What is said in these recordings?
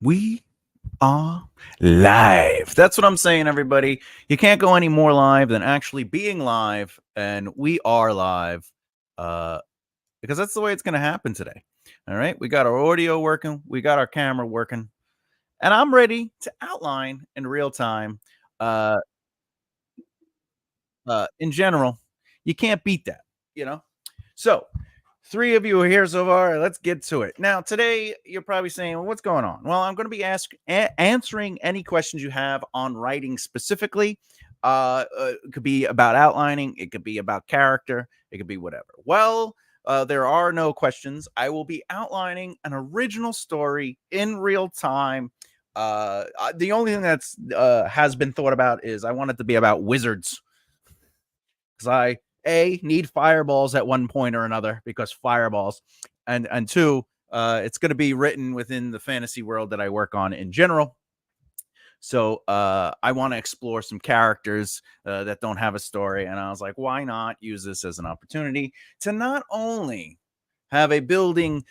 We are live. That's what I'm saying, everybody. You can't go any more live than actually being live, and we are live uh, because that's the way it's going to happen today. All right. We got our audio working, we got our camera working, and I'm ready to outline in real time. Uh, in general, you can't beat that, you know? So, three of you are here so far. Let's get to it. Now, today, you're probably saying, well, what's going on? Well, I'm going to be answering any questions you have on writing specifically. It could be about outlining, it could be about character, it could be whatever. Well, there are no questions. I will be outlining an original story in real time. The only thing that's has been thought about is I want it to be about wizards because I need fireballs at one point or another because fireballs, and two, it's going to be written within the fantasy world that I work on in general. So I want to explore some characters that don't have a story, and I was like, why not use this as an opportunity to not only have a building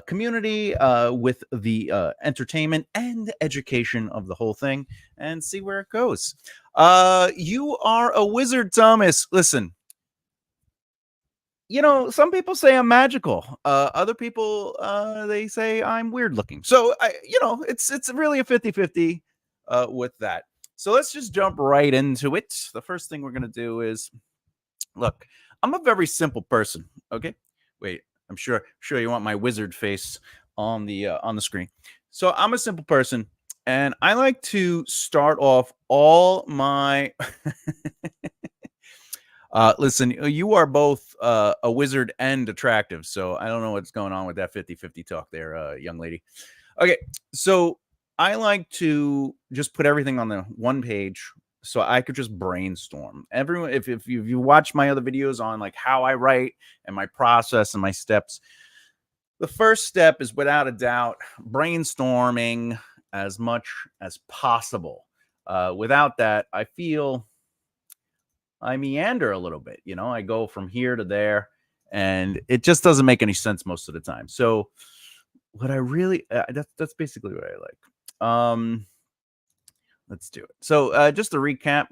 community with the entertainment and education of the whole thing, and see where it goes. You are a wizard, Thomas. Listen, some people say I'm magical. Other people they say I'm weird looking. So it's really a 50-50 with that. So let's just jump right into it. The first thing we're gonna do is look. I'm a very simple person. Okay, wait. I'm sure you want my wizard face on the screen. So I'm a simple person, and I like to start off all my listen, you are both a wizard and attractive, so I don't know what's going on with that 50-50 talk there, young lady. Okay, so I like to just put everything on the one page so I could just brainstorm. Everyone, if you watch my other videos on like how I write and my process and my steps, the first step is without a doubt brainstorming as much as possible. Without that, I feel I meander a little bit. I go from here to there, and it just doesn't make any sense most of the time. So, what I really that's basically what I like. Let's do it. So, just to recap,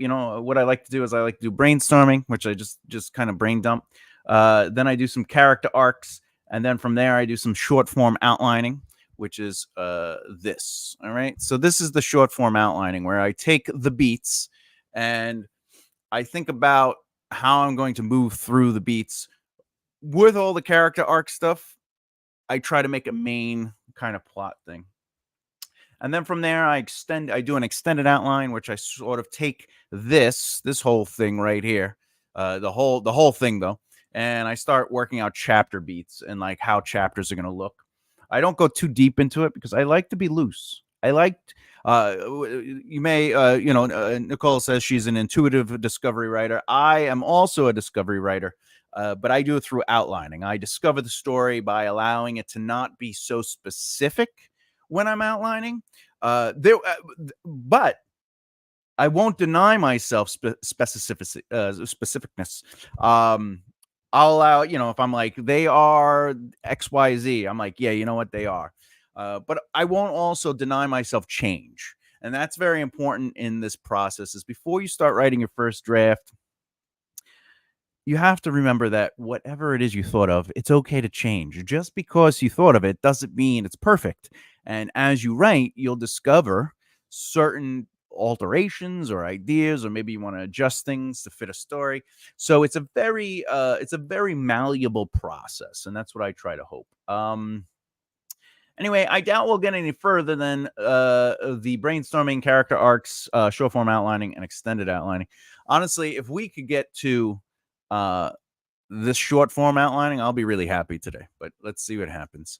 what I like to do is I like to do brainstorming, which I just kind of brain dump. Then I do some character arcs, and then from there I do some short form outlining, which is this. All right. So this is the short form outlining where I take the beats and I think about how I'm going to move through the beats with all the character arc stuff. I try to make a main kind of plot thing. And then from there, I do an extended outline, which I sort of take this whole thing right here, the whole thing though, and I start working out chapter beats and like how chapters are going to look. I don't go too deep into it because I like to be loose. I like, you may, Nicole says she's an intuitive discovery writer. I am also a discovery writer, but I do it through outlining. I discover the story by allowing it to not be so specific when I'm outlining. But I won't deny myself specificness. I'll allow, if I'm like, they are XYZ, I'm like, yeah, you know what, they are. But I won't also deny myself change. And that's very important in this process is before you start writing your first draft, you have to remember that whatever it is you thought of, it's okay to change. Just because you thought of it doesn't mean it's perfect. And as you write, you'll discover certain alterations or ideas, or maybe you want to adjust things to fit a story. So it's a very malleable process, and that's what I try to hope. Anyway, I doubt we'll get any further than the brainstorming, character arcs, short form outlining, and extended outlining. Honestly, if we could get to this short form outlining, I'll be really happy today. But let's see what happens.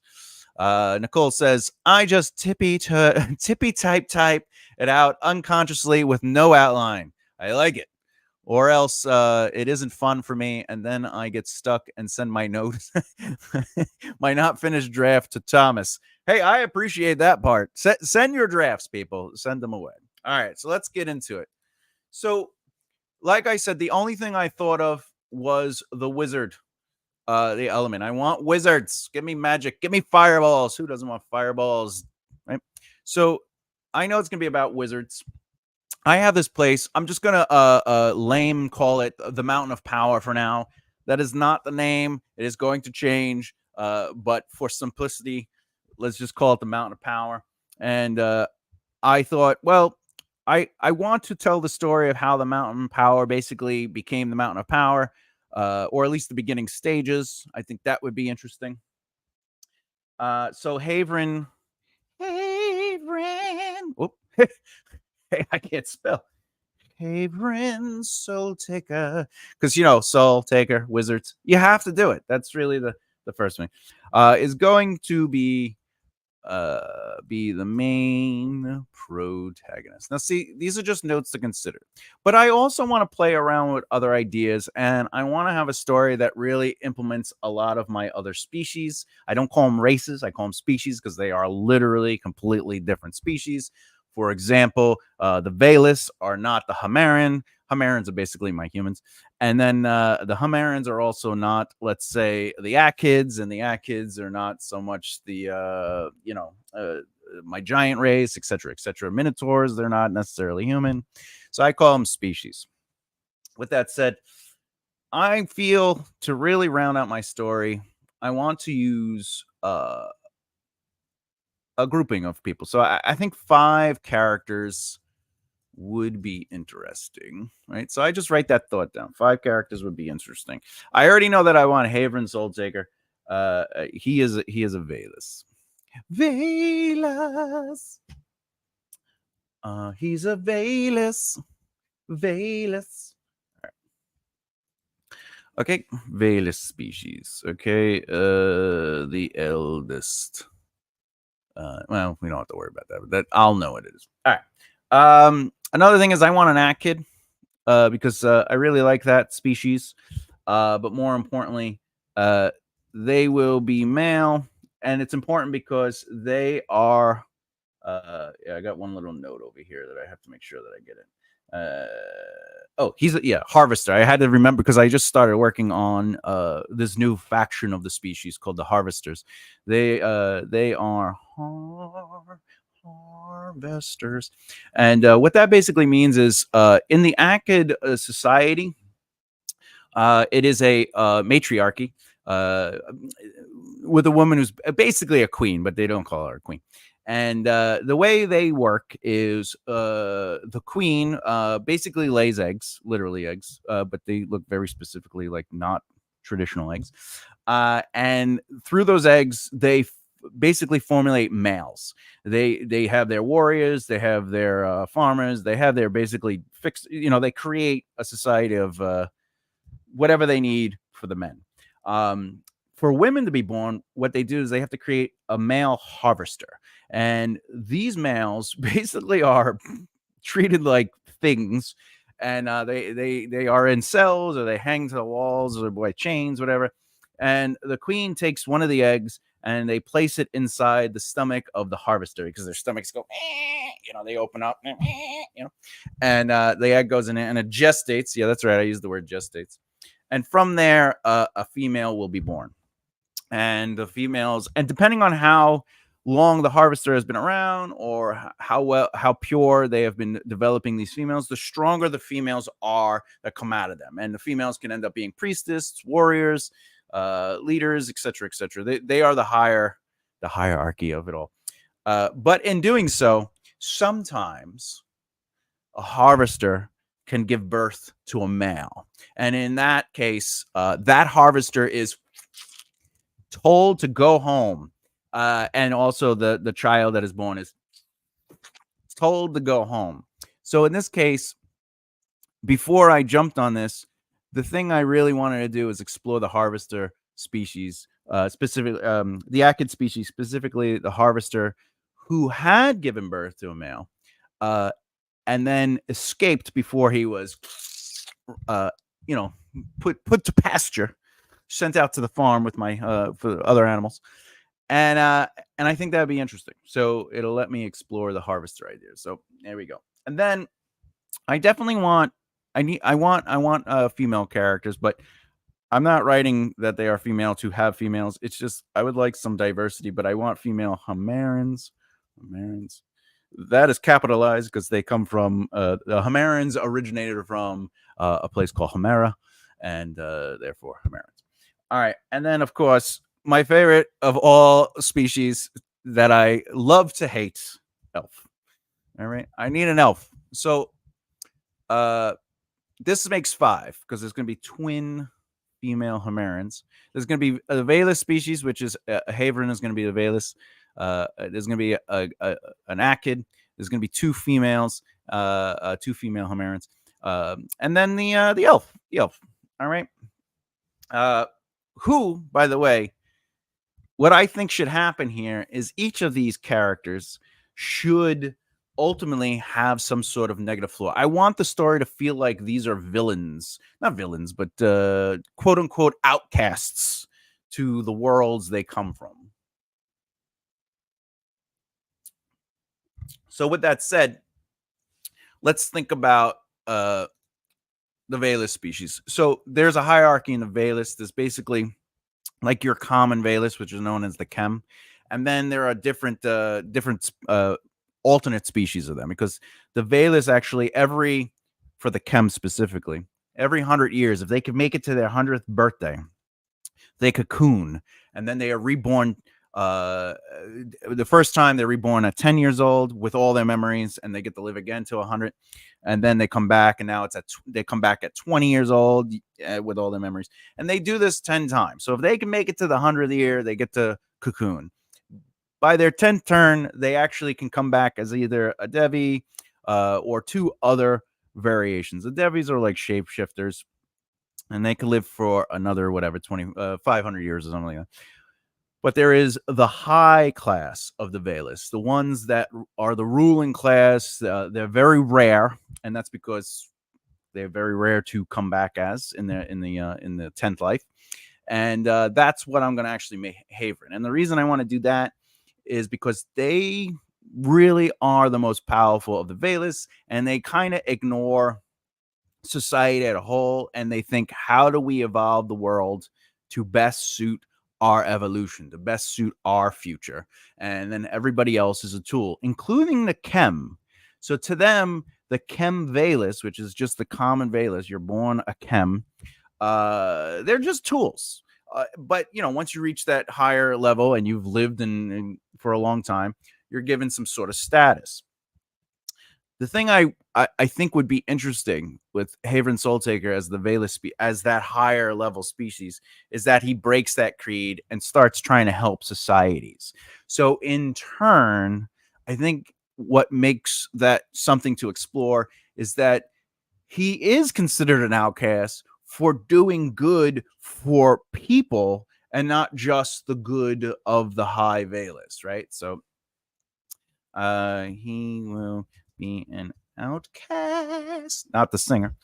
Nicole says, I just tippy type it out unconsciously with no outline. I like it. Or else it isn't fun for me, and then I get stuck and send my notes, my not finished draft to Thomas. Hey, I appreciate that part. Send your drafts, people. Send them away. All right, so let's get into it. So, like I said, the only thing I thought of was the wizard, the element. I want wizards. Give me magic. Give me fireballs. Who doesn't want fireballs? right? So I know it's gonna be about wizards. I have this place. I'm just gonna lame call it the Mountain of Power for now. That is not the name. It is going to change. But for simplicity, let's just call it the Mountain of Power. And I thought, well, I want to tell the story of how the Mountain of Power basically became the Mountain of Power, or at least the beginning stages. I think that would be interesting. So Haverin. Oh, hey, I can't spell. Haverin Soul Taker, because Soul Taker wizards. You have to do it. That's really the first thing. Is going to be the main protagonist. Now, see, these are just notes to consider, but I also want to play around with other ideas, and I want to have a story that really implements a lot of my other species. I don't call them races, I call them species, because they are literally completely different species. For example, the Velis are not the Hamaran. Hamarans are basically my humans. And then the Hamarans are also not, let's say, the Akids, and the Akids are not so much the, my giant race, etc., etc. Minotaurs, they're not necessarily human. So I call them species. With that said, I feel to really round out my story, I want to use a grouping of people. So I think 5 characters would be interesting, right? So I just write that thought down. 5 characters would be interesting. I already know that I want Haverin Soul Taker. He is a Velas. Velas. He's a Velas. Velas. Right. Okay, Velas species. Okay, the eldest. Well, we don't have to worry about that, but I'll know what it is. All right. Another thing is I want an Akid, because I really like that species. But more importantly, they will be male, and it's important because they are. Yeah, I got one little note over here that I have to make sure that I get it. Oh, he's harvester. I had to remember because I just started working on this new faction of the species called the harvesters. They are harvesters, and what that basically means is in the Akid society, it is a matriarchy with a woman who's basically a queen, but they don't call her a queen. And the way they work is the queen basically lays eggs, literally eggs, but they look very specifically like not traditional eggs. And through those eggs, they basically formulate males. They have their warriors, they have their farmers, they have their basically fixed. They create a society of whatever they need for the men. For women to be born, what they do is they have to create a male harvester. And these males basically are treated like things. And they are in cells, or they hang to the walls, or by chains, whatever. And the queen takes one of the eggs and they place it inside the stomach of the harvester, because their stomachs go, they open up, and the egg goes in it and it gestates. Yeah, that's right. I used the word gestates. And from there, a female will be born. And the females, and depending on how long the harvester has been around, or how pure they have been developing these females, the stronger the females are that come out of them. And the females can end up being priestesses, warriors, leaders, etc., etc. They are the hierarchy of it all. But in doing so, sometimes a harvester can give birth to a male. And in that case, that harvester is told to go home. And also the child that is born is told to go home. So in this case, before I jumped on this, the thing I really wanted to do is explore the harvester species, specifically the Akid species, specifically the harvester who had given birth to a male, and then escaped before he was, put to pasture, sent out to the farm with my for other animals, and I think that'd be interesting. So it'll let me explore the harvester idea. So there we go. And then I definitely want female characters, but I'm not writing that they are female to have females. It's just I would like some diversity, but I want female Hamarans, Hamarans. That is capitalized because they come from the Hamarans originated from a place called Hamera, and therefore Hamarans. All right, and then of course my favorite of all species that I love to hate, elf. All right, I need an elf. So this makes 5 because there's going to be twin female Hamarans. There's going to be a Valus species, which is a Haverin is going to be the Valus. There's going to be an Akid. There's going to be 2 females, 2 female Hamarans, and then the elf. The elf. All right. Who, by the way, what I think should happen here is each of these characters should ultimately have some sort of negative flaw. I want the story to feel like these are villains, not villains, but quote unquote outcasts to the worlds they come from. So with that said, let's think about the Valus species. So there's a hierarchy in the Valus. There's basically like your common Valus, which is known as the Chem, and then there are different alternate species of them, because the Valus actually for the Chem specifically, every 100 years, if they could make it to their 100th birthday, they cocoon, and then they are reborn. The first time they're reborn at 10 years old with all their memories, and they get to live again to 100, and then they come back, and now they come back at 20 years old with all their memories, and they do this 10 times. So if they can make it to the 100th year, they get to cocoon. By their 10th turn, they actually can come back as either a Devi or 2 other variations. The Devis are like shapeshifters, and they can live for another 500 years or something like that. But there is the high class of the Valus, the ones that are the ruling class. They're very rare, and that's because they're very rare to come back as in the 10th life. And that's what I'm going to actually make Haverin. And the reason I want to do that is because they really are the most powerful of the Valus, and they kind of ignore society as a whole, and they think, how do we evolve the world to best suit our evolution, to best suit our future? And then everybody else is a tool, including the Chem. So to them, the Chem Valus, which is just the common Valus, you're born a Chem, they're just tools. But once you reach that higher level and you've lived in for a long time, you're given some sort of status. The thing I think would be interesting with Haverin Soultaker as the Valus as that higher level species is that he breaks that creed and starts trying to help societies. So in turn, I think what makes that something to explore is that he is considered an outcast for doing good for people and not just the good of the high Valus, right? So he will be an outcast, not the singer,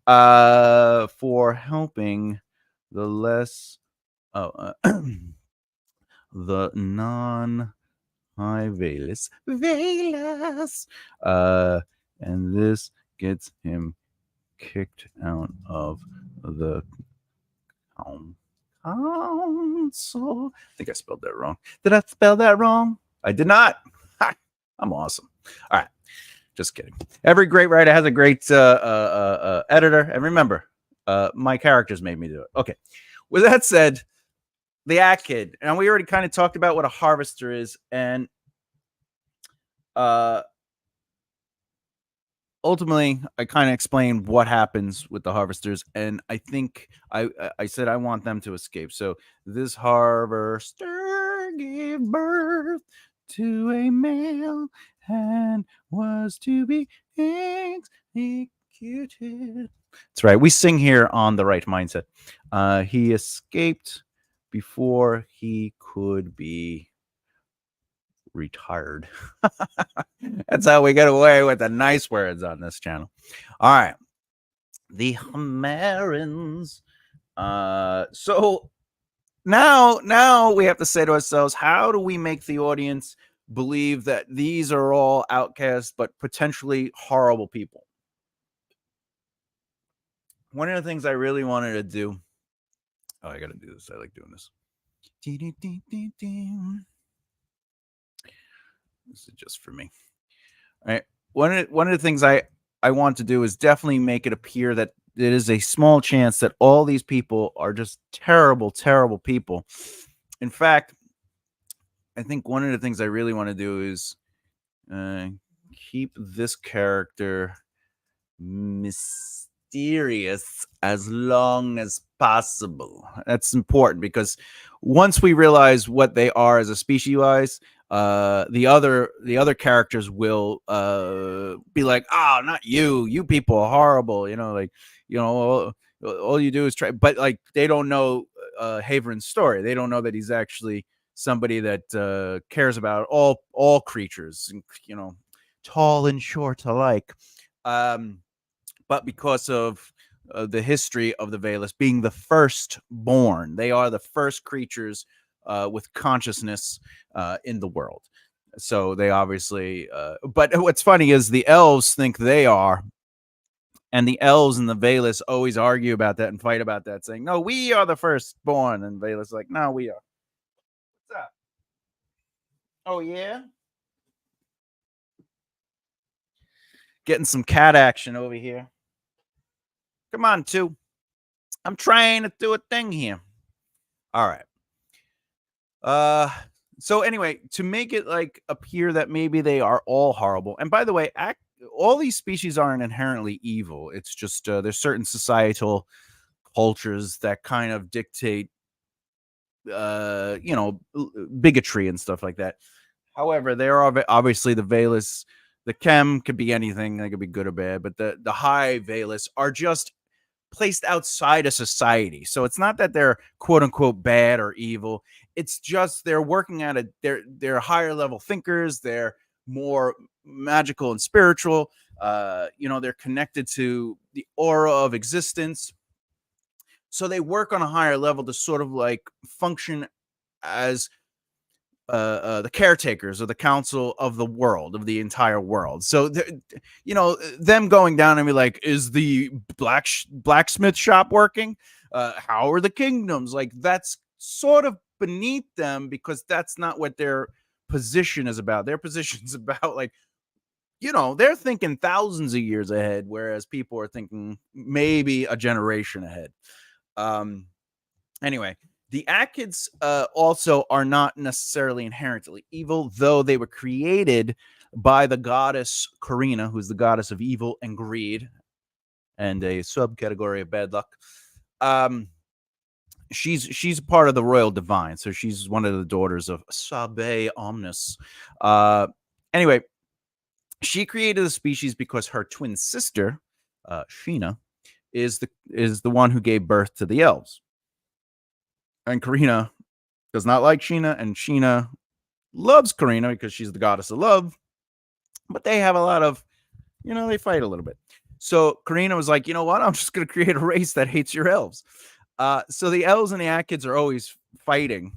for helping the less the non-high Valus, and this gets him kicked out of the council. I think I spelled that wrong. Did I spell that wrong? I did not. I'm awesome. All right. Just kidding. Every great writer has a great editor. And remember, my characters made me do it. Okay. With that said, the Akid. And we already kind of talked about what a harvester is. And ultimately, I kind of explained what happens with the harvesters. And I think I said I want them to escape. So this harvester gave birth to a male and was to be executed. That's right. We sing here on The Right Mindset. He escaped before he could be retired. That's how we get away with the nice words on this channel. All right. The Hamarans. So now we have to say to ourselves, how do we make the audience believe that these are all outcasts but potentially horrible people? One of the things I really wanted to do, I gotta do this, I like doing this. This is just for me. All right. One of the things I want to do is definitely make it appear that it is a small chance that all these people are just terrible, terrible people. In fact, I think one of the things I really want to do is uh, keep this character mysterious as long as possible. That's important because once we realize what they are as a species wise, the other characters will be like, oh, not you, you people are horrible, like, all you do is try, but like they don't know Haveren's story. They don't know that he's actually somebody that cares about all creatures, tall and short alike. um but because of the history of the Valus being the firstborn, they are the first creatures with consciousness in the world. So they obviously, but what's funny is the elves think they are, and the elves and the Valus always argue about that and fight about that, saying, "No, we are the firstborn," and Valus like, "No, we are." What's up? Oh yeah, getting some cat action over here. Come on, two. I'm trying to do a thing here. All right. Uh, so anyway, to make it like appear that maybe they are all horrible. And by the way, all these species aren't inherently evil. It's just there's certain societal cultures that kind of dictate, bigotry and stuff like that. However, there are obviously the Valus, the Chem could be anything. They could be good or bad, but the high Valus are just placed outside of society. So it's not that they're quote unquote bad or evil. It's just they're working at they're higher level thinkers. They're more magical and spiritual. They're connected to the aura of existence. So they work on a higher level to sort of like function as the caretakers of the council of the world, of the entire world. So, them going down and be like, is the blacksmith shop working? How are the kingdoms? Like, that's sort of beneath them because that's not what their position is about. Their position is about, like, they're thinking thousands of years ahead, whereas people are thinking maybe a generation ahead. Um, Anyway, the Akids also are not necessarily inherently evil, though they were created by the goddess Karina, who's the goddess of evil and greed, and a subcategory of bad luck. She's part of the royal divine, so she's one of the daughters of Sabe Omnis. Anyway, she created the species because her twin sister, Sheena, is the one who gave birth to the elves. And Karina does not like Sheena, and Sheena loves Karina because she's the goddess of love. But they have a lot of, they fight a little bit. So Karina was like, you know what? I'm just going to create a race that hates your elves. So the elves and the Akids are always fighting,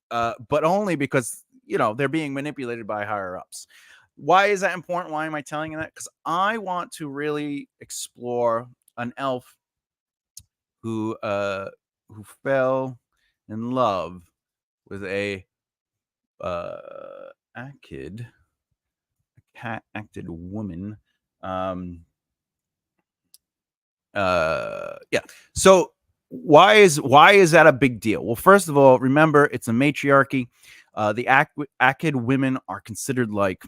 but only because, they're being manipulated by higher ups. Why is that important? Why am I telling you that? Because I want to really explore an elf who fell in love with a Akid, a cat-acted woman. Yeah. So why is that a big deal? Well, first of all, remember it's a matriarchy. The Akid women are considered like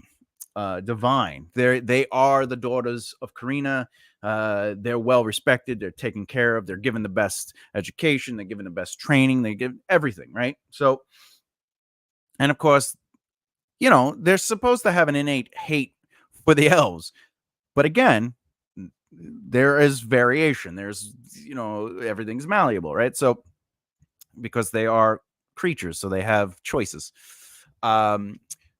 divine. They are the daughters of Karina. They're well respected. They're taken care of. They're given the best education. They're given the best training. They give everything, right? So, and of course, they're supposed to have an innate hate for the elves. But again, there is variation. There's, everything's malleable, right? So, because they are creatures, so they have choices.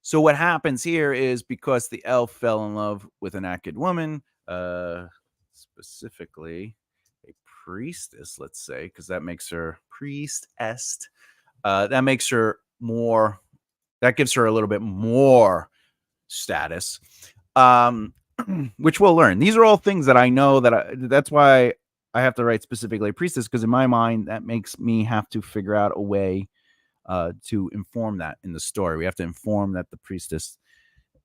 So what happens here is because the elf fell in love with an Akid woman, specifically a priestess, let's say, because that makes her priestess. That makes her more. That gives her a little bit more status, which we'll learn. These are all things that I know that's why I have to write specifically priestess, because in my mind that makes me have to figure out a way to inform that in the story. We have to inform that the priestess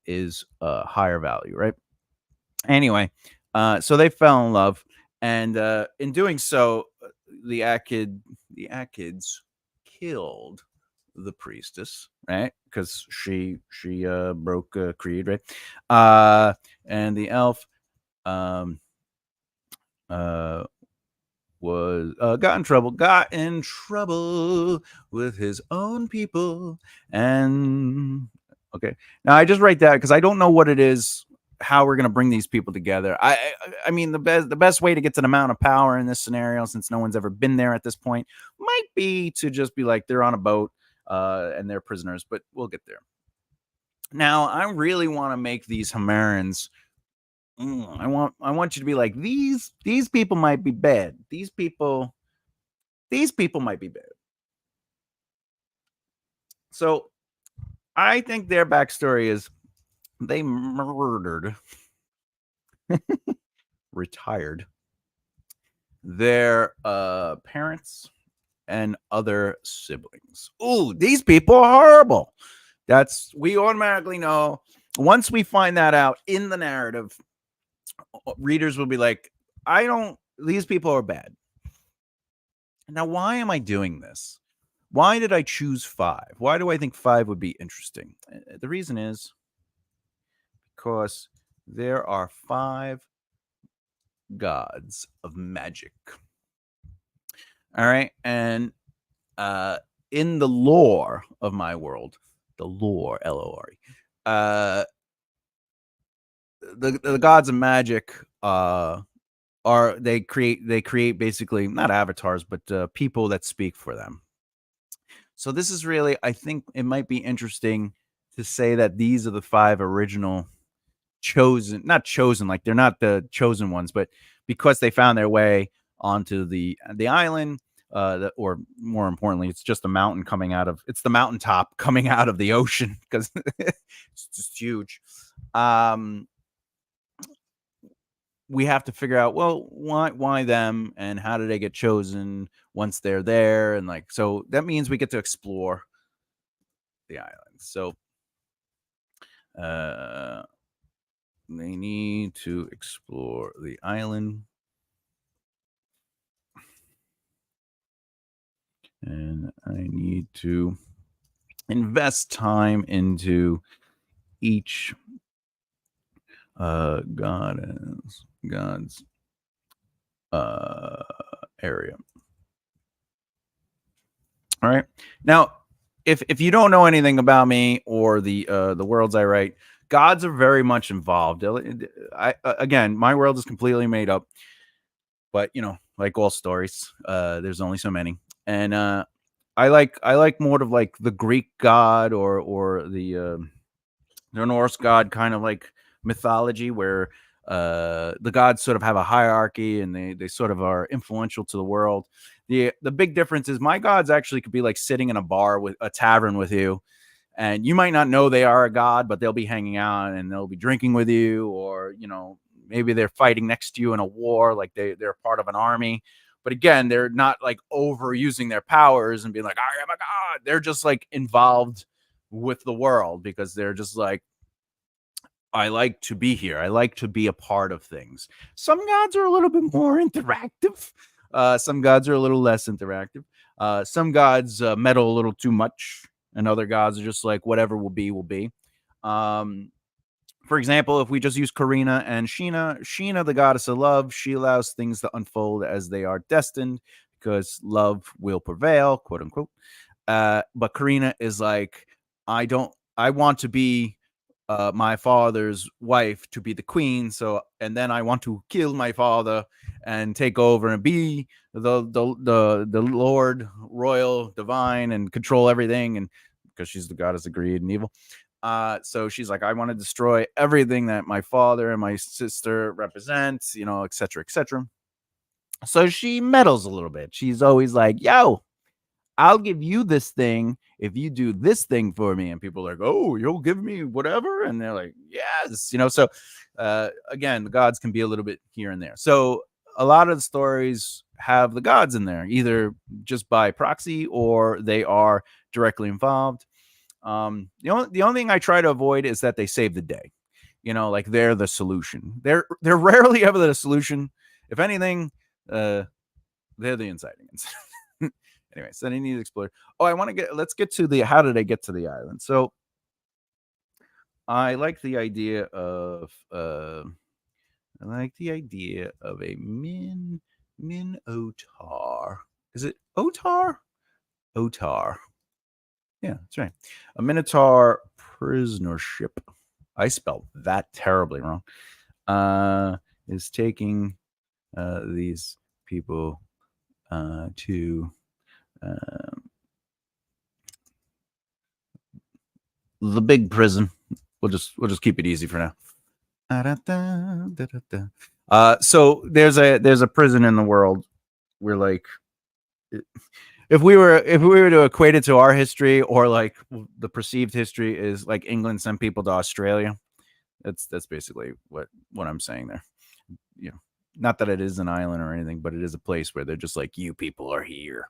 is higher value, right? Anyway, so they fell in love, and in doing so, the Akids killed the priestess, right? Because she broke creed, right? And the elf um uh was got in trouble with his own people. And okay, now I just write that because I don't know what it is, how we're going to bring these people together. I mean, the best way to get to the amount of power in this scenario, since no one's ever been there at this point, might be to just be like they're on a boat and they're prisoners, but we'll get there. Now I really want to make these Hamarans. I want you to be like, these people might be bad. These people might be bad. So I think their backstory is they murdered, retired their parents and other siblings. Ooh, these people are horrible. We automatically know, once we find that out in the narrative, readers will be like, these people are bad. Now, why am I doing this? Why did I choose 5? Why do I think 5 would be interesting? The reason is because there are 5 gods of magic. All right. And in the lore of my world, the lore, Lore, the gods of magic they create basically not avatars, but people that speak for them. So this is really, I think it might be interesting to say that these are the 5 original not chosen, like they're not the chosen ones, but because they found their way onto the island, or more importantly, it's just a mountain it's the mountaintop coming out of the ocean, because it's just huge. We have to figure out, well, why them, and how do they get chosen once they're there, and like, so that means we get to explore the island. So they need to explore the island, and I need to invest time into each god's area. All right. Now, if you don't know anything about me or the worlds I write, gods are very much involved. Again, my world is completely made up, but like all stories, there's only so many, and I like more of like the Greek god, or the Norse god kind of like mythology, where the gods sort of have a hierarchy, and they sort of are influential to the world. The big difference is my gods actually could be like sitting in a tavern with you, and you might not know they are a god, but they'll be hanging out and they'll be drinking with you, or maybe they're fighting next to you in a war, like they're part of an army. But again, they're not like overusing their powers and being like, I am a god. They're just like involved with the world, because they're just like, I like to be here. I like to be a part of things. Some gods are a little bit more interactive. Some gods are a little less interactive. Some gods meddle a little too much, and other gods are just like, whatever will be, will be. For example, if we just use Karina and Sheena, the goddess of love, she allows things to unfold as they are destined, because love will prevail, quote unquote. But Karina is like, I want to be my father's wife, to be the queen. And then I want to kill my father and take over and be the Lord Royal Divine and control everything. And because she's the goddess of greed and evil. So she's like, I want to destroy everything that my father and my sister represent, et cetera, et cetera. So she meddles a little bit. She's always like, yo, I'll give you this thing if you do this thing for me. And people are like, oh, you'll give me whatever? And they're like, yes. So again, the gods can be a little bit here and there. So a lot of the stories have the gods in there, either just by proxy or they are directly involved. The only thing I try to avoid is that they save the day. Like they're the solution. They're rarely ever the solution. If anything, they're the inciting incident. Anyway, so they need to explore. Oh, let's get to how did they get to the island? So I like the idea of a Minotaur. Is it Otar? Otar. Yeah, that's right. A Minotaur prisoner ship. I spelled that terribly wrong. Is taking these people to the big prison. We'll just keep it easy for now. So there's a prison in the world where, like, if we were to equate it to our history, or like the perceived history is like England sent people to Australia. That's basically what I'm saying there. Not that it is an island or anything, but it is a place where they're just like, you people are here.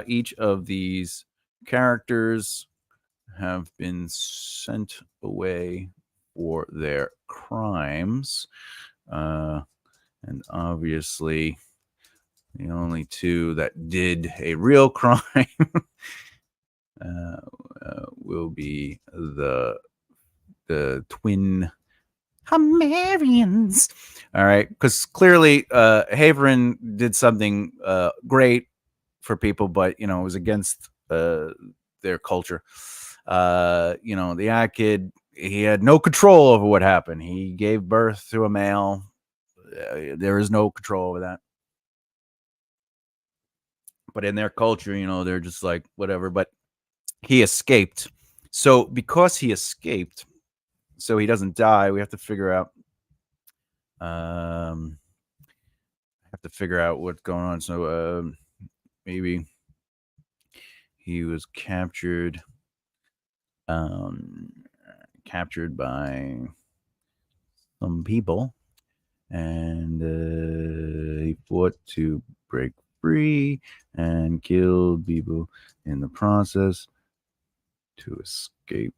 Each of these characters have been sent away for their crimes, and obviously the only two that did a real crime will be the twin Hammerians. All right, because clearly Haverin did something great for people, but it was against their culture. The Akid, he had no control over what happened. He gave birth to a male. There is no control over that. But in their culture, they're just like, whatever. But he escaped. So because he escaped, so he doesn't die, we have to figure out what's going on. So maybe he was captured by some people, and he fought to break free and killed people in the process to escape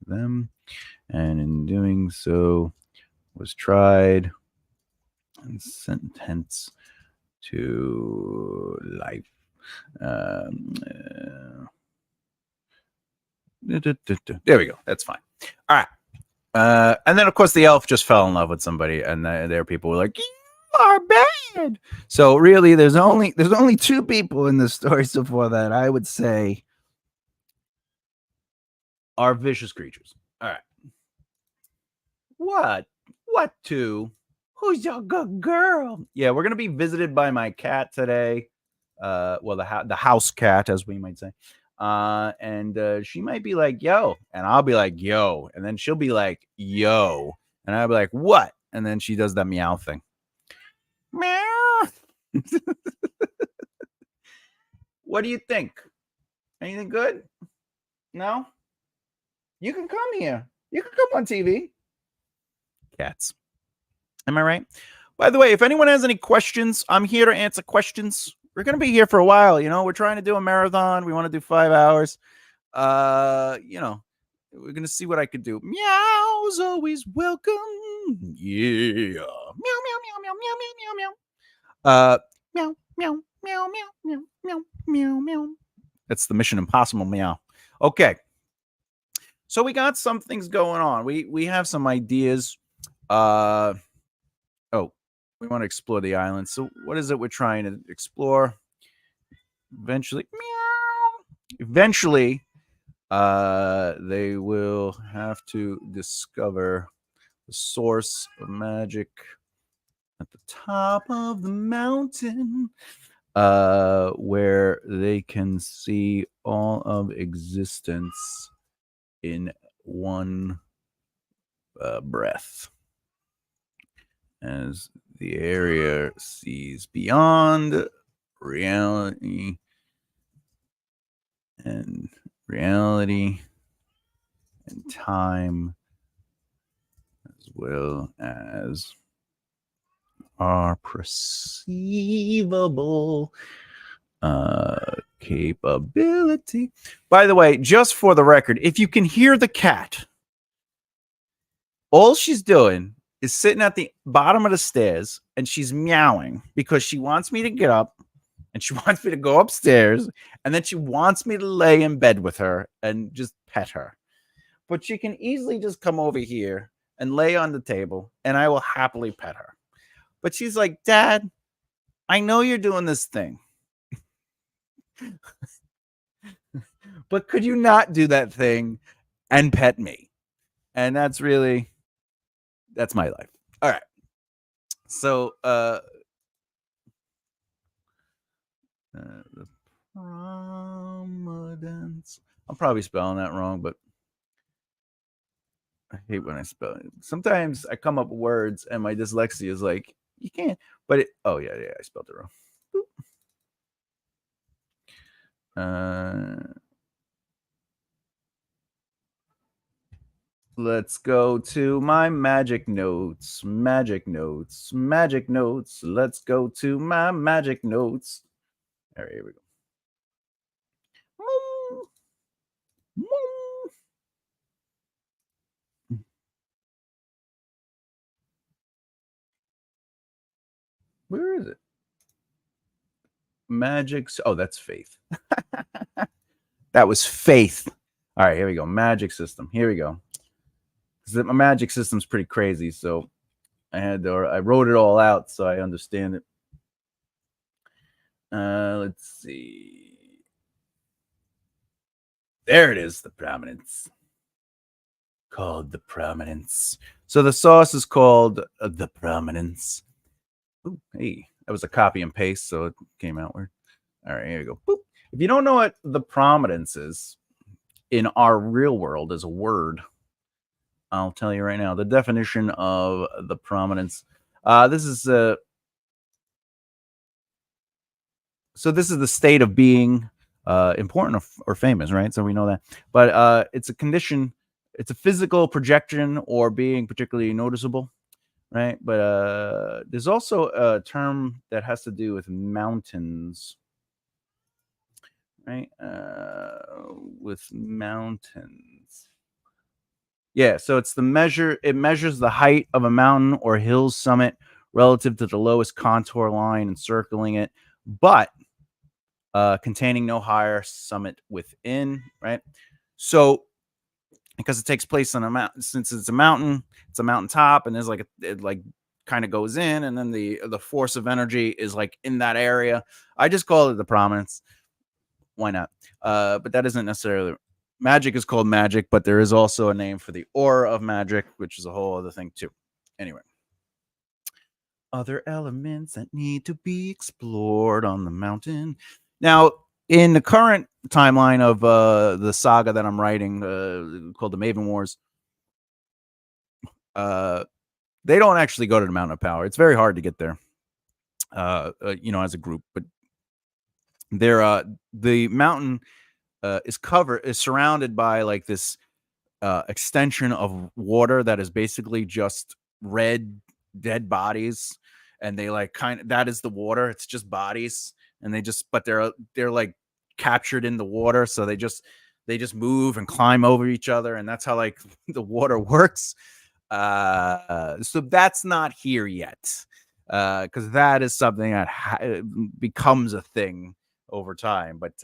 them, and in doing so was tried and sentenced to life. There we go. That's fine. All right. And then, of course, the elf just fell in love with somebody, and their people were like, "You are bad." So really, there's only two people in this story so far that I would say are vicious creatures. All right. What two? Who's your good girl? Yeah, we're gonna be visited by my cat today. Well, the house cat, as we might say. And she might be like, yo, and I'll be like, yo, and then she'll be like, yo, and I'll be like, what? And then she does that meow thing. Meow. What do you think? Anything good? No? You can come here. You can come on TV. Cats. Am I right? By the way, if anyone has any questions, I'm here to answer questions. We're going to be here for a while. We're trying to do a marathon. We want to do 5 hours. We're going to see what I could do. Meow's always welcome. Yeah. Meow, meow, meow, meow, meow, meow, meow, meow. Meow, meow, meow, meow, meow, meow, meow, meow. That's the Mission Impossible meow. Okay. So we got some things going on. We have some ideas. We want to explore the island. So what is it we're trying to explore? Eventually, they will have to discover the source of magic at the top of the mountain, where they can see all of existence in one breath, as the area sees beyond reality and time, as well as are perceivable capability. By the way, just for the record, if you can hear the cat, all she's doing is sitting at the bottom of the stairs and she's meowing because she wants me to get up and she wants me to go upstairs and then she wants me to lay in bed with her and just pet her. But she can easily just come over here and lay on the table and I will happily pet her. But she's like, Dad, I know you're doing this thing. But could you not do that thing and pet me? And that's my life. All right. So the prominence. I'm probably spelling that wrong, but I hate when I spell it. Sometimes I come up with words and my dyslexia is like, you can't, but oh yeah, I spelled it wrong. Let's go to my magic notes. Let's go to my magic notes. All right, here we go. Where is it? Magic. Oh, that's faith. That was faith. All right, here we go. Magic system. Here we go. My magic system's pretty crazy, so I wrote it all out so I understand it. Let's see. There it is, the prominence. Called the prominence. So the sauce is called the prominence. Ooh, hey, that was a copy and paste, so it came out weird. All right, here we go. Boop. If you don't know what the prominence is in our real world as a word, I'll tell you right now. The definition of the prominence. This is so this is the state of being important or famous, right? So we know that. But it's a condition. It's a physical projection or being particularly noticeable, right? But there's also a term that has to do with mountains, right? With mountains. Yeah, so it's it measures the height of a mountain or hill's summit relative to the lowest contour line encircling it, but containing no higher summit within, right? So because it takes place on a mountain, since it's a mountaintop, and there's it kind of goes in, and then the force of energy is like in that area. I just call it the prominence. Why not? But that isn't necessarily magic is called magic, but there is also a name for the aura of magic, which is a whole other thing too. Anyway, other elements that need to be explored on the mountain. Now, in the current timeline of the saga that I'm writing, called the Maven Wars, they don't actually go to the Mountain of Power. It's very hard to get there, as a group. But the mountain is surrounded by like this extension of water that is basically just red dead bodies, and they that is the water. It's just bodies, and but they're like captured in the water, so they just move and climb over each other, and that's how like the water works. So that's not here yet, because that is something that becomes a thing over time, but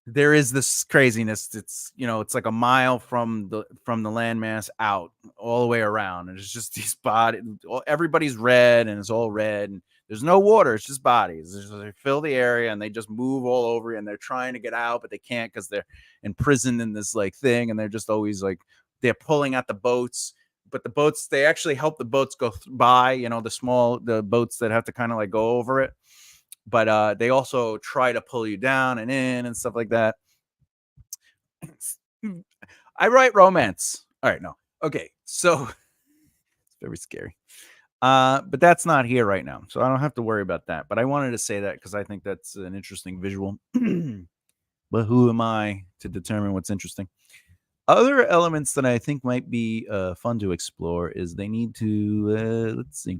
there is this craziness. It's like a mile from the landmass out all the way around, and it's just these bodies. Everybody's red, and it's all red, and there's no water. It's just bodies. They fill the area, and they just move all over, and they're trying to get out, but they can't because they're imprisoned in this like thing, and they're just always like they're pulling at the boats. But the boats, they actually help the boats go by. The boats that have to kind of like go over it. But they also try to pull you down and in and stuff like that. I write romance. All right, no. Okay, so it's very scary. But that's not here right now, so I don't have to worry about that. But I wanted to say that because I think that's an interesting visual. But who am I to determine what's interesting? Other elements that I think might be fun to explore is they need to, let's see.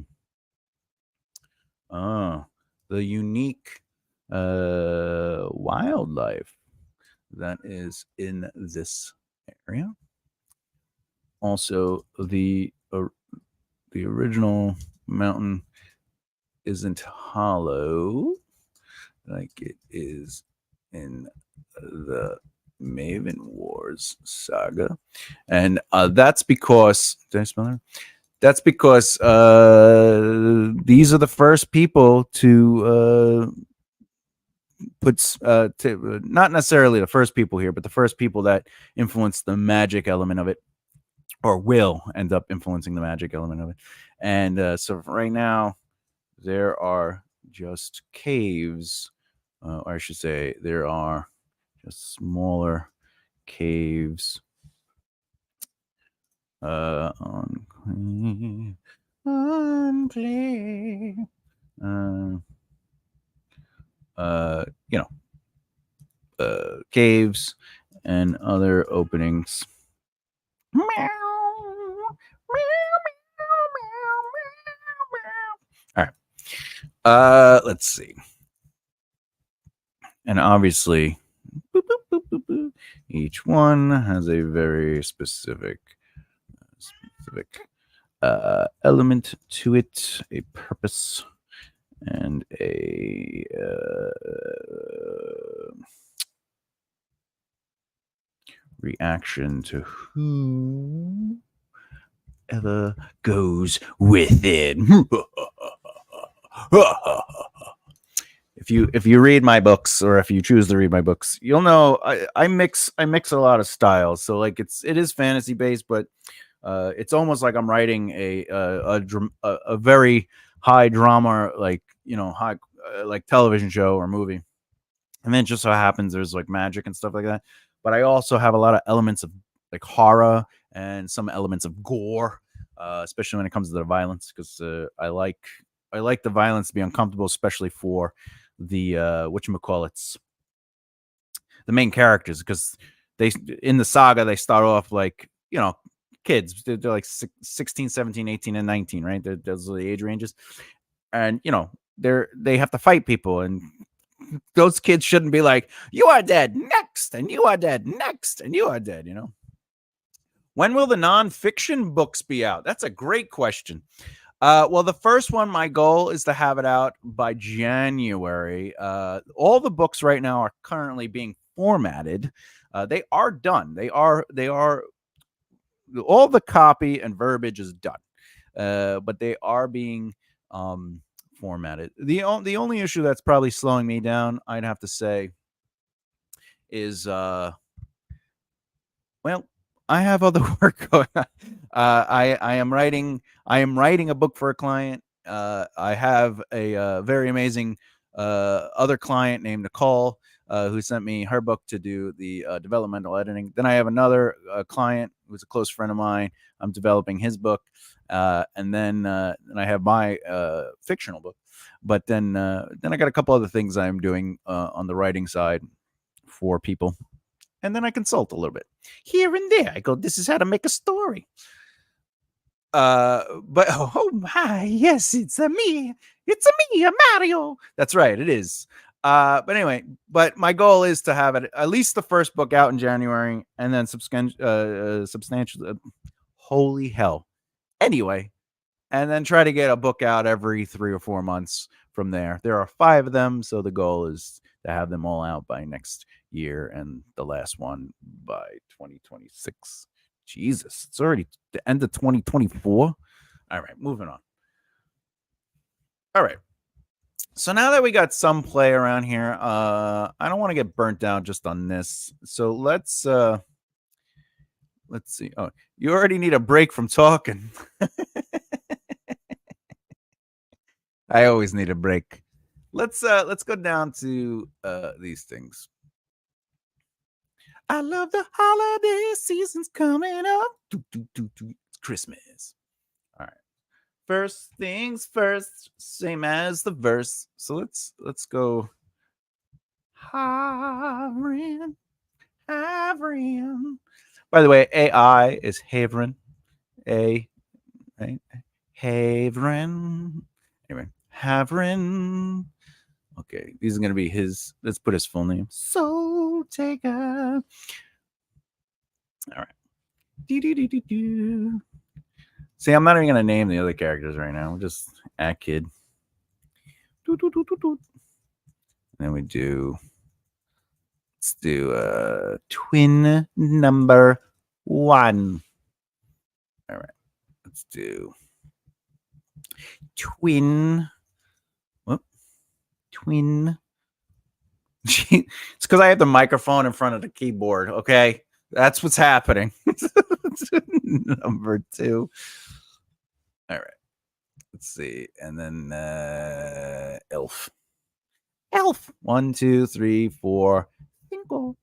The unique wildlife that is in this area. Also, the original mountain isn't hollow like it is in the Maven Wars saga, and that's because did I spell that? That's because these are the first people to not necessarily the first people here, but the first people that influenced the magic element of it, or will end up influencing the magic element of it. And so right now, there are just caves, or I should say, there are just smaller caves. Unclean, unclean. Caves and other openings. Meow, meow, meow. All right. Let's see. And obviously, boop, boop, boop, boop, boop, each one has a very specific element to it, a purpose, and a reaction to whoever goes with it. If you read my books, or if you choose to read my books, you'll know I mix a lot of styles. So like it is fantasy based, but it's almost like I'm writing a very high drama, like high like television show or movie. And then it just so happens there's like magic and stuff like that. But I also have a lot of elements of like horror and some elements of gore, especially when it comes to the violence, because I like the violence to be uncomfortable, especially for the whatchamacallits, the main characters, because they in the saga they start off like kids. They're like 16, 17, 18, and 19, right? Those are the age ranges, and they have to fight people, and those kids shouldn't be like, you are dead next, and you are dead next, and you are dead. When will the nonfiction books be out? That's a great question. Well, the first one, my goal is to have it out by January. All the books right now are currently being formatted. They are done. They are all the copy and verbiage is done. But they are being formatted. The only issue that's probably slowing me down, I'd have to say, is well, I have other work going on. I am writing a book for a client. I have a very amazing other client named Nicole, who sent me her book to do the developmental editing. Then I have another client who's a close friend of mine. I'm developing his book, and then I have my fictional book. But then I got a couple other things I'm doing on the writing side for people. And then I consult a little bit here and there. I go, this is how to make a story. But oh my, yes, it's me, Mario. That's right, it is. But anyway, but my goal is to have it at least the first book out in January, and then substantial. Holy hell! Anyway, and then try to get a book out every 3 or 4 months from there. There are 5 of them, so the goal is to have them all out by next year, and the last one by 2026. Jesus, it's already the end of 2024. All right, moving on. All right. So now that we got some play around here, I don't want to get burnt down just on this. So let's see. Oh, you already need a break from talking. I always need a break. Let's go down to these things. I love the holiday season's coming up. It's Christmas. All right. First things first, same as the verse. So let's go. Havrin. By the way, AI is Havrin. Right? Havrin. Anyway, Havrin. Okay, these are gonna be his. Let's put his full name. Soul Taker. All right. Do. See, I'm not even gonna name the other characters right now. We'll just act kid. And then we do. Let's do twin number 1. All right. Let's do twin. Whoop, twin. It's because I have the microphone in front of the keyboard. Okay, that's what's happening. Number 2. All right. Let's see, and then elf. 1, 2, 3, 4. 5. All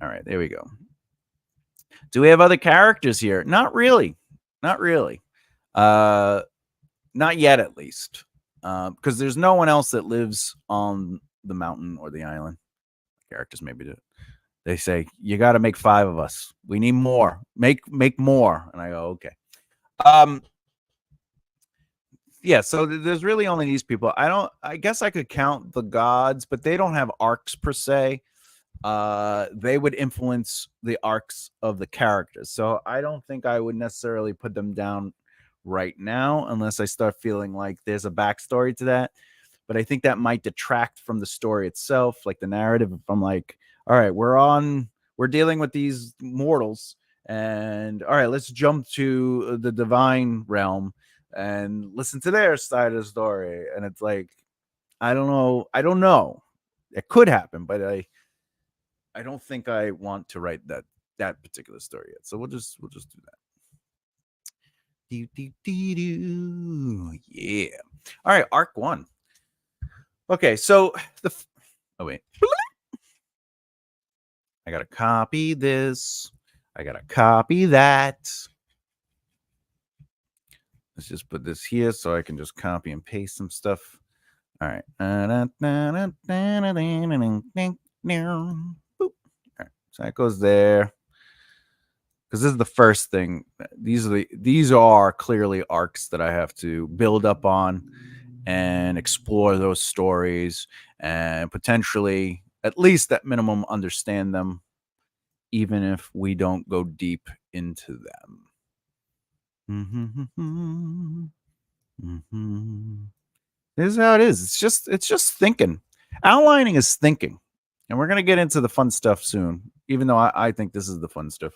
right, there we go. Do we have other characters here? Not really. Not really. Not yet, at least. Because there's no one else that lives on the mountain or the island. Characters maybe do. They say, you got to make 5 of us. We need more. Make more. And I go, okay. Yeah, so there's really only these people. I guess I could count the gods, but they don't have arcs per se. They would influence the arcs of the characters. So I don't think I would necessarily put them down right now unless I start feeling like there's a backstory to that. But I think that might detract from the story itself, like the narrative. If I'm like, all right, we're dealing with these mortals, and all right, let's jump to the divine realm and listen to their side of the story. And it's like, I don't know. It could happen, but I don't think I want to write that particular story yet. So we'll just do that. Yeah. All right, arc 1. Okay, so oh wait. I gotta copy this. I gotta copy that. Let's just put this here so I can just copy and paste some stuff. All right. All right. So that goes there. Because this is the first thing. These are clearly arcs that I have to build up on and explore those stories and potentially, at least at minimum, understand them, even if we don't go deep into them. This is how it is. It's just thinking. Outlining is thinking. And we're going to get into the fun stuff soon, even though I think this is the fun stuff.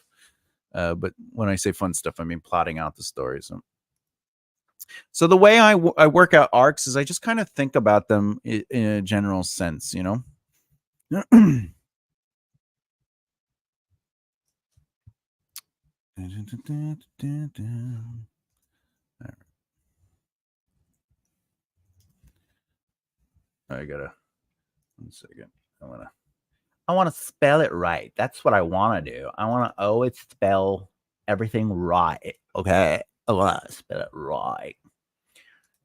But when I say fun stuff, I mean plotting out the stories. So the way I work out arcs is I just kind of think about them in a general sense, you know? I gotta, 1 second. I want to spell it right. That's what I want to do. I want to always spell everything right. Okay. I want to spell it right.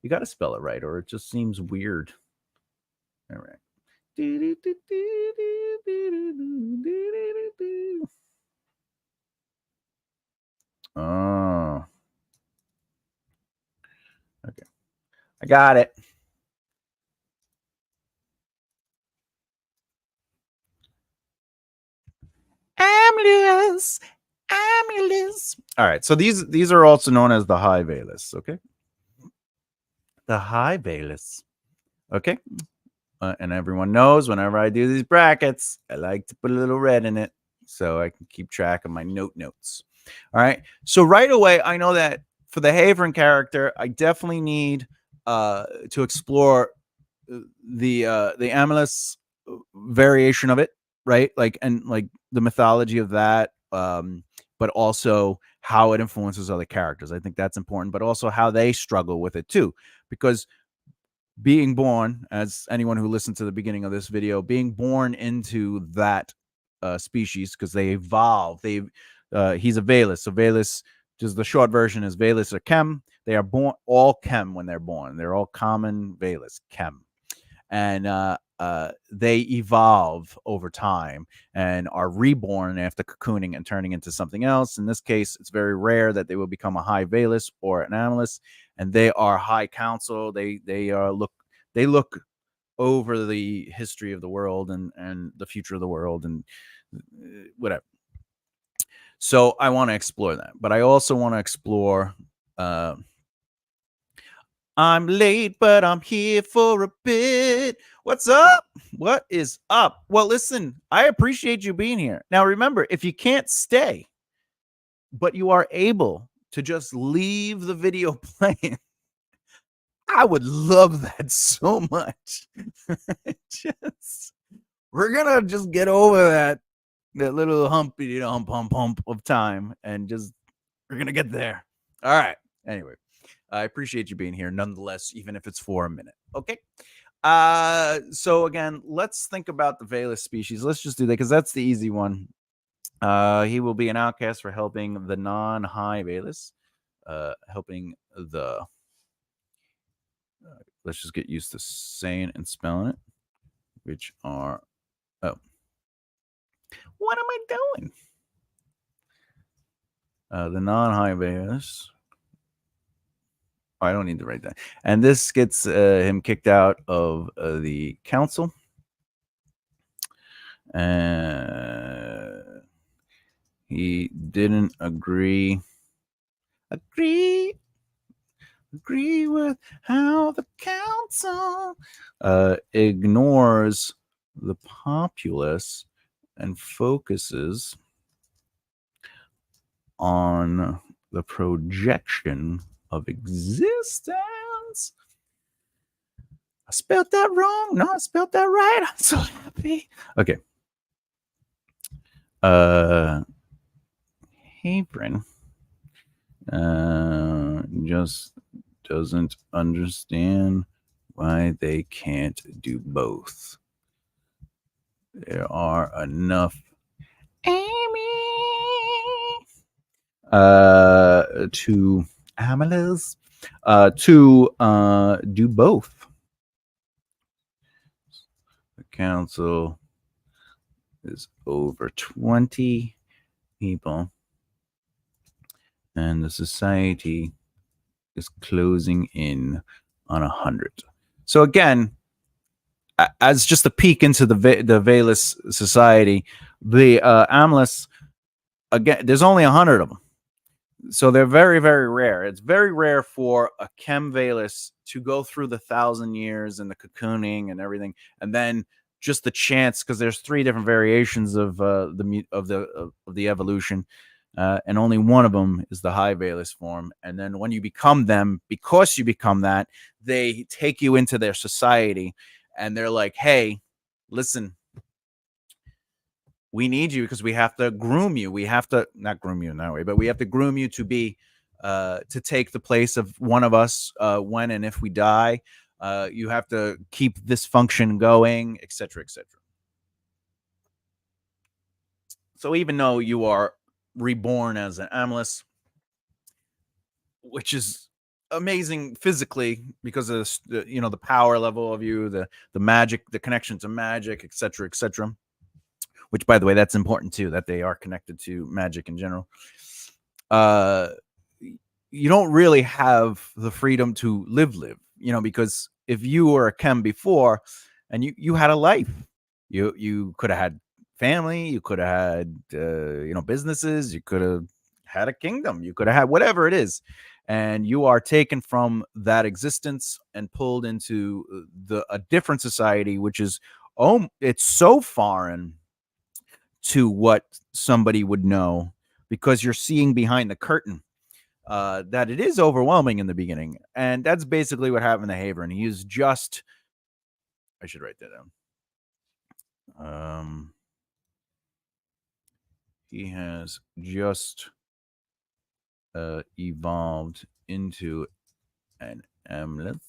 You got to spell it right or it just seems weird. All right. Oh. Okay. I got it. Amulus. All right. So these are also known as the high Valus. Okay. The high Valus. Okay. And everyone knows whenever I do these brackets, I like to put a little red in it so I can keep track of my notes. All right. So right away, I know that for the Haverin character, I definitely need to explore the Amulus variation of it, right? Like the mythology of that, but also how it influences other characters. I think that's important, but also how they struggle with it too, because being born, as anyone who listened to the beginning of this video, being born into that species, because they evolve. He's a Valus. So Valus, just the short version is Valus or Chem. They are born all Chem when they're born. They're all common Valus, Chem. And they evolve over time and are reborn after cocooning and turning into something else. In this case, it's very rare that they will become a high Valus or an Amulus, and they are high council. They look over the history of the world and the future of the world and whatever. So I want to explore that, but I also want to explore. I'm late, but I'm here for a bit. What's up? What is up? Well, listen, I appreciate you being here. Now, remember, if you can't stay, but you are able to just leave the video playing, I would love that so much. We're gonna just get over that little humpy hump of time, and just we're gonna get there. All right. Anyway, I appreciate you being here, nonetheless, even if it's for a minute. Okay. So again, let's think about the Valus species. Let's just do that because that's the easy one. He will be an outcast for helping the non-high Valus, helping the. Let's just get used to saying and spelling it, which are. Oh, what am I doing? The non-high Valus. I don't need to write that. And this gets him kicked out of the council. He didn't agree with how the council ignores the populace and focuses on the projection of existence. I spelled that wrong. No, I spelled that right. I'm so happy. Okay. Hebron just doesn't understand why they can't do both. There are enough to Amalas to do both. The council is over 20 people, and the society is closing in on 100. So again, as just a peek into the Valus society, the Amalas, again, there's only 100 of them. So they're very, very rare. It's very rare for a Chem Valus to go through the 1,000 years and the cocooning and everything, and then just the chance, because there's 3 different variations of the evolution, and only one of them is the high Valus form. And then when you become them, because you become that, they take you into their society, and they're like, "Hey, listen. We need you because we have to groom you. We have to not groom you in that way, but we have to groom you to be to take the place of one of us when and if we die. You have to keep this function going, etc., etc." So even though you are reborn as an Amless, which is amazing physically because of the power level of you, the magic, the connection to magic, etc., etc. Which, by the way, that's important too, that they are connected to magic in general. You don't really have the freedom to live, because if you were a Chem before and you had a life, you could have had family, you could have had, businesses, you could have had a kingdom, you could have had whatever it is. And you are taken from that existence and pulled into a different society, which is, it's so foreign to what somebody would know, because you're seeing behind the curtain that it is overwhelming in the beginning. And that's basically what happened to Haver. And he is just, I should write that down. He has just evolved into an Amleth.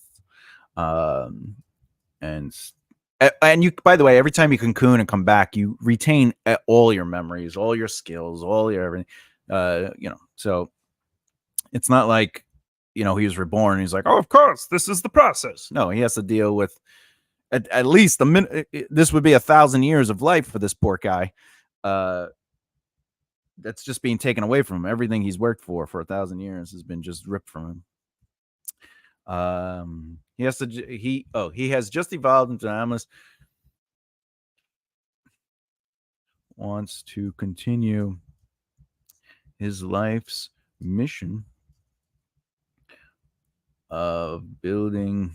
And you, by the way, every time you cocoon and come back, you retain all your memories, all your skills, all your everything. So it's not like, he was reborn and he's like, "Oh, of course, this is the process." No, he has to deal with at least a minute. This would be 1,000 years of life for this poor guy. That's just being taken away from him. Everything he's worked for 1,000 years has been just ripped from He has to he has just evolved into an animalist, wants to continue his life's mission of building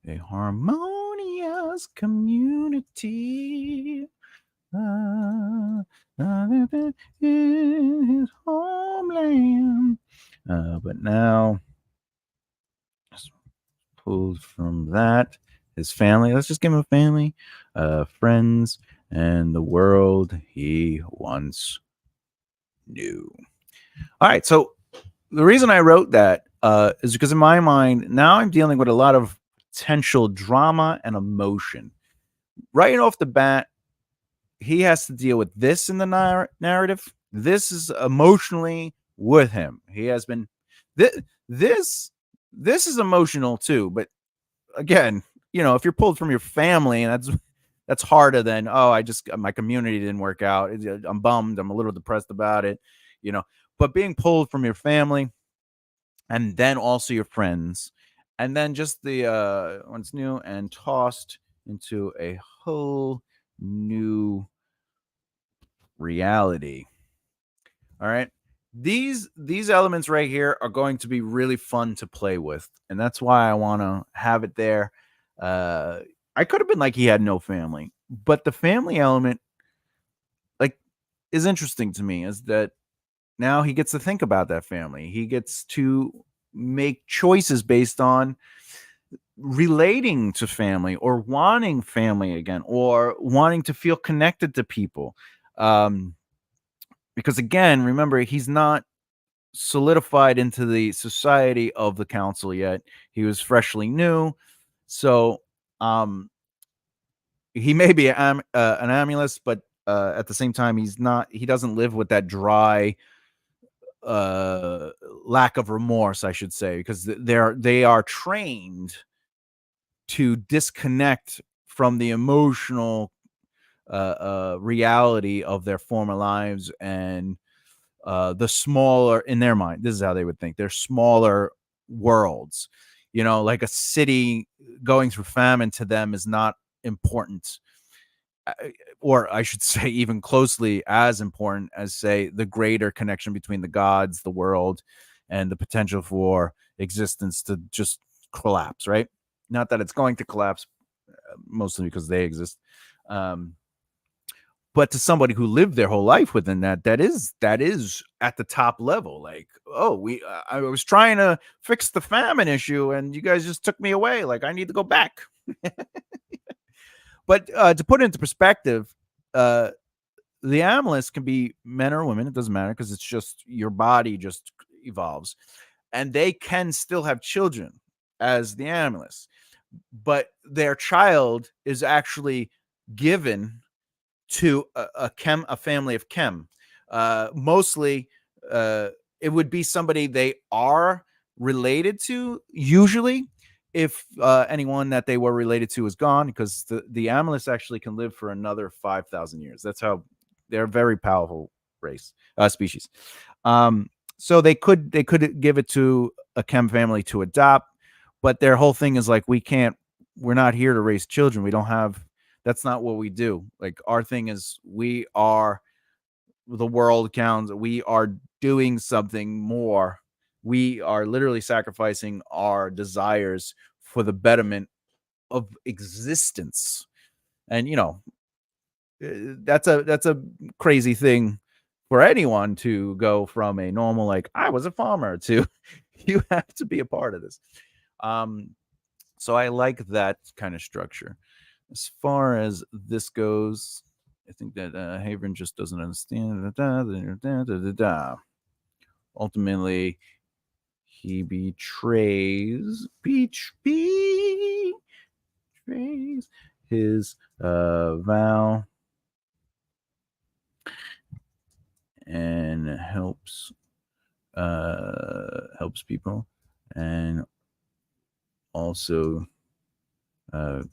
a harmonious community in his homeland. But now, pulled from that, his family. Let's just give him a family, friends, and the world he once knew. All right. So the reason I wrote that is because in my mind, now I'm dealing with a lot of potential drama and emotion. Right off the bat, he has to deal with this in the narrative. This is emotionally with him. He has been this this this is emotional too, but again, if you're pulled from your family, and that's harder than, oh, I just, my community didn't work out. I'm bummed. I'm a little depressed about it, you know. But being pulled from your family, and then also your friends, and then just the once new and tossed into a whole new reality. All right. These elements right here are going to be really fun to play with, and that's why I want to have it there. I could have been like he had no family, but the family element, like, is interesting to me. Is that now he gets to think about that family. He gets to make choices based on relating to family, or wanting family again, or wanting to feel connected to people. Um, because again, remember, he's not solidified into the society of the council yet. He was freshly new. So he may be an amulist, but at the same time, he doesn't live with that dry uh lack of remorse, I should say, because they are trained to disconnect from the emotional reality of their former lives, and the smaller, in their mind, this is how they would think, they're smaller worlds. Like a city going through famine to them is not important, or I should say even closely as important as, say, the greater connection between the gods, the world, and the potential for existence to just collapse, right? Not that it's going to collapse, mostly because they exist. But to somebody who lived their whole life within that is at the top level. Like, oh, I was trying to fix the famine issue, and you guys just took me away. Like, I need to go back. But to put it into perspective, uh, the amulets can be men or women. It doesn't matter, because it's just your body just evolves, and they can still have children as the amulets, but their child is actually given to a family of chem. Mostly, it would be somebody they are related to, usually, if anyone that they were related to is gone, because the amulets actually can live for another 5,000 years. That's how they're a very powerful species. So they could give it to a chem family to adopt, but their whole thing is like, we're not here to raise children. We don't have That's not what we do. Like, our thing is, we are the world counts. We are doing something more. We are literally sacrificing our desires for the betterment of existence. And that's a crazy thing for anyone to go from a normal, like, I was a farmer, to you have to be a part of this. So I like that kind of structure. As far as this goes, I think that Haven just doesn't understand. Ultimately, he betrays his vow, and helps people, and also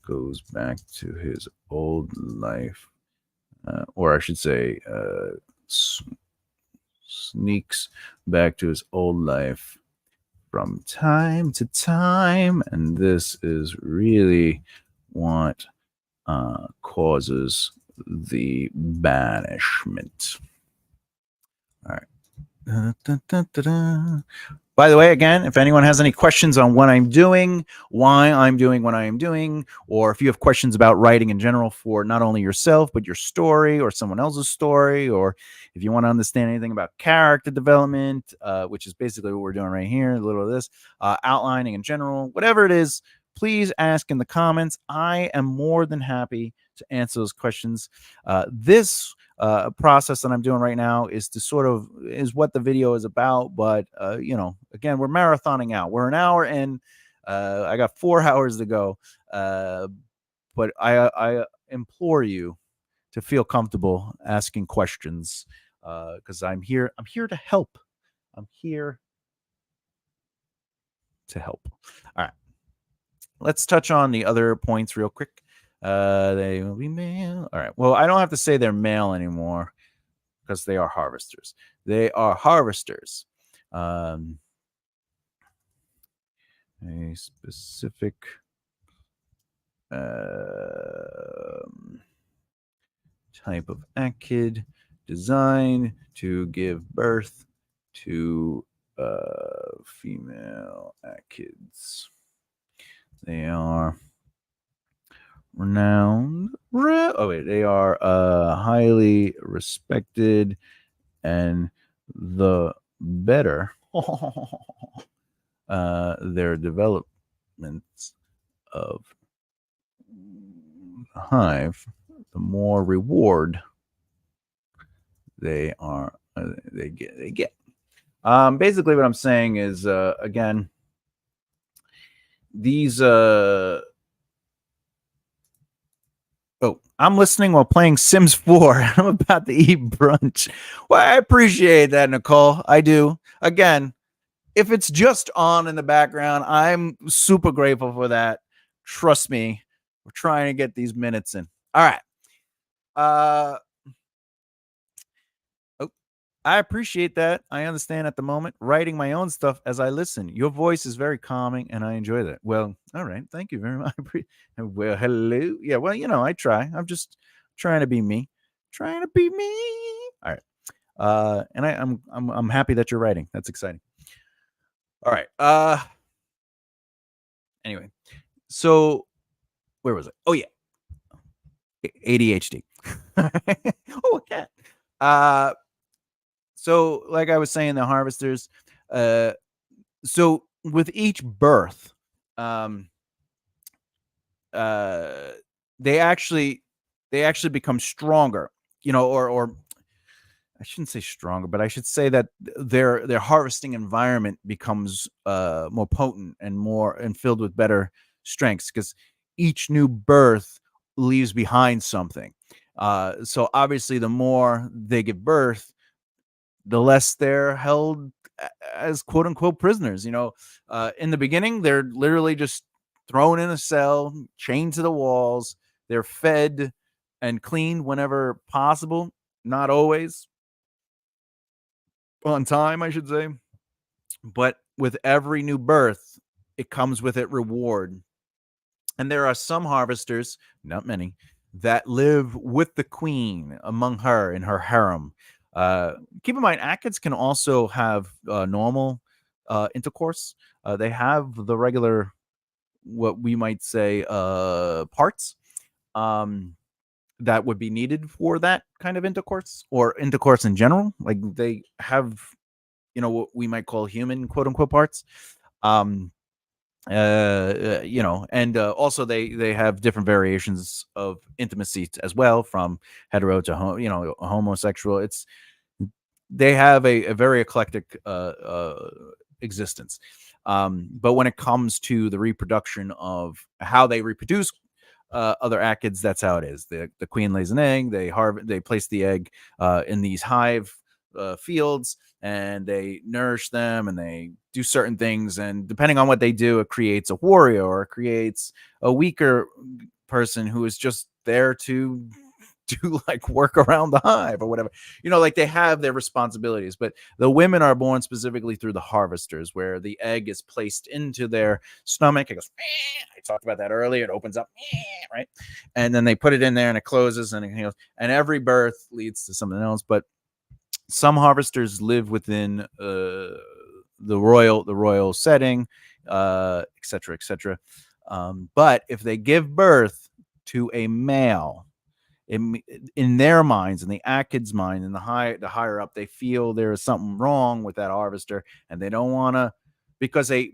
goes back to his old life, or I should say, sneaks back to his old life from time to time, and this is really what causes the banishment. All right. By the way, again, if anyone has any questions on what I'm doing, why I'm doing what I am doing, or if you have questions about writing in general for not only yourself, but your story or someone else's story, or if you want to understand anything about character development, which is basically what we're doing right here, a little of this, outlining in general, whatever it is, please ask in the comments. I am more than happy to answer those questions. This process that I'm doing right now is to sort of is what the video is about. But again, we're marathoning out. We're an hour in. I got 4 hours to go. But I implore you to feel comfortable asking questions because I'm here. I'm here to help. I'm here to help. All right. Let's touch on the other points real quick. They will be male. All right. Well, I don't have to say they're male anymore because they are harvesters. They are harvesters. A specific type of achid designed to give birth to female achids. They are renowned. They are highly respected, and the better their developments of hive, the more reward they get. Basically, what I'm saying is, again, these. I'm listening while playing Sims 4. I'm about to eat brunch. Well, I appreciate that, Nicole. I do. Again, if it's just on in the background, I'm super grateful for that. Trust me, we're trying to get these minutes in. All right. I appreciate that. I understand at the moment writing my own stuff as I listen. Your voice is very calming, and I enjoy that. Well, all right. Thank you very much. Well, hello. Yeah. Well, I try. I'm just trying to be me. Trying to be me. All right. And I'm happy that you're writing. That's exciting. All right. Anyway, so where was it? Oh yeah, ADHD. Oh, a cat. So, like I was saying, the harvesters. So with each birth, they actually become stronger. Or I shouldn't say stronger, but I should say that their harvesting environment becomes more potent and filled with better strengths because each new birth leaves behind something. So obviously, the more they give birth, the less they're held as quote unquote prisoners. In the beginning, they're literally just thrown in a cell, chained to the walls. They're fed and cleaned whenever possible, not always on time, I should say. But with every new birth, it comes with it reward. And there are some harvesters, not many, that live with the queen among her in her harem. Keep in mind, achids can also have normal intercourse. They have the regular, what we might say, parts that would be needed for that kind of intercourse or intercourse in general. Like they have, what we might call human quote unquote parts. And also they have different variations of intimacy as well, from hetero to homosexual. They have a very eclectic existence. But when it comes to the reproduction of how they reproduce other achids, that's how it is. The queen lays an egg. They place the egg in these hive fields, and they nourish them, and they do certain things. And depending on what they do, it creates a warrior or it creates a weaker person who is just there to do like work around the hive or whatever. Like they have their responsibilities, but the women are born specifically through the harvesters, where the egg is placed into their stomach. It goes, I talked about that earlier. It opens up, right? And then they put it in there and it closes, and and every birth leads to something else. But some harvesters live within the royal setting, etc., etc. But if they give birth to a male, in their minds, in the Akid's mind, in the higher up, they feel there is something wrong with that harvester, and they don't want to, because a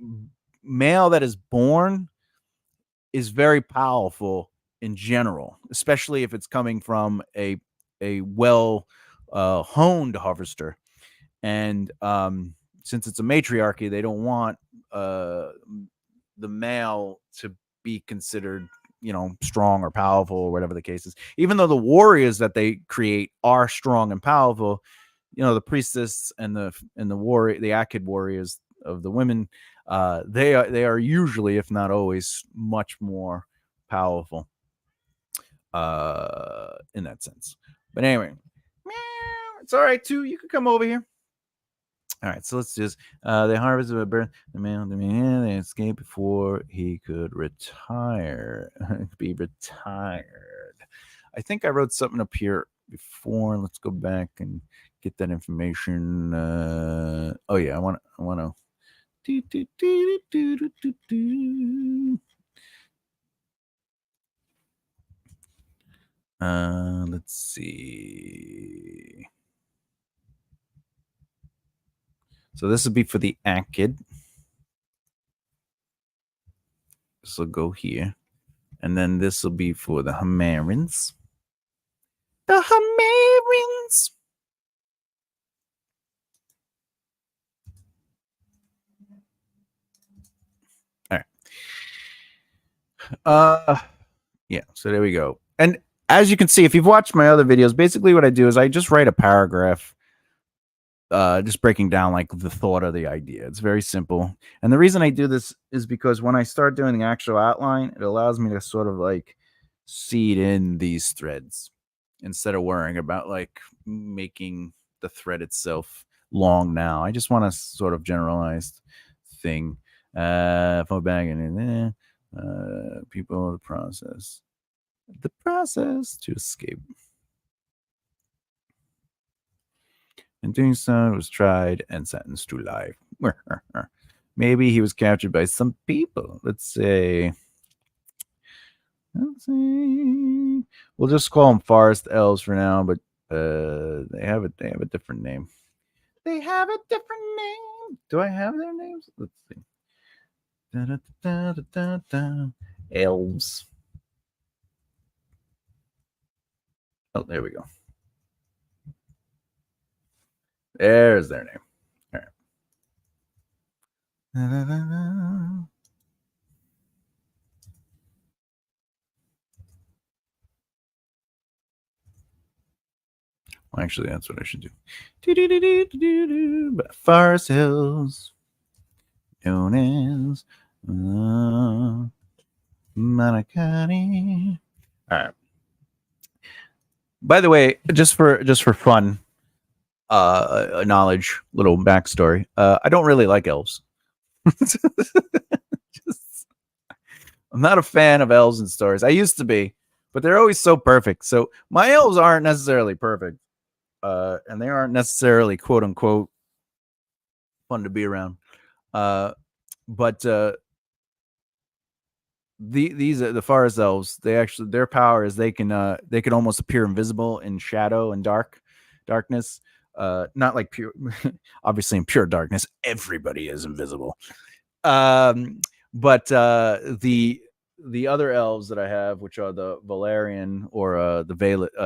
male that is born is very powerful in general, especially if it's coming from a well honed harvester. And since it's a matriarchy, they don't want the male to be considered, strong or powerful or whatever the case is. Even though the warriors that they create are strong and powerful, the priestess and the Akid warriors of the women, they are usually, if not always, much more powerful in that sense. But anyway, it's all right too. You can come over here. All right, so let's just they harvested a birth. The man they escaped before he could retire. Be retired. I think I wrote something up here before. Let's go back and get that information. Oh yeah, I want to. Let's see. So this would be for the Akid. This will go here. And then this will be for the Hamarins. The Hamarins. All right. Yeah, so there we go. And as you can see, if you've watched my other videos, basically what I do is I just write a paragraph just breaking down like the thought of the idea. It's very simple. And the reason I do this is because when I start doing the actual outline, it allows me to sort of like seed in these threads instead of worrying about like making the thread itself long now. I just want a sort of generalized thing. For bagging people, the process to escape. In doing so, was tried and sentenced to life. Maybe he was captured by some people. Let's see. We'll just call them forest elves for now, but they have a different name. They have a different name. Do I have their names? Let's see. Elves. Oh, there we go. There's their name. All right. Well, actually, that's what I should do. But Forest Hills, known as Manakani. All right. By the way, just for fun, knowledge, little backstory. I don't really like elves. I'm not a fan of elves in stories. I used to be, but they're always so perfect. So my elves aren't necessarily perfect, and they aren't necessarily quote unquote fun to be around. But these are the forest elves. Their power is they can almost appear invisible in shadow and darkness. Not like pure, obviously in pure darkness, everybody is invisible. But the other elves that I have, which are the Valerian or the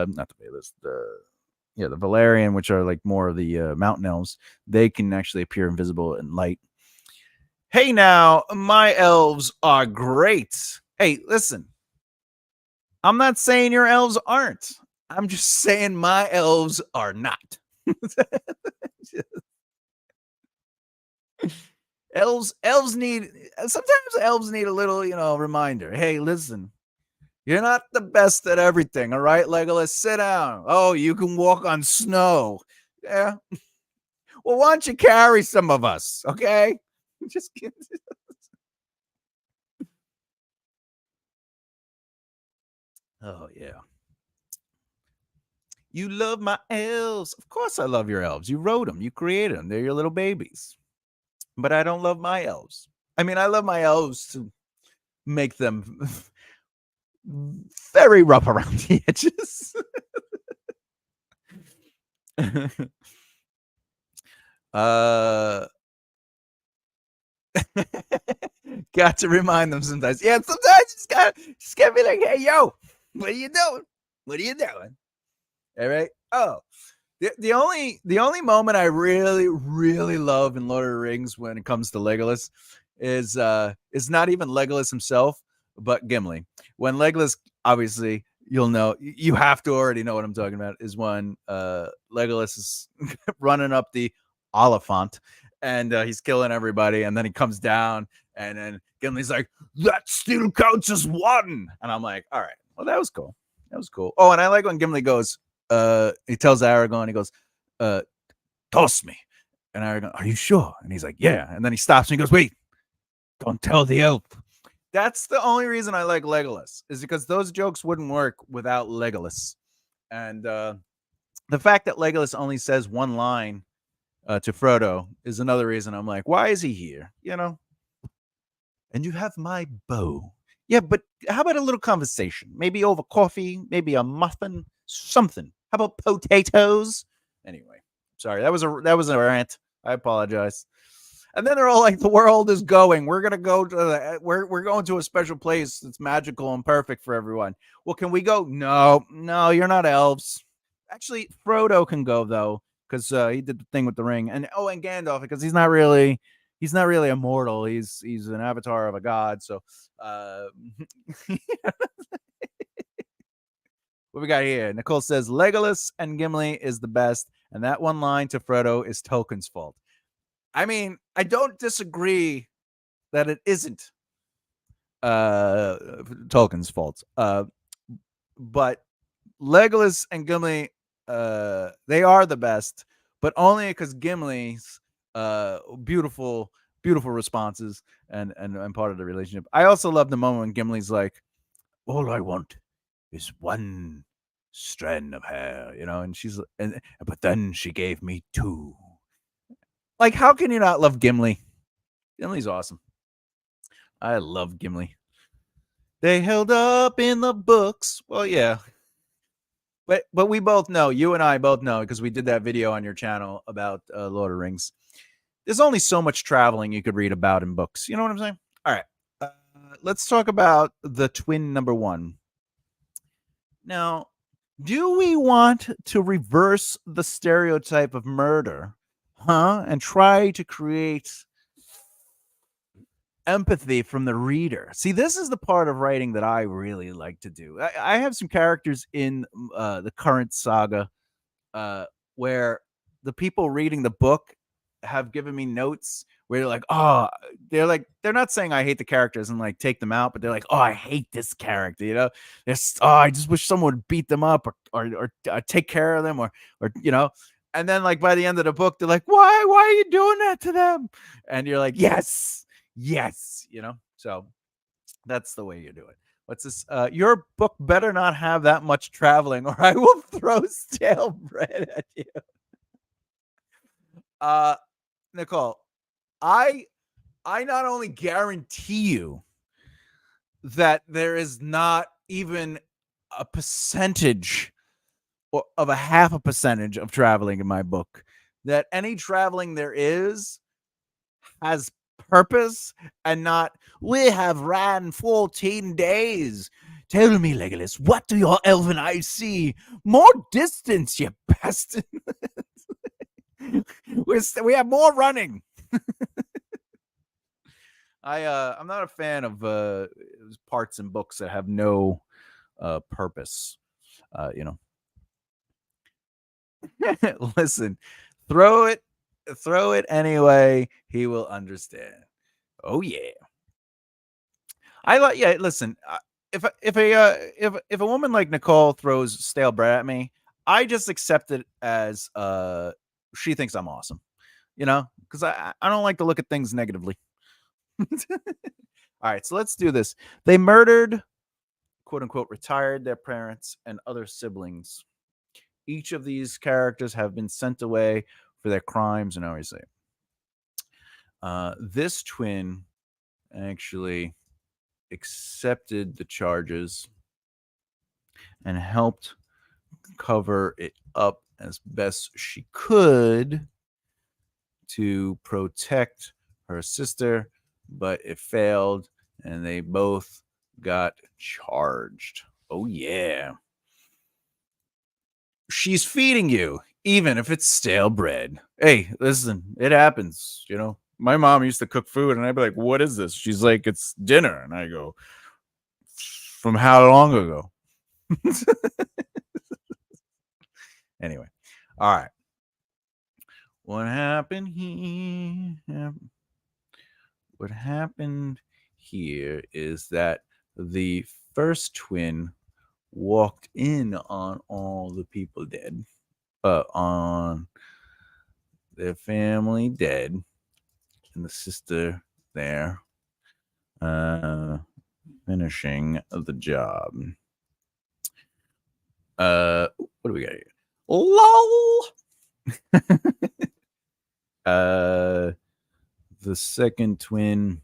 not the Valus, the Valerian, which are like more of the mountain elves, they can actually appear invisible in light. Hey, now my elves are great. Hey, listen, I'm not saying your elves aren't. I'm just saying my elves are not. Elves need sometimes elves need a little, reminder. Hey, listen, You're not the best at everything, all right, Legolas? Sit down. Oh, you can walk on snow. Yeah. Well, why don't you carry some of us, okay? Just kidding. Oh, yeah. You love my elves. Of course I love your elves. You wrote them. You created them. They're your little babies. But I don't love my elves. I mean, I love my elves to make them very rough around the edges. uh got to remind them sometimes. Yeah, sometimes you just gotta be like, hey yo, what are you doing? What are you doing? All right. Oh, the only moment I really love in Lord of the Rings when it comes to Legolas is not even Legolas himself, but Gimli. When Legolas, obviously, you'll know, you have to already know what I'm talking about, is when Legolas is running up the Oliphant and he's killing everybody, and then he comes down, and then Gimli's like, that still counts as one, and I'm like, all right, well, that was cool. That was cool. Oh, and I like when Gimli goes, he tells Aragorn, he goes, uh, toss me. And Aragorn, are you sure? And he's like, yeah. And then he stops and he goes, wait, don't tell the elf. That's the only reason I like Legolas, is because those jokes wouldn't work without Legolas. And the fact that Legolas only says one line to Frodo is another reason I'm like, why is he here? You know? And you have my bow. Yeah, but how about a little conversation? Maybe over coffee, maybe a muffin, something. How about potatoes? Anyway, sorry, that was a rant. I apologize. And then they're all like, the world is going. We're gonna go to we're going to a special place that's magical and perfect for everyone. Well, can we go? No, no, you're not elves. Actually, Frodo can go though, because he did the thing with the ring, and and Gandalf, because he's not really immortal. He's an avatar of a god. So, what we got here? Nicole says Legolas and Gimli is the best, and that one line to Frodo is Tolkien's fault. I mean, I don't disagree that it isn't uh Tolkien's fault. But Legolas and Gimli, they are the best, but only because Gimli's beautiful, beautiful responses and part of the relationship. I also love the moment when Gimli's like, "All I want is one strand of hair," and but then she gave me two. Like, how can you not love Gimli? Gimli's awesome. I love Gimli. They held up in the books. Well, yeah. But we both know, you and I both know, because we did that video on your channel about Lord of the Rings. There's only so much traveling you could read about in books. You know what I'm saying? All right. Uh, let's talk about the twin number one. Now, do we want to reverse the stereotype of murder, and try to create empathy from the reader? See, this is the part of writing that I really like to do. I have some characters in the current saga where the people reading the book have given me notes where they're not saying I hate the characters and like take them out, but they're like, oh, I hate this character, I just wish someone would beat them up or take care of them or and then like by the end of the book they're like, why are you doing that to them? And you're like, yes, so that's the way you do it. What's this? Your book better not have that much traveling, or I will throw stale bread at you. Uh, Nicole, I not only guarantee you that there is not even a percentage or of a half a percentage of traveling in my book, that any traveling there is has purpose and not, we have ran 14 days. Tell me, Legolas, what do your elven eyes see? More distance, you bastard. We have more running. I'm not a fan of parts in books that have no purpose. Listen, throw it anyway. He will understand. Oh yeah. I like. Yeah, listen. if a woman like Nicole throws stale bread at me, I just accept it as she thinks I'm awesome, because I don't like to look at things negatively. All right, so let's do this. They murdered, quote unquote, retired their parents and other siblings. Each of these characters have been sent away for their crimes, and I always say, this twin actually accepted the charges and helped cover it up as best she could to protect her sister, but it failed and they both got charged. Oh, yeah. She's feeding you, even if it's stale bread. Hey, listen, it happens. My mom used to cook food and I'd be like, what is this? She's like, it's dinner. And I go, from how long ago? Anyway, all right. What happened here? What happened here is that the first twin walked in on all the people dead, on their family dead, and the sister there, finishing the job. What do we got here? LOL. The second twin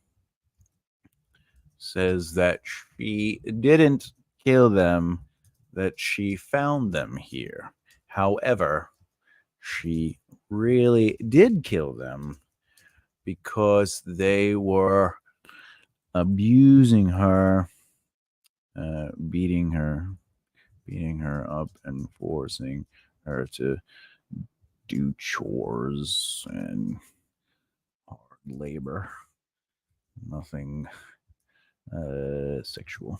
says that she didn't kill them, that she found them here. However, she really did kill them because they were abusing her, beating her up and forcing her to do chores and hard labor. Nothing sexual.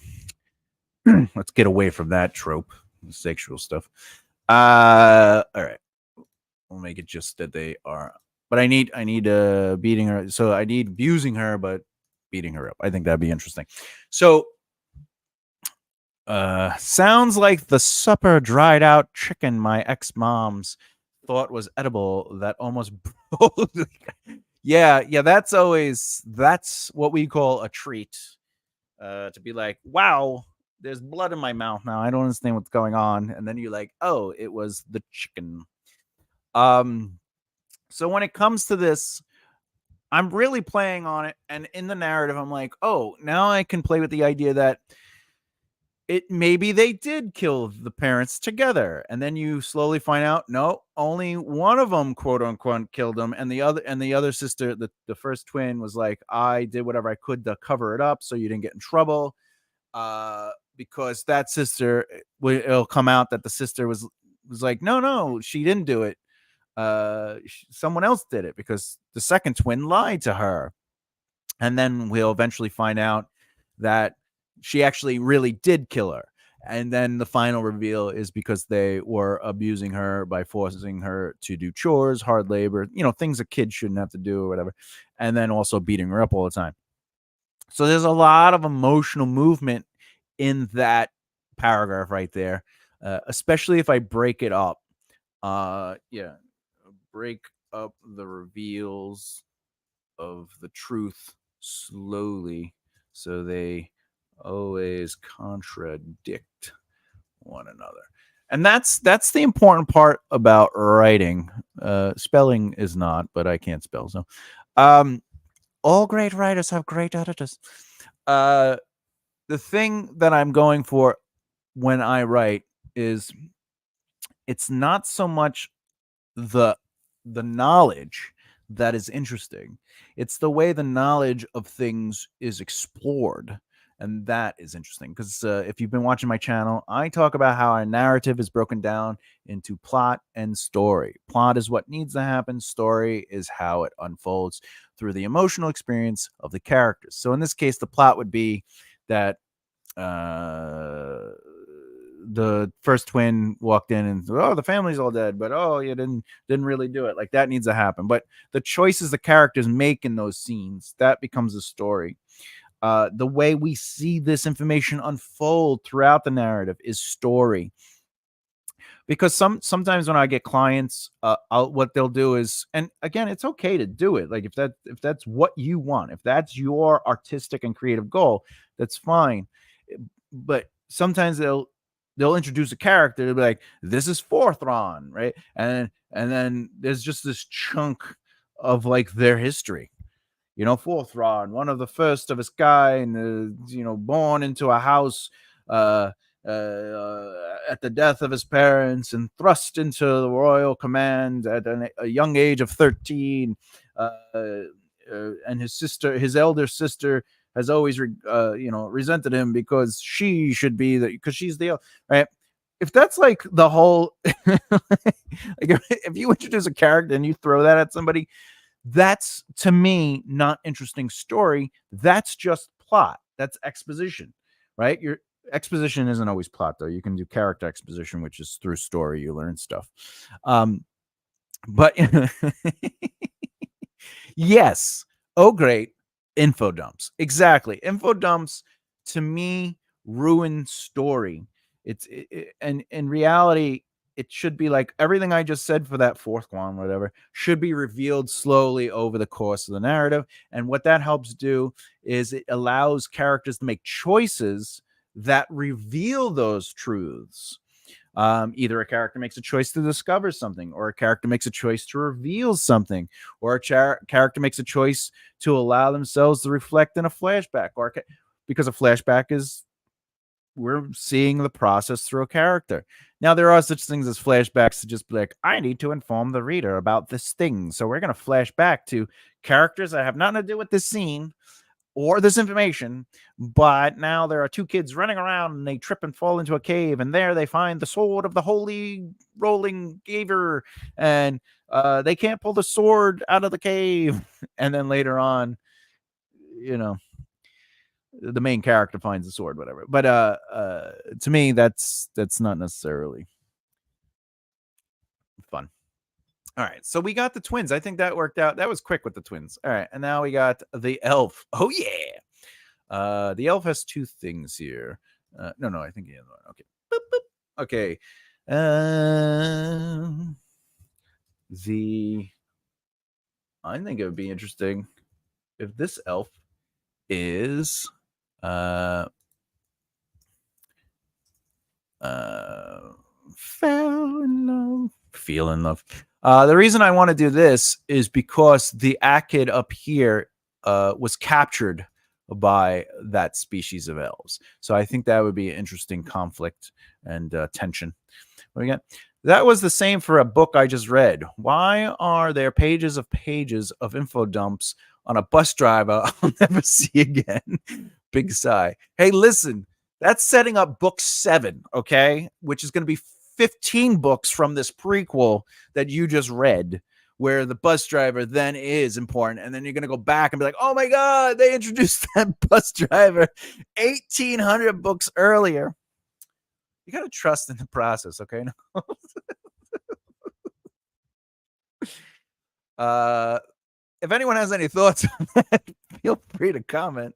Let's get away from that trope, sexual stuff. All right, we'll make it just that they are. But I need beating her. So I need abusing her, but beating her up. I think that'd be interesting. So sounds like the supper dried out chicken my ex-mom's thought was edible that almost yeah, that's what we call a treat. To be like, wow, there's blood in my mouth now. I don't understand what's going on. And then you're like, oh, it was the chicken. So when it comes to this, I'm really playing on it. And in the narrative, I'm like, oh, now I can play with the idea that maybe they did kill the parents together. And then you slowly find out, no, only one of them, quote unquote, killed them. And the other sister, the first twin, was like, I did whatever I could to cover it up so you didn't get in trouble. Because that sister, it'll come out that the sister was like, no, she didn't do it. Someone else did it because the second twin lied to her. And then we'll eventually find out that she actually really did kill her. And then the final reveal is because they were abusing her by forcing her to do chores, hard labor, things a kid shouldn't have to do or whatever. And then also beating her up all the time. So there's a lot of emotional movement in that paragraph right there, especially if I break it up. Break up the reveals of the truth slowly so they always contradict one another. And that's the important part about writing. Spelling is not, but I can't spell. So all great writers have great editors. The thing that I'm going for when I write is it's not so much the knowledge that is interesting. It's the way the knowledge of things is explored. And that is interesting because if you've been watching my channel, I talk about how our narrative is broken down into plot and story. Plot is what needs to happen. Story is how it unfolds through the emotional experience of the characters. So in this case, the plot would be that the first twin walked in and the family's all dead, but you didn't really do it. Like that needs to happen. But the choices the characters make in those scenes, that becomes a story. The way we see this information unfold throughout the narrative is story. Because sometimes when I get clients, what they'll do is, and again, it's okay to do it. Like if that's what you want, if that's your artistic and creative goal, that's fine. But sometimes they'll introduce a character. They'll be like, "This is fourth Ron," right? And then there's just this chunk of like their history. Fourth Ron, one of the first of his kind, born into a house uh, at the death of his parents and thrust into the royal command at a young age of 13. And his elder sister has always, resented him because she should be because she's the right. If that's like the whole, like if you introduce a character and you throw that at somebody, that's to me not interesting story. That's just plot. That's exposition, right? Your exposition isn't always plot, though. You can do character exposition, which is through story. You learn stuff. But yes. Oh, great. Info dumps. Exactly. Info dumps to me ruin story. And in reality, it should be like everything I just said for that fourth one, whatever, should be revealed slowly over the course of the narrative. And what that helps do is it allows characters to make choices that reveal those truths. Either a character makes a choice to discover something, or a character makes a choice to reveal something, or a character makes a choice to allow themselves to reflect in a flashback, or because a flashback is we're seeing the process through a character. Now, there are such things as flashbacks to just be like, I need to inform the reader about this thing. So we're going to flash back to characters that have nothing to do with this scene or this information. But now there are two kids running around and they trip and fall into a cave. And there they find the sword of the holy rolling gaver. And they can't pull the sword out of the cave. And then later on, the main character finds the sword, whatever. But to me, that's not necessarily fun. All right, so we got the twins. I think that worked out. That was quick with the twins. All right, and now we got the elf. Oh yeah, the elf has two things here. No, I think he has one. Okay, boop, boop. Okay. I think it would be interesting if this elf is feel in love. The reason I want to do this is because the Akid up here was captured by that species of elves. So I think that would be an interesting conflict and tension. What we got? That was the same for a book I just read. Why are there pages of info dumps on a bus driver I'll never see again? Big sigh. Hey, listen, that's setting up book 7, okay? Which is going to be 15 books from this prequel that you just read, where the bus driver then is important. And then you're going to go back and be like, oh my God, they introduced that bus driver 1,800 books earlier. You got to trust in the process, okay? If anyone has any thoughts on that, feel free to comment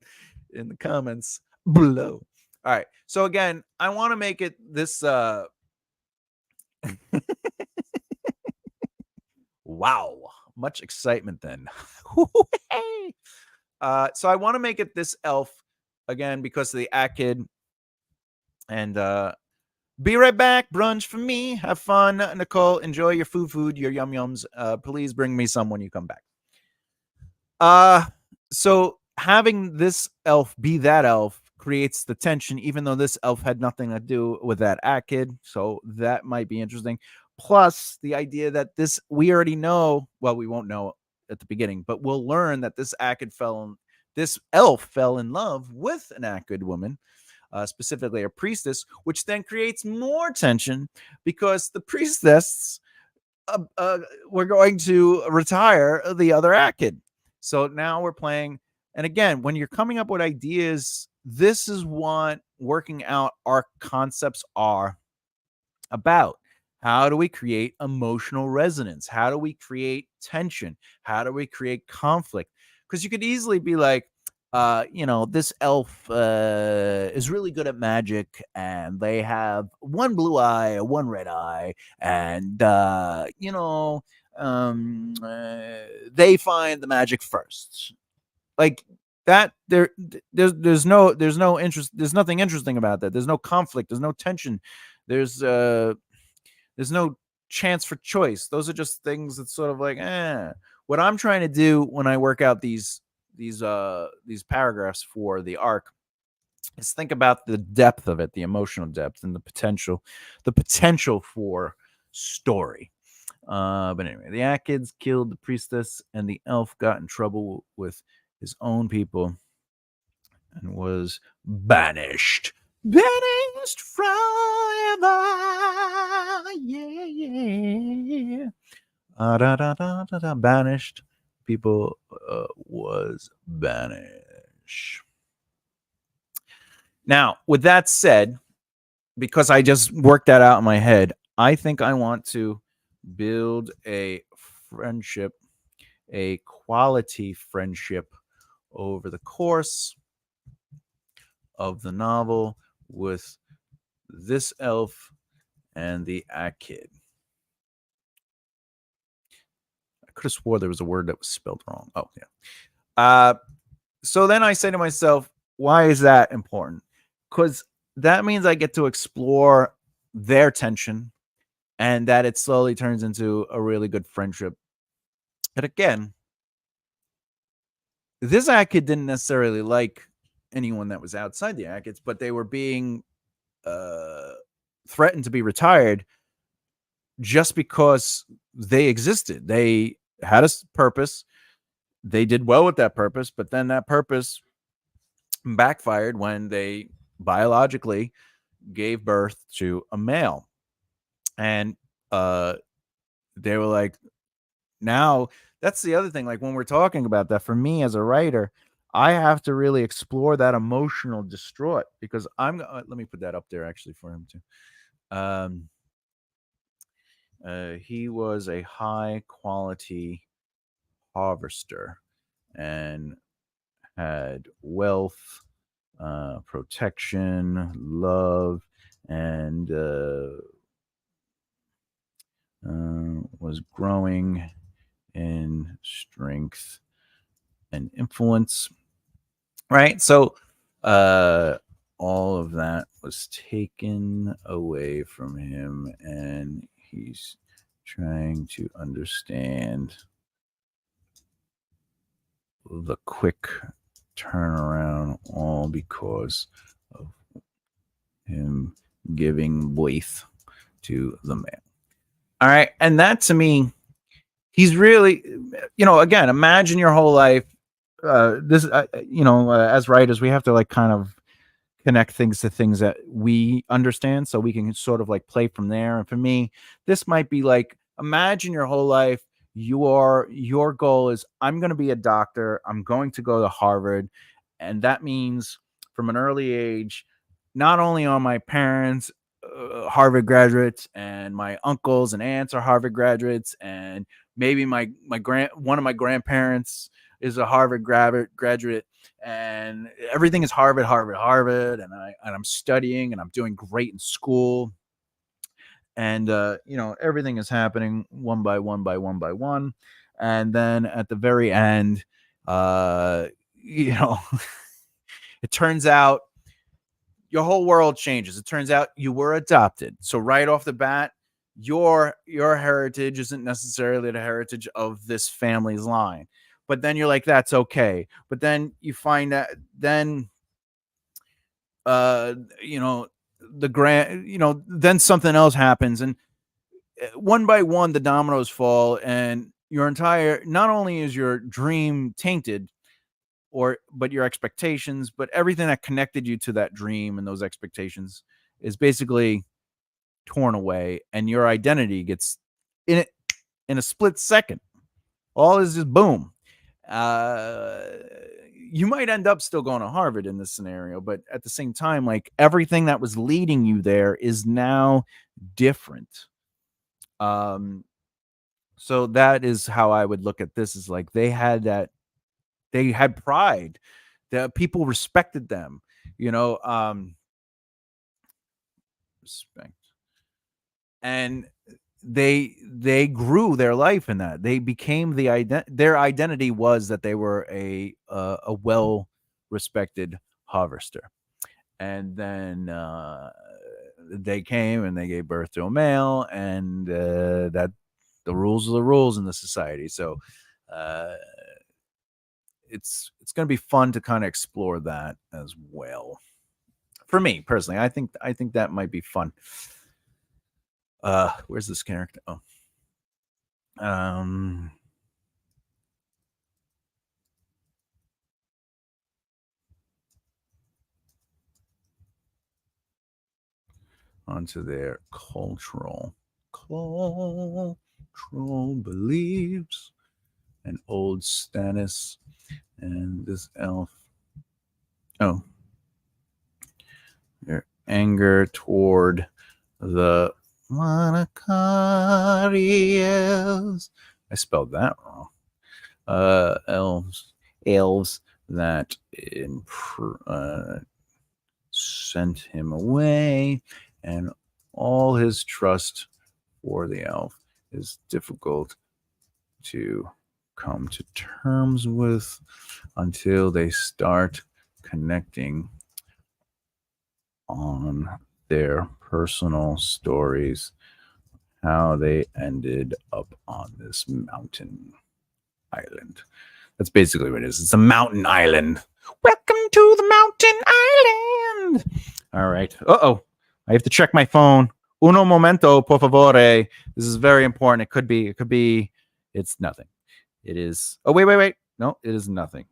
in the comments below. All right. So again, I want to make it this wow, much excitement then. So I want to make it this elf again because of the Akid. And be right back. Brunch for me. Have fun, Nicole. Enjoy your food, your yum yums. Please bring me some when you come back. So having this elf be that elf creates the tension, even though this elf had nothing to do with that Akid. So that might be interesting. Plus, the idea that we already know. Well, we won't know at the beginning, but we'll learn that this elf fell in love with an Akid woman. Specifically a priestess, which then creates more tension because the priestess were going to retire the other Akid. So now we're playing. And again, when you're coming up with ideas, this is what working out our concepts are about. How do we create emotional resonance? How do we create tension? How do we create conflict? Because you could easily be like, this elf is really good at magic, and they have one blue eye, one red eye, and they find the magic first. Like that, there's no interest. There's nothing interesting about that. There's no conflict. There's no tension. There's uh, there's no chance for choice. Those are just things that's sort of like, eh. What I'm trying to do when I work out these paragraphs for the arc is think about the depth of it, the emotional depth, and the potential for story. But anyway, the Akids killed the priestess, and the elf got in trouble with his own people and was banished. Banished forever. Yeah, yeah. Da, da, da, da, da. Banished. People was banished. Now, with that said, because I just worked that out in my head, I think I want to build a friendship, a quality friendship over the course of the novel with this elf and the Akid. I could have swore there was a word that was spelled wrong. Oh, yeah. So then I say to myself, why is that important? Because that means I get to explore their tension and that it slowly turns into a really good friendship. And again, this Akid didn't necessarily like anyone that was outside the Akids, but they were being threatened to be retired just because they existed. They had a purpose. They did well with that purpose, but then that purpose backfired when they biologically gave birth to a male. And they were like, now that's the other thing. Like when we're talking about that, for me as a writer, I have to really explore that emotional distraught because let me put that up there actually for him too. He was a high quality harvester and had wealth, protection, love, and was growing in strength and influence. Right? So all of that was taken away from him, and he's trying to understand the quick turnaround, all because of him giving birth to the man. All right. And that to me, he's really, again, imagine your whole life. As writers, we have to like kind of connect things to things that we understand so we can sort of like play from there. And for me, this might be like, imagine your whole life. Your goal is, I'm going to be a doctor. I'm going to go to Harvard. And that means from an early age, not only are my parents Harvard graduates and my uncles and aunts are Harvard graduates, and maybe one of my grandparents is a Harvard graduate, and everything is Harvard, Harvard, Harvard, and I'm studying and I'm doing great in school, and everything is happening one by one by one by one, and then at the very end, it turns out your whole world changes. It turns out you were adopted. So right off the bat, your heritage isn't necessarily the heritage of this family's line. But then you're like, that's okay. But then you find that then uh you know then something else happens, and one by one the dominoes fall, and not only is your dream tainted, but your expectations, but everything that connected you to that dream and those expectations is basically torn away, and your identity gets in it in a split second. All is just boom. You might end up still going to Harvard in this scenario, but at the same time, like everything that was leading you there is now different. So that is how I would look at this, is like they had pride. The people respected them, respect, and they grew their life in that. They became their identity was that they were a well respected harvester. And then they came and they gave birth to a male, and that the rules are the rules in the society. So it's going to be fun to kind of explore that as well. For me personally, I think that might be fun. Where's this character? Oh, onto their cultural beliefs and old status. And this elf, oh, their anger toward the Manacarios. I spelled that wrong. Elves that sent him away, and all his trust for the elf is difficult to come to terms with until they start connecting on their personal stories, how they ended up on this mountain island. That's basically what it is. It's a mountain island. Welcome to the mountain island. All right. Uh-oh. I have to check my phone. Uno momento, por favore. This is very important. It could be. It's nothing. It is. Oh, wait. No, it is nothing. It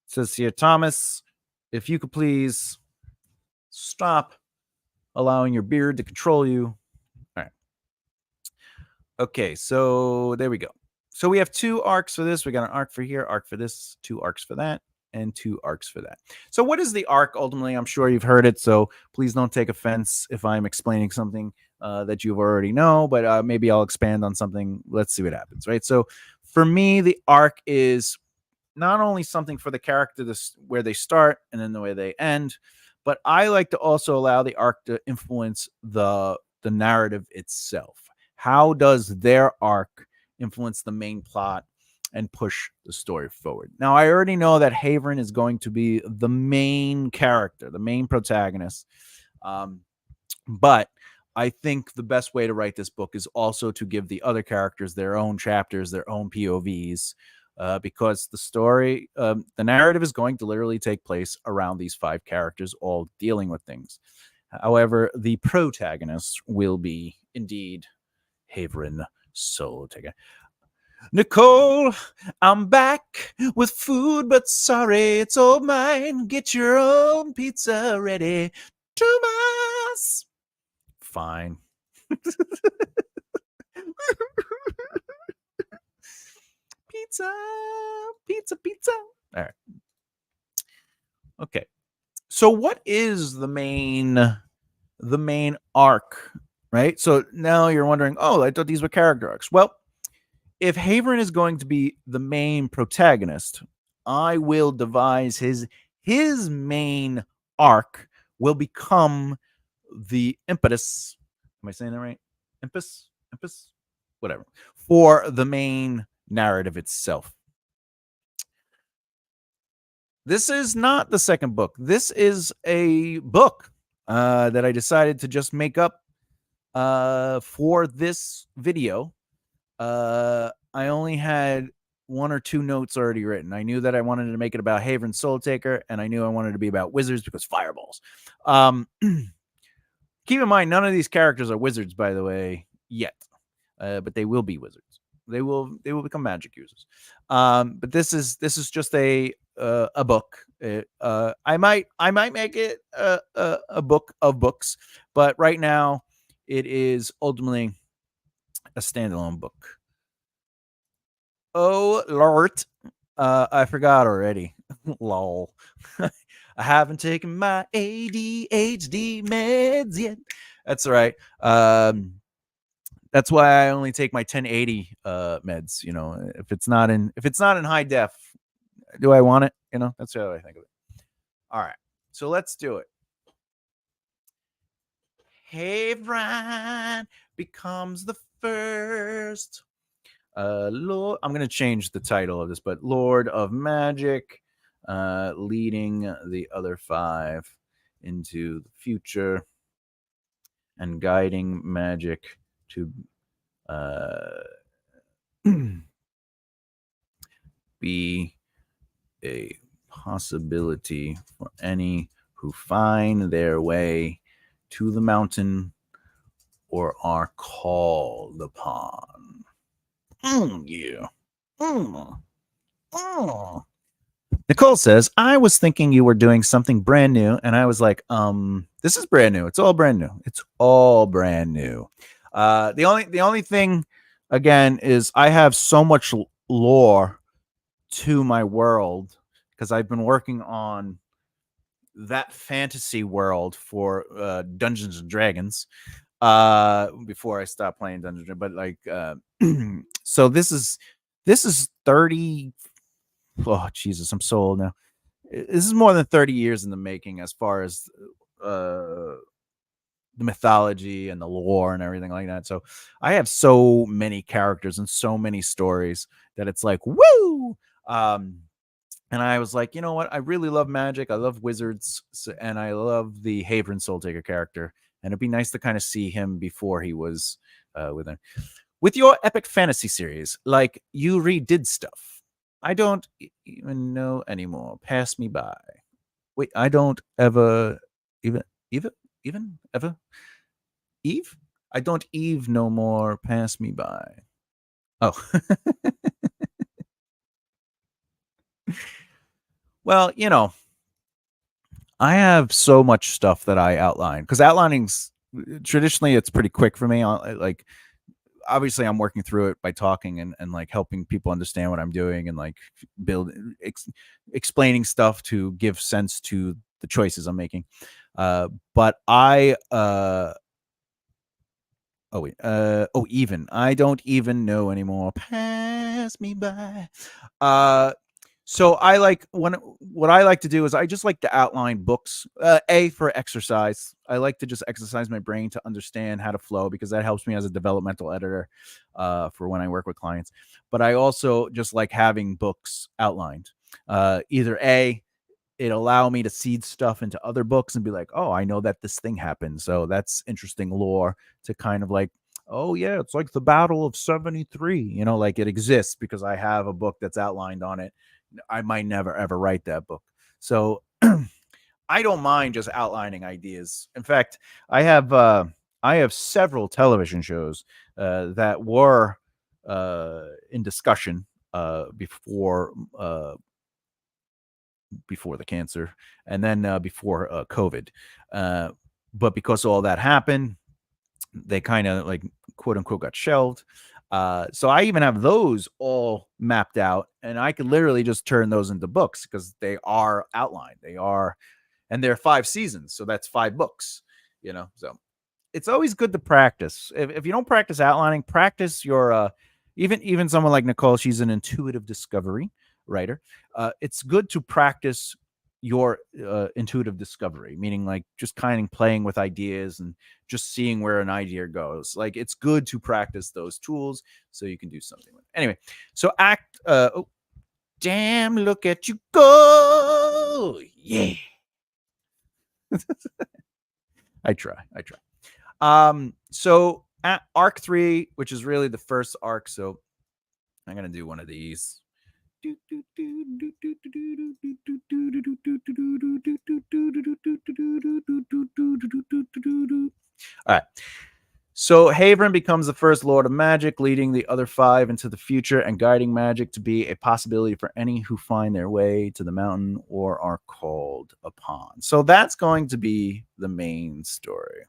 says here, Thomas, if you could please stop allowing your beard to control you. All right. Okay, so there we go. So we have 2 arcs for this. We got an arc for here, arc for this, 2 arcs for that, and 2 arcs for that. So what is the arc ultimately? I'm sure you've heard it, so please don't take offense if I'm explaining something that you've already know, but maybe I'll expand on something. Let's see what happens, right? So for me, the arc is not only something for the character where they start and then the way they end, but I like to also allow the arc to influence the narrative itself. How does their arc influence the main plot and push the story forward? Now, I already know that Haverin is going to be the main character, the main protagonist. But I think the best way to write this book is also to give the other characters their own chapters, their own POVs, because the story, the narrative is going to literally take place around these 5 characters all dealing with things. However, the protagonist will be indeed Haverin Solitaker. Nicole, I'm back with food, but sorry, it's all mine. Get your own pizza ready. Thomas! Fine. Pizza. All right. Okay. So what is the main arc, right? So now you're wondering, oh, I thought these were character arcs. Well, if Haverin is going to be the main protagonist, I will devise his main arc will become the impetus. Am I saying that right? Impetus, whatever, for the main narrative itself. This is not the second book. This is a book that I decided to just make up for this video. I only had 1 or 2 notes already written. I knew that I wanted to make it about Haverin Solitaker, and I knew I wanted to be about wizards because fireballs. Keep in mind, none of these characters are wizards, by the way, yet, but they will be wizards. They will become magic users. But this is just a book. I might make it a book of books, but right now it is ultimately a standalone book. Oh Lord, I forgot already. Lol. I haven't taken my ADHD meds yet. That's right. That's why I only take my 1080 meds. If it's not in high def, do I want it? That's how I think of it. All right. So let's do it. Havran becomes the first Lord. I'm gonna change the title of this, but Lord of Magic, leading the other 5 into the future and guiding magic to be a possibility for any who find their way to the mountain or are called upon. Yeah. Nicole says, I was thinking you were doing something brand new. And I was like, this is brand new. It's all brand new. It's all brand new. The only thing again is I have so much lore to my world because I've been working on that fantasy world for Dungeons and Dragons before I stopped playing Dungeons and Dragons. But like so this is 30. Oh Jesus, I'm so old now. This is more than 30 years in the making as far as the mythology and the lore and everything like that. So I have so many characters and so many stories that it's like woo. And I was like, you know what? I really love magic. I love wizards, and I love the Haven Soul Taker character. And it'd be nice to kind of see him before he was with him. With your epic fantasy series, like you redid stuff. I don't even know anymore. Pass me by. Wait, I don't ever even ever Eve. I don't Eve no more. Pass me by. Oh, well, you know, I have so much stuff that I outline because outlining's traditionally it's pretty quick for me. Like obviously I'm working through it by talking and like helping people understand what I'm doing and like build explaining stuff to give sense to the choices I'm making. But even I don't even know anymore. Pass me by. So I like what I like to do is I just like to outline books. For exercise. I like to just exercise my brain to understand how to flow because that helps me as a developmental editor for when I work with clients. But I also just like having books outlined. Either it allow me to seed stuff into other books and be like, oh, I know that this thing happened. So that's interesting lore to kind of like, oh yeah, it's like the Battle of 73, like it exists because I have a book that's outlined on it. I might never ever write that book. So I don't mind just outlining ideas. In fact, I have several television shows that were in discussion before the cancer and then before COVID. But because all that happened, they kind of like quote unquote got shelved. So I even have those all mapped out and I could literally just turn those into books because they are outlined. And they're 5 seasons. So that's 5 books, so it's always good to practice. If you don't practice outlining, practice your even someone like Nicole, she's an intuitive discovery writer. It's good to practice your intuitive discovery, meaning like just kind of playing with ideas and just seeing where an idea goes. Like it's good to practice those tools so you can do something with it. Anyway, so damn, look at you go. Yeah. I try. So at arc 3, which is really the first arc, so I'm gonna do one of these. All right. So Haven becomes the first Lord of Magic, leading the other 5 into the future and guiding magic to be a possibility for any who find their way to the mountain or are called upon. So that's going to be the main story.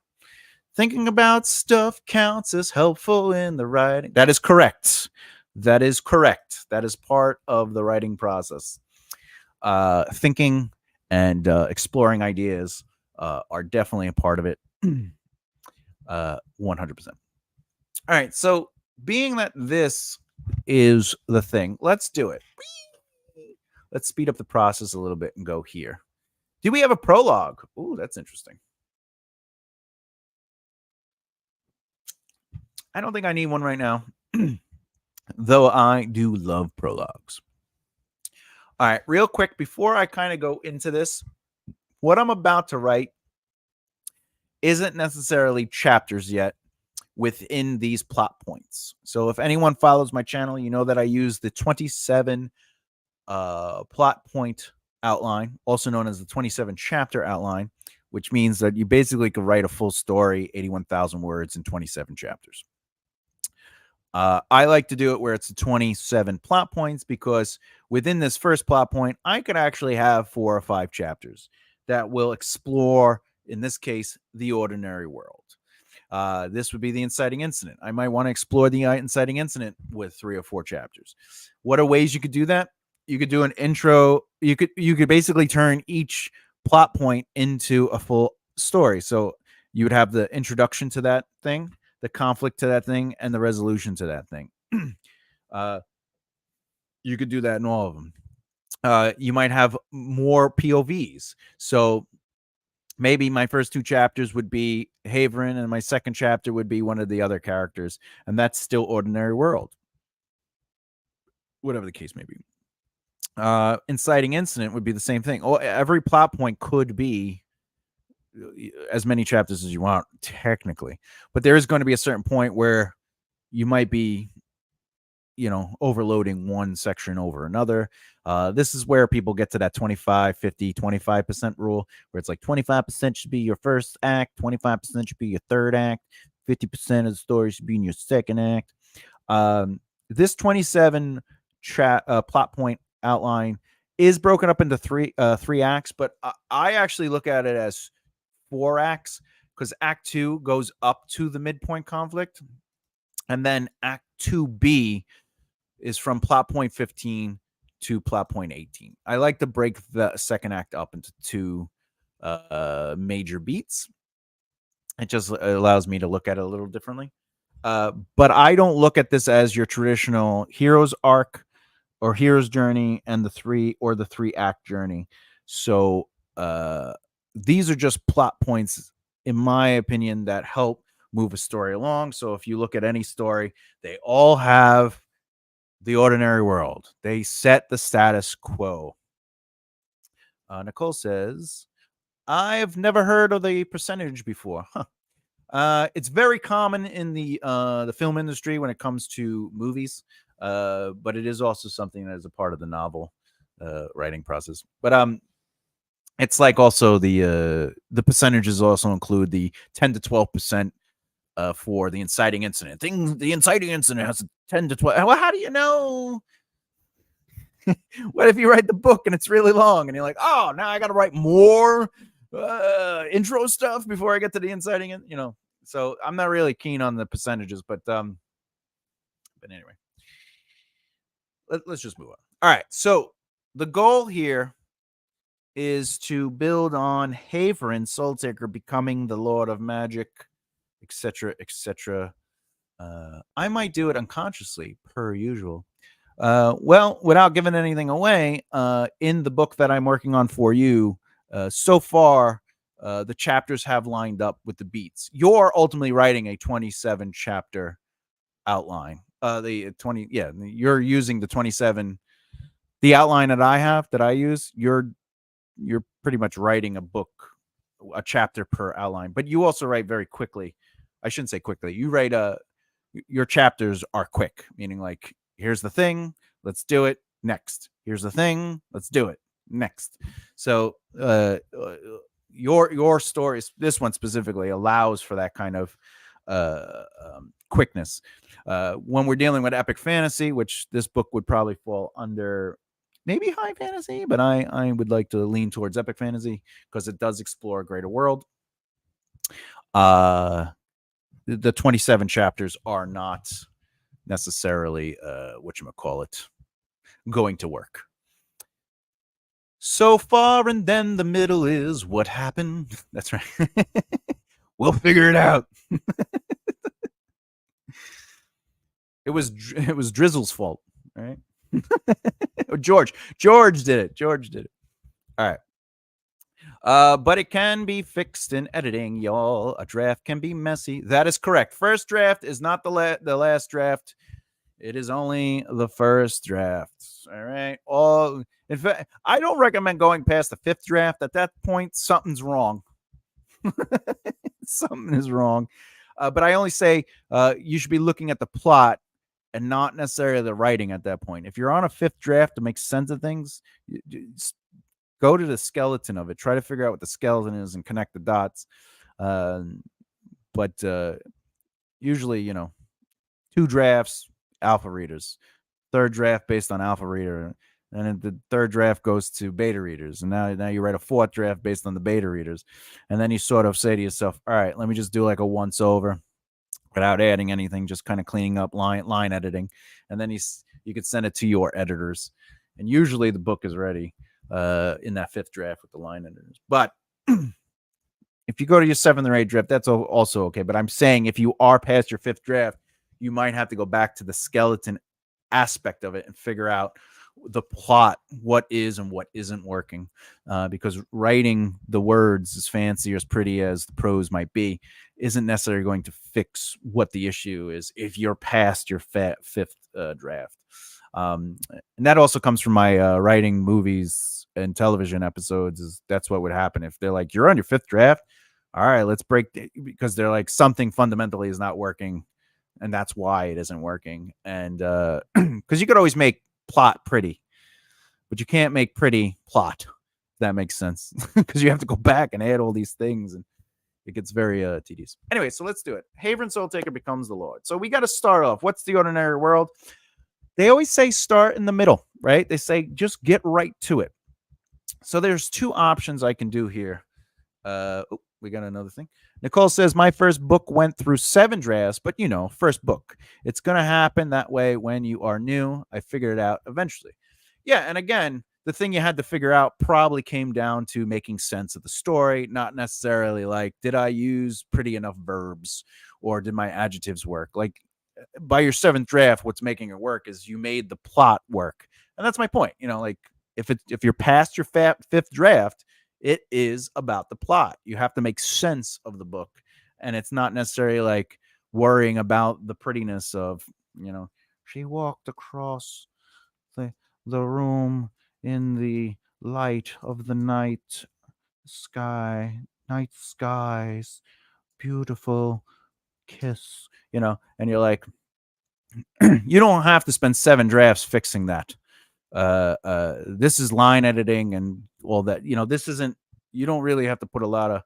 Thinking about stuff counts as helpful in the writing. That is correct. That is part of the writing process. Thinking and exploring ideas are definitely a part of it. 100%. All right. So being that this is the thing, let's do it. Let's speed up the process a little bit and go here. Do we have a prologue? Ooh, that's interesting. I don't think I need one right now, though I do love prologues. All right, real quick, before I kind of go into this, what I'm about to write isn't necessarily chapters yet within these plot points. So if anyone follows my channel, you know that I use the 27 plot point outline, also known as the 27 chapter outline, which means that you basically could write a full story, 81,000 words in 27 chapters. I like to do it where it's 27 plot points because within this first plot point, I could actually have 4 or 5 chapters that will explore, in this case, the ordinary world. This would be the inciting incident. I might want to explore the inciting incident with 3 or 4 chapters. What are ways you could do that? You could do an intro. You could basically turn each plot point into a full story. So you would have the introduction to that thing, the conflict to that thing, and the resolution to that thing. You could do that in all of them. You might have more POVs. So maybe my first 2 chapters would be Haverin, and my second chapter would be one of the other characters, and that's still ordinary world. Whatever the case may be. Inciting incident would be the same thing. Every plot point could be as many chapters as you want, technically, but there is going to be a certain point where you might be, overloading one section over another. This is where people get to that 25, 50, 25% rule, where it's like 25% should be your first act, 25% should be your third act, 50% of the story should be in your second act. This 27 plot point outline is broken up into three acts, but I actually look at it as 4 acts because Act 2 goes up to the midpoint conflict, and then Act 2B is from plot point 15 to plot point 18. I like to break the second act up into 2 major beats. It just allows me to look at it a little differently. But I don't look at this as your traditional hero's arc or hero's journey and the 3-act journey. So these are just plot points, in my opinion, that help move a story along. So if you look at any story, they all have the ordinary world. They set the status quo. Nicole says, I've never heard of the percentage before. It's very common in the film industry when it comes to movies, but it is also something that is a part of the novel writing process. But it's like also the percentages also include the 10 to 12% for the inciting incident. The inciting incident has 10 to 12. Well, how do you know? What if you write the book and it's really long and you're like, oh, now I got to write more intro stuff before I get to the inciting, So I'm not really keen on the percentages, but anyway, let's just move on. All right. So the goal here is to build on Haverin Soultaker becoming the Lord of Magic, etc., etc. I might do it unconsciously, per usual. Well, without giving anything away, in the book that I'm working on for you, so far, the chapters have lined up with the beats. You're ultimately writing a 27 chapter outline. You're using the 27, the outline that I use. You're pretty much writing a book, a chapter per outline, but you also write very quickly. I shouldn't say quickly. You write your chapters are quick, meaning like, here's the thing, let's do it next. Here's the thing, let's do it next. So your stories, this one specifically, allows for that kind of quickness. When we're dealing with epic fantasy, which this book would probably fall under maybe high fantasy, but I would like to lean towards epic fantasy because it does explore a greater world. The 27 chapters are not necessarily going to work. So far, and then the middle is what happened. That's right. We'll figure it out. It was Drizzle's fault, right? George did it. All right. But it can be fixed in editing, y'all. A draft can be messy. That is correct. First draft is not the last draft. It is only the first draft. All right. In fact, I don't recommend going past the fifth draft. At that point, something's wrong. Something is wrong. But I only say you should be looking at the plot and not necessarily the writing at that point. If you're on a fifth draft to make sense of things, go to the skeleton of it. Try to figure out what the skeleton is and connect the dots. But usually, 2 drafts, alpha readers. Third draft based on alpha reader. And then the third draft goes to beta readers. And now you write a fourth draft based on the beta readers. And then you sort of say to yourself, all right, let me just do like a once over without adding anything, just kind of cleaning up line editing. And then you could send it to your editors. And usually the book is ready in that fifth draft with the line editors. But if you go to your seventh or eighth draft, that's also okay. But I'm saying if you are past your fifth draft, you might have to go back to the skeleton aspect of it and figure out the plot, what is and what isn't working, because writing the words, as fancy or as pretty as the prose might be, isn't necessarily going to fix what the issue is if you're past your fifth draft. And that also comes from my writing movies and television episodes. That's what would happen if they're like, you're on your fifth draft. All right, let's break because they're like, something fundamentally is not working. And that's why it isn't working. And because you could always make plot pretty, but you can't make pretty plot. If that makes sense, because you have to go back and add all these things, and it gets very tedious. Anyway, so let's do it. Haven Soul Taker becomes the Lord. So we got to start off. What's the ordinary world? They always say start in the middle, right? They say just get right to it. So there's 2 options I can do here. We got another thing. Nicole says, my first book went through 7 drafts, but first book. It's going to happen that way when you are new. I figured it out eventually. Yeah, and again, the thing you had to figure out probably came down to making sense of the story, not necessarily like, did I use pretty enough verbs or did my adjectives work? Like, by your 7th draft, what's making it work is you made the plot work. And that's my point. Like, if you're past your 5th draft, it is about the plot. You have to make sense of the book. And it's not necessarily like worrying about the prettiness of, she walked across the room in the light of the night skies, beautiful kiss, and you're like, you don't have to spend 7 drafts fixing that. This is line editing and all that. This isn't, you don't really have to put a lot of,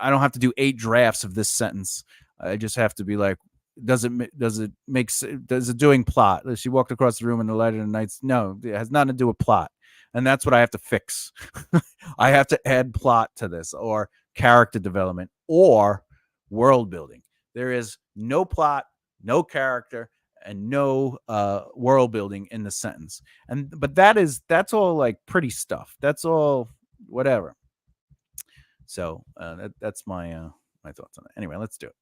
I don't have to do 8 drafts of this sentence. I just have to be like, does it doing plot? She walked across the room in the light of the night. No, it has nothing to do with plot. And that's what I have to fix. I have to add plot to this, or character development, or world building. There is no plot, no character, and no world building in the sentence. But that's all like pretty stuff. That's all whatever. So that's my my thoughts on it. Anyway, let's do it.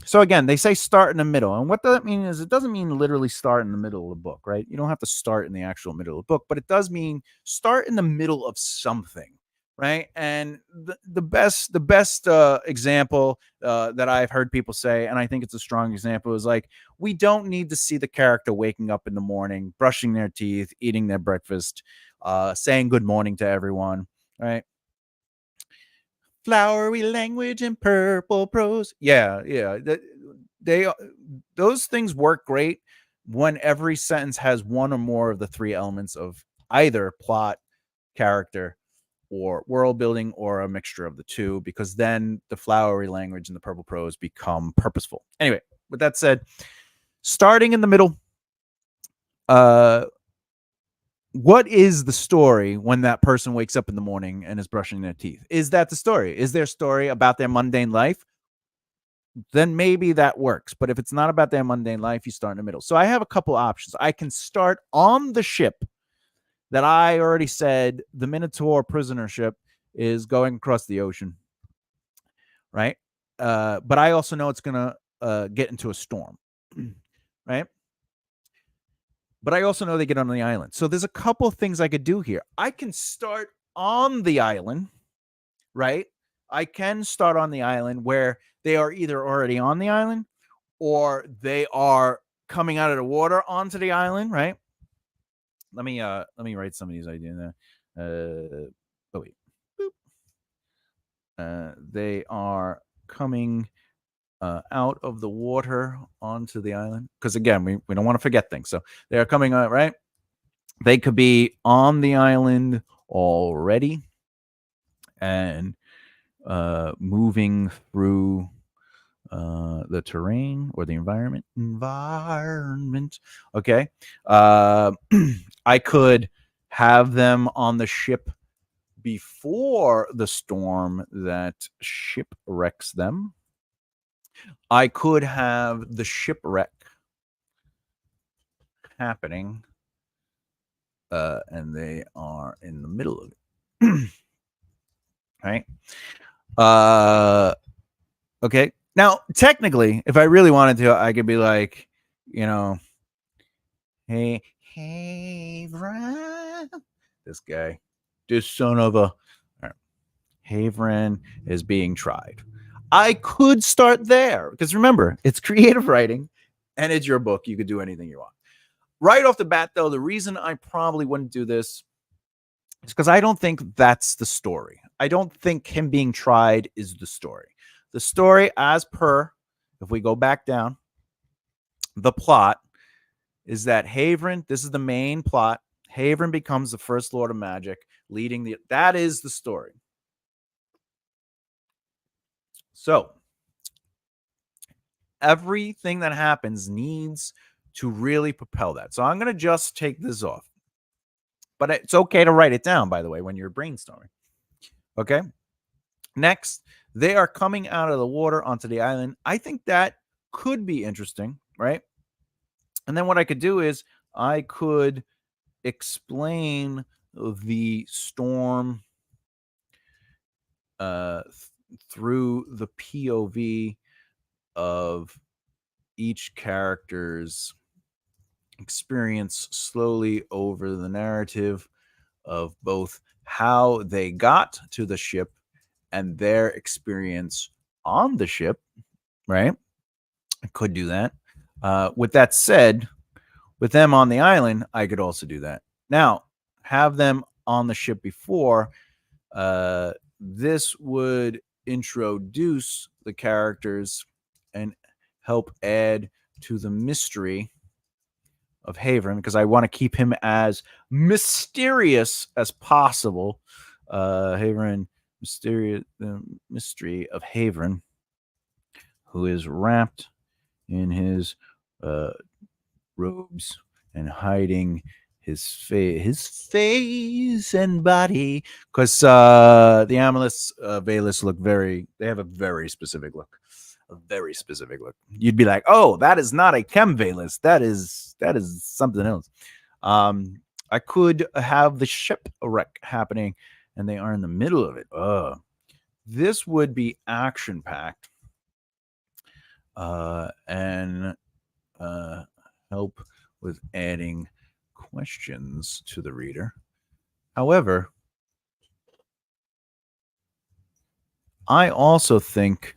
So again, they say start in the middle, and what that mean is, it doesn't mean literally start in the middle of the book, right? You don't have to start in the actual middle of the book, but it does mean start in the middle of something, right? And the best example that I've heard people say, and I think it's a strong example, is like, we don't need to see the character waking up in the morning, brushing their teeth, eating their breakfast, saying good morning to everyone, right? Flowery language and purple prose. Yeah. Those things work great when every sentence has one or more of the 3 elements of either plot, character, or world building, or a mixture of the 2, because then the flowery language and the purple prose become purposeful. Anyway, with that said, starting in the middle, what is the story when that person wakes up in the morning and is brushing their teeth? Is that the story? Is their story about their mundane life? Then maybe that works. But if it's not about their mundane life, you start in the middle. So I have a couple options. I can start on the ship that I already said the Minotaur prisoner ship is going across the ocean, right? But I also know it's going to get into a storm, right? But I also know they get on the island. So there's a couple of things I could do here. I can start on the island, right? I can start on the island where they are either already on the island or they are coming out of the water onto the island, right? Let me write some of these ideas there. Oh wait. They are coming out of the water onto the island. Because again, we don't want to forget things. So they are coming out, right? They could be on the island already and moving through the terrain or the environment. Okay. I could have them on the ship before the storm that shipwrecks them. I could have the shipwreck happening, and they are in the middle of it. Right? Okay. Now, technically, if I really wanted to, I could be like, hey, Havren, this guy, this son of a, Havren is being tried. I could start there because remember, it's creative writing and it's your book. You could do anything you want. Right off the bat, though, the reason I probably wouldn't do this is because I don't think that's the story. I don't think him being tried is the story. The story, as per, if we go back down, the plot is that Havren, this is the main plot. Havren becomes the first Lord of Magic, that is the story. So everything that happens needs to really propel that. So I'm going to just take this off. But it's okay to write it down, by the way, when you're brainstorming. Okay. Next, they are coming out of the water onto the island. I think that could be interesting, right? And then what I could do is I could explain the storm through the POV of each character's experience slowly over the narrative of both how they got to the ship and their experience on the ship, right? I could do that. With that said, with them on the island, I could also do that. Now, have them on the ship before. This would introduce the characters and help add to the mystery of Havren because I want to keep him as mysterious as possible. Havren, the mystery of Havren, who is wrapped in his robes and hiding his face and body, because the Amulet's Veilus they have a very specific look. You'd be like, oh, that is not a Chem Veilus. That is something else. I could have the shipwreck happening, and they are in the middle of it. This would be action packed, and help with adding questions to the reader. However, I also think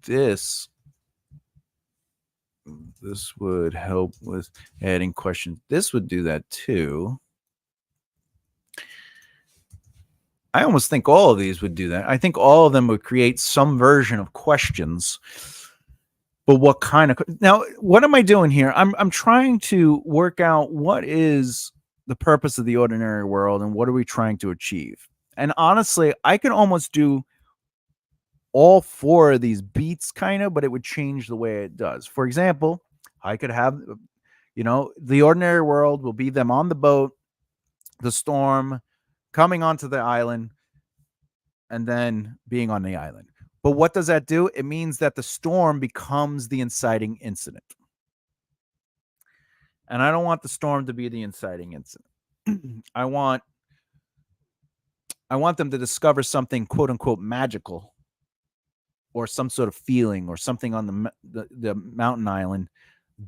this would help with adding questions. This would do that too. I almost think all of these would do that. I think all of them would create some version of questions. But what kind of now? What am I doing here? I'm trying to work out what is the purpose of the ordinary world and what are we trying to achieve. And honestly, I can almost do all four of these beats kind of, but it would change the way it does. For example, I could have, the ordinary world will be them on the boat, the storm, coming onto the island, and then being on the island. But what does that do? It means that the storm becomes the inciting incident. And I don't want the storm to be the inciting incident. I want them to discover something quote unquote magical or some sort of feeling or something on the mountain island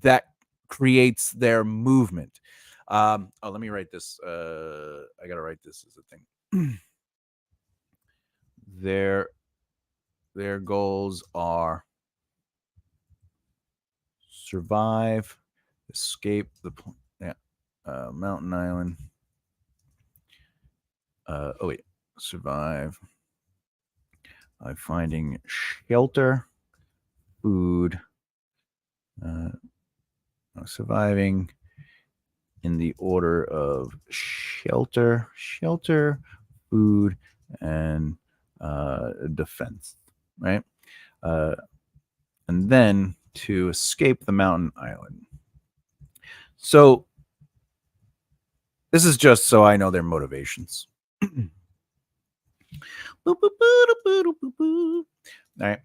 that creates their movement. Let me write this. I gotta write this as a thing. Their goals are survive, escape the mountain island. Survive by finding shelter, food, surviving in the order of shelter, food, and defense, right? And then to escape the mountain island. So this is just so I know their motivations. All right.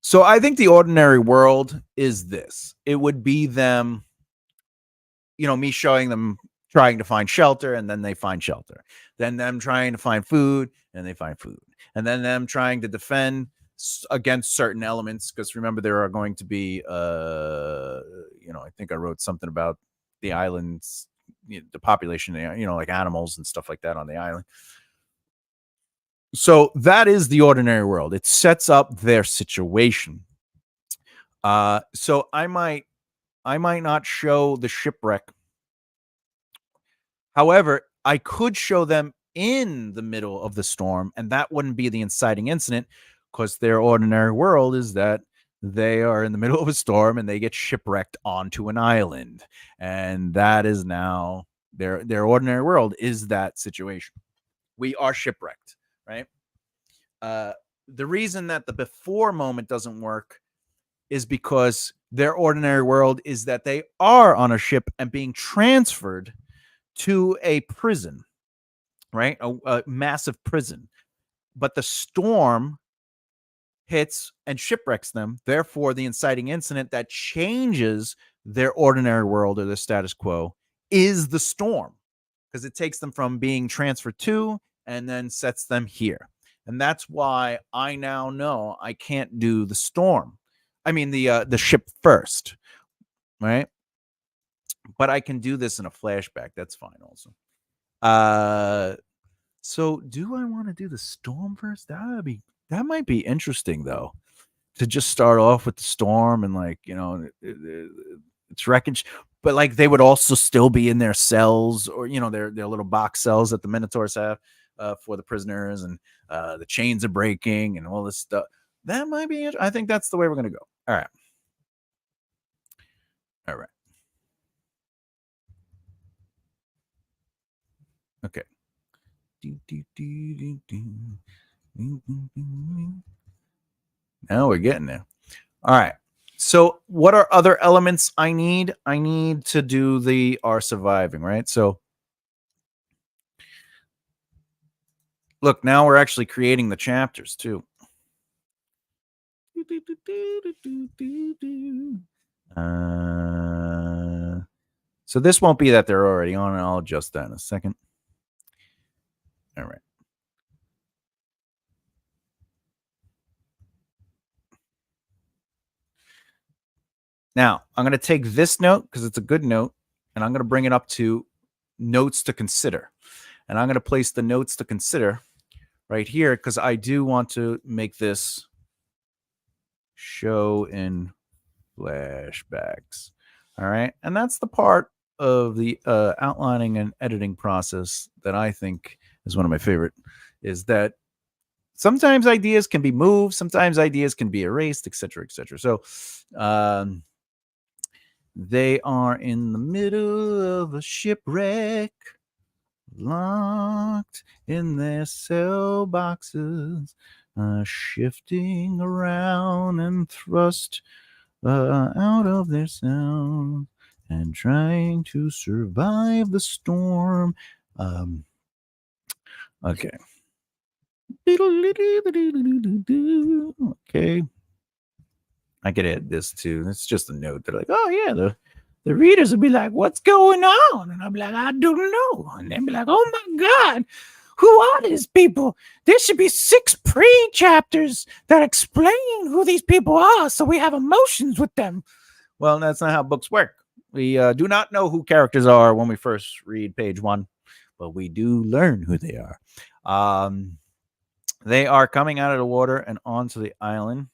So I think the ordinary world is this. It would be them, me showing them trying to find shelter, and then they find shelter. Then them trying to find food, and they find food. And then them trying to defend against certain elements, because remember, there are going to be, I think I wrote something about the islands, the population, like animals and stuff like that on the island. So that is the ordinary world. It sets up their situation. So I might not show the shipwreck. However, I could show them in the middle of the storm, and that wouldn't be the inciting incident, because their ordinary world is that they are in the middle of a storm and they get shipwrecked onto an island. And that is now their ordinary world is that situation. We are shipwrecked, right? The reason that the before moment doesn't work is because their ordinary world is that they are on a ship and being transferred to a prison, right? A massive prison. But the storm hits and shipwrecks them. Therefore, the inciting incident that changes their ordinary world or the status quo is the storm, because it takes them from being transferred to and then sets them here. And that's why I now know I can't do the storm. I mean, the ship first, right? But I can do this in a flashback. That's fine also. So do I want to do the storm first? That might be interesting, though, to just start off with the storm and it's wreckage. But like they would also still be in their cells, or their little box cells that the Minotaurs have for the prisoners, and the chains are breaking and all this stuff. That might be it. I think that's the way we're gonna go. All right. Okay. Now we're getting there. All right. So what are other elements I need? I need to do our surviving, right? So look, now we're actually creating the chapters too. So this won't be that they're already on, and I'll adjust that in a second. All right. Now, I'm going to take this note because it's a good note, and I'm going to bring it up to notes to consider. And I'm going to place the notes to consider right here, because I do want to make this show in flashbacks. All right. And that's the part of the outlining and editing process that I think is one of my favorite, is that sometimes ideas can be moved, sometimes ideas can be erased, etc., etc. So they are in the middle of a shipwreck, locked in their cell boxes, shifting around and thrust out of their cells and trying to survive the storm. Okay. Okay. I could add this too. It's just a note. They're like, oh yeah, the readers will be like, what's going on? And I'll be like, I don't know. And they'll be like, oh my God, who are these people? There should be 6 pre-chapters that explain who these people are, so we have emotions with them. Well, that's not how books work. We do not know who characters are when we first read page 1, but we do learn who they are. They are coming out of the water and onto the island,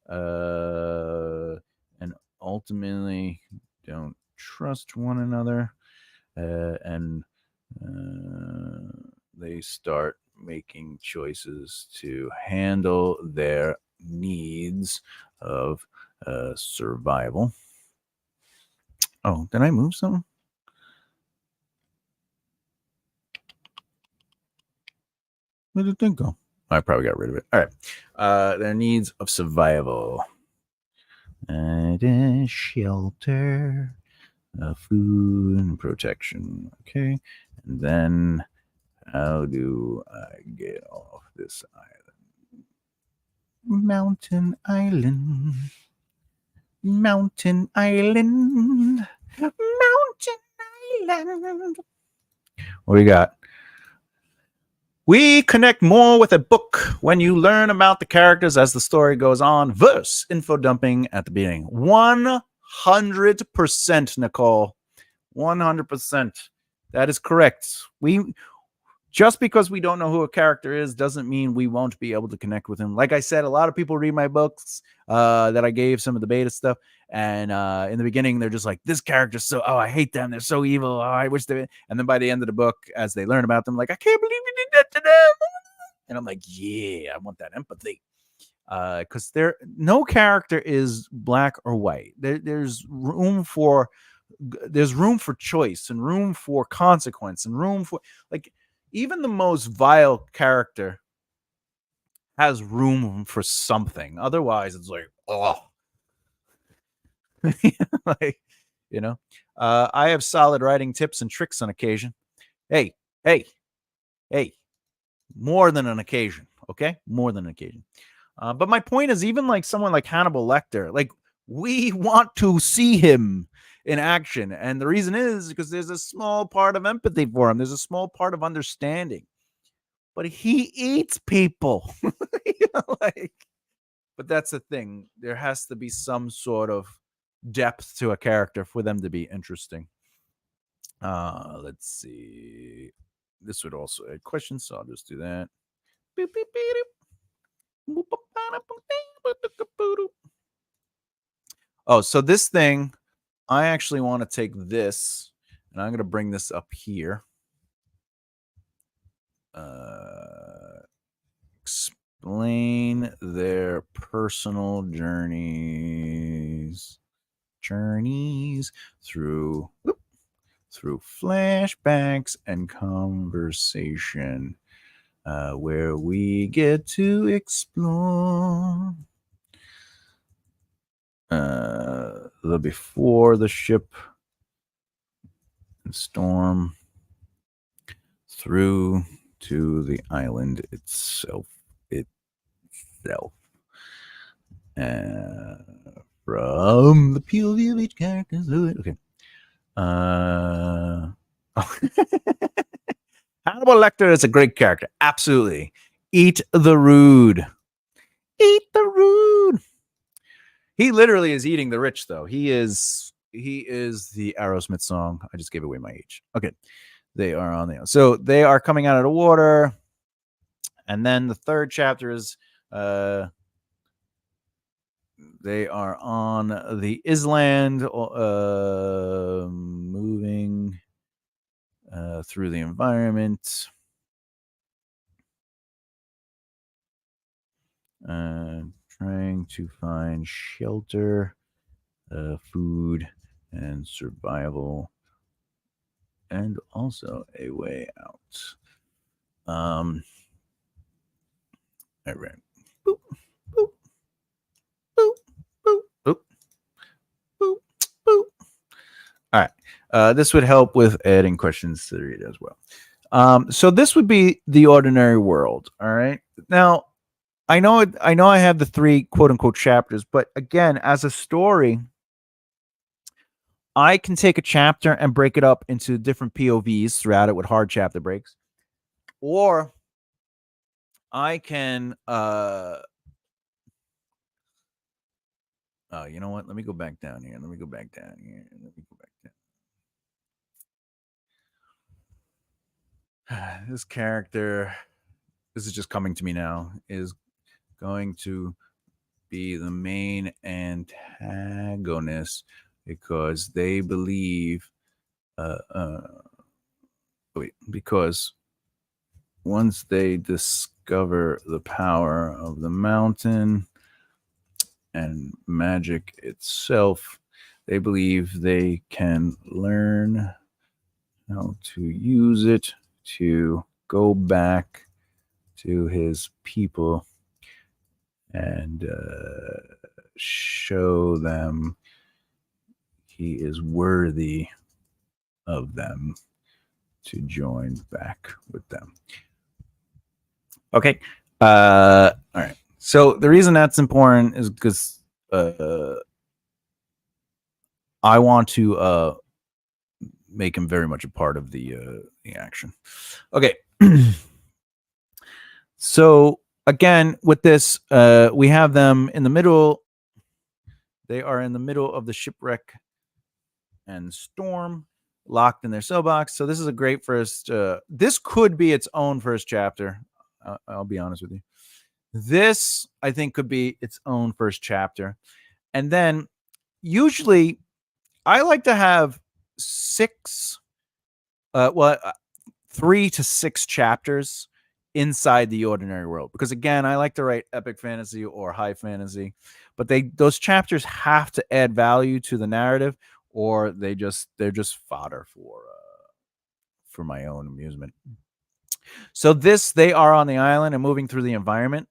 and ultimately don't trust one another, and they start making choices to handle their needs of survival. Oh, did I move something? Where did it think go? I probably got rid of it. All right. Their needs of survival. And shelter, food, and protection. Okay. And then how do I get off this island? Mountain Island. Mountain Island. Mountain Island. What do you got? We connect more with a book when you learn about the characters as the story goes on. Verse info dumping at the beginning. 100%, Nicole. 100%. That is correct. Just because we don't know who a character is doesn't mean we won't be able to connect with him. Like I said, a lot of people read my books that I gave some of the beta stuff. And in the beginning, they're just like, this character's so, I hate them. They're so evil. Oh, I wish they. And then by the end of the book, as they learn about them, like, I can't believe you did that to them. And I'm like, yeah, I want that empathy. Because no character is black or white. There's room for choice and room for consequence and room for, like, even the most vile character has room for something. Otherwise, it's like, oh, like, I have solid writing tips and tricks on occasion. Hey, more than an occasion. Okay, more than an occasion. But my point is, even like someone like Hannibal Lecter, like, we want to see him in action. And the reason is because there's a small part of empathy for him. There's a small part of understanding. But he eats people. But that's the thing. There has to be some sort of depth to a character for them to be interesting. Let's see. This would also add questions, so I'll just do that. Oh, so this thing, I actually want to take this, and I'm going to bring this up here. Explain their personal journeys through flashbacks and conversation, where we get to explore the before the ship and storm through to the island itself. From the POV of each character. Okay. Hannibal Lecter is a great character. Absolutely. Eat the rude. Eat the rude. He literally is eating the rich, though. He is the Aerosmith song. I just gave away my age. Okay. They are on the, so they are coming out of the water. And then the third chapter is they are on the island, moving through the environment, trying to find shelter, food, and survival, and also a way out. All right. Boop, boop, boop, boop, boop, boop, boop. All right. This would help with adding questions to the read as well. So this would be the ordinary world. All right. Now, I know I have the 3 quote unquote chapters, but again, as a story, I can take a chapter and break it up into different POVs throughout it with hard chapter breaks, or I can You know what? Let me go back down here. Let me go back down here. Let me go back down. This character, this is just coming to me now, is going to be the main antagonist because they believe because once they discover the power of the mountain and magic itself, they believe they can learn how to use it to go back to his people and show them he is worthy of them to join back with them. Okay. All right. So the reason that's important is because I want to make him very much a part of the action. Okay. So again, with this, we have them in the middle. They are in the middle of the shipwreck and storm, locked in their cell box. So this is a great first. This could be its own first chapter. I'll be honest with you. This, I think, could be its own first chapter. And then usually I like to have 3 to 6 chapters inside the ordinary world. Because again, I like to write epic fantasy or high fantasy, but those chapters have to add value to the narrative, or they're just fodder for my own amusement. So they are on the island and moving through the environment.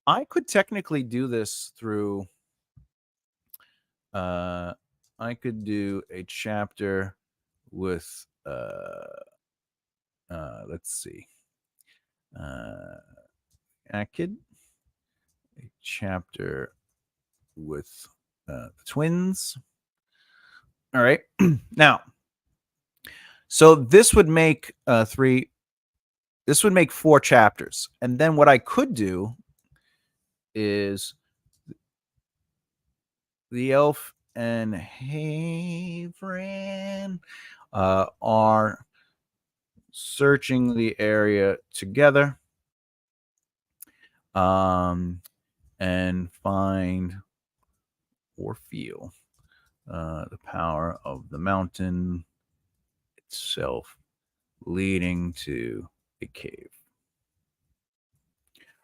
I could technically do this through I could do a chapter with let's see. I could a chapter with the twins. All right. Now, so this would make 3. This would make 4 chapters, and then what I could do is the elf and Havren are searching the area together and find or feel the power of the mountain itself leading to a cave.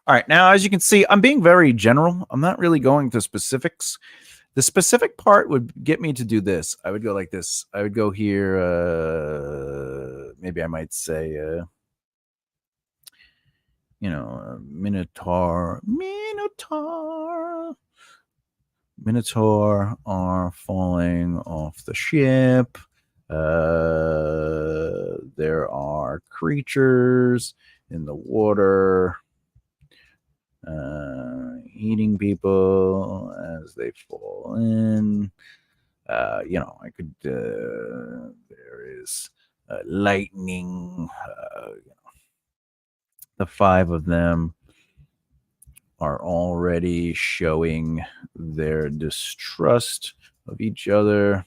All right, now as you can see, I'm being very general. I'm not really going to specifics. The specific part would get me to do this. I would go like this. I would go here. Maybe I might say, Minotaur are falling off the ship. There are creatures in the water eating people as they fall in. I could. There is lightning. The 5 of them are already showing their distrust of each other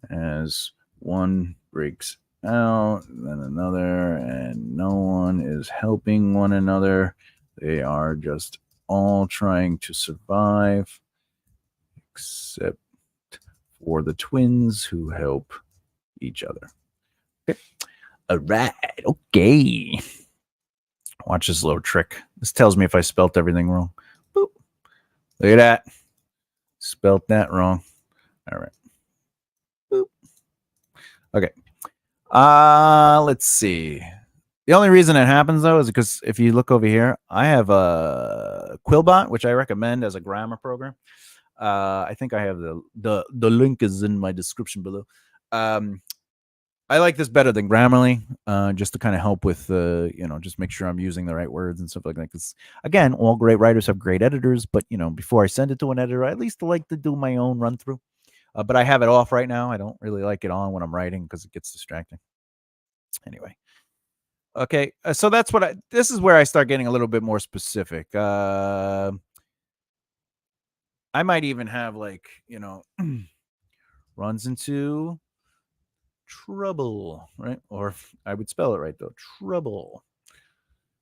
as one breaks out, then another, and no one is helping one another. They are just all trying to survive, except for the twins who help each other. Okay. All right. Okay. Watch this little trick. This tells me if I spelt everything wrong. Boop. Look at that. Spelt that wrong. All right. Boop. Okay. Let's see. The only reason it happens though is because if you look over here, I have a Quillbot, which I recommend as a grammar program. I think I have the link is in my description below. I like this better than Grammarly, just to kind of help with, just make sure I'm using the right words and stuff like that. Because again, all great writers have great editors, but before I send it to an editor, I at least like to do my own run through. But I have it off right now. I don't really like it on when I'm writing because it gets distracting. Anyway. Okay, so that's what this is where I start getting a little bit more specific. I might even have like, runs into trouble, right? Or I would spell it right though, trouble,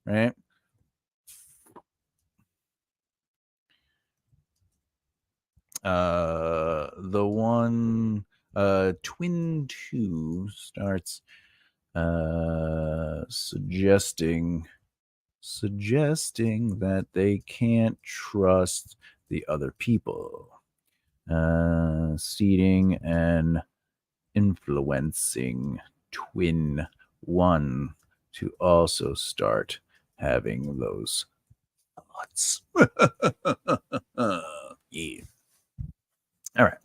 right? The one twin 2 starts suggesting that they can't trust the other people, seeding and influencing twin 1 to also start having those thoughts. Yeah. All right.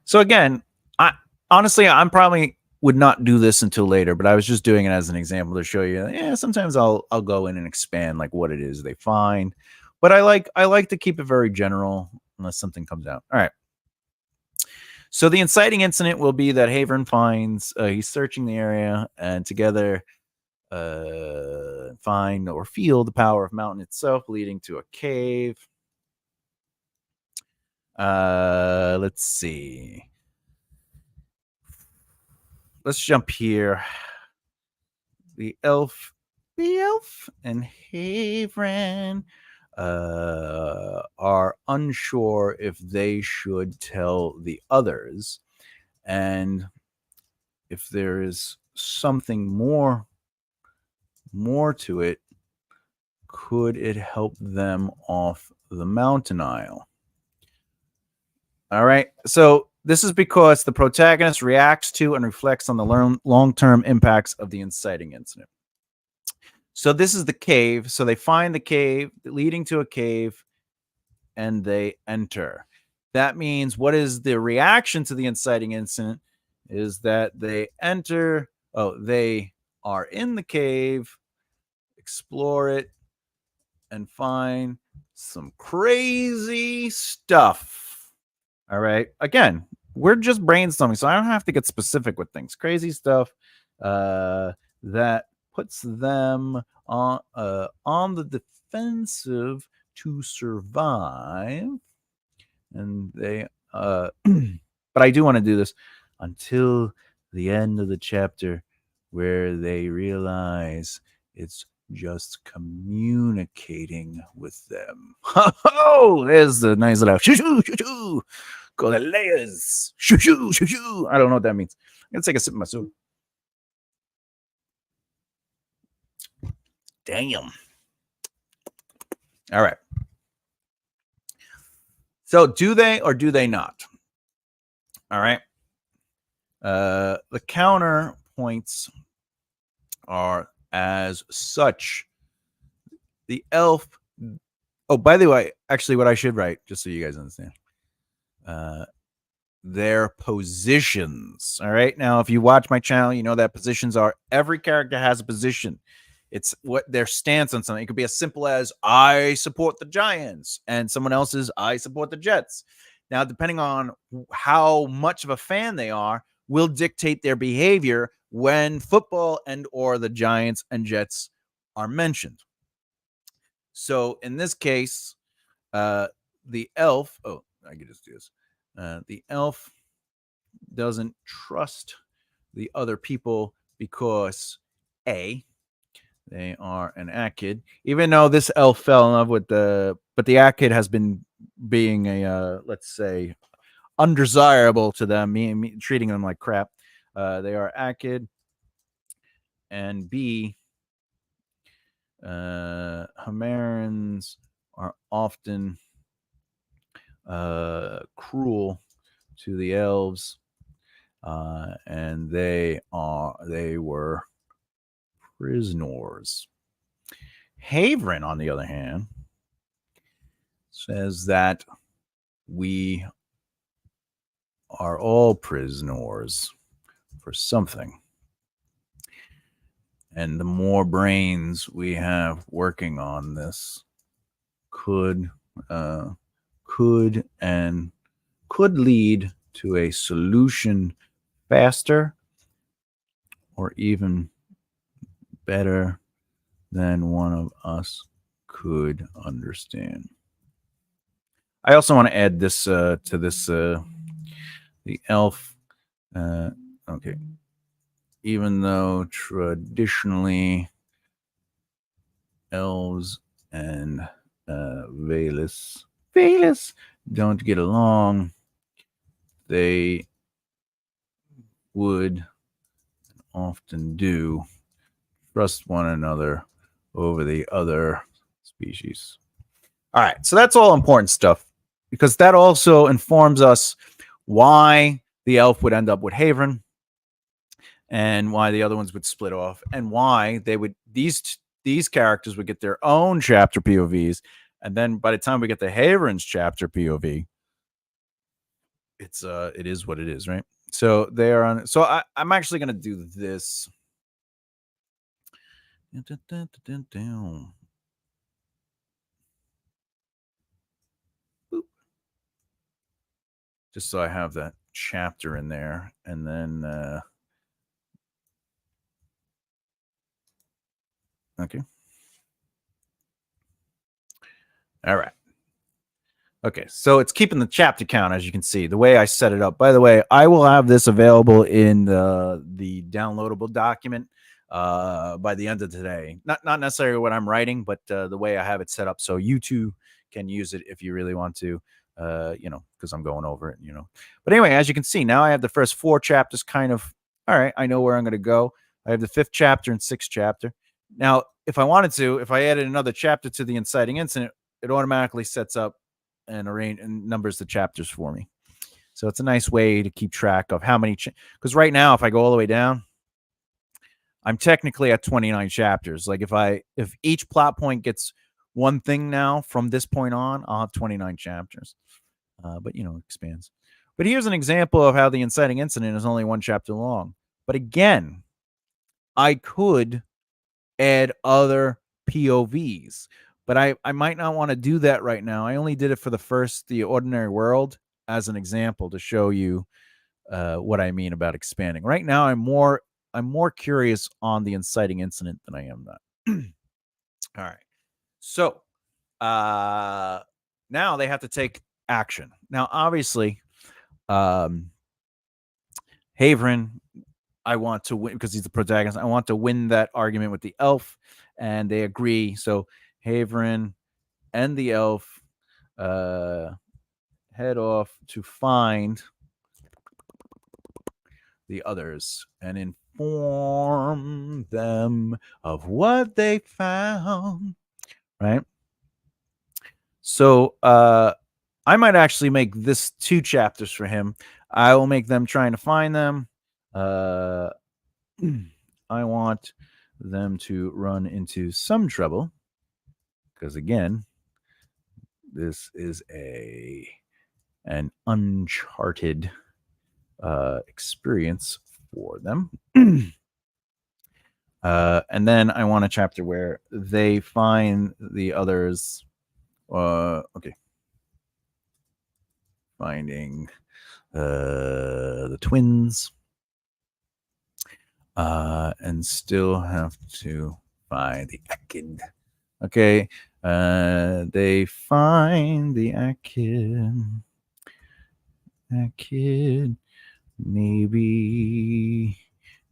So again, I honestly, I'm probably would not do this until later, but I was just doing it as an example to show you. Yeah, sometimes I'll go in and expand like what it is they find, but I like to keep it very general unless something comes out. All right. So the inciting incident will be that Havern finds he's searching the area, and together find or feel the power of mountain itself, leading to a cave. Let's see. Let's jump here. The elf and Havren are unsure if they should tell the others, and if there is something more to it, could it help them off the mountain aisle? All right. So this is because the protagonist reacts to and reflects on the long-term impacts of the inciting incident. So this is the cave. So they find the cave leading to a cave and they enter. That means what is the reaction to the inciting incident is that they enter. Oh, they are in the cave, explore it, and find some crazy stuff. All right. Again, we're just brainstorming, so I don't have to get specific with things. Crazy stuff that puts them on the defensive to survive, and they but I do want to do this until the end of the chapter where they realize it's just communicating with them. Oh, there's the nice little shoo shoo shoo shoo. Go the layers. Shoo shoo shoo shoo. I don't know what that means. I'm gonna take a sip of my soup. Damn. All right. So do they or do they not? All right. The counterpoints are as such. The elf. Oh, by the way, actually, what I should write, just so you guys understand, their positions. All right. Now, if you watch my channel, you know that positions are every character has a position. It's what their stance on something. It could be as simple as I support the Giants and someone else's I support the Jets. Now, depending on how much of a fan they are, will dictate their behavior when football and or the Giants and Jets are mentioned. So in this case, the elf, oh, I could just do this. The elf doesn't trust the other people because A, they are an Akid, even though this elf fell in love with but the Akid has been being a, let's say, undesirable to them, treating them like crap. They are Akid, and B, Hamarans are often cruel to the elves, and they were prisoners. Havren, on the other hand, says that we are all prisoners for something. And the more brains we have working on this could lead to a solution faster or even better than one of us could understand. I also want to add this to this the elf. Okay, even though traditionally elves and Valus don't get along, they would often do trust one another over the other species. All right, so that's all important stuff because that also informs us why the elf would end up with Haven and why the other ones would split off and why they would these characters would get their own chapter POVs, and then by the time we get to Haven's chapter POV, it is what it is, right? So they are on. So I'm actually going to do this. Just so I have that chapter in there, and then okay. All right. Okay, so it's keeping the chapter count, as you can see, the way I set it up. By the way, I will have this available in the downloadable document by the end of today. Not necessarily what I'm writing, but the way I have it set up, so you too can use it if you really want to, because I'm going over it, But anyway, as you can see, now I have the first 4 chapters kind of, all right, I know where I'm going to go. I have the 5th chapter and 6th chapter. Now, if I wanted to, if I added another chapter to the inciting incident, it automatically sets up and arrange and numbers the chapters for me. So it's a nice way to keep track of how many, because right now, if I go all the way down, I'm technically at 29 chapters. Like if each plot point gets one thing now from this point on, I'll have 29 chapters. But it expands. But here's an example of how the inciting incident is only 1 chapter long. But again, I could add other POVs, but I might not want to do that right now. I only did it for the ordinary world as an example to show you what I mean about expanding. Right now, I'm more curious on the inciting incident than I am that. All right. So now they have to take action. Now, obviously, Haverin, I want to win because he's the protagonist. I want to win that argument with the elf, and they agree. So Haverin and the elf head off to find the others and inform them of what they found. Right. So I might actually make this 2 chapters for him. I will make them trying to find them. I want them to run into some trouble because, again, this is an uncharted experience for them. And then I want a chapter where they find the others. Okay. Finding the twins. And still have to find the Akid. Okay. They find the Akid. Akid. Maybe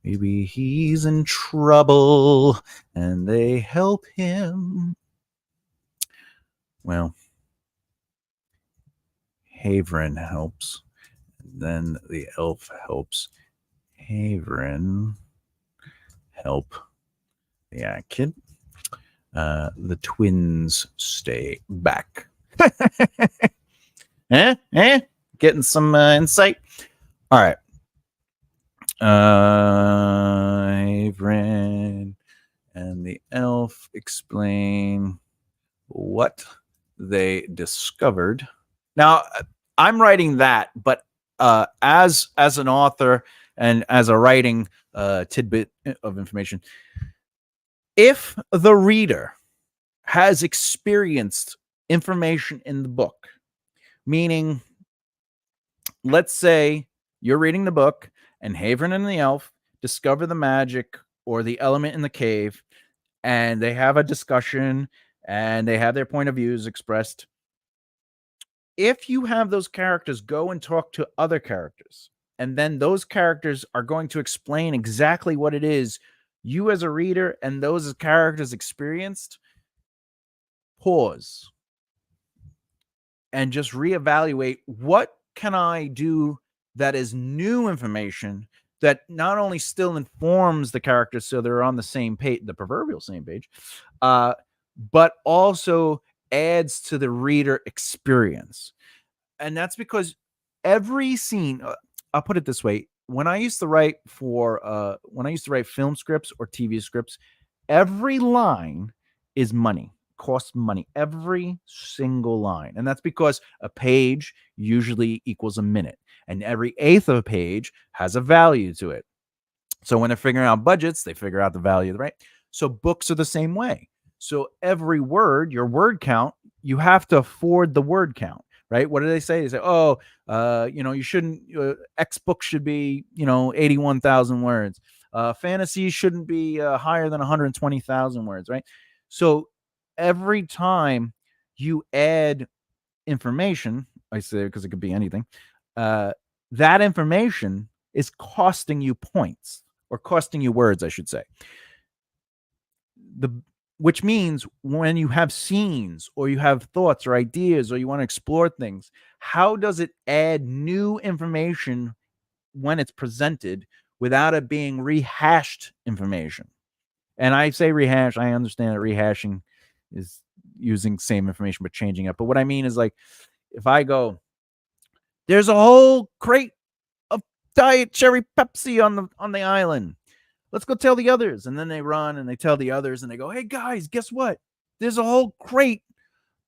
he's in trouble and they help him. Well, Haverin helps. Then the elf helps Haverin help the kid. The twins stay back. Getting some insight. All right. Haverin and the elf explain what they discovered. Now, I'm writing that, but as an author and as a writing tidbit of information, if the reader has experienced information in the book, meaning, let's say you're reading the book and Haverin and the elf discover the magic or the element in the cave, and they have a discussion and they have their point of views expressed. if you have those characters go and talk to other characters, and then those characters are going to explain exactly what it is you as a reader and those characters experienced, pause and just reevaluate, what can I do that is new information that not only still informs the characters so they're on the same page, the proverbial same page, but also adds to the reader experience. And that's because every scene, I'll put it this way, when I used to write film scripts or TV scripts, every line is money, costs money, every single line. And that's because a page usually equals a minute, and every eighth of a page has a value to it. So when they're figuring out budgets, they figure out the value, right? So books are the same way. So every word, your word count, you have to afford the word count, right? What do they say? They say, oh, you shouldn't, X book should be, 81,000 words. Fantasy shouldn't be higher than 120,000 words, right? So every time you add information, I say because it could be anything, that information is costing you points, or costing you words, I should say. Which means when you have scenes or you have thoughts or ideas or you want to explore things, how does it add new information when it's presented without it being rehashed information? And I say rehash, I understand that rehashing is using same information but changing it. But what I mean is, like, if I go, there's a whole crate of Diet Cherry Pepsi on the island. Let's go tell the others. And then they run and they tell the others and they go, hey guys, guess what? There's a whole crate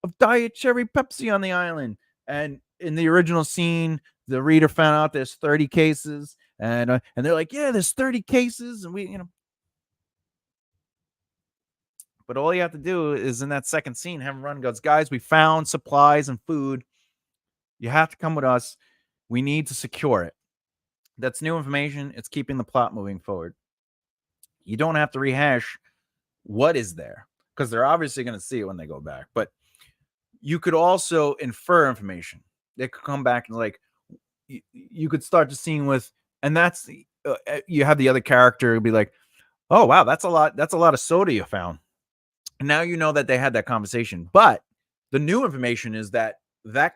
of Diet Cherry Pepsi on the island. And in the original scene, the reader found out there's 30 cases, and they're like, yeah, there's 30 cases, and we. But all you have to do is in that second scene, have him run, goes, guys, we found supplies and food. You have to come with us. We need to secure it. That's new information. It's keeping the plot moving forward. You don't have to rehash what is there, because they're obviously going to see it when they go back. But you could also infer information. They could come back and, like, you could start the scene with, and that's you have the other character be like, oh wow, that's a lot of soda you found. And now you know that they had that conversation. But the new information is that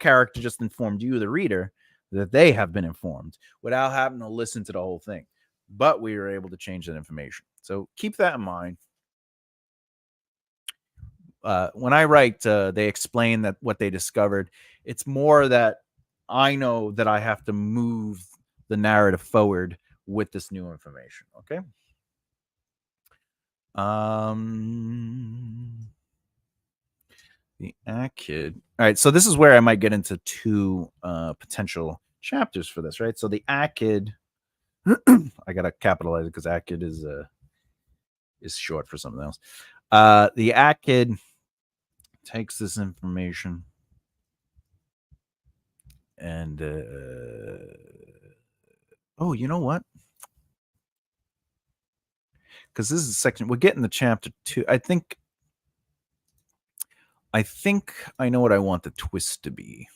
character just informed you, the reader, that they have been informed without having to listen to the whole thing. But we were able to change that information. So keep that in mind. When I write, they explain that what they discovered. It's more that I know that I have to move the narrative forward with this new information. Okay. The ACID. All right. So this is where I might get into two potential chapters for this, right? So the ACID, I gotta capitalize it because ACID is short for something else. The ACID takes this information and oh, you know what? Because this is section, we're getting to chapter 2. I think I know what I want the twist to be.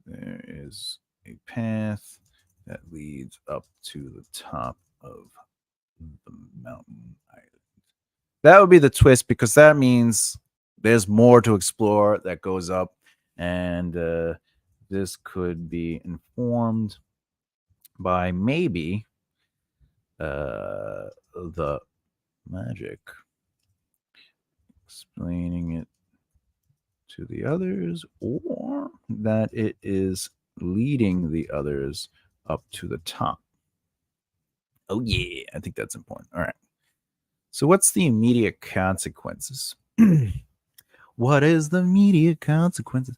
There is a path that leads up to the top of the mountain island. That would be the twist, because that means there's more to explore that goes up, and this could be informed by maybe the magic explaining it to the others, or that it is leading the others up to the top. Oh yeah, I think that's important. All right. So what's the immediate consequences? What is the immediate consequences?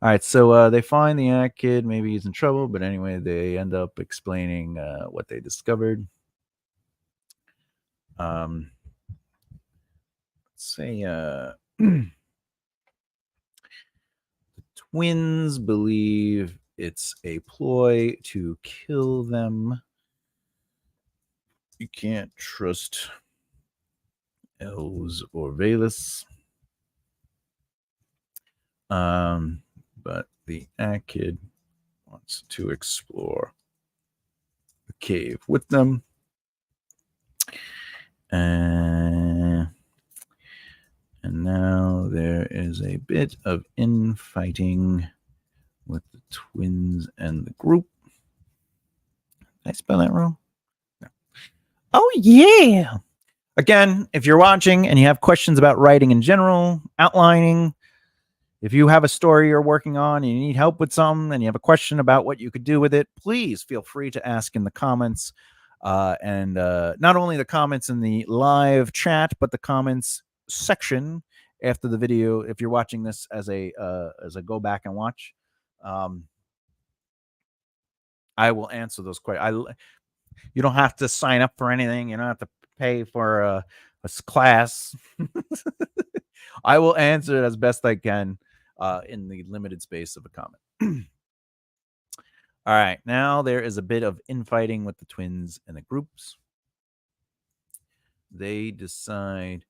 All right, so they find the kid. Maybe he's in trouble, but anyway, they end up explaining what they discovered. Let's say the twins believe it's a ploy to kill them. You can't trust elves or Valus. But the Akid wants to explore the cave with them. And now there is a bit of infighting with the twins and the group. Did I spell that wrong? No. Oh, yeah. Again, if you're watching and you have questions about writing in general, outlining, if you have a story you're working on and you need help with something and you have a question about what you could do with it, please feel free to ask in the comments. And not only the comments in the live chat, but the comments section after the video. If you're watching this as a go back and watch, I will answer those questions. You don't have to sign up for anything. You don't have to pay for a class. I will answer it as best I can in the limited space of a comment. All right, now there is a bit of infighting with the twins and the groups. They decide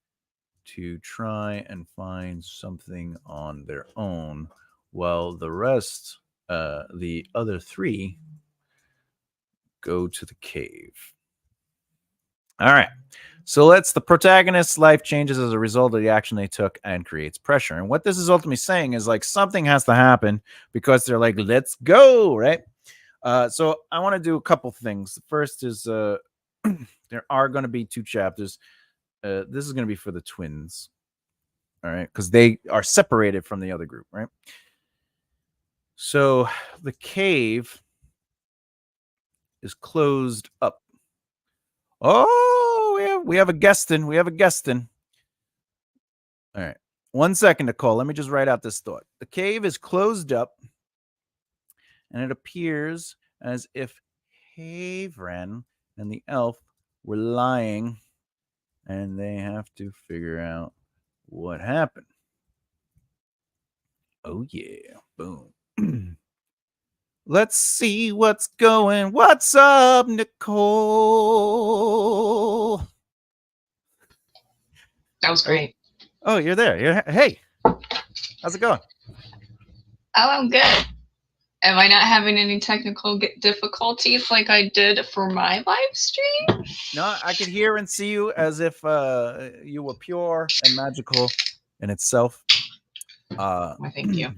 to try and find something on their own, while the rest, the other three, go to the cave. All right, so the protagonist's life changes as a result of the action they took and creates pressure. And what this is ultimately saying is like something has to happen because they're like, let's go, right? So I want to do a couple things. The first is there are going to be 2 chapters. This is going to be for the twins, all right, because they are separated from the other group, right? So the cave is closed up. Oh, yeah, we have a guestin. We have a guestin. All right. 1 second, Nicole. Let me just write out this thought. The cave is closed up, and it appears as if Havren and the elf were lying, and they have to figure out what happened. Oh, yeah. Boom. Let's see what's going. What's up, Nicole? That was great. Oh, you're there. Hey, how's it going? Oh, I'm good. Am I not having any technical difficulties like I did for my live stream? No, I could hear and see you as if you were pure and magical in itself. Well, thank you.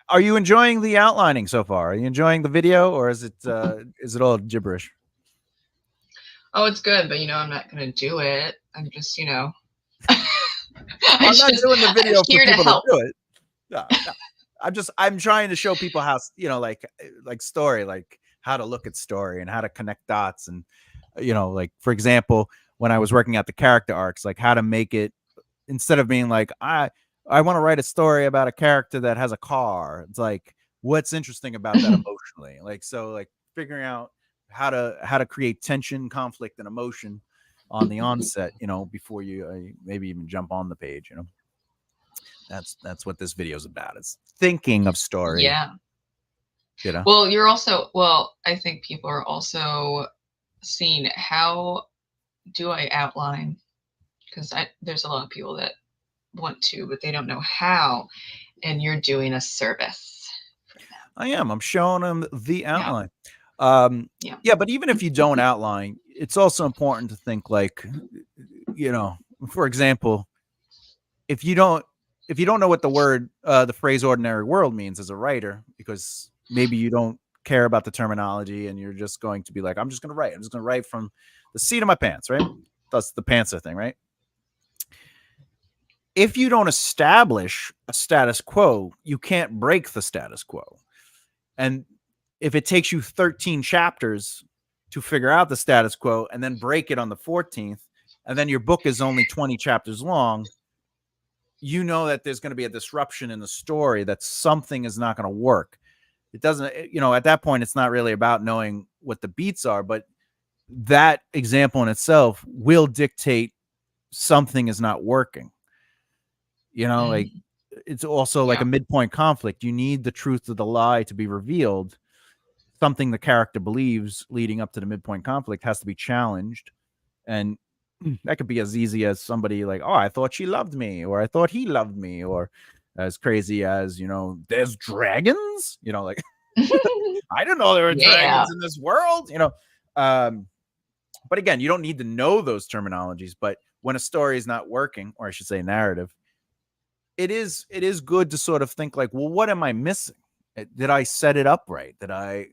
Are you enjoying the outlining so far? Are you enjoying the video, or is it all gibberish? Oh, it's good, but I'm not gonna do it. I'm just, I'm not doing the video for people to do it. No. I'm trying to show people how, like story, like how to look at story and how to connect dots. And, like, for example, when I was working out the character arcs, like how to make it, instead of being like, I want to write a story about a character that has a car. It's like, what's interesting about that emotionally? Like, so like figuring out how to create tension, conflict, and emotion on the onset, before you maybe even jump on the page, That's what this video is about. It's thinking of story. Yeah. Well, I think people are also seeing how do I outline, because there's a lot of people that want to, but they don't know how, and you're doing a service for them. I am. I'm showing them the outline. Yeah, but even if you don't outline, it's also important to think like, for example, if you don't know what the phrase ordinary world means as a writer, because maybe you don't care about the terminology and you're just going to be like, I'm just going to write from the seat of my pants, right? That's the pantser thing, right? If you don't establish a status quo, you can't break the status quo. And if it takes you 13 chapters to figure out the status quo and then break it on the 14th, and then your book is only 20 chapters long, that there's going to be a disruption in the story, that something is not going to work. It doesn't, at that point, it's not really about knowing what the beats are, but that example in itself will dictate something is not working. Like it's also like a midpoint conflict. You need the truth of the lie to be revealed. Something the character believes leading up to the midpoint conflict has to be challenged. And that could be as easy as somebody like, oh, I thought she loved me, or I thought he loved me, or as crazy as, there's dragons, like, I didn't know there were dragons in this world, but again, you don't need to know those terminologies. But when a story is not working, or I should say narrative, it is good to sort of think like, well, what am I missing? Did I set it up right? Did I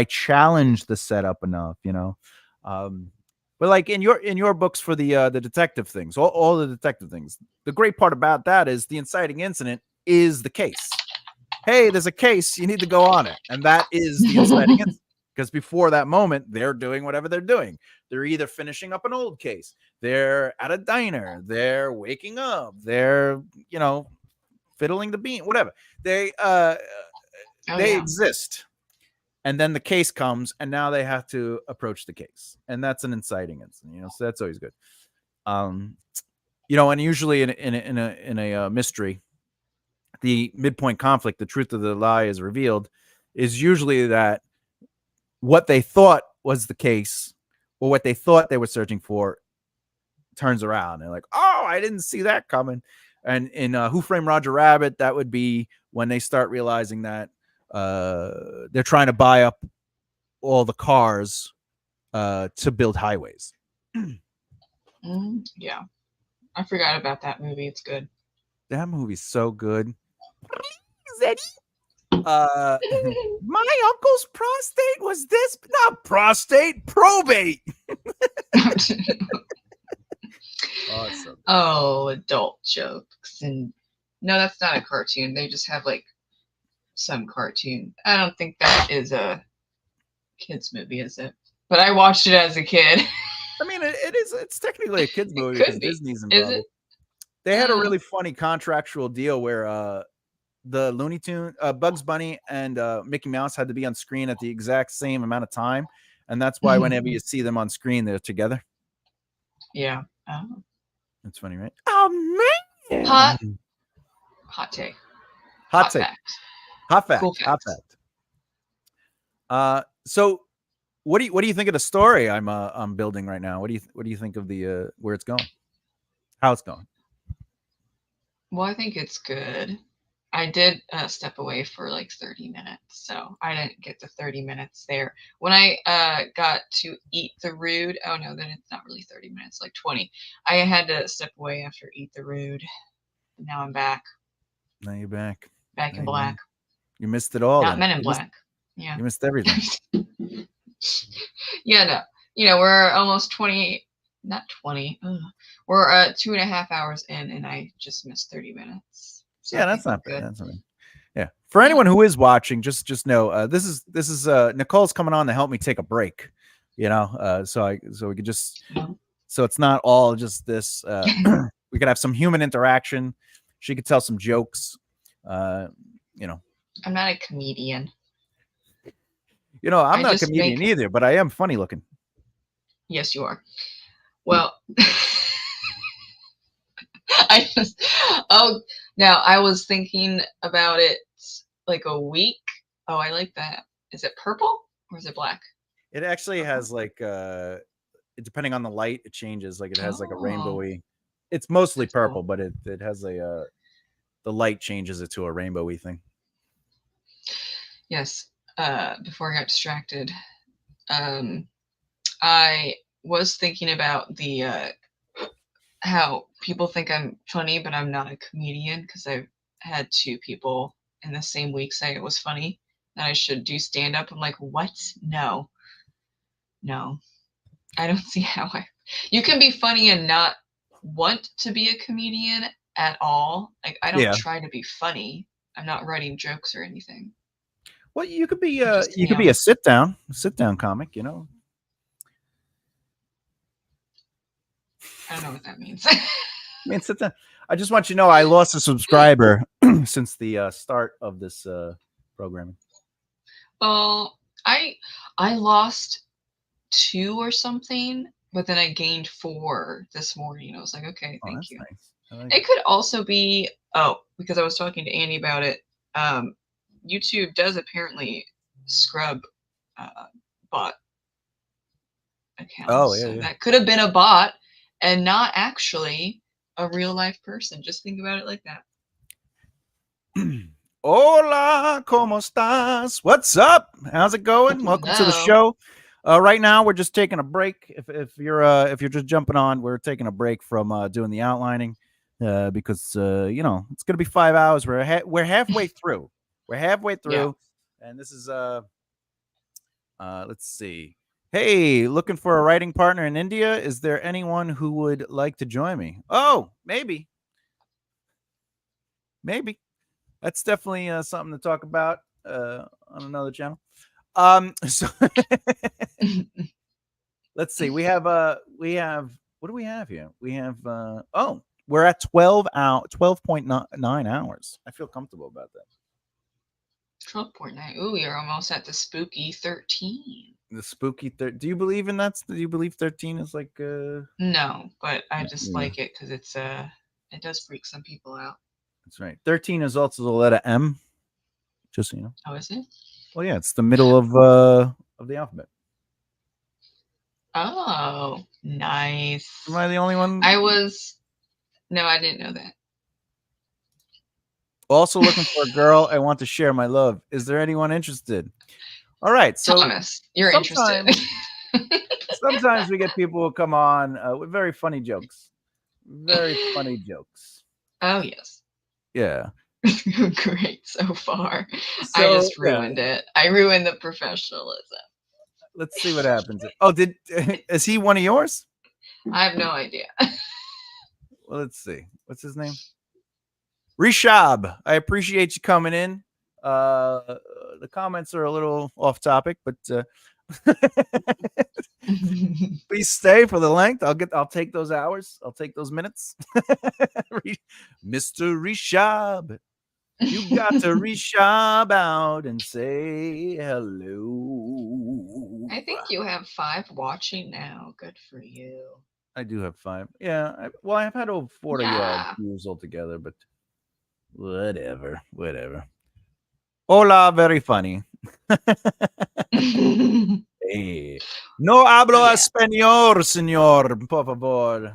challenge the setup enough? But like in your books for the detective things, all the detective things, the great part about that is the inciting incident is the case. Hey, there's a case, you need to go on it, and that is the inciting incident. Because before that moment, they're doing whatever they're doing. They're either finishing up an old case, they're at a diner, they're waking up, they're fiddling the bean, whatever. They exist. And then the case comes, and now they have to approach the case, and that's an inciting incident. So that's always good. And usually in a mystery, the midpoint conflict, the truth of the lie is revealed, is usually that what they thought was the case, or what they thought they were searching for, turns around. They're like, oh, I didn't see that coming. And in Who Framed Roger Rabbit, that would be when they start realizing that they're trying to buy up all the cars to build highways. Yeah. I forgot about that movie. It's good. That movie's so good. My uncle's prostate was this, not prostate, probate. Awesome. Oh, adult jokes. And no, that's not a cartoon. They just have like some cartoon. I don't think that is a kids movie, is it? But I watched it as a kid. I mean, it is. It's technically a kids movie because Disney's involved. Is it? They had a really funny contractual deal where the Looney Tune, Bugs Bunny, and Mickey Mouse had to be on screen at the exact same amount of time, and that's why whenever you see them on screen, they're together. Yeah. That's funny, right? Oh man! Hot take. Hot take. Fact. Hot fact. Cool hot fact. So, what do you think of the story I'm building right now? What do you think of the where it's going? How it's going? Well, I think it's good. I did step away for like 30 minutes, so I didn't get the 30 minutes there. When I got to Eat the Rude, oh no, then it's not really 30 minutes, like 20. I had to step away after Eat the Rude. Now I'm back. Now you're back. Back in black. You missed it all. Not Men in Black. Yeah. You missed everything. Yeah, no. We're almost 20, not 20. We're 2.5 hours in, and I just missed 30 minutes. So yeah, that's not bad. That's something. Yeah. For anyone who is watching, just know this is Nicole's coming on to help me take a break. So we could just so it's not all just this. We could have some human interaction. She could tell some jokes. I'm not a comedian. I'm not a comedian either, but I am funny looking. Yes, you are. Well, now I was thinking about it like a week. Oh, I like that. Is it purple or is it black? It actually has like depending on the light, it changes. Like it has like a rainbowy. It's mostly purple, but it has the light changes it to a rainbowy thing. Yes. Before I got distracted, I was thinking about the how people think I'm funny, but I'm not a comedian, because I've had 2 people in the same week say it was funny that I should do stand-up. I'm like, what? No, I don't see how you can be funny and not want to be a comedian at all. Like, I don't try to be funny. I'm not writing jokes or anything. Well, you could be be a sit down comic, I don't know what that means. I mean, sit down. I just want you to know I lost a subscriber since the start of this programming. Well, I lost 2 or something, but then I gained 4 this morning. I was like, okay, thank you. Nice. It could also be Oh, because I was talking to Andy about it. YouTube does apparently scrub bot accounts. Oh, yeah, So yeah. that could have been a bot and not actually a real life person. Just think about it like that. Hola, ¿cómo estás? What's up? How's it going? Welcome to the show. Right now, we're just taking a break. If you're just jumping on, we're taking a break from doing the outlining because you know it's gonna be 5 hours. We're halfway through. We're halfway through, and this is let's see. Hey, looking for a writing partner in India? Is there anyone who would like to join me? Oh, maybe. That's definitely something to talk about on another channel. So let's see. We have what do we have here? We have we're at 12.9 hours. I feel comfortable about that. 12.9. Ooh, you're almost at the spooky 13. The spooky Do you believe in that? Do you believe 13 is like No, but I just like it because it's it does freak some people out. That's right. 13 is also the letter M. Just so you know. Oh, is it? Well, yeah, it's the middle of the alphabet. Oh, nice. Am I the only one? No, I didn't know that. Also looking for a girl. I want to share my love. Is there anyone interested? All right. So Thomas, you're interested. Sometimes we get people who come on with very funny jokes. Very funny jokes. Oh, yes. Yeah. Great so far. So, I just ruined it. I ruined the professionalism. Let's see what happens. Oh, is he one of yours? I have no idea. Well, let's see. What's his name? Rishab. I appreciate you coming in. The comments are a little off topic, but please stay for the length. I'll take those hours. I'll take those minutes. Mr. Rishab. You got to reshab out and say hello. I think you have 5 watching now. Good for you. I do have 5. Yeah. I've had over 40 views altogether, but whatever. Hola, very funny. Hey. No hablo español, señor, por favor.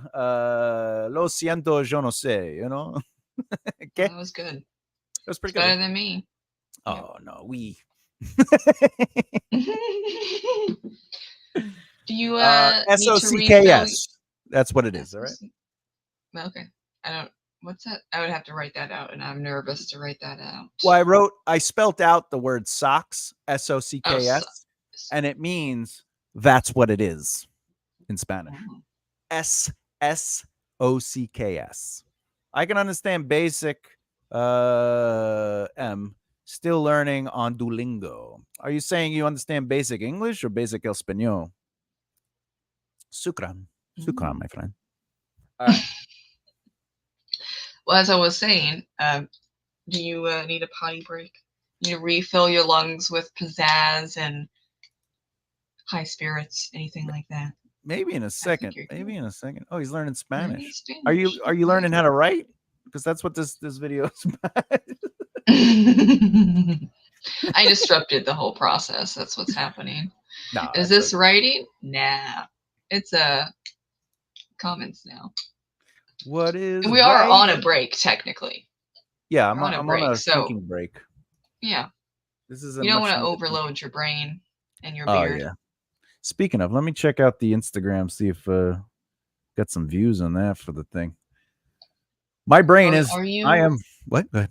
Lo siento, yo no sé, you know? Okay. That was good. That was pretty good. Better than me. Oh, no, we. Do you SOCKS? That's what it is, all right? Okay. What's that? I would have to write that out, and I'm nervous to write that out. Well, I spelt out the word socks, SOCKS, and it means that's what it is in Spanish. SSOCKS. I can understand basic M, still learning on Duolingo. Are you saying you understand basic English or basic Español? Sukran, my friend. All right. Well, as I was saying, do you need a potty break? You need to refill your lungs with pizzazz and high spirits, anything like that? Maybe in a second. Oh, he's learning Spanish. Are you learning how to write? Because that's what this video is about. I disrupted the whole process. That's what's happening. No, is this writing? Nah. It's comments now. What is and we are on a break, technically. Yeah, I'm on a thinking break. Yeah. This is you don't want to overload your brain and your beard. Oh, yeah. Speaking of, let me check out the Instagram, see if got some views on that for the thing. My brain is what? Go ahead.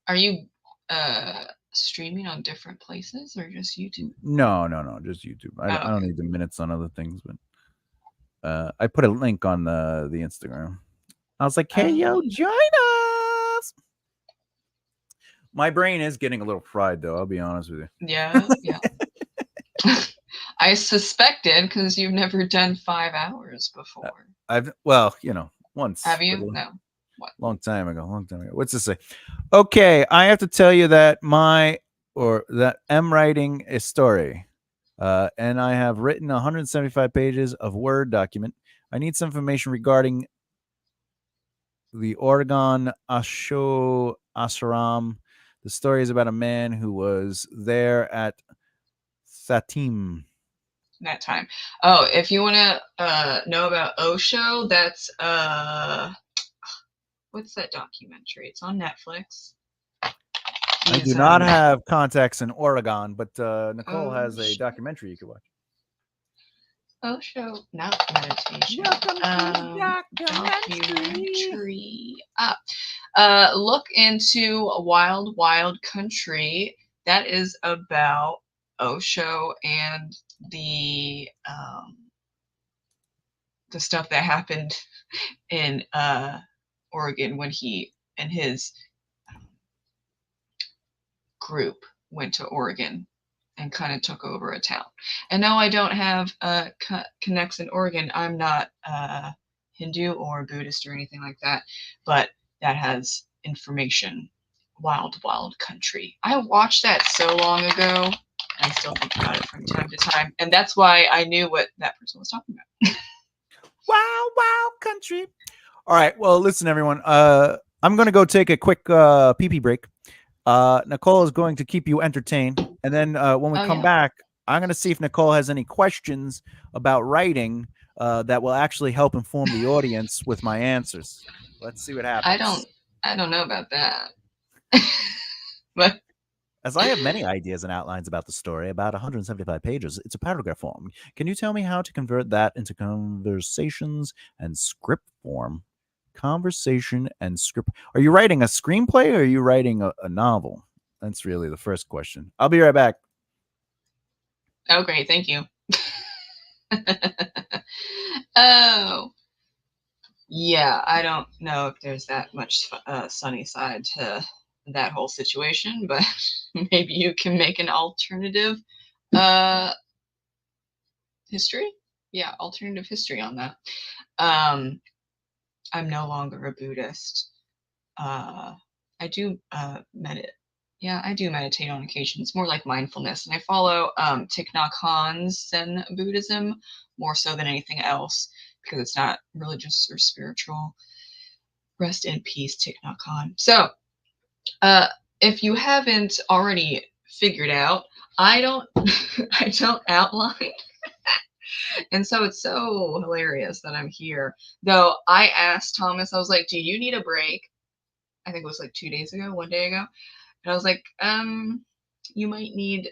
Are you streaming on different places or just YouTube? No, just YouTube. I don't need the minutes on other things, but I put a link on the Instagram. I was like, hey, yo, join us. My brain is getting a little fried, though. I'll be honest with you. Yeah. I suspected because you've never done 5 hours before. Once. Have you? No. What? Long time ago. What's this say? Okay, I have to tell you that that I'm writing a story, and I have written 175 pages of Word document. I need some information regarding the Oregon Asho Asaram. The story is about a man who was there at Satim. That time. Oh, if you want to know about Osho, that's what's that documentary? It's on Netflix. I do not have contacts in Oregon, but Nicole has a documentary you could watch. Osho, not meditation. Documentary. Look into Wild Wild Country. That is about Osho and the stuff that happened in Oregon when he and his group went to Oregon and kind of took over a town. And no, I don't have connects in Oregon. I'm not Hindu or Buddhist or anything like that, but that has information. Wild Wild Country. I watched that so long ago. I still think about it from time to time, and that's why I knew what that person was talking about. Wild Wild Country. All right. Well, listen, everyone. I'm going to go take a quick pee-pee break. Nicole is going to keep you entertained, and then when we come back, I'm going to see if Nicole has any questions about writing that will actually help inform the audience with my answers. Let's see what happens. I don't know about that. But as I have many ideas and outlines about the story, about 175 pages, it's a paragraph form. Can you tell me how to convert that into conversations and script form? Conversation and script. Are you writing a screenplay or are you writing a novel? That's really the first question. I'll be right back. Oh, great. Thank you. Oh, yeah. I don't know if there's that much sunny side to that whole situation, but maybe you can make an alternative history. Yeah, alternative history on that. I'm no longer a Buddhist. I do meditate. Yeah, I do meditate on occasion. It's more like mindfulness, and I follow Thich Nhat Hanh's Zen Buddhism more so than anything else because it's not religious or spiritual. Rest in peace, Thich Nhat Hanh. So, if you haven't already figured out, I don't outline. And so it's so hilarious that I'm here. Though I asked Thomas, I was like, do you need a break? I think it was like 2 days ago, 1 day ago. And I was like, you might need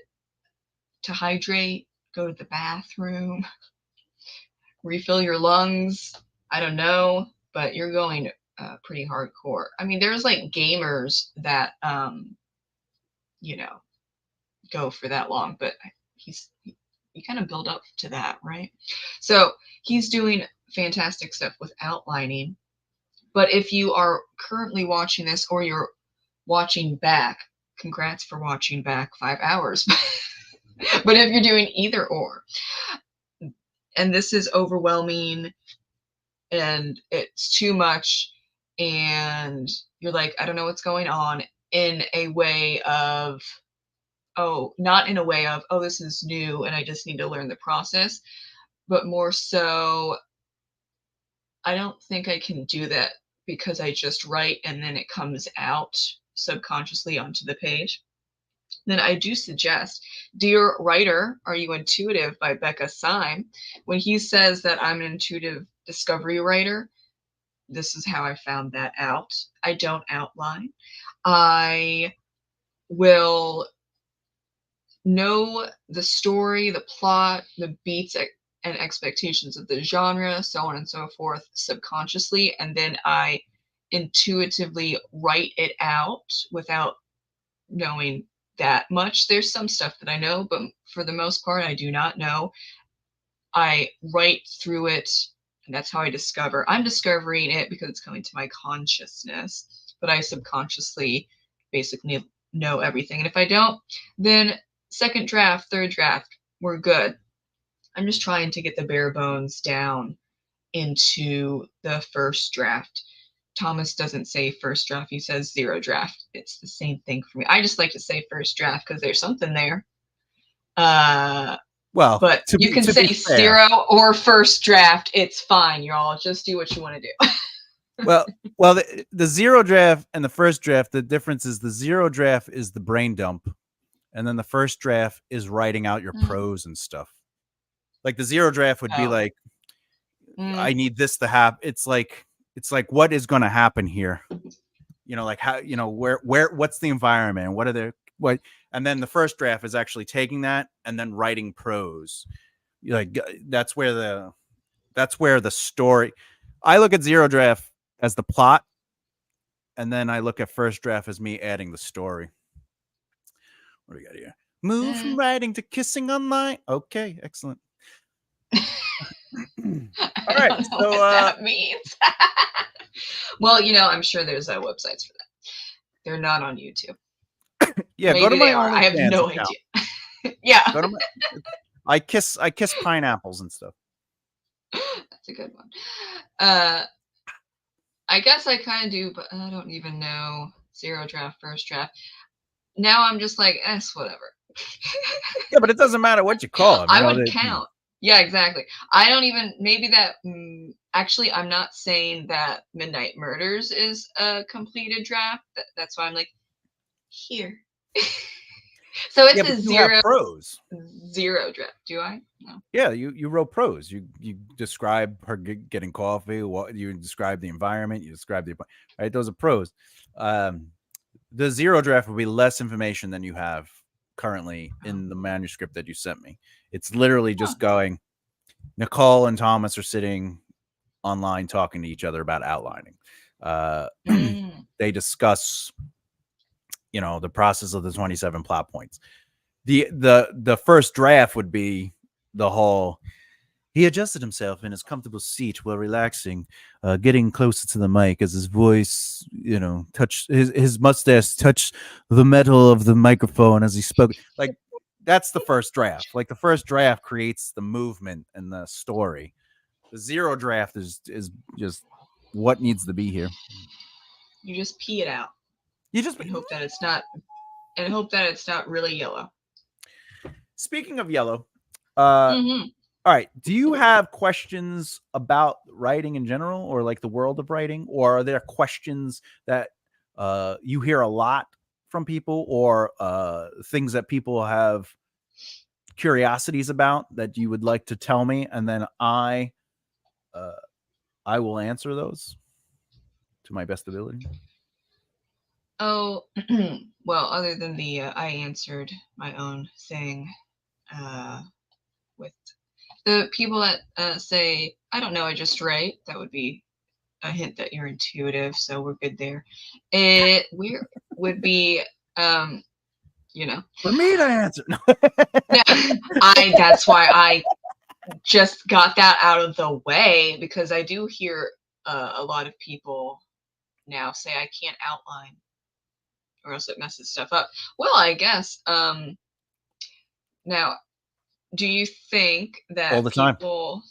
to hydrate, go to the bathroom, refill your lungs. I don't know, but you're going pretty hardcore. I mean, there's like gamers that, go for that long, but you kind of build up to that, right? So he's doing fantastic stuff with outlining. But if you are currently watching this or you're watching back, congrats for watching back 5 hours. But if you're doing either or, and this is overwhelming and it's too much, and you're like, I don't know what's going on, in a way of, not in a way of, this is new and I just need to learn the process, but more so, I don't think I can do that because I just write and then it comes out subconsciously onto the page. Then I do suggest Dear Writer, Are You Intuitive by Becca Syme. When he says that I'm an intuitive discovery writer, this is how I found that out. I don't outline. I will know the story, the plot, the beats and expectations of the genre, so on and so forth, subconsciously, and then I intuitively write it out without knowing that much. There's some stuff that I know, but for the most part, I do not know. I write through it, and that's how I discover. I'm discovering it because it's coming to my consciousness, but I subconsciously basically know everything. And if I don't, then second draft, third draft, we're good. I'm just trying to get the bare bones down into the first draft. Thomas doesn't say first draft, he says zero draft. It's the same thing for me. I just like to say first draft because there's something there. But you can say zero or first draft. It's fine, y'all. Just do what you want to do. Well, the zero draft and the first draft, the difference is the zero draft is the brain dump, and then the first draft is writing out your prose and stuff. Like the zero draft would be like, I need this to happen. It's like what is going to happen here? Like how, where, what's the environment? What are the what? And then the first draft is actually taking that and then writing prose. Like that's where the story. I look at zero draft as the plot, and then I look at first draft as me adding the story. What do we got here? Move from writing to kissing online. Okay, excellent. All right, so what that means. Well, I'm sure there's websites for that. They're not on YouTube. Yeah, maybe go to my I have no account. Idea. Yeah. Go to I kiss pineapples and stuff. That's a good one. I guess I kind of do, but I don't even know. Zero draft, first draft. Now I'm just like, whatever. Yeah, but it doesn't matter what you call it. I would count. Yeah, exactly. I don't even, maybe that, actually, I'm not saying that Midnight Murders is a completed draft. That's why I'm like, here. So it's a zero draft. Do I? No. Yeah, you wrote prose. You describe her getting coffee. You describe the environment. You describe right. Those are prose. The zero draft will be less information than you have currently in the manuscript that you sent me. It's literally just going. Nicole and Thomas are sitting online talking to each other about outlining. They discuss, the process of the 27 plot points. The first draft would be the whole. He adjusted himself in his comfortable seat while relaxing, getting closer to the mic as his voice, touched his mustache touched the metal of the microphone as he spoke. Like that's the first draft. Like the first draft creates the movement and the story. The zero draft is just what needs to be here. You just pee it out. You just hope that it's not, and hope that it's not really yellow. Speaking of yellow, all right. Do you have questions about writing in general, or like the world of writing, or are there questions that you hear a lot from people, or things that people have curiosities about that you would like to tell me, and then I will answer those to my best ability? Oh, well, other than the I answered my own thing with the people that say, I don't know, I just write, that would be a hint that you're intuitive, so we're good there. It would be, for me to answer. Yeah, that's why I just got that out of the way, because I do hear a lot of people now say I can't outline, or else it messes stuff up. Well, I guess now, do you think that all the people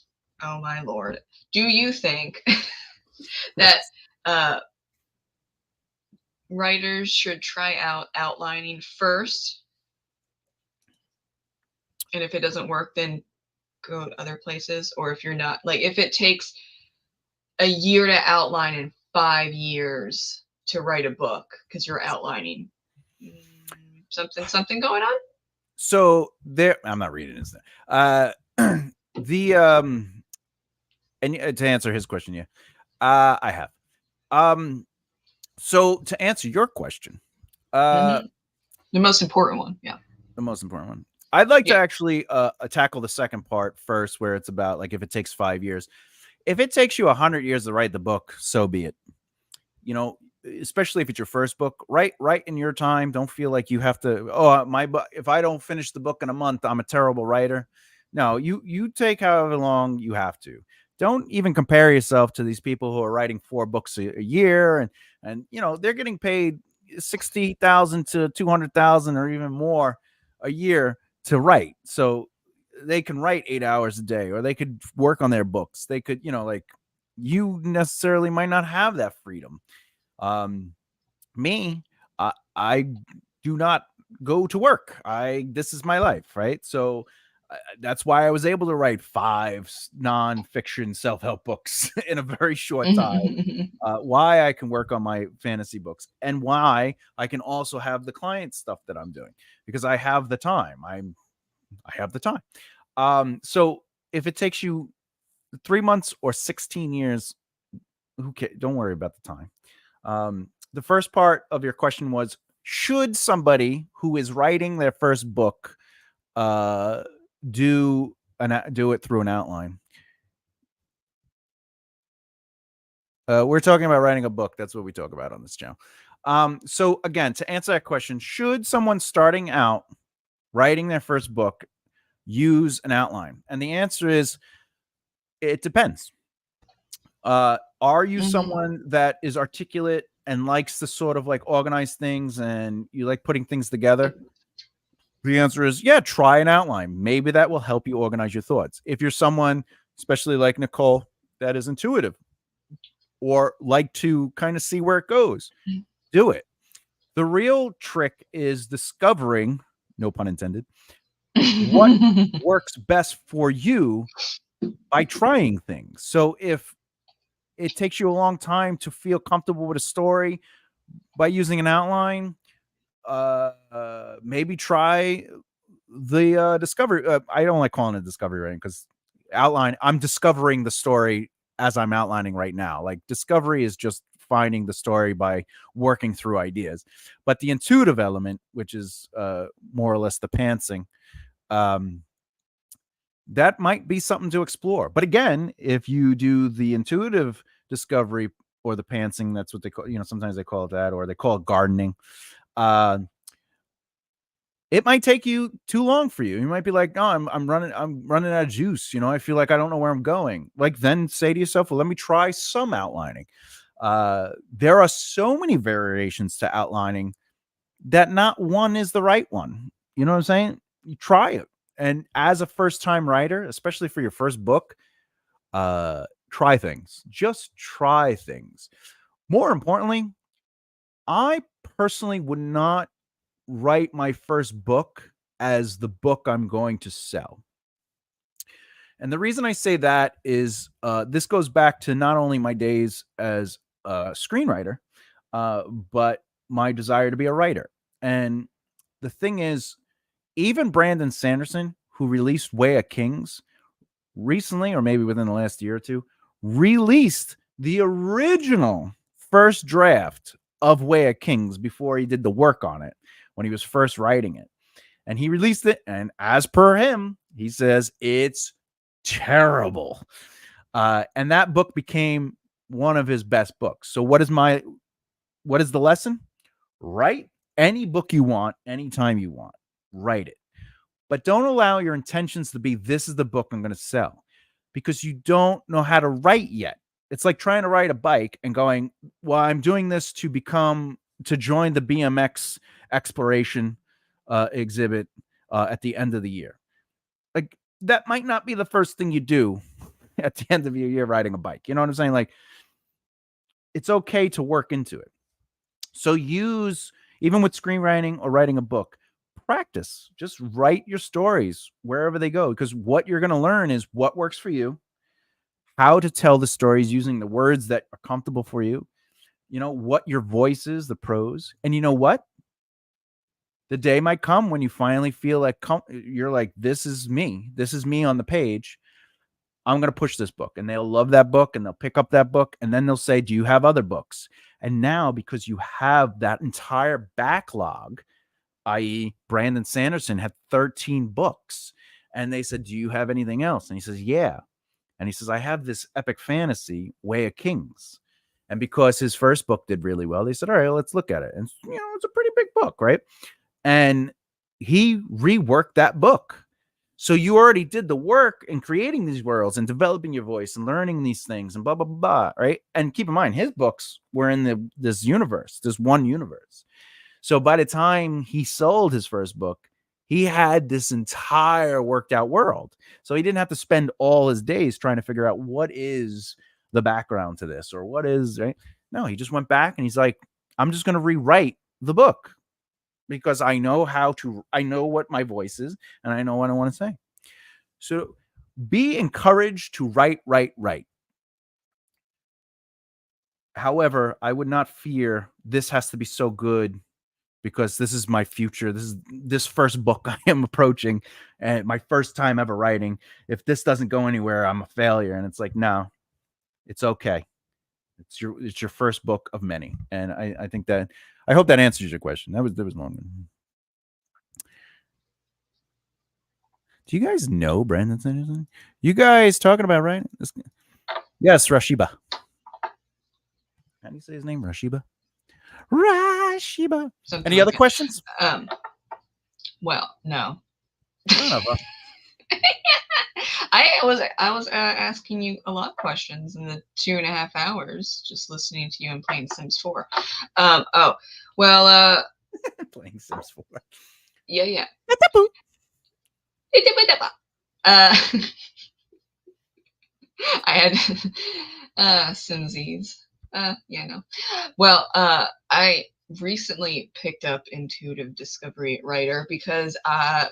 time. Oh my Lord, do you think that writers should try out outlining first, and if it doesn't work, then go to other places? Or if you're not, like, if it takes a year to outline and 5 years to write a book because you're outlining, something going on? So there, I'm not reading this. And to answer his question, yeah, I have. So to answer your question, the most important one, yeah, the most important one, I'd like to actually tackle the second part first, where it's about like if it takes 5 years. If it takes you 100 years to write the book, so be it. Especially if it's your first book, write in your time. Don't feel like you have to, my book, if I don't finish the book in a month, I'm a terrible writer. No, you take however long you have to. Don't even compare yourself to these people who are writing 4 books a year, and they're getting paid $60,000 to $200,000 or even more a year to write. So they can write 8 hours a day, or they could work on their books. They could, you necessarily might not have that freedom. Me, I do not go to work. This is my life, right? So That's why I was able to write 5 nonfiction self-help books in a very short time. Why I can work on my fantasy books, and why I can also have the client stuff that I'm doing, because I have the time. I have the time. So if it takes you 3 months or 16 years, who cares? Don't worry about the time. The first part of your question was, should somebody who is writing their first book do it through an outline? We're talking about writing a book. That's what we talk about on this channel. So again, to answer that question, should someone starting out writing their first book use an outline? And the answer is, it depends. Are you someone that is articulate and likes to sort of like organize things, and you like putting things together? The answer is, yeah, try an outline. Maybe that will help you organize your thoughts. If you're someone, especially like Nicole, that is intuitive or like to kind of see where it goes, do it. The real trick is discovering, no pun intended, what works best for you by trying things. So if it takes you a long time to feel comfortable with a story, by using an outline, maybe try the discovery. I don't like calling it discovery writing, because outline, I'm discovering the story as I'm outlining right now. Like, discovery is just finding the story by working through ideas. But the intuitive element, which is more or less the pantsing, that might be something to explore. But again, if you do the intuitive discovery or the pantsing, that's what they call, sometimes they call it that, or they call it gardening. It might take you too long for you. You might be like, no, I'm running out of juice. I feel like I don't know where I'm going. Like, then say to yourself, well, let me try some outlining. There are so many variations to outlining that not one is the right one. You know what I'm saying? You try it. And as a first-time writer, especially for your first book, try things. Just try things. More importantly, I personally would not write my first book as the book I'm going to sell. And the reason I say that is this goes back to not only my days as a screenwriter, but my desire to be a writer. And the thing is, even Brandon Sanderson, who released Way of Kings recently, or maybe within the last year or two, released the original first draft of Way of Kings before he did the work on it, when he was first writing it. And he released it, and as per him, he says it's terrible. And that book became one of his best books. So what is the lesson? Write any book you want, anytime you want. Write it. But don't allow your intentions to be, this is the book I'm going to sell, because you don't know how to write yet. It's like trying to ride a bike and going, well, I'm doing this to join the BMX exploration exhibit at the end of the year. Like, that might not be the first thing you do at the end of your year riding a bike. You know what I'm saying? Like, it's okay to work into it. So even with screenwriting or writing a book, practice. Just write your stories wherever they go, because what you're going to learn is what works for you, how to tell the stories using the words that are comfortable for you, what your voice is, the prose. And you know what? The day might come when you finally feel like you're like, this is me on the page. I'm going to push this book, and they'll love that book, and they'll pick up that book, and then they'll say, do you have other books? And now, because you have that entire backlog, i.e. Brandon Sanderson had 13 books, and they said, do you have anything else? And he says, yeah. And he says, I have this epic fantasy, Way of Kings. And because his first book did really well, they said, all right, let's look at it. And it's a pretty big book, right? And he reworked that book. So you already did the work in creating these worlds and developing your voice and learning these things and blah, blah, blah, blah, right? And keep in mind, his books were in this universe, this one universe. So by the time he sold his first book, he had this entire worked out world. So he didn't have to spend all his days trying to figure out what is the background to this, or what is, right? No, he just went back and he's like, I'm just going to rewrite the book, because I know what my voice is, and I know what I want to say. So be encouraged to write. However, I would not fear this has to be so good because this is my future. This first book I am approaching and my first time ever writing. If this doesn't go anywhere, I'm a failure. And it's like, no, it's okay. It's your first book of many. And I think that I hope that answers your question. That was long. Do you guys know Brandon Sanderson? You guys talking about writing? Yes, Rashiba. How do you say his name? Rashiba? Something Any like other that. questions? Well, no. None of them. I was asking you a lot of questions in the 2.5 hours just listening to you and playing Sims 4. Oh, well, Playing Sims 4. Yeah. I had Simsies. Yeah, no. Well, I recently picked up Intuitive Discovery Writer because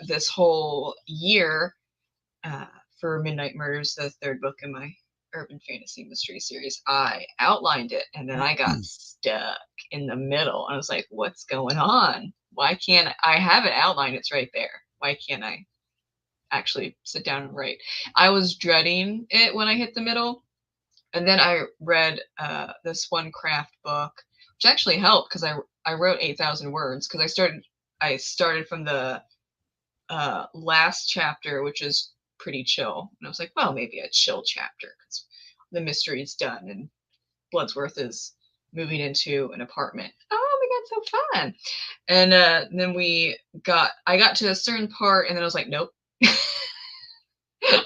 this whole year for Midnight Murders, the third book in my urban fantasy mystery series, I outlined it and then I got stuck in the middle. I was like, what's going on? Why can't I have it outlined? It's right there. Why can't I actually sit down and write? I was dreading it when I hit the middle. And then I read this one craft book, which actually helped because I wrote 8,000 words because I started from the last chapter, which is pretty chill. And I was like, well, maybe a chill chapter because the mystery is done and Bloodsworth is moving into an apartment. Oh my god, so fun! And then I got to a certain part, and then I was like, nope.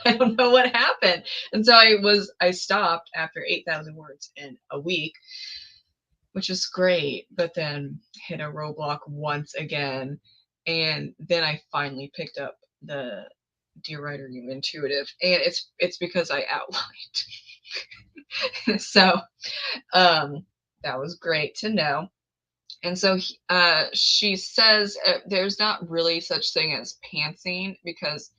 I don't know what happened. And so I stopped after 8,000 words in a week, which is great, but then hit a roadblock once again. And then I finally picked up the Dear Writer You Intuitive, and it's because I outlined. So that was great to know. And so she says there's not really such thing as pantsing because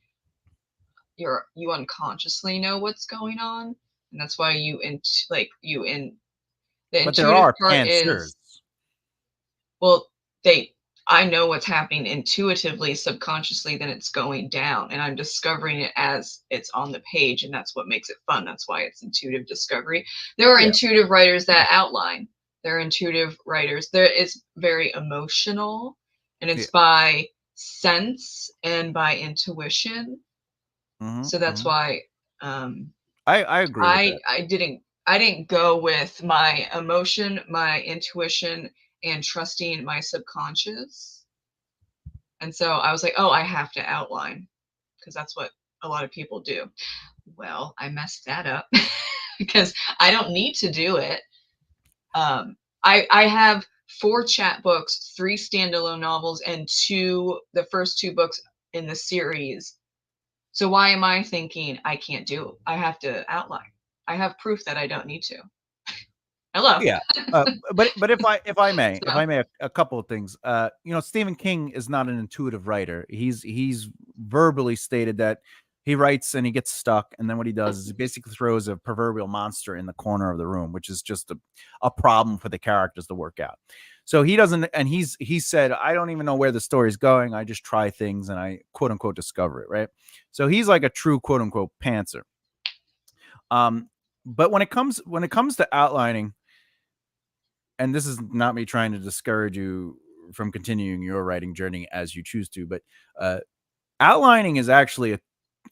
you unconsciously know what's going on, and that's why the But there intuitive are part pantsers. is, I know what's happening intuitively, subconsciously, then it's going down, and I'm discovering it as it's on the page, and that's what makes it fun. That's why it's intuitive discovery. There are intuitive writers that outline. There are intuitive writers. It's very emotional, and it's by sense and by intuition. So that's why I agree with that. I didn't go with my emotion, my intuition, and trusting my subconscious. And so I was like, oh, I have to outline because that's what a lot of people do. Well, I messed that up because I don't need to do it. I have 4 chapbooks, 3 standalone novels, and the first 2 books in the series. So why am I thinking I can't do it? I have to outline. I have proof that I don't need to. Hello. Yeah. But if I may, a couple of things. Stephen King is not an intuitive writer. He's verbally stated that he writes and he gets stuck, and then what he does is he basically throws a proverbial monster in the corner of the room, which is just a problem for the characters to work out. So he doesn't, and he said, I don't even know where the story's going. I just try things and I quote unquote discover it, right? So he's like a true quote unquote pantser. But when it comes to outlining, and this is not me trying to discourage you from continuing your writing journey as you choose to, but outlining is actually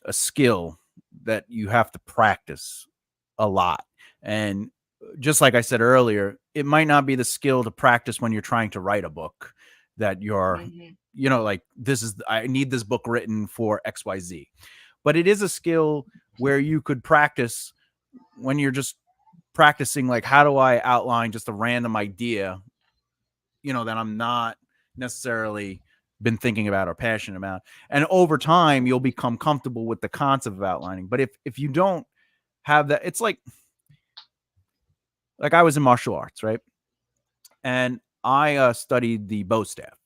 a skill that you have to practice a lot. And just like I said earlier, it might not be the skill to practice when you're trying to write a book that you're, like, I need this book written for XYZ. But it is a skill where you could practice when you're just practicing, like, how do I outline just a random idea, that I'm not necessarily been thinking about or passionate about. And over time, you'll become comfortable with the concept of outlining. But if you don't have that, it's like I was in martial arts, right? And I studied the bow staff,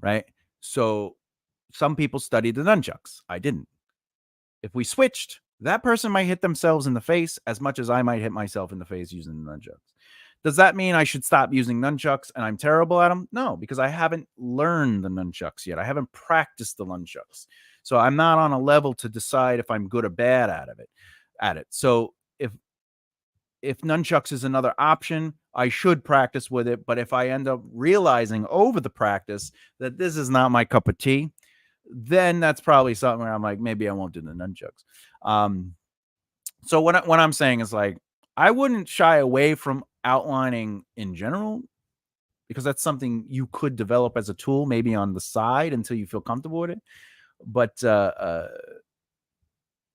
right? So some people studied the nunchucks. I didn't. If we switched, that person might hit themselves in the face as much as I might hit myself in the face using the nunchucks. Does that mean I should stop using nunchucks and I'm terrible at them? No, because I haven't learned the nunchucks yet. I haven't practiced the nunchucks. So I'm not on a level to decide if I'm good or bad at it. So if nunchucks is another option, I should practice with it. But if I end up realizing over the practice that this is not my cup of tea, then that's probably something where I'm like, maybe I won't do the nunchucks. So what I'm saying is, like, I wouldn't shy away from outlining in general, because that's something you could develop as a tool, maybe on the side until you feel comfortable with it. But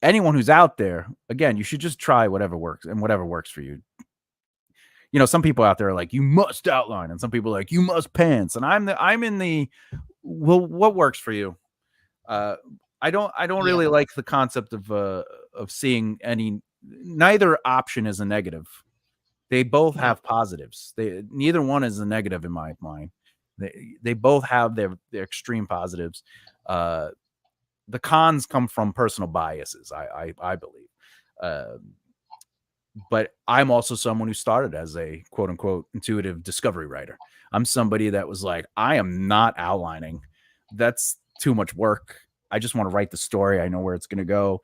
anyone who's out there, again, you should just try whatever works, and whatever works for you. You know, some people out there are like, you must outline, and some people are like, you must pants. And I'm in the, well, what works for you? I don't really like the concept of seeing any, neither option is a negative. They both have positives. Neither one is a negative in my mind. They both have their extreme positives. The cons come from personal biases, I believe. But I'm also someone who started as a quote unquote intuitive discovery writer. I'm somebody that was like, I am not outlining. That's too much work. I just want to write the story. I know where it's going to go.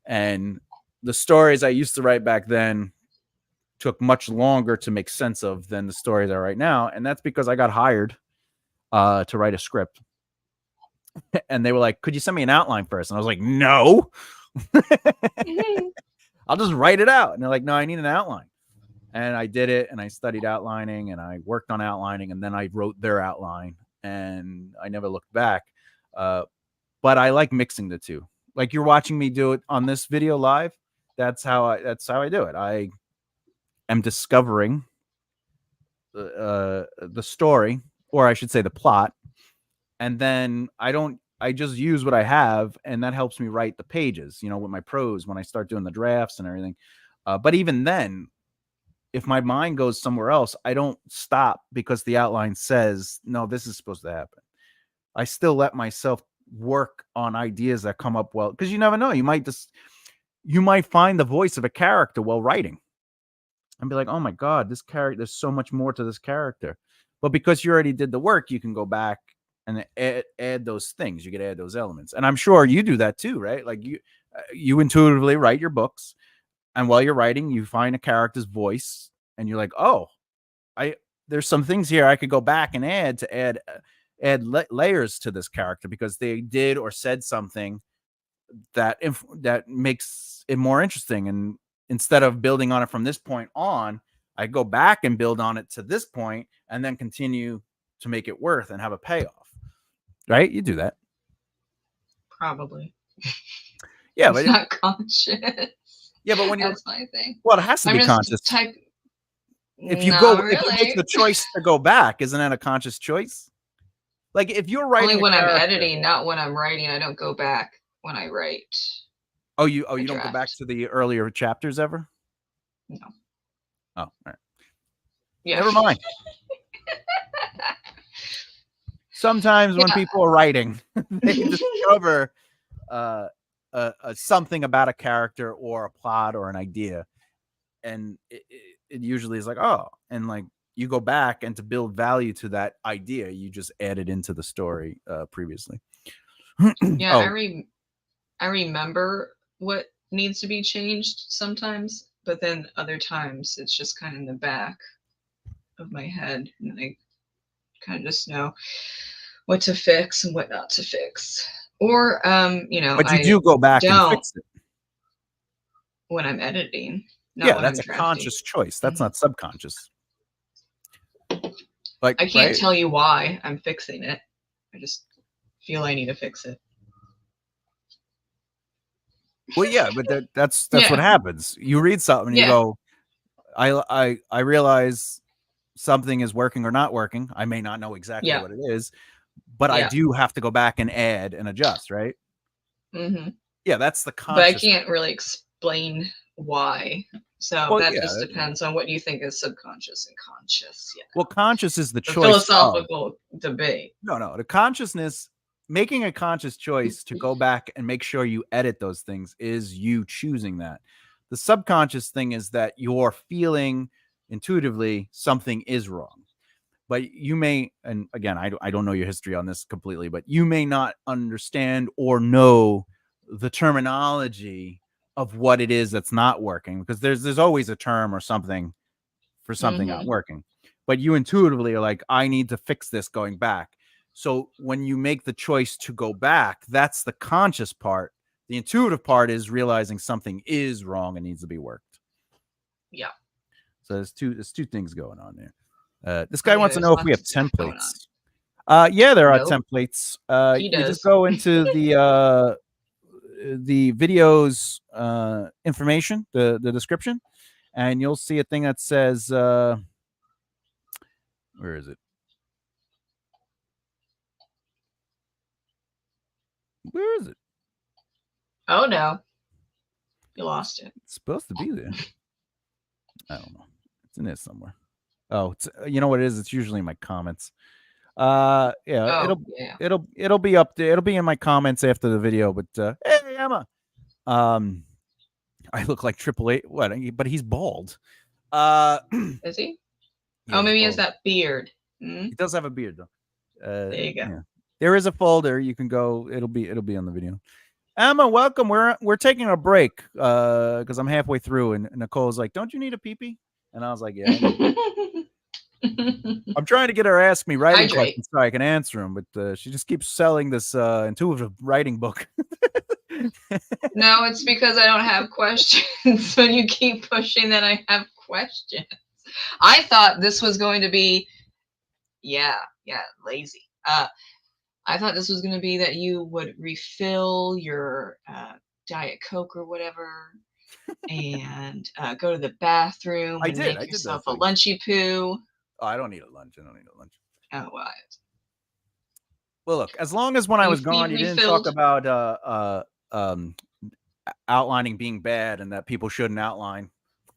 And the stories I used to write back then took much longer to make sense of than the stories I write now. And that's because I got hired to write a script. And they were like, could you send me an outline first? And I was like, no. I'll just write it out. And they're like, no, I need an outline. And I did it, and I studied outlining, and I worked on outlining, and then I wrote their outline, and I never looked back. But I like mixing the two. Like you're watching me do it on this video live. That's how I do it. I am discovering the story, or I should say the plot. And then I just use what I have, and that helps me write the pages, you know, with my prose when I start doing the drafts and everything. But even then, if my mind goes somewhere else, I don't stop because the outline says, no, this is supposed to happen. I still let myself work on ideas that come up well, because you never know. You might find the voice of a character while writing and be like, oh my God, this character, there's so much more to this character. But because you already did the work, you can go back and add those things. You could add those elements. And I'm sure you do that too, right? Like you intuitively write your books. And while you're writing, you find a character's voice and you're like, oh, there's some things here I could go back and add layers to this character because they did or said something that makes it more interesting. And instead of building on it from this point on, I go back and build on it to this point and then continue to make it worth and have a payoff. Right? You do that. Probably. Yeah, it's but not conscious. Yeah, but when that's my thing. Well, it has to be conscious. If you make the choice to go back, isn't that a conscious choice? Like if you're writing only when I'm editing, not when I'm writing. I don't go back when I write. Oh, you don't go back to the earlier chapters ever? No. Oh, all right. Yeah. Never mind. Sometimes when people are writing, they discover something about a character or a plot or an idea, and it usually is like, oh, and like you go back and to build value to that idea, you just add it into the story previously. Yeah, I remember what needs to be changed sometimes, but then other times it's just kind of in the back of my head, and I kind of just know what to fix and what not to fix. Or but you do go back and fix it when I'm editing. Yeah, that's a conscious choice. That's not subconscious. Like I can't tell you why I'm fixing it. I just feel I need to fix it. Well, yeah, but that's what happens. You read something and you go, I realize something is working or not working. I may not know exactly what it is, but I do have to go back and add and adjust, right? Mm-hmm. Yeah, that's the conscious. But I can't really explain why. So that just depends on what you think is subconscious and conscious. Yeah. Well, conscious is the choice. Philosophical debate. No, the consciousness making a conscious choice to go back and make sure you edit those things is you choosing that. The subconscious thing is that you're feeling intuitively something is wrong. But you may, and again, I don't know your history on this completely, but you may not understand or know the terminology of what it is that's not working, because there's always a term or something for something not working. But you intuitively are like, I need to fix this going back. So when you make the choice to go back, that's the conscious part. The intuitive part is realizing something is wrong and needs to be worked. Yeah. So there's two things going on there. This guy wants to know if we have templates. Yeah, there are templates. You just go into the video's information, the description, and you'll see a thing that says, where is it? Where is it? Oh no, you lost it. It's supposed to be there. I don't know. It's in there somewhere. Oh, it's, you know what it is? It's usually in my comments. Yeah, it'll be up there. It'll be in my comments after the video. But hey, Emma, I look like Triple H. What? But he's bald. Is he? Yeah, oh, maybe he has that beard. He does have a beard though. There you go. Yeah. There is a folder. You can go. It'll be on the video. Emma, welcome. We're taking a break because I'm halfway through, and Nicole's like, "Don't you need a pee-pee?" And I was like, "Yeah." I'm trying to get her to ask me writing questions so I can answer them, but she just keeps selling this intuitive writing book. No, it's because I don't have questions. When you keep pushing that I have questions. I thought this was going to be, lazy. I thought this was going to be that you would refill your Diet Coke or whatever and go to the bathroom and make yourself a lunchy poo. Oh, I don't need a lunch. Oh, well. Well, look, as long as when I was gone, you didn't talk about outlining being bad and that people shouldn't outline,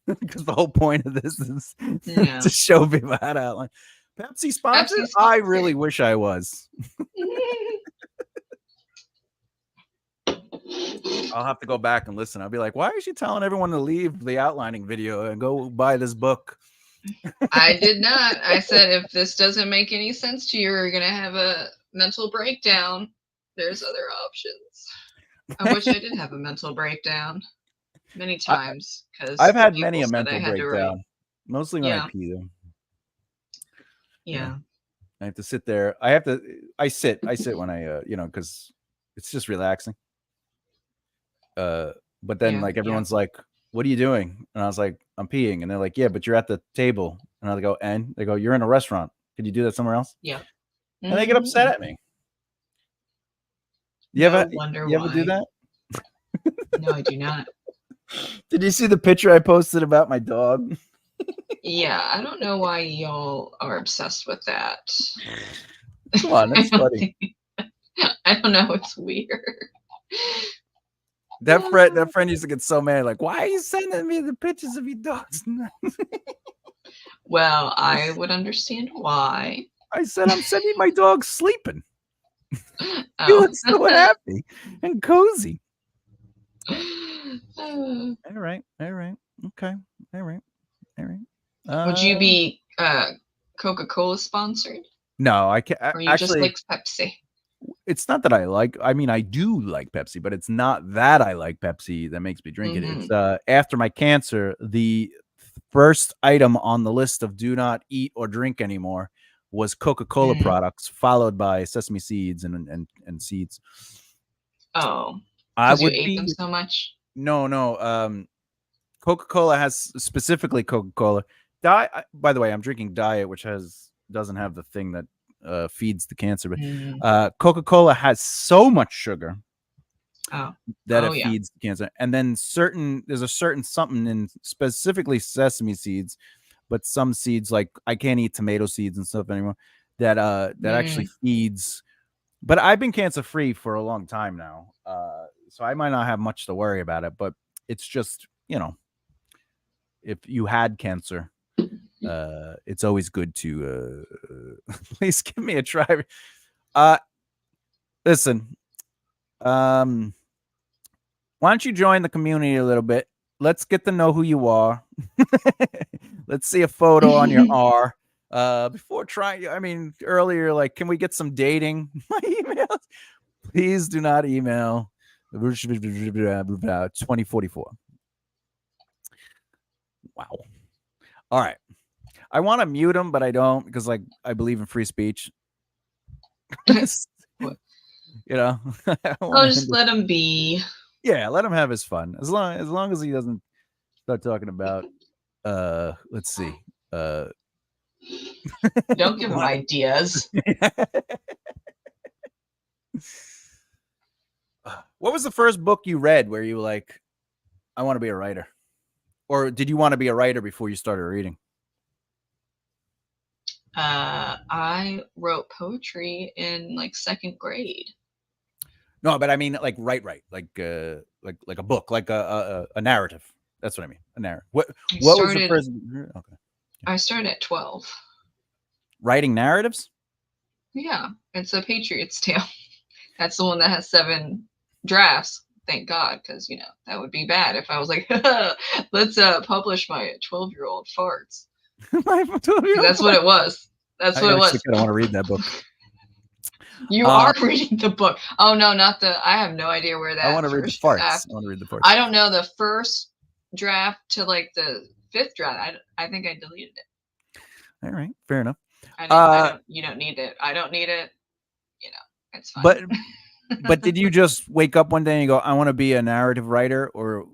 because the whole point of this is to show people how to outline. Pepsi sponsored? I really wish I was. I'll have to go back and listen. I'll be like, why is she telling everyone to leave the outlining video and go buy this book? I did not. I said, if this doesn't make any sense to you, you're going to have a mental breakdown. There's other options. I wish I did have a mental breakdown many times, because I've had many a mental breakdown, mostly when I pee them. Yeah. I have to sit there. I sit when I, because it's just relaxing. But then like everyone's like, what are you doing? And I was like, I'm peeing. And they're like, yeah, but you're at the table. And I go, and they go, you're in a restaurant. Could you do that somewhere else? Yeah. And they get upset at me. You ever do that? No, I do not. Did you see the picture I posted about my dog? Yeah, I don't know why y'all are obsessed with that. Come on, that's funny. I don't know. It's weird. That friend used to get so mad, like, why are you sending me the pictures of your dogs? Well, I would understand why. I said, I'm sending my dog sleeping. He looks so happy and cozy. All right. Okay. All right. Would you be Coca-Cola sponsored? No, I can't. Or you just like Pepsi? It's not that I like. I mean, I do like Pepsi, but it's not that I like Pepsi that makes me drink it. It's after my cancer, the first item on the list of do not eat or drink anymore was Coca-Cola products, followed by sesame seeds and seeds. Oh, because you ate them so much? No. Coca-Cola has specifically Coca-Cola. By the way, I'm drinking Diet, which doesn't have the thing that feeds the cancer, but Coca-Cola has so much sugar that it feeds the cancer. And then there's a certain something in specifically sesame seeds, but some seeds, like I can't eat tomato seeds and stuff anymore, that actually feeds. But I've been cancer free for a long time now, so I might not have much to worry about it. But it's just, if you had cancer, it's always good to please give me a try. Listen, why don't you join the community a little bit? Let's get to know who you are. Let's see a photo on your R. Before trying, I mean, earlier, like, can we get some dating? My emails. Please do not email 2044. Wow. All right. I want to mute him, but I don't because, like, I believe in free speech. You know, I'll just let him be. Yeah, let him have his fun. As long as he doesn't start talking about let's see. Don't give him ideas. What was the first book you read where you were like, I want to be a writer? Or did you want to be a writer before you started reading? I wrote poetry in like 2nd grade. No, but I mean like write like a book, like a narrative. That's what I mean. A narrative. What was the first? Okay. I started at 12. Writing narratives? Yeah, it's a Patriots Tale. That's the one that has 7 drafts. Thank God, because you know that would be bad if I was like, let's publish my 12-year-old farts. That's what it was. That's what it was. I want to read that book. You are reading the book. Oh no, not the. I have no idea where that. I want to read the farts. I want to read the farts. I don't know the first draft to like the 5th draft. I think I deleted it. All right, fair enough. You don't need it. I don't need it. You know, it's fine. But did you just wake up one day and you go, I want to be a narrative writer, or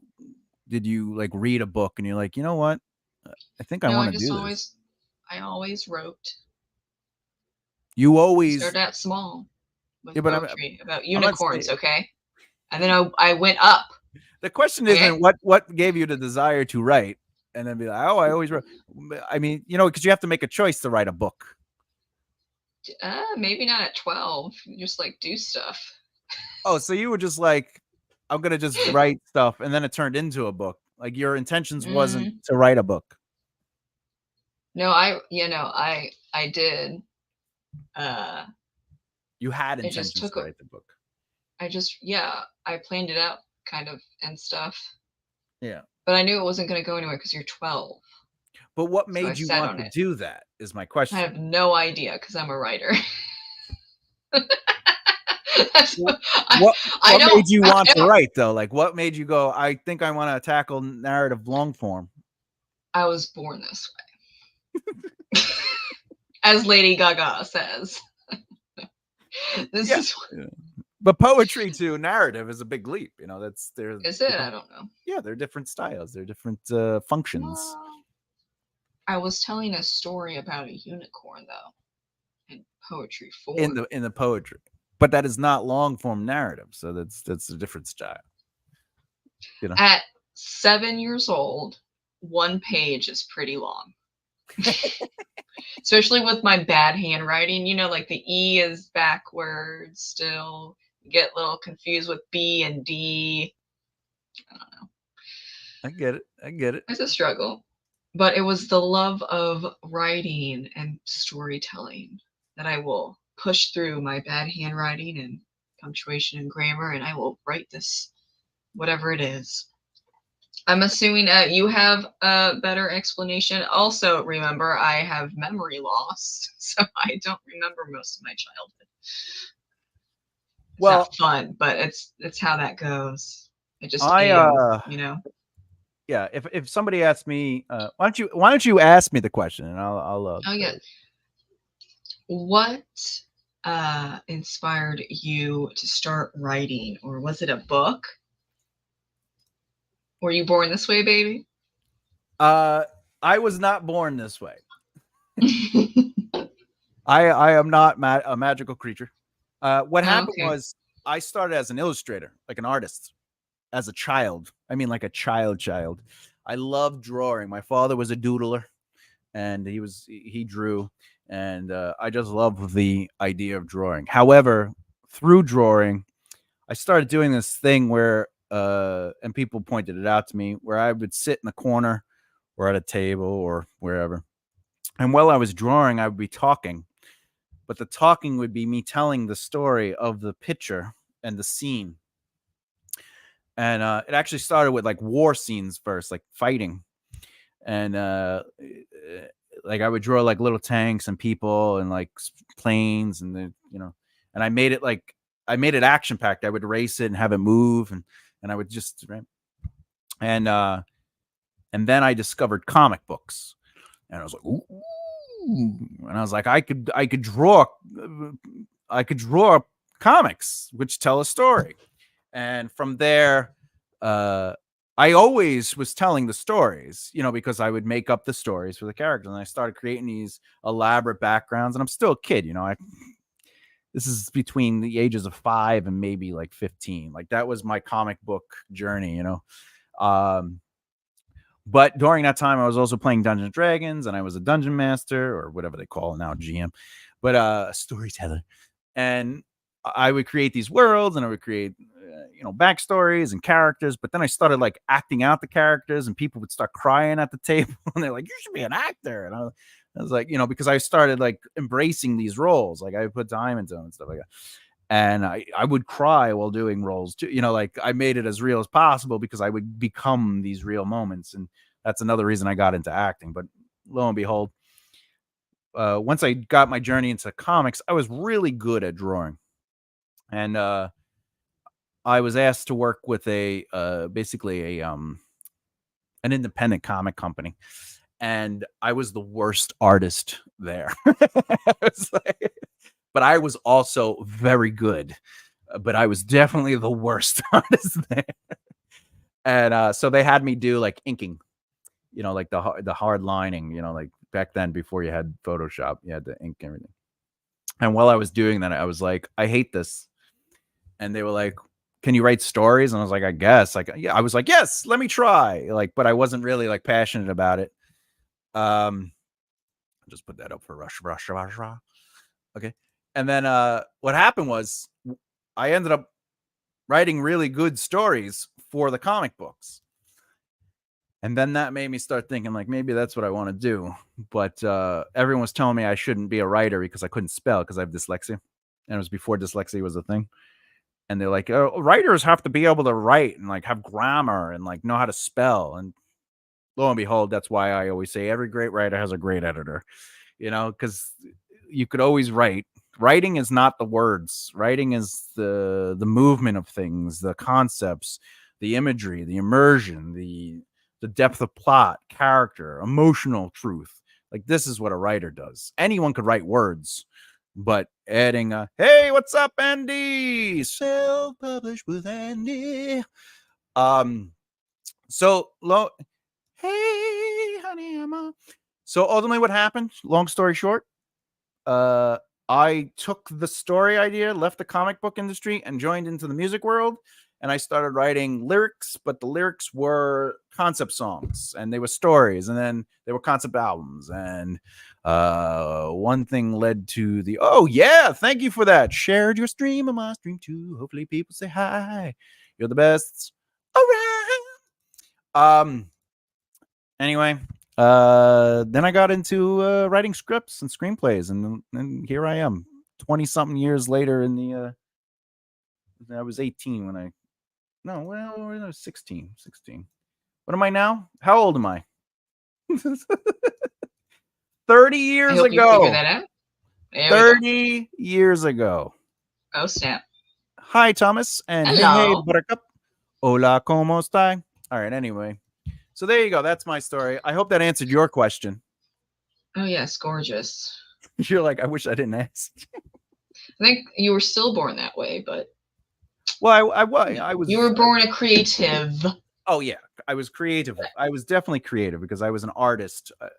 did you like read a book and you're like, you know what, I think I want to do this? I always wrote. You always started out small with poetry about unicorns, okay? And then I went up. The question isn't what gave you the desire to write and then be like, oh, I always wrote. I mean, you know, because you have to make a choice to write a book. Maybe not at 12. You just like do stuff. Oh, so you were just like, I'm gonna just write stuff, and then it turned into a book. Like your intentions wasn't to write a book. No, I did. You had intentions to write the book. I planned it out kind of and stuff. Yeah. But I knew it wasn't going to go anywhere because you're 12. But what made you want to do that is my question. I have no idea because I'm a writer. What made you want to write though? Like what made you go, I think I want to tackle narrative long form? I was born this way. As Lady Gaga says. But poetry to narrative is a big leap. You know, is it? I don't know. Yeah, they're different styles. They're different functions. I was telling a story about a unicorn though, in poetry form. In the poetry, but that is not long form narrative. So that's a different style. You know, at 7 years old, 1 page is pretty long. Especially with my bad handwriting, you know, like the E is backwards still. You get a little confused with B and D. I don't know. I get it. It's a struggle. But it was the love of writing and storytelling that I will push through my bad handwriting and punctuation and grammar, and I will write this, whatever it is. I'm assuming you have a better explanation. Also, remember, I have memory loss, so I don't remember most of my childhood. It's not fun, but it's how that goes. It just you know. Yeah, if somebody asks me, why don't you ask me the question and I'll oh yeah. What inspired you to start writing, or was it a book? Were you born this way, baby? I was not born this way. I am not a magical creature. What happened was I started as an illustrator, like an artist, as a child. I mean, like a child. I loved drawing. My father was a doodler, and he drew, and I just loved the idea of drawing. However, through drawing, I started doing this thing where, and people pointed it out to me, where I would sit in the corner or at a table or wherever. And while I was drawing, I would be talking, but the talking would be me telling the story of the picture and the scene. And it actually started with like war scenes first, like fighting. And like I would draw like little tanks and people and like planes and the, and I made it action packed. I would race it and have it move and I would just, right? And then I discovered comic books, and I was like, ooh, and I was like, I could draw comics which tell a story. And from there, I always was telling the stories, because I would make up the stories for the characters, and I started creating these elaborate backgrounds. And I'm still a kid, this is between the ages of 5 and maybe like 15. Like that was my comic book journey, But during that time, I was also playing Dungeons and Dragons, and I was a dungeon master, or whatever they call it now, GM, but a storyteller. And I would create these worlds, and I would create, backstories and characters. But then I started like acting out the characters, and people would start crying at the table, and they're like, "You should be an actor." And I was like, because I started like embracing these roles, like I put time into them and stuff like that. And I would cry while doing roles too, like I made it as real as possible because I would become these real moments. And that's another reason I got into acting. But lo and behold, once I got my journey into comics, I was really good at drawing. And I was asked to work with basically an independent comic company. And I was the worst artist there. But I was also very good. But I was definitely the worst artist there. And so they had me do like inking, like the hard lining, like back then before you had Photoshop, you had to ink everything. And while I was doing that, I was like, I hate this. And they were like, can you write stories? And I was like, I guess. Like, yeah, I was like, yes, let me try. Like, but I wasn't really like passionate about it. I'll just put that up for rush. Okay. And then what happened was I ended up writing really good stories for the comic books. And then that made me start thinking like, maybe that's what I want to do. But everyone was telling me I shouldn't be a writer because I couldn't spell because I have dyslexia. And it was before dyslexia was a thing. And they're like, oh, writers have to be able to write and like have grammar and like know how to spell. And lo and behold, that's why I always say every great writer has a great editor, because you could always write. Writing is not the words. Writing is the movement of things, the concepts, the imagery, the immersion, the depth of plot, character, emotional truth. Like this is what a writer does. Anyone could write words, but adding a, hey, what's up, Andy? Self-published with Andy. Hey, honey, so ultimately what happened, long story short, I took the story idea, left the comic book industry, and joined into the music world. And I started writing lyrics, but the lyrics were concept songs, and they were stories, and then they were concept albums. And one thing led to the, oh, yeah, thank you for that. Shared your stream and my stream too. Hopefully people say hi. You're the best. All right. Anyway, then I got into writing scripts and screenplays, and here I am, 20-something years later in the I was 18 when I was 16. What am I now? How old am I? 30 years I hope ago. You figure that out. There 30 years ago. Oh, snap. Hi, Thomas. And hello. Hey, Buttercup. Hola, ¿cómo está? All right, anyway. So there you go. That's my story. I hope that answered your question. Oh, yes, gorgeous. You're like, I wish I didn't ask. I think you were still born that way, but... Well, I was... You were born a creative. Oh, yeah. I was creative. I was definitely creative because I was an artist for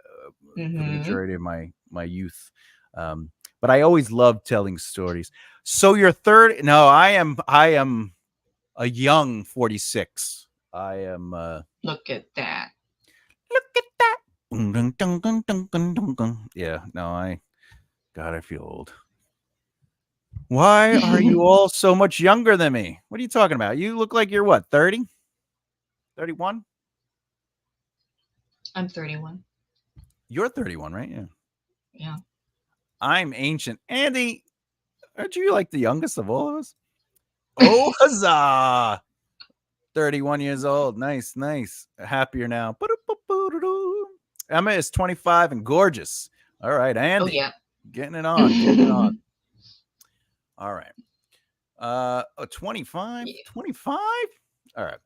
the majority of my youth. But I always loved telling stories. So you're 30... No, I am a young 46. I am... Look at that. Look at that. Yeah, no, God, I feel old. Why are you all so much younger than me? What are you talking about? You look like you're what, 30? 31? I'm 31. You're 31, right? Yeah. Yeah. I'm ancient. Andy, aren't you like the youngest of all of us? Oh, huzzah! 31 years old. Nice, nice. Happier now. Emma is 25 and gorgeous. All right, Andy. Oh yeah. Getting it on. Getting it on. All right. 25? Yeah. 25? All right.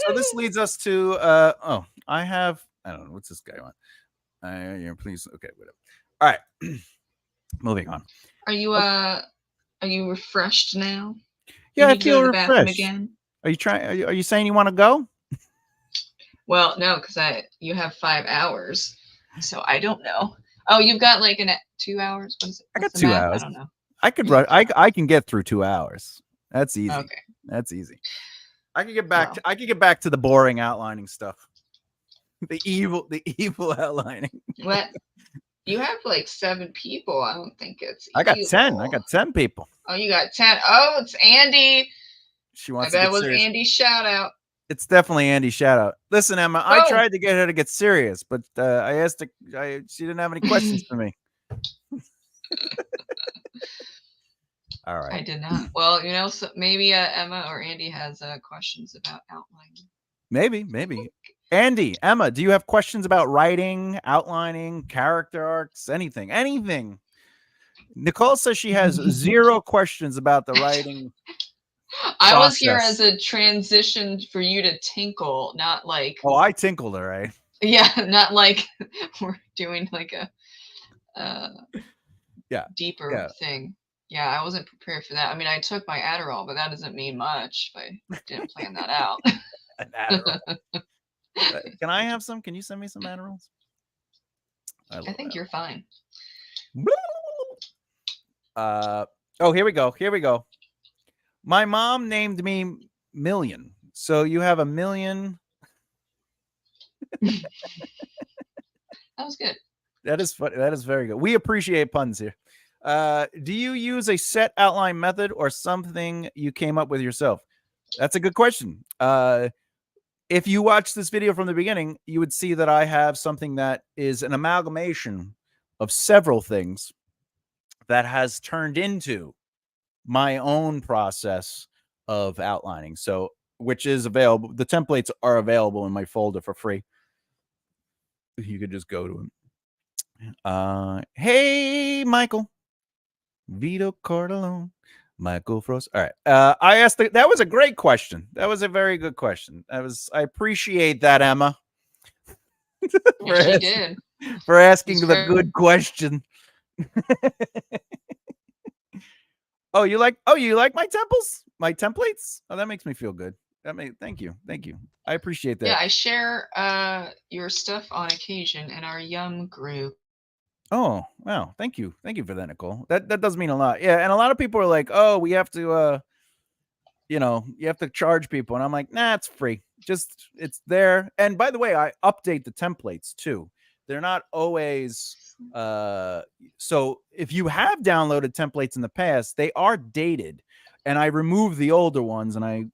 So this leads us to I don't know, what's this guy on? Please, okay, whatever. All right. Moving on. Are you refreshed now? Yeah, you I need to feel go to the bathroom refreshed. again? Are you trying? Are you saying you want to go? Well, no, because you have 5 hours, so I don't know. Oh, you've got like 2 hours. I got the 2 math? hours. I don't know. I could run. I can get through 2 hours. That's easy. Okay. That's easy. I can get back. I can get back to the boring outlining stuff. The evil outlining. What? You have like 7 people. I don't think it's. I got evil. 10. I got 10 people. Oh, you got 10. Oh, it's Andy. She wants. I bet to it was serious. Andy's shout out. It's definitely Andy's shout out. Listen, Emma, I tried to get her to get serious, but I asked her. She didn't have any questions for me. All right. I did not. Well, so maybe Emma or Andy has questions about outlining. Maybe. Andy, Emma, do you have questions about writing, outlining, character arcs, anything? Nicole says she has 0 questions about the writing. I was here as a transition for you to tinkle, not like. Oh, I tinkled her, right? Yeah, not like we're doing like a deeper thing. Yeah, I wasn't prepared for that. I mean, I took my Adderall, but that doesn't mean much if I didn't plan that out. An Adderall. Can I have some? Can you send me some Adderalls? I think you're fine. Oh, here we go. My mom named me Million. So you have a million. That was good. That is funny. That is very good. We appreciate puns here. Do you use a set outline method or something you came up with yourself? That's a good question. If you watch this video from the beginning, you would see that I have something that is an amalgamation of several things that has turned into my own process of outlining. So, which is available. The templates are available in my folder for free. You could just go to them. Hey, Michael. Vito Cardellone. Michael Frost. All right. I asked that was a great question. That was a very good question. I appreciate that, Emma. She did. For asking the good question. Oh, you like my temples? My templates? Oh, that makes me feel good. Thank you. I appreciate that. Yeah, I share your stuff on occasion in our Yum group. Oh, wow. Thank you for that, Nicole. That does mean a lot. Yeah, and a lot of people are like, "Oh, we have to you have to charge people." And I'm like, "Nah, it's free. Just it's there." And by the way, I update the templates too. They're not always so if you have downloaded templates in the past, they are dated, and I remove the older ones and I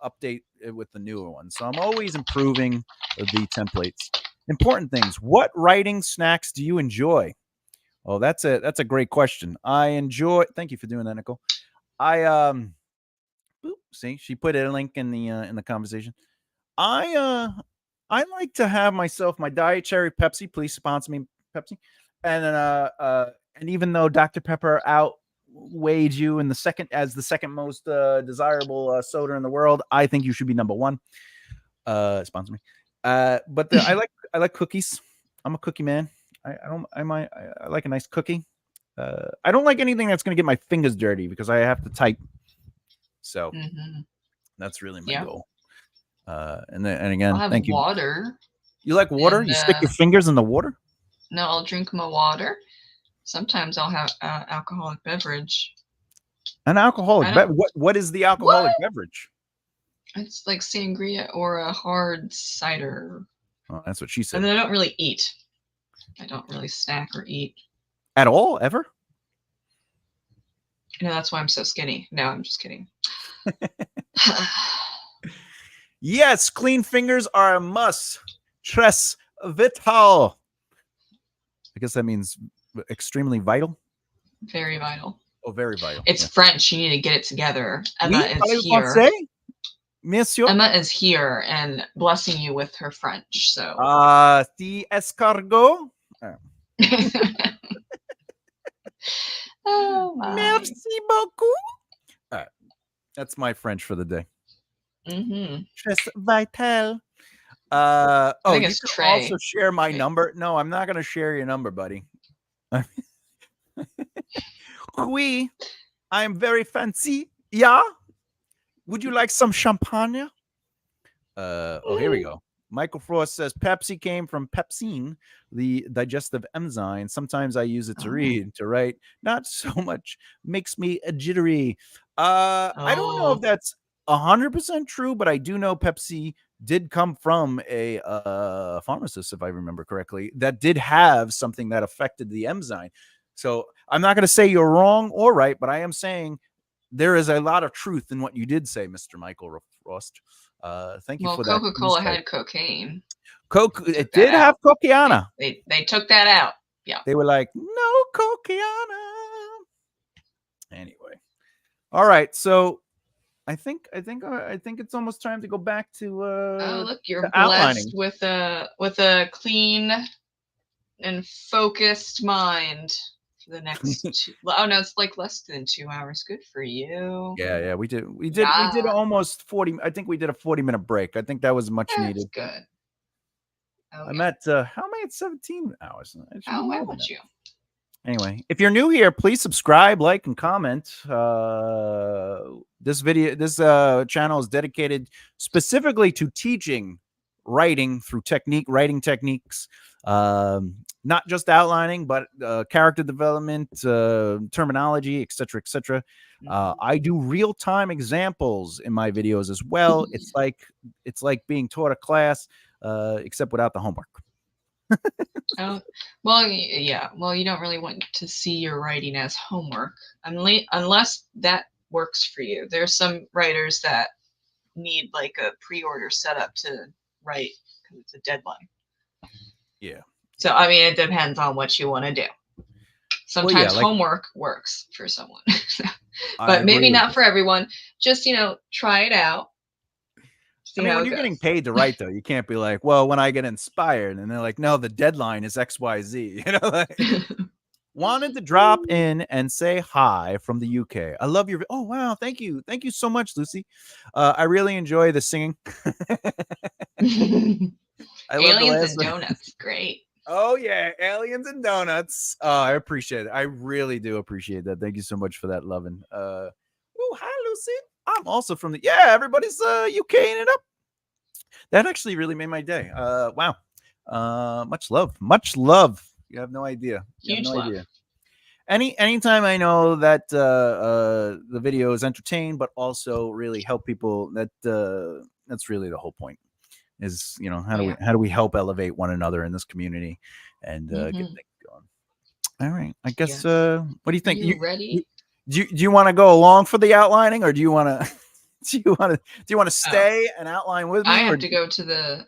update it with the newer ones. So I'm always improving the templates. Important things. What writing snacks do you enjoy? Oh, that's a great question. I enjoy. Thank you for doing that, Nicole. See, she put a link in the conversation. I like to have myself my Diet Cherry Pepsi. Please sponsor me, Pepsi. And then and even though Dr. Pepper outweighed you in the second most desirable soda in the world, I think you should be number 1. Sponsor me. But I like cookies. I'm a cookie man. I like a nice cookie. I don't like anything that's going to get my fingers dirty because I have to type. So that's really my goal. And again, I'll have thank you. Water. You like water? You stick your fingers in the water? No, I'll drink my water. Sometimes I'll have alcoholic beverage. An alcoholic beverage? What is the alcoholic beverage? It's like sangria or a hard cider. Oh, that's what she said. And then I don't really eat. I don't really snack or eat. At all? Ever? That's why I'm so skinny. No, I'm just kidding. Yes, clean fingers are a must. Tres vital. I guess that means Extremely vital. Very vital. Oh, very vital. It's French. You need to get it together. Emma Oui, is here. Monsieur? Emma is here and blessing you with her French. So. The escargot. Oh my. Merci beaucoup. All right. That's my French for the day. Très vital. Oh, you can also share my number. No, I'm not going to share your number, buddy. Oui, I'm very fancy. Yeah. Would you like some champagne? Oh, here we go. Michael Frost says Pepsi came from pepsine, the digestive enzyme. Sometimes I use it to read, to write. Not so much. Makes me jittery. I don't know if that's 100% true, but I do know Pepsi did come from a pharmacist, if I remember correctly, that did have something that affected the enzyme. So I'm not going to say you're wrong or right, but I am saying there is a lot of truth in what you did say, Mr. Michael Frost. Thank you for that. Coca-Cola had cocaine. It did have cocaine. They took that out. Yeah. They were like, no cocaine. Anyway. All right. So I think it's almost time to go back to oh, look, you're blessed with a clean and focused mind for the next oh no, it's like less than 2 hours. Good for you. Yeah, we did almost 40. I think we did a 40-minute break. I think that was much needed. Good. I'm at how am I at 17 hours? Why would you? Anyway, if you're new here, please subscribe, like, and comment. This channel is dedicated specifically to teaching writing through writing techniques, not just outlining, but character development, terminology, etc., etc. I do real-time examples in my videos as well. It's like being taught a class, except without the homework. Oh, well, yeah. Well, you don't really want to see your writing as homework unless that works for you. There's some writers that need like a pre-order setup to write because it's a deadline. Yeah. So, I mean, it depends on what you want to do. Sometimes homework works for someone, but maybe not for everyone. Just, try it out. I mean, when you're getting paid to write, though, you can't be like, well, when I get inspired, and they're like, no, the deadline is XYZ. Wanted to drop in and say hi from the UK. I love your. Oh, wow. Thank you. Thank you so much, Lucy. I really enjoy the singing. Aliens and donuts. Great. Oh, yeah. Aliens and donuts. Oh, I appreciate it. I really do appreciate that. Thank you so much for that, loving. Oh, hi, Lucy. I'm also from the everybody's UKing it up. That actually really made my day. Wow. Much love. You have no idea. Huge love. Anytime I know that the video is entertained, but also really help people, that's really the whole point. Is how do we help elevate one another in this community and get things going. All right. I guess what do you think? You ready? Do you want to go along for the outlining, or do you want to stay and outline with me? I have to go to the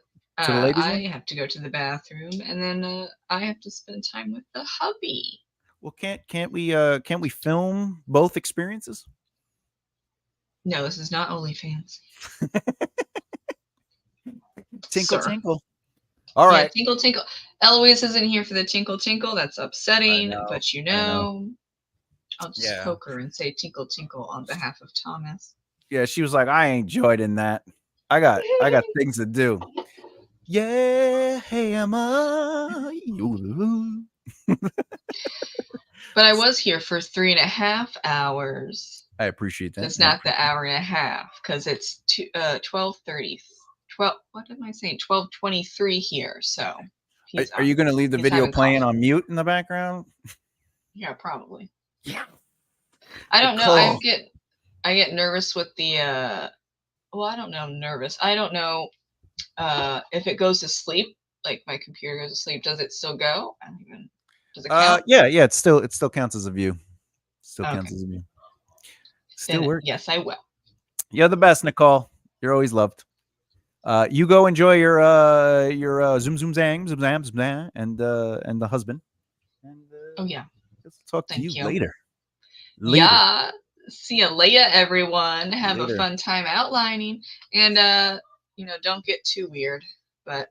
ladies' room? I have to go to the bathroom, and then I have to spend time with the hubby. Well, can't we film both experiences? No, this is not OnlyFans. Tinkle, tinkle. All right. Yeah, tinkle, tinkle. Eloise isn't here for the tinkle, tinkle. That's upsetting, but I'll just poke her and say tinkle, tinkle on behalf of Thomas. Yeah, she was like, I ain't joining that. I got things to do. Yeah, hey, Emma. But I was here for 3.5 hours. I appreciate that. It's not the hour and a half because it's 12:30. 12. What am I saying? 12:23 here. So, are you going to leave the video playing on mute in the background? Yeah, probably. Yeah. I don't know. I get nervous with the. Well, I don't know. Nervous. I don't know if it goes to sleep. Like my computer goes to sleep. Does it still go? I don't even. Does it count? Yeah. It still counts as a view. Counts as a view. Still works. Yes, I will. You're the best, Nicole. You're always loved. You go enjoy your zoom zang, and the husband. And, Oh yeah. Talk to you later. Yeah. See you later, everyone. Have Later. a fun time outlining. And don't get too weird. But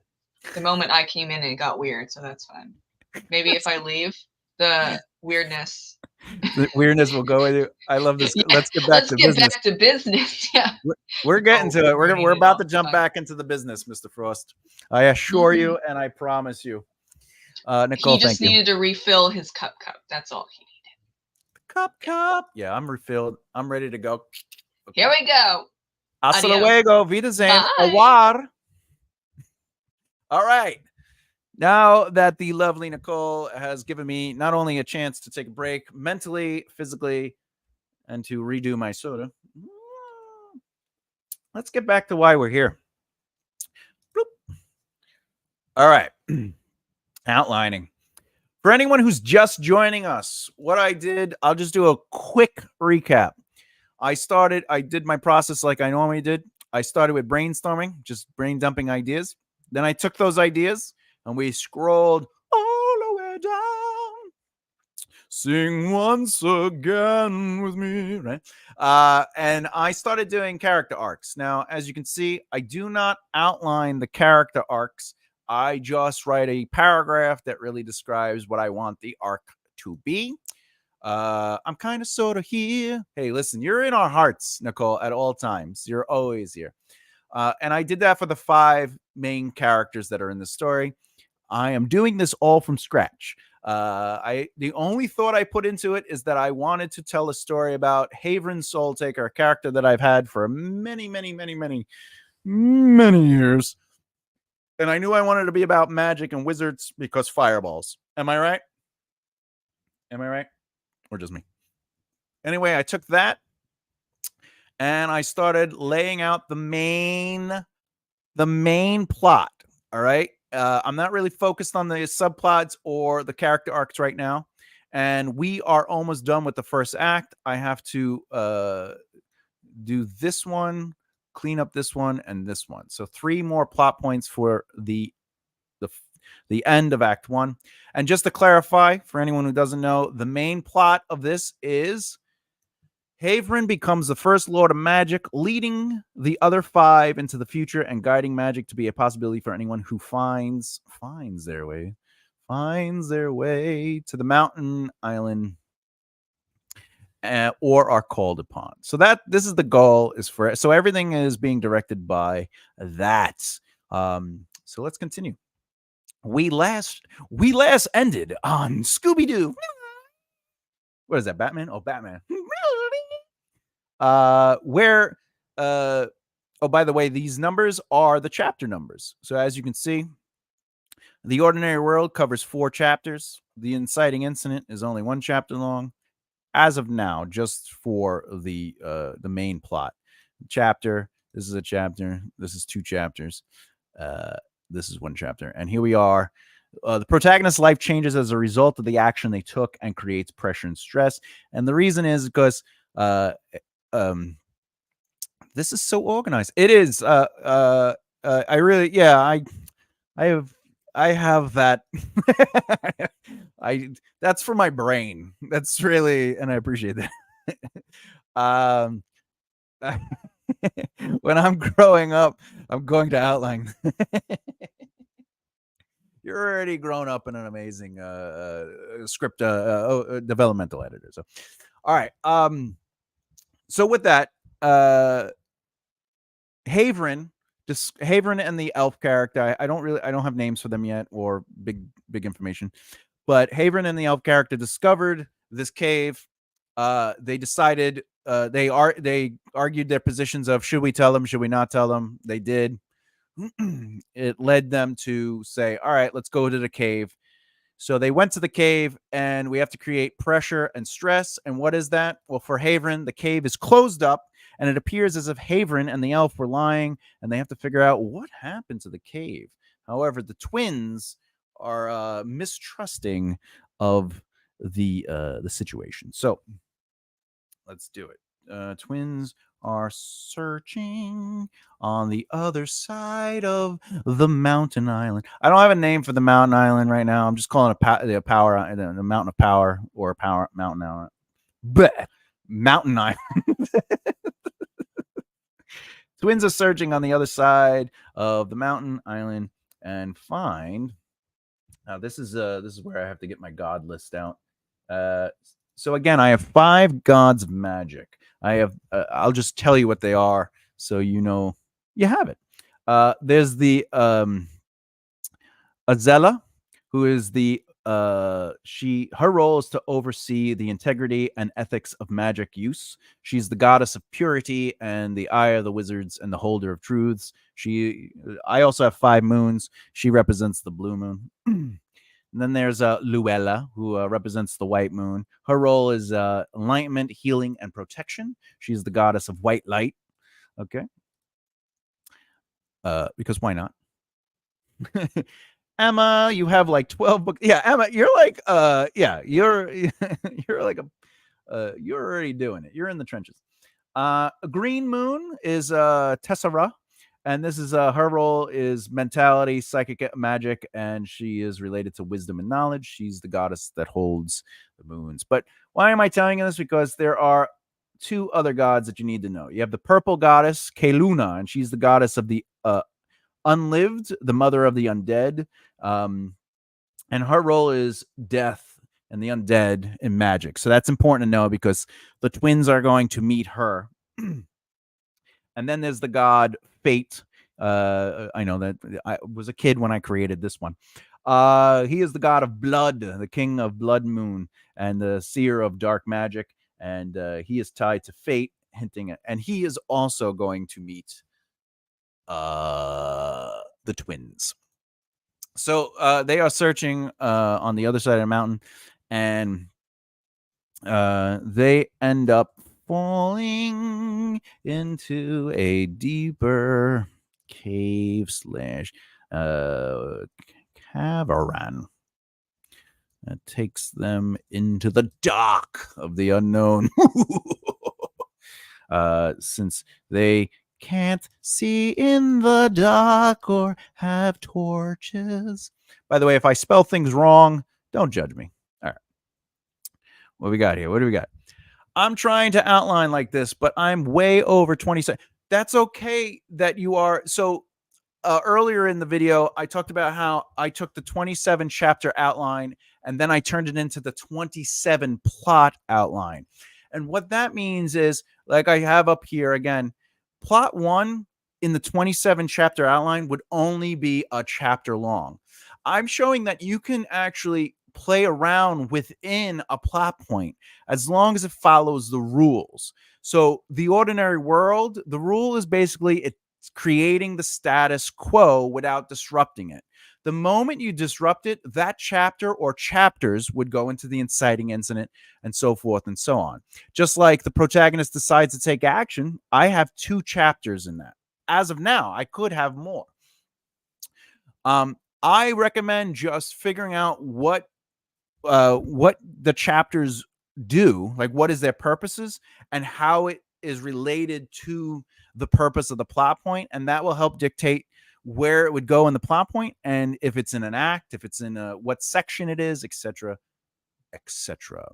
the moment I came in, it got weird, so that's fine. Maybe if I leave, the weirdness. The weirdness will go with you. I love this. Yeah. Let's get back to business. Back to business. Yeah. We're getting to it. We're about to jump back into the business, Mr. Frost. I assure you, and I promise you. Nicole, he just needed to refill his cup. That's all he needed. Cup. Yeah, I'm refilled. I'm ready to go. Okay. Here we go. Hasta luego. Wiedersehen. Au revoir. All right. Now that the lovely Nicole has given me not only a chance to take a break mentally, physically, and to redo my soda, let's get back to why we're here. Bloop. All right. Outlining. For anyone who's just joining us, what I did, I'll just do a quick recap. I did my process like I normally did. I started with brainstorming, just brain dumping ideas. Then I took those ideas and we scrolled all the way down. Sing once again with me, right? And I started doing character arcs. Now, as you can see, I do not outline the character arcs. I just write a paragraph that really describes what I want the arc to be. I'm kind of sort of here. Hey, listen, you're in our hearts, Nicole, at all times. You're always here. And I did that for the 5 main characters that are in the story. I am doing this all from scratch. The only thought I put into it is that I wanted to tell a story about Haven Soultaker, a character that I've had for many years. And I knew I wanted to be about magic and wizards because fireballs. Am I right? Or just me? Anyway, I took that and I started laying out the main plot. All right. I'm not really focused on the subplots or the character arcs right now. And we are almost done with the first act. I have to do this one, clean up this one, and this one. So 3 more plot points for the end of Act 1. And just to clarify, for anyone who doesn't know, the main plot of this is Haven becomes the first Lord of Magic, leading the other 5 into the future and guiding magic to be a possibility for anyone who finds their way to the mountain island or are called upon. So this is the goal, so everything is being directed by that. So let's continue. We last ended on Scooby-Doo. What is that, Batman? Oh, Batman. Where oh, by the way, these numbers are the chapter numbers. So as you can see, The Ordinary World covers 4 chapters. The Inciting Incident is only 1 chapter long as of now, just for the main plot. Chapter, this is a chapter, this is 2 chapters. This is 1 chapter. And here we are. The protagonist's life changes as a result of the action they took and creates pressure and stress. And the reason is because this is so organized. It is. I really, yeah. I have that. That's for my brain. That's really, and I appreciate that. When I'm growing up, I'm going to outline. You're already grown up and an amazing script developmental editor. So, all right. So with that, Haven and the elf character. I don't have names for them yet or big information, but Haven and the elf character discovered this cave. They decided they argued their positions of should we tell them, should we not tell them. They did. It led them to say, all right, let's go to the cave. So they went to the cave, and we have to create pressure and stress. And what is that? Well, for Haven, the cave is closed up, and it appears as if Haven and the elf were lying, and they have to figure out what happened to the cave. However, the twins are mistrusting of the situation. So let's do it. Twins are searching on the other side of the mountain island. I don't have a name for the mountain island right now. I'm just calling it the power, the mountain of power, or power mountain island. Bleh. Mountain island. Twins are searching on the other side of the mountain island and find. Now this is where I have to get my god list out. So again, I have 5 gods of magic. I have. I'll just tell you what they are, so you know you have it. There's the Azella, who is the her role is to oversee the integrity and ethics of magic use. She's the goddess of purity and the eye of the wizards and the holder of truths. I also have 5 moons. She represents the blue moon. And then there's Luella, who represents the white moon. Her role is enlightenment, healing, and protection. She's the goddess of white light. Okay. Because why not? Emma, you have like 12 books. Yeah, Emma, you're like, yeah, you're you're like you're already doing it. You're in the trenches. Green Moon is Tessera, and this is her role is mentality, psychic magic, and she is related to wisdom and knowledge. She's the goddess that holds the moons. But why am I telling you this? Because there are 2 other gods that you need to know. You have the purple goddess Keluna, and she's the goddess of the unlived, the mother of the undead, and her role is death and the undead in magic. So that's important to know because the twins are going to meet her. And then there's the god Fate. I know that I was a kid when I created this one. He is the god of blood, the king of blood moon, and the seer of dark magic. And he is tied to Fate, hinting at, and he is also going to meet the twins. So they are searching on the other side of the mountain, and they end up falling into a deeper cave slash cavern that takes them into the dark of the unknown. Since they can't see in the dark or have torches. By the way, if I spell things wrong, don't judge me. All right. What we got here? What do we got? I'm trying to outline like this, but I'm way over 20 seconds. That's okay that you are. So earlier in the video, I talked about how I took the 27 chapter outline and then I turned it into the 27 plot outline. And what that means is, like I have up here again, plot 1 in the 27 chapter outline would only be a chapter long. I'm showing that you can actually play around within a plot point as long as it follows the rules. So the ordinary world, the rule is basically it's creating the status quo without disrupting it. The moment you disrupt it, that chapter or chapters would go into the inciting incident and so forth and so on. Just like the protagonist decides to take action, I have 2 chapters in that. As of now, I could have more. I recommend just figuring out what the chapters do, like what is their purposes and how it is related to the purpose of the plot point, and that will help dictate where it would go in the plot point and if it's in an act, if it's in what section it is, etc., etc.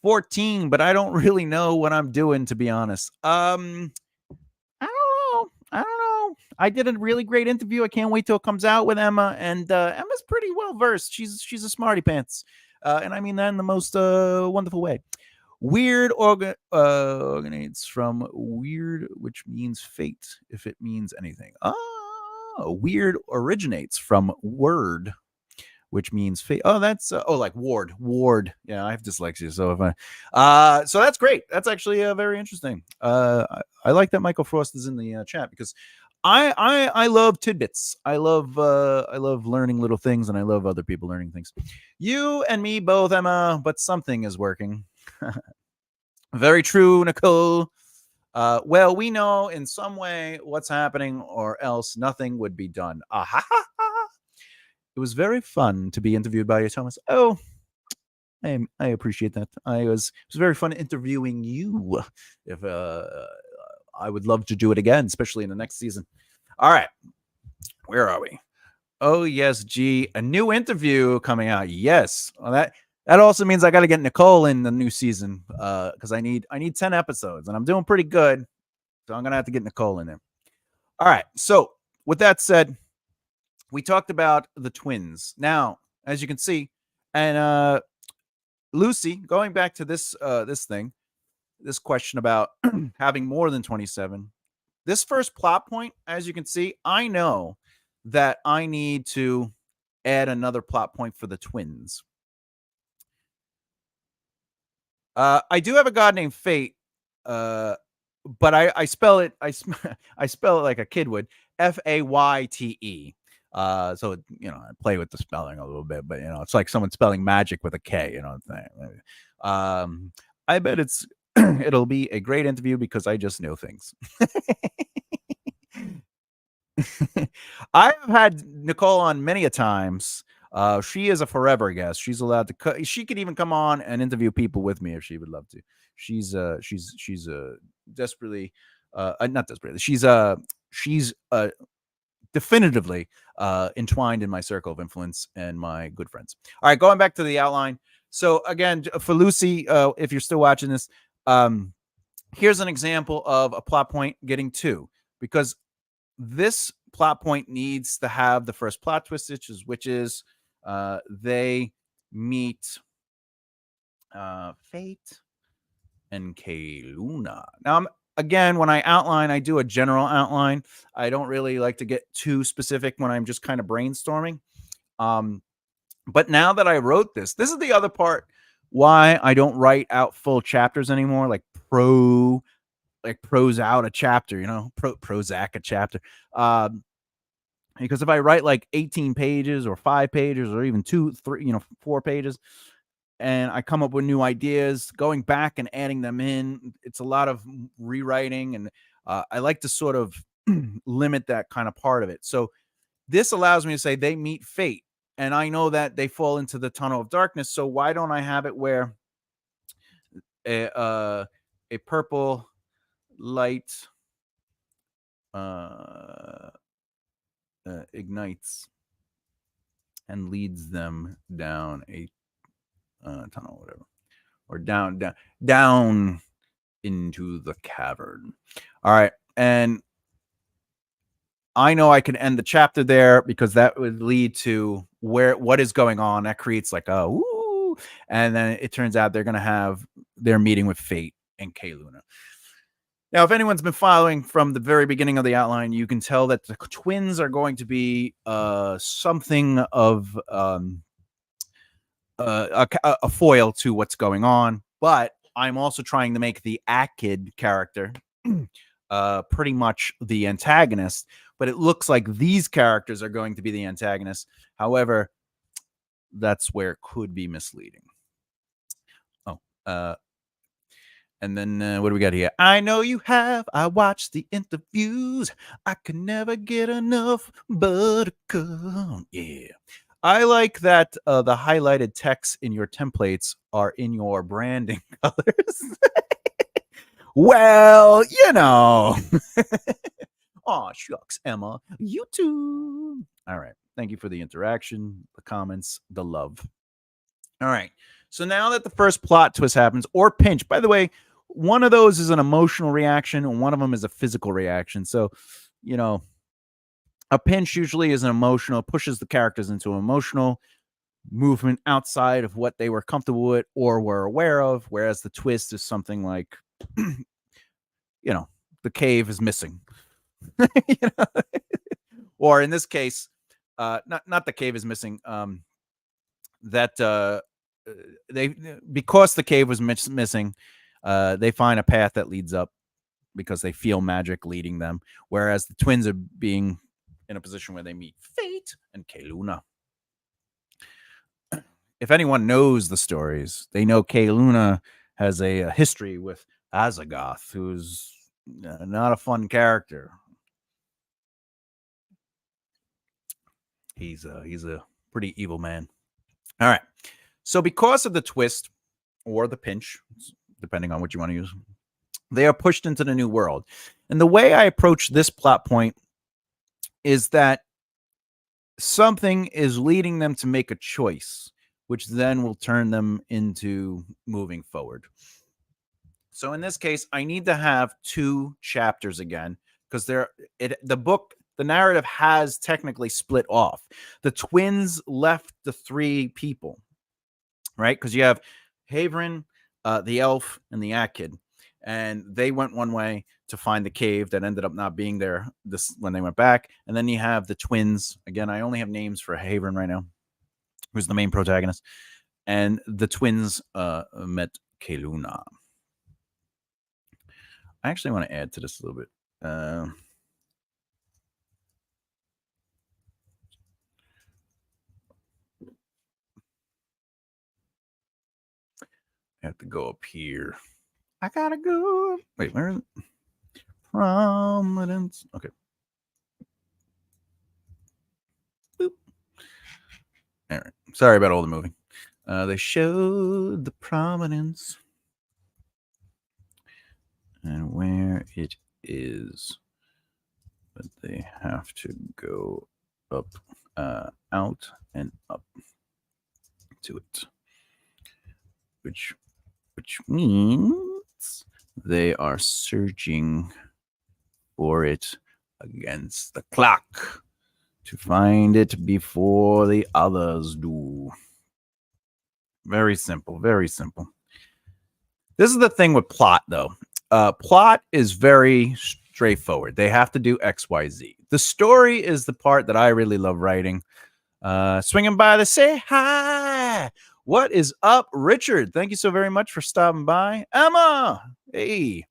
14, but I don't really know what I'm doing, to be honest. I don't know. I did a really great interview. I can't wait till it comes out with Emma, and Emma's pretty well versed. She's a smarty pants, and I mean that in the most wonderful way. Weird originates from weird, which means fate, if it means anything. Weird originates from word, which means fate. Oh, that's like ward. Yeah, I have dyslexia, so if so that's great. That's actually very interesting. I like that Michael Frost is in the chat because I love tidbits. I love learning little things, and I love other people learning things. You and me both, Emma, but something is working. Very true, Nicole. Well, we know in some way what's happening, or else nothing would be done. It was very fun to be interviewed by you, Thomas. Oh, I appreciate that. It was very fun interviewing you. If I would love to do it again, especially in the next season. All right, where are we? Oh yes, G, a new interview coming out. Yes, well, that also means I got to get Nicole in the new season because I need 10 episodes, and I'm doing pretty good, so I'm gonna have to get Nicole in there. All right, so with that said, we talked about the twins. Now, as you can see, and Lucy, going back to this this question about having more than 27. This first plot point, as you can see, I know that I need to add another plot point for the twins. I do have a god named Fate, but I spell it I spell it like a kid would, Fayte. So I play with the spelling a little bit, but it's like someone spelling magic with a K. I bet it'll be a great interview because I just know things. I've had Nicole on many a times. She is a forever guest. She's allowed to. She could even come on and interview people with me if she would love to. She's desperately, not desperately. She's definitively entwined in my circle of influence and my good friends. All right, going back to the outline. So again, for Lucy, if you're still watching this, here's an example of a plot point getting two, because this plot point needs to have the first plot twist, which is they meet Fate and Luna. Now, again, when I outline, I do a general outline. I don't really like to get too specific when I'm just kind of brainstorming. But now that I wrote this is the other part why I don't write out full chapters anymore, like prose out a chapter, Prozac a chapter. Because if I write like 18 pages or 5 pages or even 2, 3, 4 pages, and I come up with new ideas, going back and adding them in, it's a lot of rewriting. And I like to sort of limit that kind of part of it. So this allows me to say they meet Fate, and I know that they fall into the tunnel of darkness. So why don't I have it where a purple light ignites and leads them down a tunnel, whatever, or down into the cavern. All right, and I know I can end the chapter there because that would lead to what is going on. That creates like a woo, and then it turns out they're gonna have their meeting with Fate and Luna. Now, if anyone's been following from the very beginning of the outline, you can tell that the twins are going to be something of a foil to what's going on. But I'm also trying to make the Akid character pretty much the antagonist. But it looks like these characters are going to be the antagonists. However, that's where it could be misleading. Oh, and then what do we got here? I know you have. I watched the interviews. I could never get enough buttercup. Yeah. I like that the highlighted text in your templates are in your branding colors. Well, Oh, shucks, Emma. You too. All right. Thank you for the interaction, the comments, the love. All right. So now that the first plot twist happens, or pinch, by the way, one of those is an emotional reaction and one of them is a physical reaction. So, a pinch usually is an emotional, pushes the characters into an emotional movement outside of what they were comfortable with or were aware of, whereas the twist is something like, the cave is missing. Or in this case, not the cave is missing, that because the cave was missing, they find a path that leads up because they feel magic leading them, whereas the twins are being in a position where they meet Fate and Luna. If anyone knows the stories, they know Luna has a history with Azagoth, who's not a fun character. He's a pretty evil man. All right. So because of the twist or the pinch, depending on what you want to use, they are pushed into the new world. And the way I approach this plot point is that something is leading them to make a choice, which then will turn them into moving forward. So in this case, I need to have 2 chapters again, because the narrative has technically split off. The twins left the 3 people, right? Because you have Haverin, the elf, and the Akid, and they went one way to find the cave that ended up not being there when they went back. And then you have the twins. Again, I only have names for Haverin right now, who's the main protagonist, and the twins met Keluna. I actually want to add to this a little bit. I have to go up here. I gotta go. Wait, where is it? Prominence. Okay. Boop. All right. Sorry about all the moving. They showed the prominence and where it is, but they have to go up, out, and up to it, which means they are searching for it against the clock to find it before the others do. Very simple, very simple. This is the thing with plot, though. Plot is very straightforward. They have to do X, Y, Z. The story is the part that I really love writing. Swinging by to say hi. What is up, Richard? Thank you so very much for stopping by. Emma, hey.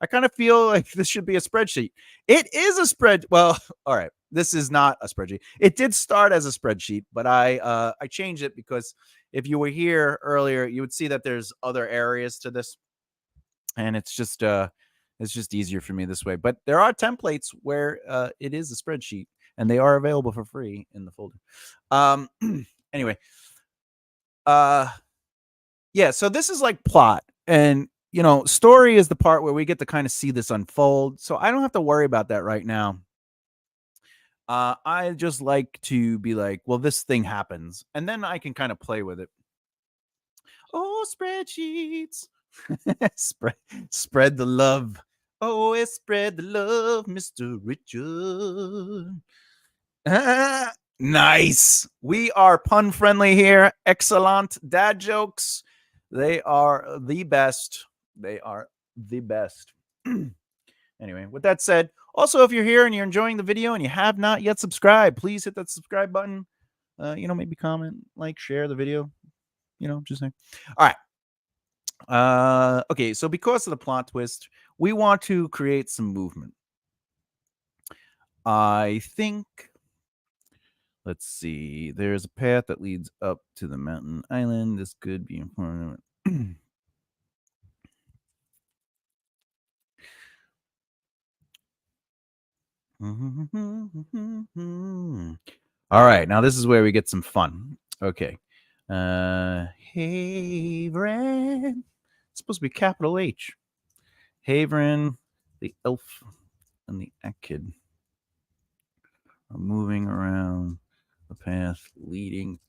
I kind of feel like this should be a spreadsheet. It is a spread. Well, all right. This is not a spreadsheet. It did start as a spreadsheet, but I changed it because if you were here earlier, you would see that there's other areas to this, and it's just easier for me this way. But there are templates where it is a spreadsheet, and they are available for free in the folder. Anyway, yeah. So this is like plot, and story is the part where we get to kind of see this unfold. So I don't have to worry about that right now. I just like to be like, well, this thing happens, and then I can kind of play with it. Oh, spreadsheets. Spread the love. Oh, spread the love, Mr. Richard. Nice. We are pun friendly here. Excellent dad jokes. They are the best. They are the best. Anyway, with that said, also, if you're here and you're enjoying the video and you have not yet subscribed, please hit that subscribe button. Maybe comment, like, share the video. Just saying. All right. Okay, so because of the plot twist, we want to create some movement. I think, let's see, there's a path that leads up to the mountain island. This could be important. All right, now this is where we get some fun. Okay. Haverin. It's supposed to be capital H. Haverin, the elf, and the Akid are moving around the path leading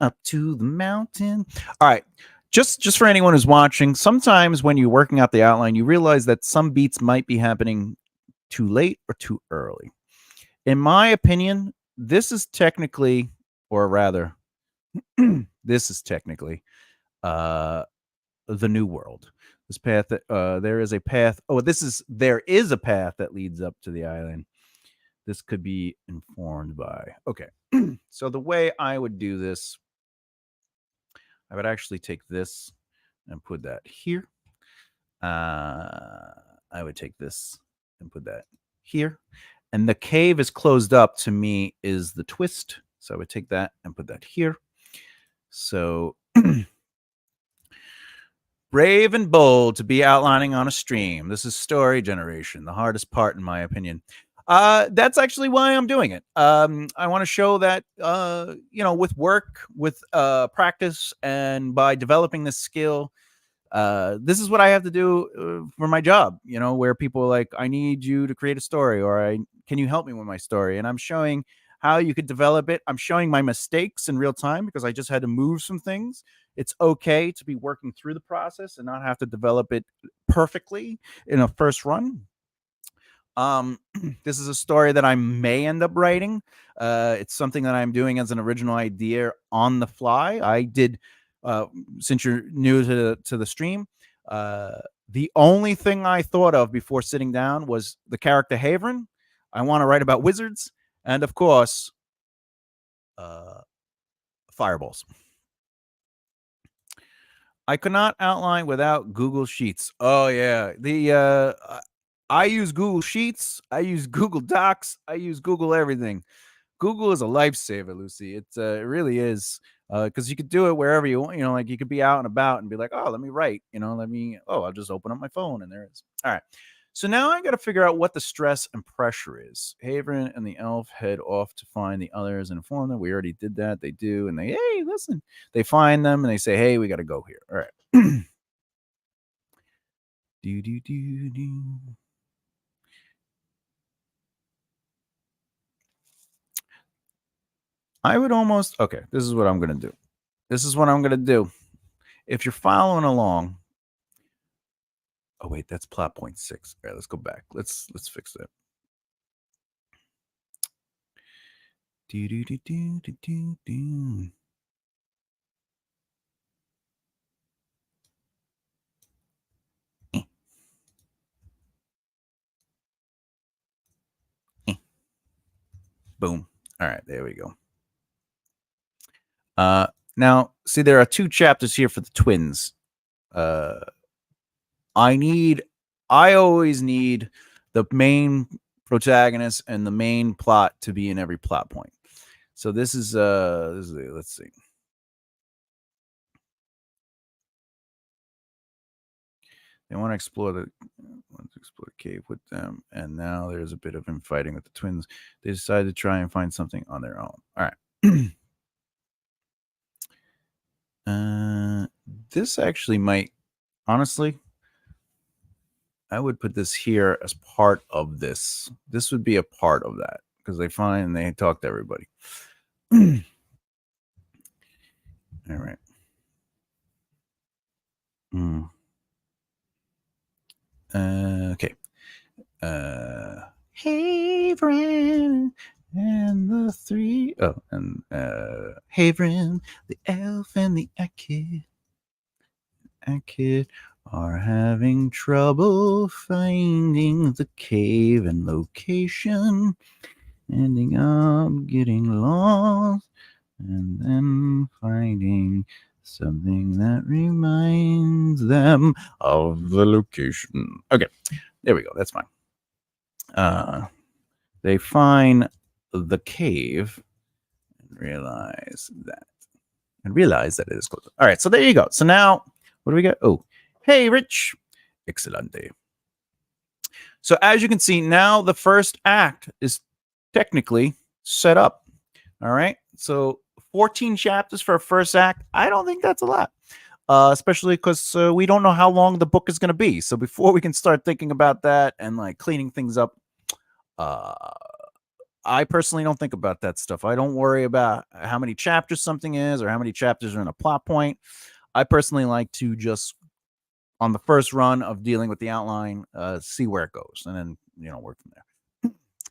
up to the mountain. All right. Just for anyone who's watching, sometimes when you're working out the outline, you realize that some beats might be happening too late or too early. In my opinion, this is technically, or rather, this is technically the new world. This path, there is a path. Oh, there is a path that leads up to the island. This could be informed by. Okay. So the way I would do this, I would actually take this and put that here. I would take this and put that here. And the cave is closed up, to me, is the twist. So I would take that and put that here. So brave and bold to be outlining on a stream. This is story generation, the hardest part, in my opinion. That's actually why I'm doing it. I want to show that, with work, with practice, and by developing this skill, this is what I have to do for my job, where people are like, I need you to create a story, or can you help me with my story? And I'm showing how you could develop it. I'm showing my mistakes in real time because I just had to move some things. It's okay to be working through the process and not have to develop it perfectly in a first run. This is a story that I may end up writing. It's something that I'm doing as an original idea on the fly. I did, since you're new to the stream, the only thing I thought of before sitting down was the character Haverin. I want to write about wizards, and of course, fireballs. I could not outline without Google Sheets. Oh yeah, I use Google Sheets. I use Google Docs. I use Google everything. Google is a lifesaver, Lucy. It really is, because you could do it wherever you want. Like you could be out and about and be like, oh, let me write. I'll just open up my phone and there it is. All right. So now I got to figure out what the stress and pressure is. Haverin and the elf head off to find the others and inform them. We already did that. They do, and hey, listen. They find them and they say, hey, we got to go here. All right. Do. I would almost, okay, this is what I'm going to do. This is what I'm going to do. If you're following along, oh wait, that's plot point 6. All right, let's go back. Let's fix that. Do. Boom. All right, there we go. Now, see, there are 2 chapters here for the twins. I always need the main protagonist and the main plot to be in every plot point. So this is let's see. They want to explore the cave with them, and now there's a bit of infighting with the twins. They decide to try and find something on their own. All right. This actually might, honestly, I would put this here as part of this. This would be a part of that because they find and they talk to everybody. All right. Okay. Haverin and the 3. Oh, and Haverin, the elf, and the kid are having trouble finding the cave and location, ending up getting lost and then finding something that reminds them of the location. Okay, there we go. That's fine. They find the cave and realize that it is closed. All right, so there you go. So now, what do we got? Oh, hey, Rich. Excelente. So as you can see, now the first act is technically set up. All right, so 14 chapters for a first act. I don't think that's a lot, especially because we don't know how long the book is going to be. So before we can start thinking about that and like cleaning things up, I personally don't think about that stuff. I don't worry about how many chapters something is or how many chapters are in a plot point. I personally like to just, on the first run of dealing with the outline, see where it goes and then, work from there.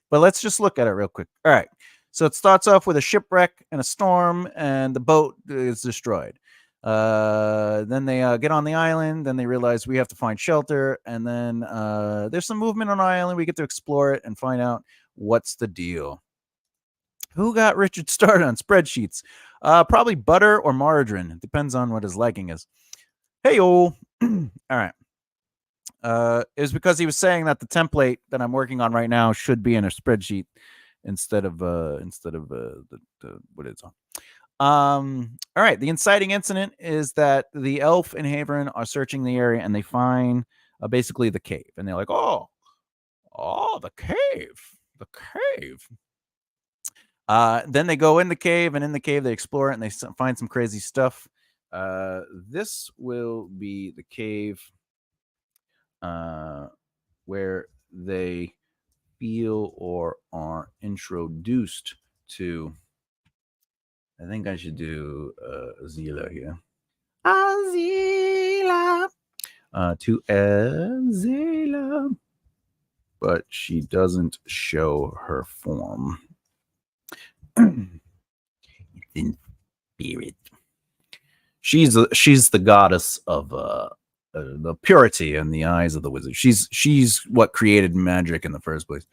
But let's just look at it real quick. All right. So it starts off with a shipwreck and a storm, and the boat is destroyed. Then they get on the island. Then they realize we have to find shelter. And then there's some movement on the island. We get to explore it and find out what's the deal. Who got Richard started on spreadsheets? Probably butter or margarine. It depends on what his liking is. Hey, all right. It was because he was saying that the template that I'm working on right now should be in a spreadsheet instead of what it's on. All right. The inciting incident is that the elf and Haverin are searching the area and they find basically the cave, and they're like, oh, the cave. The cave. Then they go in the cave, and in the cave they explore it, and they find some crazy stuff. This will be the cave where they feel or are introduced to. I think I should do Azila here. Azila. To Azila. But she doesn't show her form. In spirit. She's the goddess of the purity in the eyes of the wizard. She's what created magic in the first place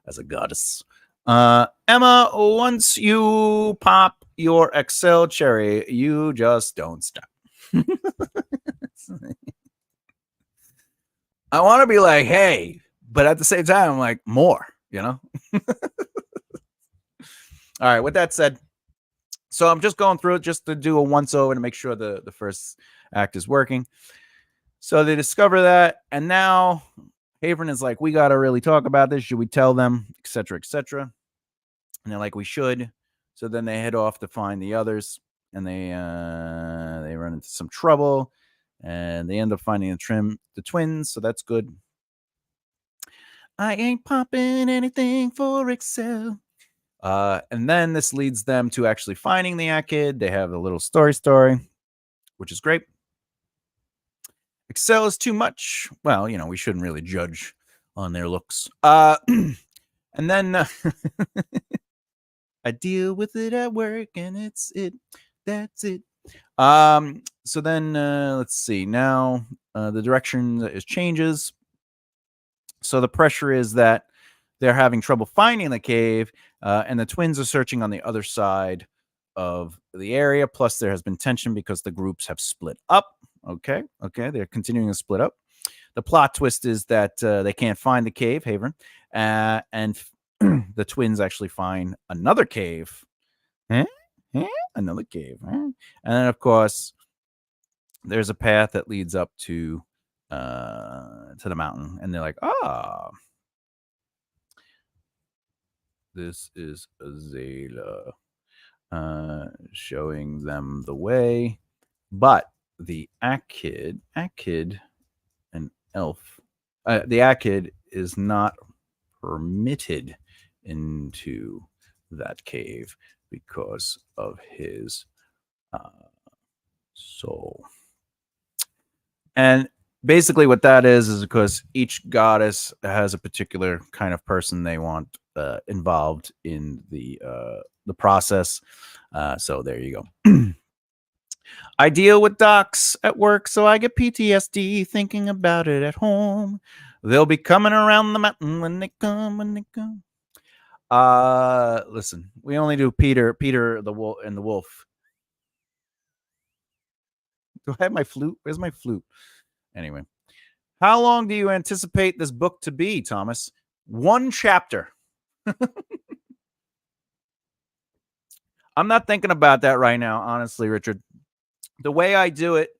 as a goddess. Emma, once you pop your Excel cherry, you just don't stop. I want to be like, hey, but at the same time, I'm like, more, you know? All right, with that said, so I'm just going through it just to do a once over to make sure the first act is working. So they discover that, and now Haven is like, we got to really talk about this. Should we tell them, etc., etc.? And they're like, we should. So then they head off to find the others, and they run into some trouble, and they end up finding the twins. So that's good. I ain't popping anything for Excel. And then this leads them to actually finding the kid. They have a little story, which is great. Excel is too much. Well, you know, we shouldn't really judge on their looks. And then I deal with it at work, and that's it. So then let's see. Now the direction changes. So the pressure is that they're having trouble finding the cave, and the twins are searching on the other side of the area. Plus, there has been tension because the groups have split up. Okay, they're continuing to split up. The plot twist is that they can't find the cave, Haven, and the twins actually find another cave. Another cave. And then, of course, there's a path that leads up to the mountain, and they're like, this is Azala showing them the way. But the Akid, an elf, the Akid is not permitted into that cave because of his soul. And basically what that is because each goddess has a particular kind of person they want involved in the process. So there you go. I deal with docs at work, so I get PTSD thinking about it at home. They'll be coming around the mountain when they come. Listen, we only do Peter the wolf and the wolf. Do I have my flute? Where's my flute? Anyway, how long do you anticipate this book to be, Thomas? 1 chapter. I'm not thinking about that right now, honestly, Richard. The way I do it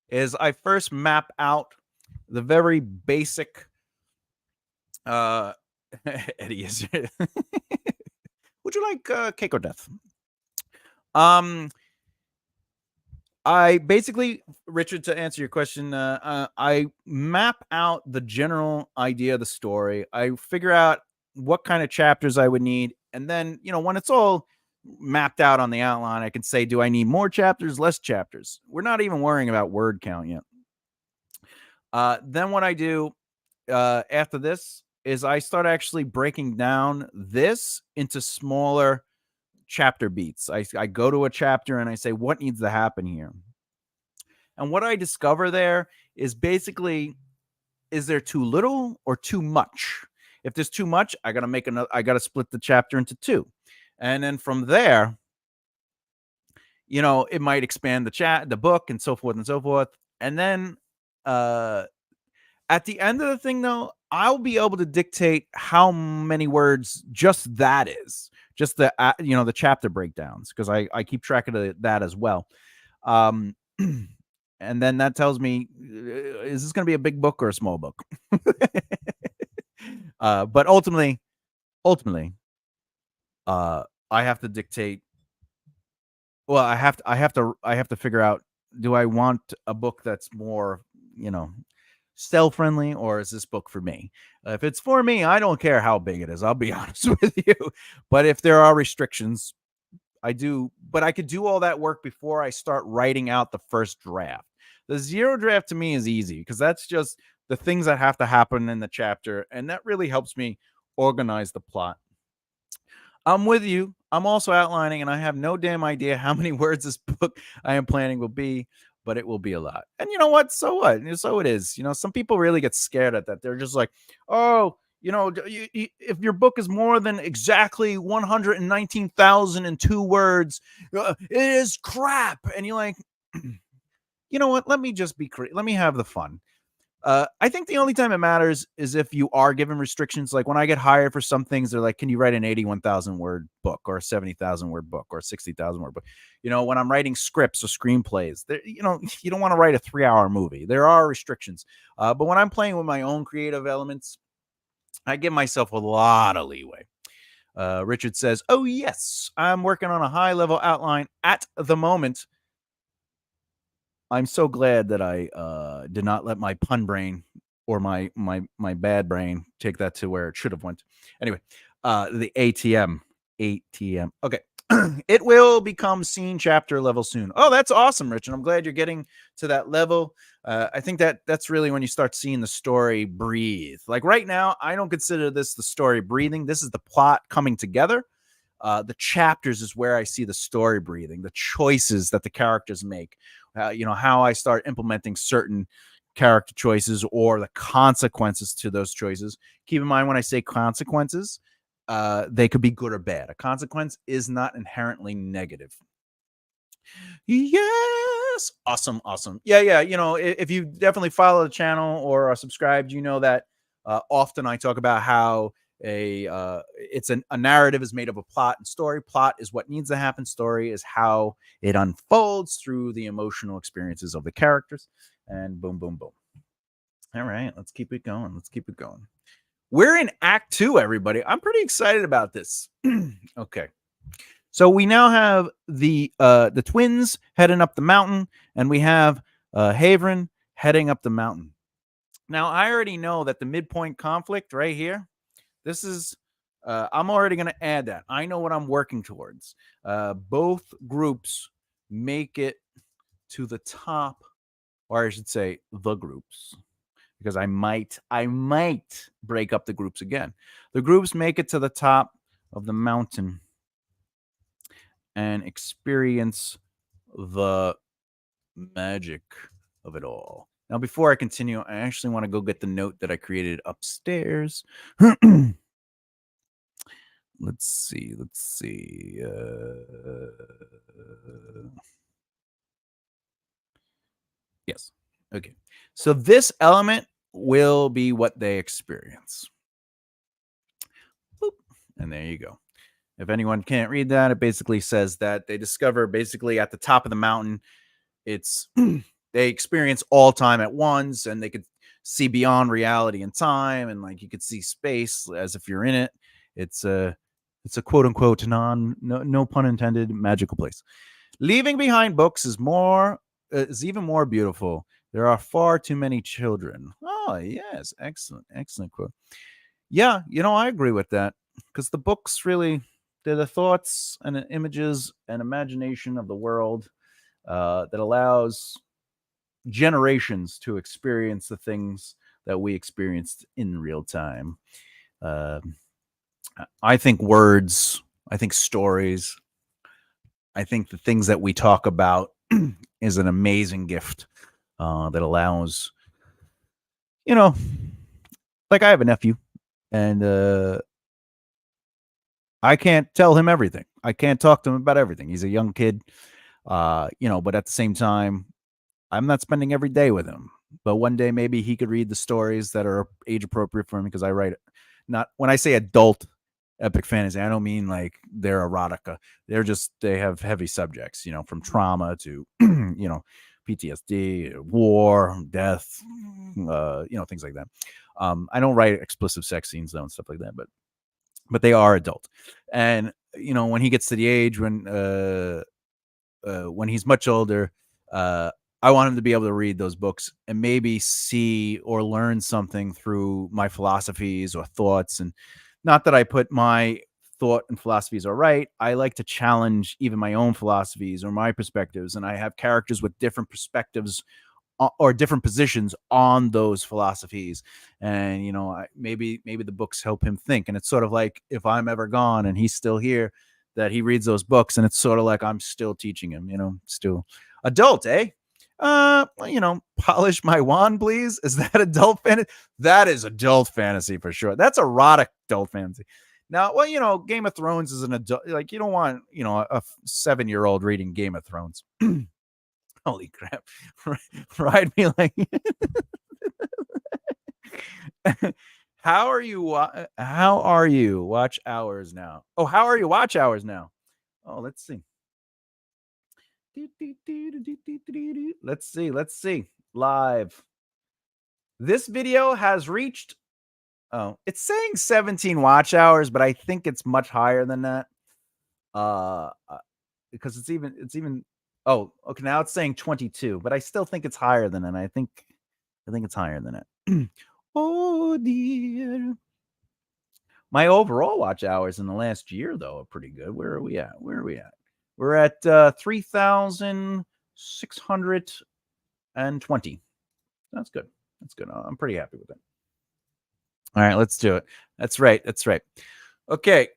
is I first map out the very basic Eddie is would you like cake or death? I basically, Richard, to answer your question, I map out the general idea of the story. I figure out what kind of chapters I would need. And then, you know, when it's all mapped out on the outline, I can say, do I need more chapters, less chapters? We're not even worrying about word count yet. Then what I do after this is I start actually breaking down this into smaller chapter beats. I go to a chapter and I say, what needs to happen here? And what I discover there is basically, is there too little or too much? If there's too much, I got to split the chapter into 2. And then from there, you know, it might expand the book and so forth and so forth. And then at the end of the thing, though, I'll be able to dictate how many words just that is. Just the the chapter breakdowns, because I keep track of that as well. And then that tells me, is this going to be a big book or a small book? But ultimately, ultimately, I have to dictate. Well, I have to figure out, do I want a book that's more, cell friendly, or is this book for me? If it's for me, I don't care how big it is. I'll be honest with you. But if there are restrictions, I do. But I could do all that work before I start writing out the first draft. The zero draft to me is easy because that's just the things that have to happen in the chapter, and that really helps me organize the plot. I'm with you. I'm also outlining, and I have no damn idea how many words this book I am planning will be, but it will be a lot. And you know what? So what? So it is. Some people really get scared at that. They're just like, oh, if your book is more than exactly 119,002 words, it is crap. And you're like, you know what? Let me just be let me have the fun. I think the only time it matters is if you are given restrictions. Like when I get hired for some things, they're like, can you write an 81,000 word book or a 70,000 word book or a 60,000 word book? When I'm writing scripts or screenplays, you don't want to write a 3-hour movie. There are restrictions. But when I'm playing with my own creative elements, I give myself a lot of leeway. Richard says, oh, yes, I'm working on a high level outline at the moment. I'm so glad that I did not let my pun brain or my bad brain take that to where it should have went. Anyway, the ATM. Okay. It will become scene chapter level soon. Oh, that's awesome, Richard. I'm glad you're getting to that level. I think that's really when you start seeing the story breathe. Like right now, I don't consider this the story breathing. This is the plot coming together. The chapters is where I see the story breathing, the choices that the characters make, how I start implementing certain character choices or the consequences to those choices. Keep in mind when I say consequences, they could be good or bad. A consequence is not inherently negative. Yes. Awesome. Yeah. If you definitely follow the channel or are subscribed, you know that often I talk about how a narrative is made of a plot and story. Plot is what needs to happen. Story is how it unfolds through the emotional experiences of the characters. And boom, boom, boom. All right, let's keep it going. We're in Act 2, everybody. I'm pretty excited about this. Okay. So we now have the twins heading up the mountain, and we have Haverin heading up the mountain. Now, I already know that the midpoint conflict right here, this is, I'm already going to add that. I know what I'm working towards. Both groups make it to the top, or I should say the groups, because I might break up the groups again. The groups make it to the top of the mountain and experience the magic of it all. Now, before I continue, I actually want to go get the note that I created upstairs. Let's see. Yes. Okay. So this element will be what they experience. Boop. And there you go. If anyone can't read that, it basically says that they discover basically at the top of the mountain, it's they experience all time at once, and they could see beyond reality and time, and like you could see space as if you're in it. It's a quote unquote no pun intended magical place. Leaving behind books is even more beautiful. There are far too many children. Oh yes, excellent quote. Yeah, I agree with that, because the books really, they're the thoughts and images and imagination of the world that allows generations to experience the things that we experienced in real time. I think words, I think stories, I think the things that we talk about is an amazing gift that allows, like I have a nephew, and I can't tell him everything. I can't talk to him about everything. He's a young kid, but at the same time, I'm not spending every day with him. But one day maybe he could read the stories that are age appropriate for him, because I write it. Not when I say adult epic fantasy, I don't mean like they're erotica. They have heavy subjects, from trauma to, PTSD, war, death, things like that. I don't write explicit sex scenes though and stuff like that, but but they are adult. And when he gets to the age when he's much older, I want him to be able to read those books and maybe see or learn something through my philosophies or thoughts. And not that I put my thought and philosophies are right. I like to challenge even my own philosophies or my perspectives. And I have characters with different perspectives or different positions on those philosophies. And, maybe the books help him think. And it's sort of like if I'm ever gone and he's still here, that he reads those books, and it's sort of like I'm still teaching him, still adult, eh? Polish my wand, please. Is that adult fantasy? That is adult fantasy for sure. That's erotic adult fantasy. Now, well, Game of Thrones is an adult. Like, you don't want, a 7-year-old reading Game of Thrones. Holy crap. Ride me like. How are you watch hours now? Oh, how are you watch hours now? Oh, let's see. Let's see. Live. This video has reached, it's saying 17 watch hours, but I think it's much higher than that. Because it's even oh, okay, now it's saying 22, but I still think it's higher than that. I think it's higher than that. Oh dear. My overall watch hours in the last year, though, are pretty good. Where are we at? We're at 3,620. That's good. I'm pretty happy with it. All right, let's do it. That's right. Okay.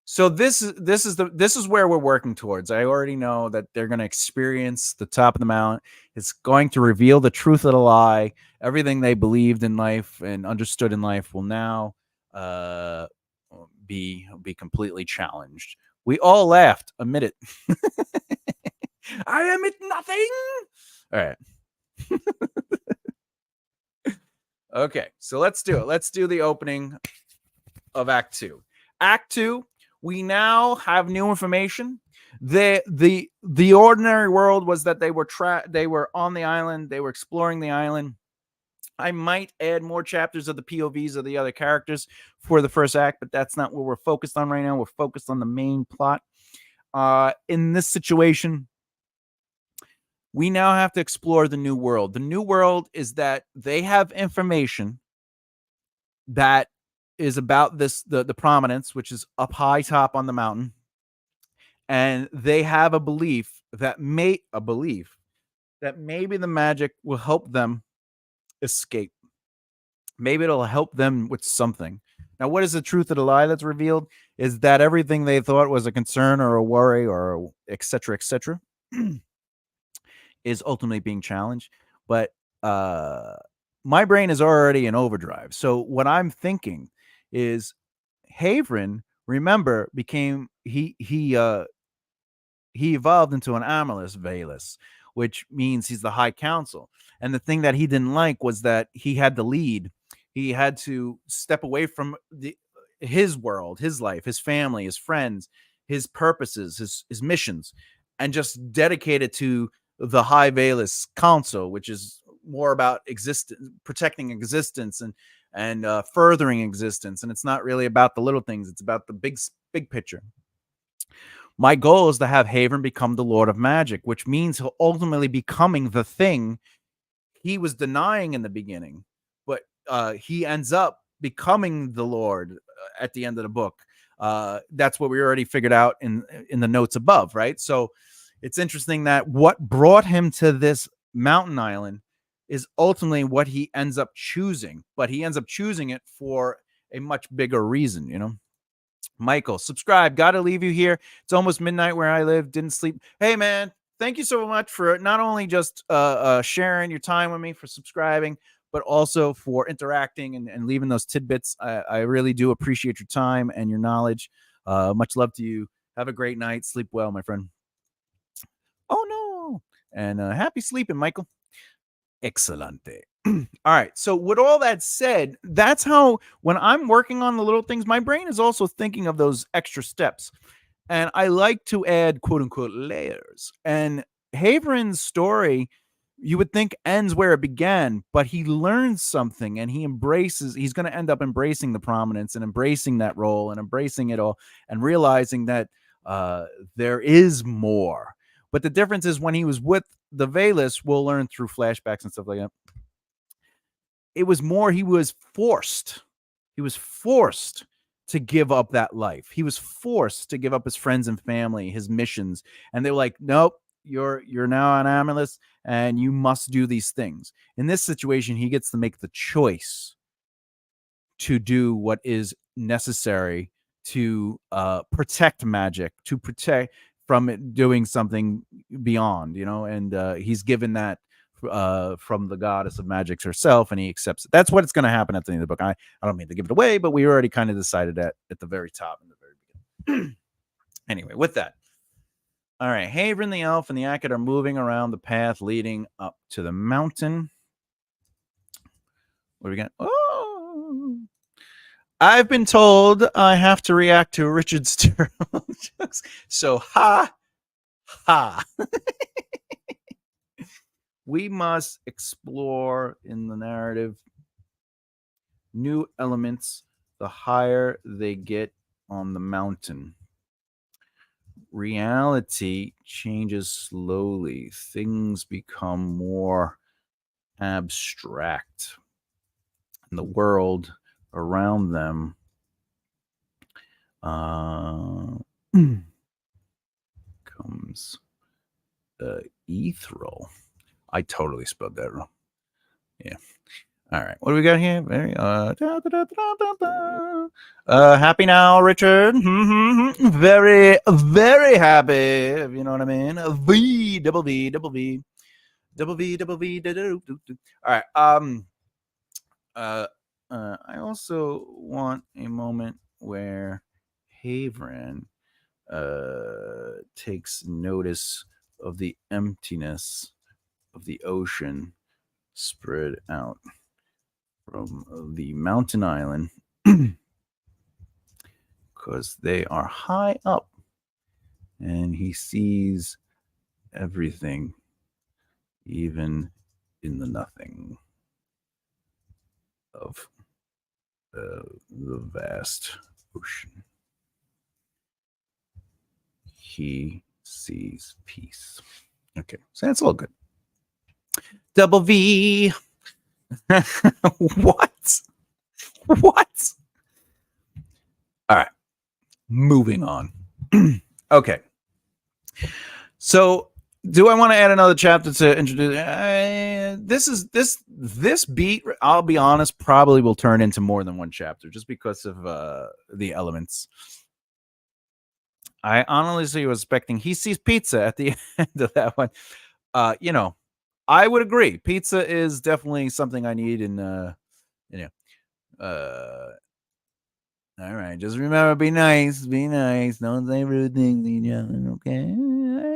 So this is where we're working towards. I already know that they're going to experience the top of the mountain. It's going to reveal the truth of the lie. Everything they believed in life and understood in life will now be completely challenged. We all laughed. Admit it. I admit nothing. All right. Okay, so let's do it. Let's do the opening of Act 2. Act 2. We now have new information. The ordinary world was that they were on the island. They were exploring the island. I might add more chapters of the POVs of the other characters for the first act, but that's not what we're focused on right now. We're focused on the main plot. In this situation, we now have to explore the new world. The new world is that they have information that is about the prominence, which is up high top on the mountain. And they have a belief that maybe the magic will help them escape. Maybe it'll help them with something. Now, what is the truth of the lie that's revealed? Is that everything they thought was a concern or a worry or et cetera, is ultimately being challenged. But my brain is already in overdrive. So what I'm thinking is Haverin, remember, became he evolved into an Amalus Valus, which means he's the High Council. And the thing that he didn't like was that he had to lead. He had to step away from his world, his life, his family, his friends, his purposes, his missions, and just dedicate it to the High Valus Council, which is more about protecting existence and furthering existence. And it's not really about the little things. It's about the big picture. My goal is to have Haverin become the Lord of Magic, which means he'll ultimately becoming the thing he was denying in the beginning. But he ends up becoming the Lord at the end of the book. That's what we already figured out in the notes above, right? So it's interesting that what brought him to this mountain island is ultimately what he ends up choosing. But he ends up choosing it for a much bigger reason, you know? Michael, subscribe. Got to leave you here. It's almost midnight where I live. Didn't sleep. Hey, man, thank you so much for not only just sharing your time with me, for subscribing, but also for interacting and leaving those tidbits. I really do appreciate your time and your knowledge. Much love to you. Have a great night. Sleep well, my friend. Oh, no. And happy sleeping, Michael. Excelente. All right. So with all that said, that's how when I'm working on the little things, my brain is also thinking of those extra steps. And I like to add quote unquote layers. And Haverin's story you would think ends where it began, but he learns something and he's going to end up embracing the prominence and embracing that role and embracing it all and realizing that there is more. But the difference is when he was with the Velas, we'll learn through flashbacks and stuff like that. It was more, he was forced to give up that life. He was forced to give up his friends and family, his missions. And they were like, nope, you're now an Amulet and you must do these things. In this situation, he gets to make the choice to do what is necessary to protect magic, to protect from it doing something beyond, and he's given that from the goddess of magic herself, and he accepts it. That's what's going to happen at the end of the book. I don't mean to give it away, but we already kind of decided that at the very top in the very beginning. Anyway, with that, all right, Haven the elf and the Akid are moving around the path leading up to the mountain. What do we got? Oh, I've been told I have to react to Richard's terrible jokes. So ha. We must explore in the narrative new elements the higher they get on the mountain. Reality changes slowly. Things become more abstract. And the world around them comes ethereal. I totally spelled that wrong. Yeah. All right. What do we got here? Very happy now, Richard. Very, very happy. If you know what I mean. V double V double V double V double V. All right. I also want a moment where Haven takes notice of the emptiness of the ocean spread out from the mountain island because they are high up and he sees everything, even in the nothing of the vast ocean. He sees peace. Okay, so that's all good. Double V. What? All right. Moving on. Okay. So, do I want to add another chapter to introduce? This beat, I'll be honest, probably will turn into more than one chapter just because of the elements. I honestly was expecting he sees pizza at the end of that one. I would agree. Pizza is definitely something I need in all right, just remember, be nice. Don't say rude things to each other, okay?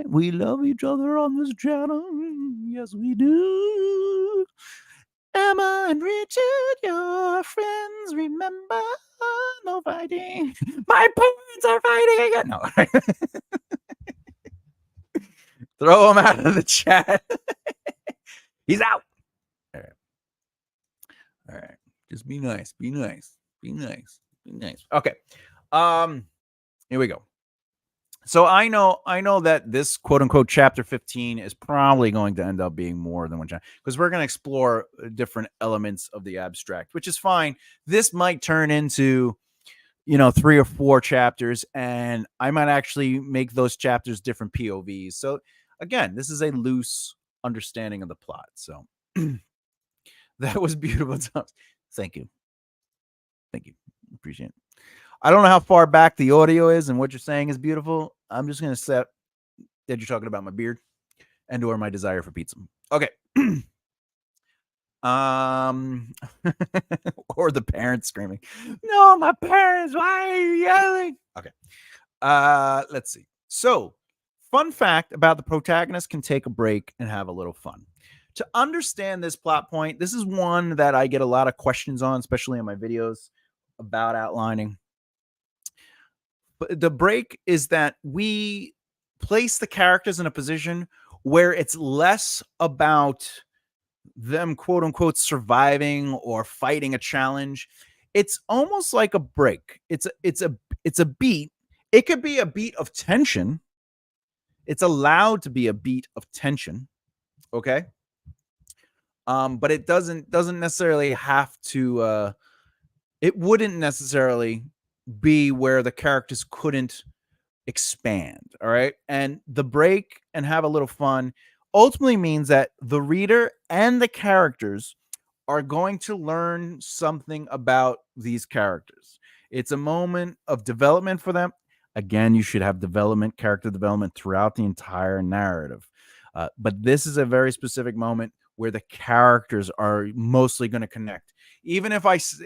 We love each other on this channel. Yes, we do. Emma and Richard, your friends, remember, no fighting. My parents are fighting again. No. Throw him out of the chat. He's out. All right. Just be nice. Okay. Here we go. So I know that this quote unquote chapter 15 is probably going to end up being more than one chapter because we're going to explore different elements of the abstract, which is fine. This might turn into 3 or 4 chapters, and I might actually make those chapters different POVs. So again, this is a loose understanding of the plot. So that was beautiful. Thank you. Appreciate it. I don't know how far back the audio is and what you're saying is beautiful. I'm just going to set that you're talking about my beard and or my desire for pizza. Okay. Or the parents screaming, no, my parents, why are you yelling? Okay. Let's see. So, fun fact about the protagonist can take a break and have a little fun. To understand this plot point, this is one that I get a lot of questions on, especially in my videos about outlining. But the break is that we place the characters in a position where it's less about them quote unquote surviving or fighting a challenge. It's almost like a break. It's a beat. It could be a beat of tension. It's allowed to be a beat of tension. Okay. But it doesn't necessarily have to it wouldn't necessarily be where the characters couldn't expand. All right. And the break and have a little fun ultimately means that the reader and the characters are going to learn something about these characters. It's a moment of development for them. Again, you should have development, character development throughout the entire narrative. But this is a very specific moment where the characters are mostly going to connect. Even if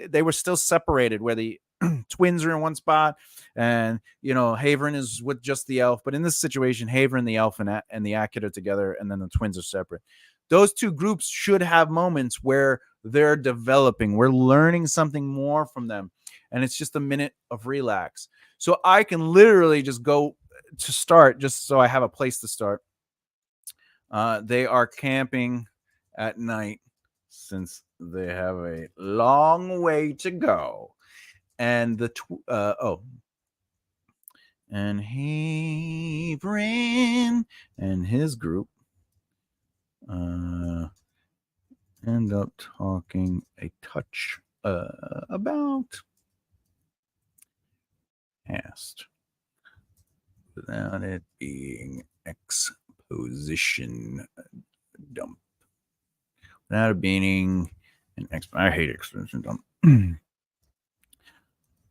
they were still separated, where the twins are in one spot, and Haverin is with just the elf. But in this situation, Haverin, the elf, and the Akid are together, and then the twins are separate. Those two groups should have moments where they're developing. We're learning something more from them, and it's just a minute of relax. So I can literally just go to start, just so I have a place to start. They are camping at night since they have a long way to go. And and Haverin and his group end up talking a touch about past without it being exposition dump. Without it being I hate exposition dump.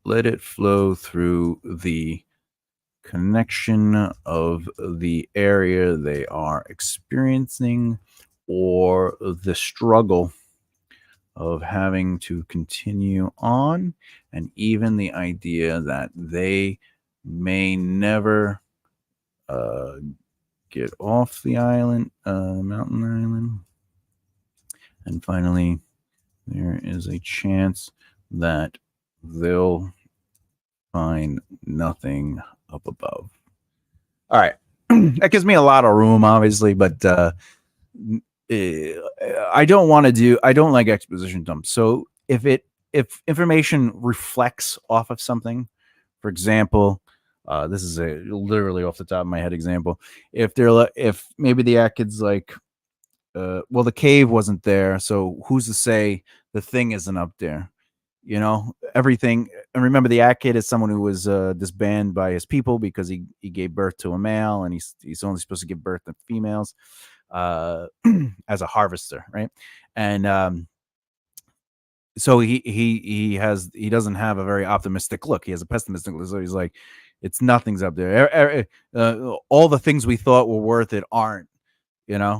Let it flow through the connection of the area they are experiencing, or the struggle of having to continue on, and even the idea that they may never get off the island, mountain island. And finally, there is a chance that they'll find nothing up above. All right. That gives me a lot of room, obviously, but I don't like exposition dumps. So if information reflects off of something, for example, this is a literally off the top of my head example. If maybe the Akid's like, well, the cave wasn't there, so who's to say the thing isn't up there? Everything. And remember, the Akid is someone who was disbanded by his people because he gave birth to a male, and he's only supposed to give birth to females as a harvester, right? And so he doesn't have a very optimistic look. He has a pessimistic look. So he's like, it's nothing's up there. All the things we thought were worth it aren't.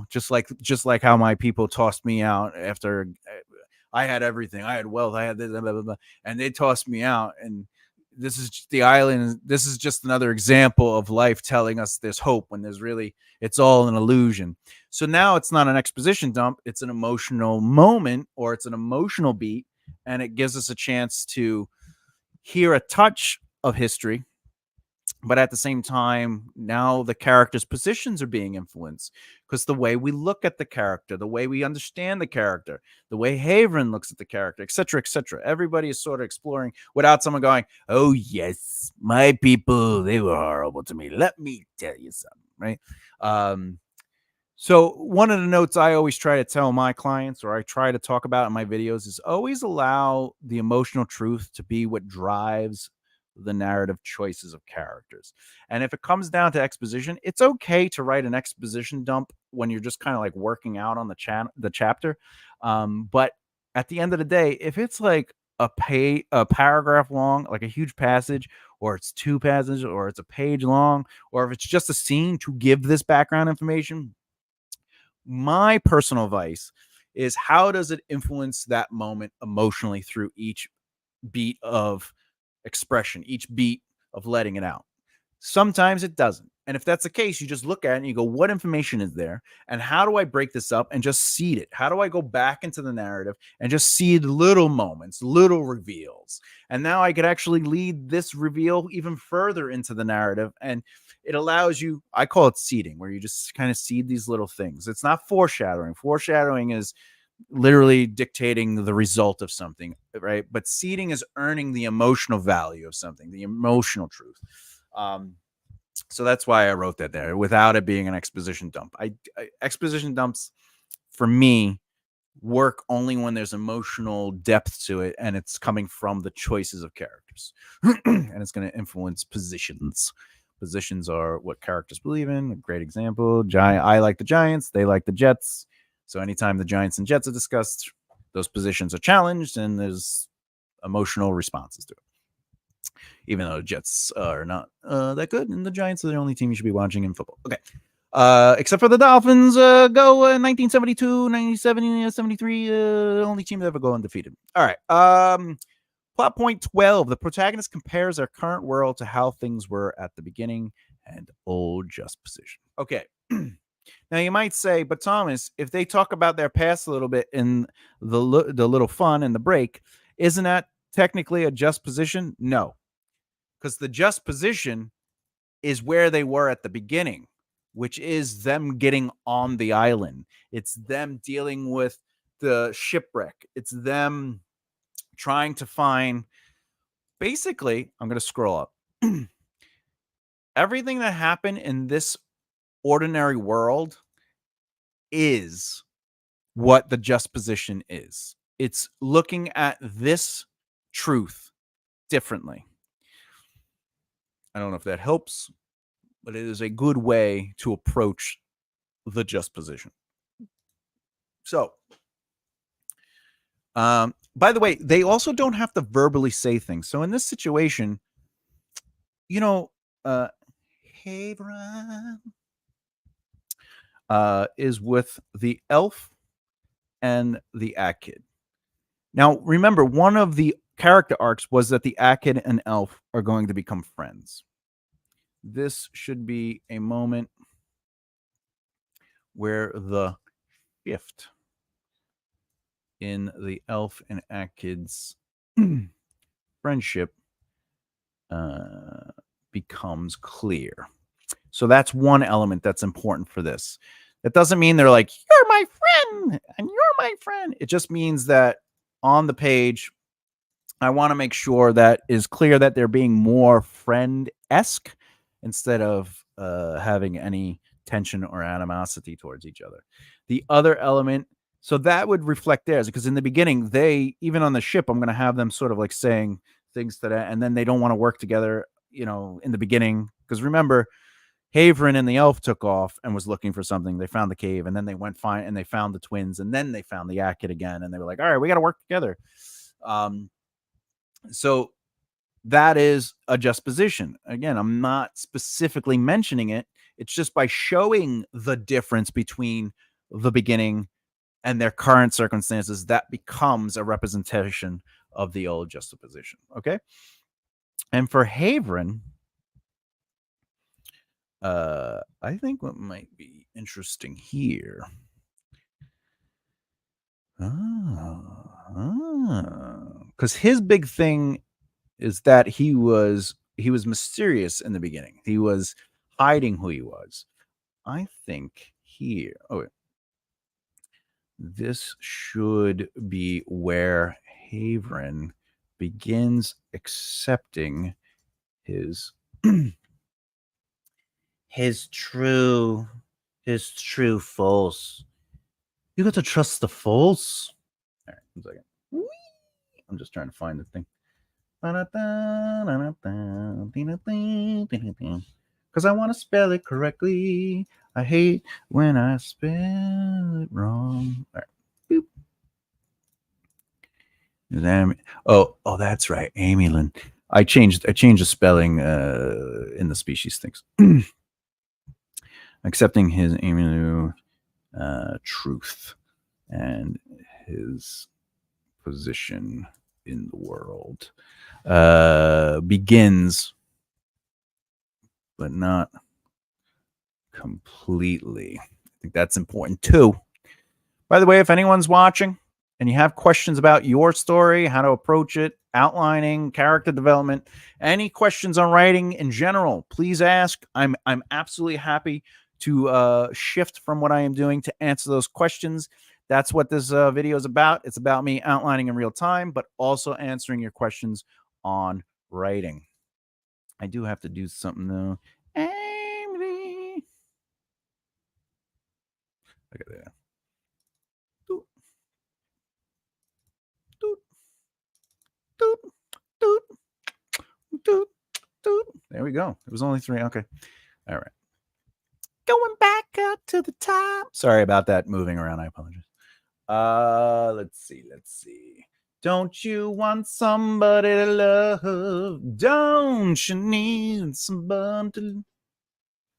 Just like how my people tossed me out after I had everything. I had wealth. I had this, blah, blah, blah, and they tossed me out. And this is the island. This is just another example of life telling us there's hope when it's all an illusion. So now it's not an exposition dump. It's an emotional moment, or it's an emotional beat. And it gives us a chance to hear a touch of history. But at the same time, now the characters' positions are being influenced, because the way we look at the character, the way we understand the character, the way Haverin looks at the character, etc., etc. Everybody is sort of exploring without someone going, "Oh yes, my people, they were horrible to me. Let me tell you something," right? So one of the notes I always try to tell my clients, or I try to talk about in my videos, is always allow the emotional truth to be what drives the narrative choices of characters. And if it comes down to exposition, it's okay to write an exposition dump when you're just kind of like working out on the chapter. But at the end of the day, if it's like a paragraph long, like a huge passage, or it's two passages, or it's a page long, or if it's just a scene to give this background information, my personal advice is, how does it influence that moment emotionally through each beat of expression, each beat of letting it out? Sometimes it doesn't. And if that's the case, you just look at it and you go, what information is there? And how do I break this up and just seed it? How do I go back into the narrative and just seed little moments, little reveals? And now I could actually lead this reveal even further into the narrative. And it allows you, I call it seeding, where you just kind of seed these little things. It's not foreshadowing. Foreshadowing is literally dictating the result of something, right? But seeding is earning the emotional value of something, the emotional truth. So that's why I wrote that there without it being an exposition dump. Exposition dumps for me work only when there's emotional depth to it and it's coming from the choices of characters. And it's going to influence positions. Positions are what characters believe in. A great example, I like the Giants, they like the Jets. So anytime the Giants and Jets are discussed, those positions are challenged and there's emotional responses to it. Even though the Jets are not that good, and the Giants are the only team you should be watching in football. Okay. Except for the Dolphins, go 1972, 1970, 73, only team to ever go undefeated. All right. Plot point 12. The protagonist compares our current world to how things were at the beginning and old juxtaposition. Okay. Now you might say, but Thomas, if they talk about their past a little bit in the little fun and the break, isn't that technically a juxtaposition? No, because the juxtaposition is where they were at the beginning, which is them getting on the island. It's them dealing with the shipwreck. It's them trying to find, basically, I'm going to scroll up. Everything that happened in this ordinary world is what the juxtaposition is. It's looking at this truth differently. I don't know if that helps, but it is a good way to approach the juxtaposition. So, by the way, they also don't have to verbally say things. So in this situation, hey, Brian, is with the elf and the Akid. Now, remember, one of the character arcs was that the Akid and elf are going to become friends. This should be a moment where the shift in the elf and Akid's friendship becomes clear. So that's one element that's important for this. That doesn't mean they're like, you're my friend and you're my friend. It just means that on the page, I want to make sure that is clear that they're being more friend-esque instead of having any tension or animosity towards each other. The other element, so that would reflect theirs, because in the beginning, they, even on the ship, I'm going to have them sort of like saying things to that, and then they don't want to work together, in the beginning. Because remember, Haverin and the elf took off and was looking for something. They found the cave, and then they went fine, and they found the twins, and then they found the Akid again, and they were like, all right, we got to work together. So that is a juxtaposition. Again, I'm not specifically mentioning it. It's just by showing the difference between the beginning and their current circumstances, that becomes a representation of the old juxtaposition. Okay. And for Haverin, I think what might be interesting here. Because his big thing is that he was mysterious in the beginning. He was hiding who he was. I think here, this should be where Haverin begins accepting his his true false. You got to trust the false. All right, 1 second. I'm just trying to find the thing. Because I want to spell it correctly. I hate when I spell it wrong. All right. Boop. Oh, that's right. Amylin. I changed the spelling in the species things. Accepting his Amylin truth and his position in the world begins, but not completely. I think that's important too. By the way, if anyone's watching and you have questions about your story, how to approach it, outlining, character development, any questions on writing in general, please ask. I'm absolutely happy to shift from what I am doing to answer those questions. That's what this video is about. It's about me outlining in real time, but also answering your questions on writing. I do have to do something though. Emily. Look at that. Doot, doot, doot, doot, doot, doot. There we go. It was only 3. Okay. All right. Going back up to the top. Sorry about that moving around. I apologize. Let's see. Don't you want somebody to love? Don't you need somebody to...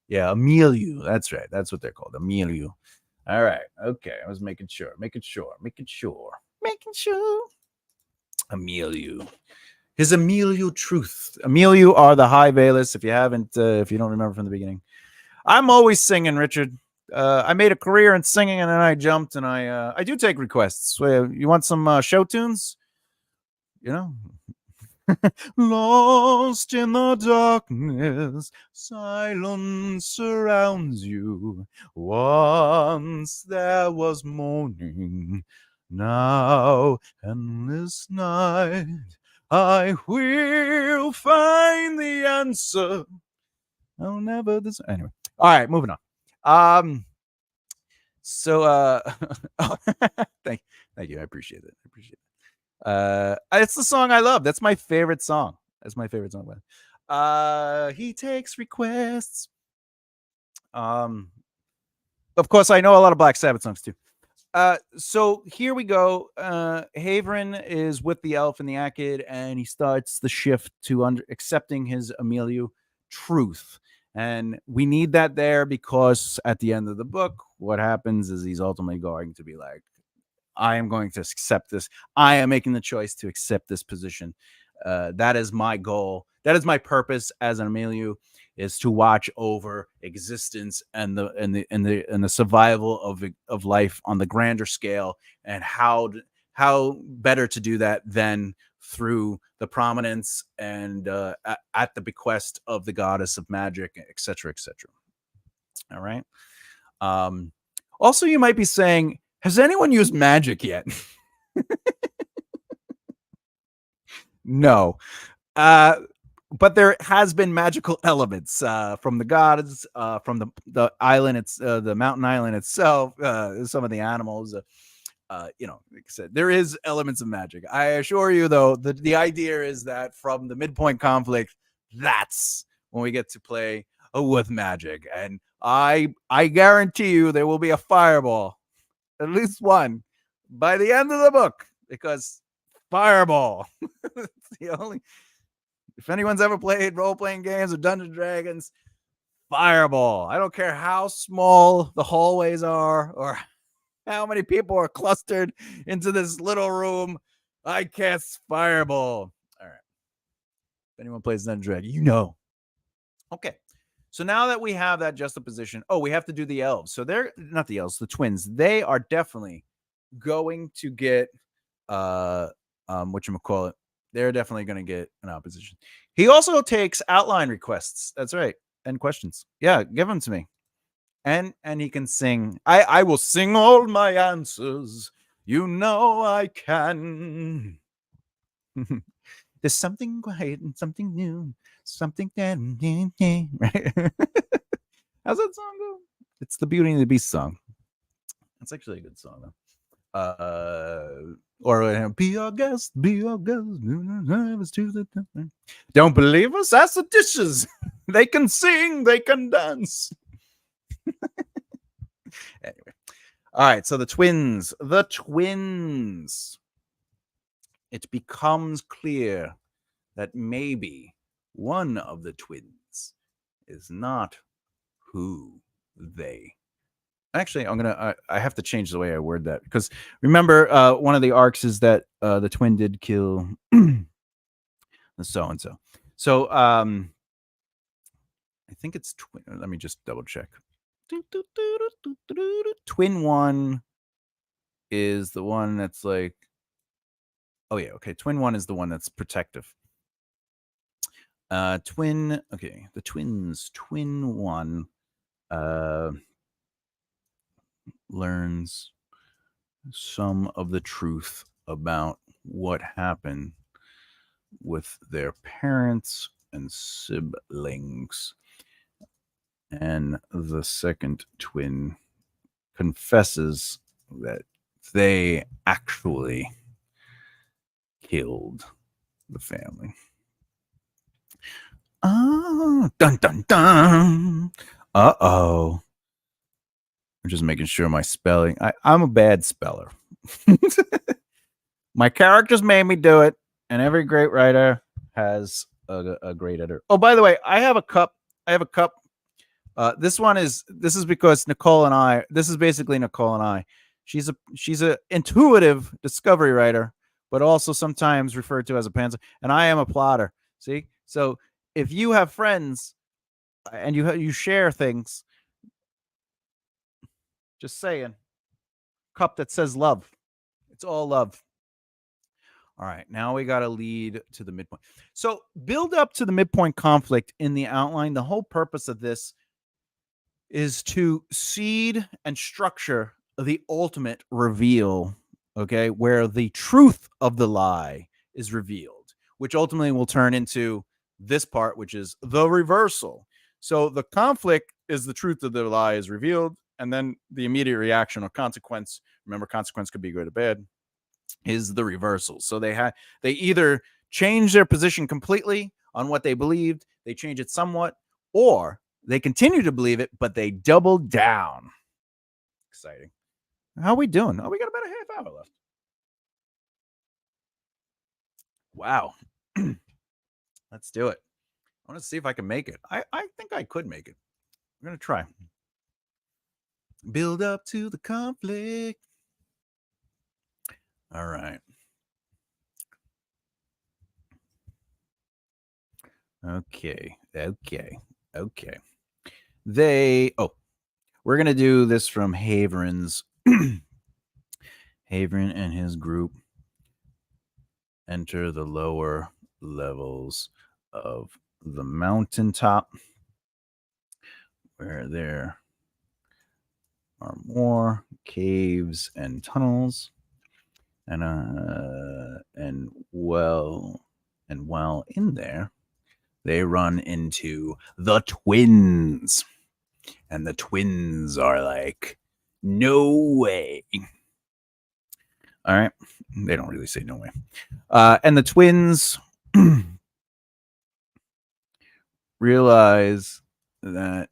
Yeah, Emilio. That's right. That's what they're called. Emilio. All right. Okay. I was making sure. Emilio. His Emilio truth. Emilio are the high Velas. If you don't remember from the beginning. I'm always singing, Richard. I made a career in singing, and then I jumped, and I do take requests. You want some show tunes? You know, lost in the darkness, silence surrounds you. Once there was morning, now endless night. I will find the answer. I'll never this anyway. All right, moving on. So thank you. I appreciate it. It's the song I love. That's my favorite song. He takes requests. Of course, I know a lot of Black Sabbath songs too. So here we go. Haverin is with the elf and the Akid, and he starts the shift to accepting his Emilio truth. And we need that there because at the end of the book, what happens is he's ultimately going to be like, I am going to accept this. I am making the choice to accept this position. That is my goal. That is my purpose as an Emilio, is to watch over existence and the survival of life on the grander scale, and how better to do that than through the prominence and at the bequest of the goddess of magic, etc., etc. All right. Also, you might be saying, has anyone used magic yet? No. But there has been magical elements from the gods, from the island. It's the mountain island itself. Some of the animals. Like I said, there is elements of magic. I assure you, though, the idea is that from the midpoint conflict, that's when we get to play with magic, and I guarantee you there will be a fireball, at least one, by the end of the book, because fireball. It's the only. If anyone's ever played role-playing games or Dungeons and Dragons, fireball. I don't care how small the hallways are or how many people are clustered into this little room. I cast fireball. All right. If anyone plays Dungeons and Dragons, Okay. So now that we have that juxtaposition, we have to do the elves. So they're not the elves, the twins. They are definitely going to get whatchamacallit. They're definitely going to get an opposition. He also takes outline requests. That's right. And questions. Yeah, give them to me. And he can sing. I will sing all my answers. I can. There's something quiet and something new. Something that... Right? How's that song go? It's the Beauty and the Beast song. It's actually a good song, though. Or be our guest. Don't believe us? Ask the dishes. They can sing, they can dance. Anyway, all right. So the twins. It becomes clear that maybe one of the twins is not who they. Actually, I have to change the way I word that, because remember, one of the arcs is that the twin did kill the so-and-so. So I think it's twin. Let me just double check. Twin one is the one that's like, oh yeah, okay. Twin 1 is the one that's protective. Twin, okay, the twins. Twin 1 learns some of the truth about what happened with their parents and siblings. And the second twin confesses that they actually killed the family. Oh, dun dun dun. Uh-oh. I'm just making sure my spelling. I'm a bad speller. My characters made me do it, and every great writer has a great editor. Oh, by the way, I have a cup. This is because Nicole and I. This is basically Nicole and I. She's a intuitive discovery writer, but also sometimes referred to as a pantser. And I am a plotter. See, so if you have friends and you share things, just saying, cup that says love. It's all love. All right, now we got to lead to the midpoint. So build up to the midpoint conflict in the outline. The whole purpose of this is to seed and structure the ultimate reveal, okay, where the truth of the lie is revealed, which ultimately will turn into this part, which is the reversal. So the conflict is the truth of the lie is revealed, and then the immediate reaction or consequence, remember, consequence could be good or bad, is the reversal. So they either change their position completely on what they believed, they change it somewhat, or they continue to believe it, but they double down. Exciting. How are we doing? Oh, we got about a half hour left. Wow. Let's do it. I want to see if I can make it. I think I could make it. I'm going to try. Build up to the conflict. All right. Okay. We're going to do this from Haveren's. Haveren and his group enter the lower levels of the mountaintop, where there are more caves and tunnels, and while in there, they run into the twins, and the twins are like, "No way!" All right, they don't really say "no way," and the twins realize that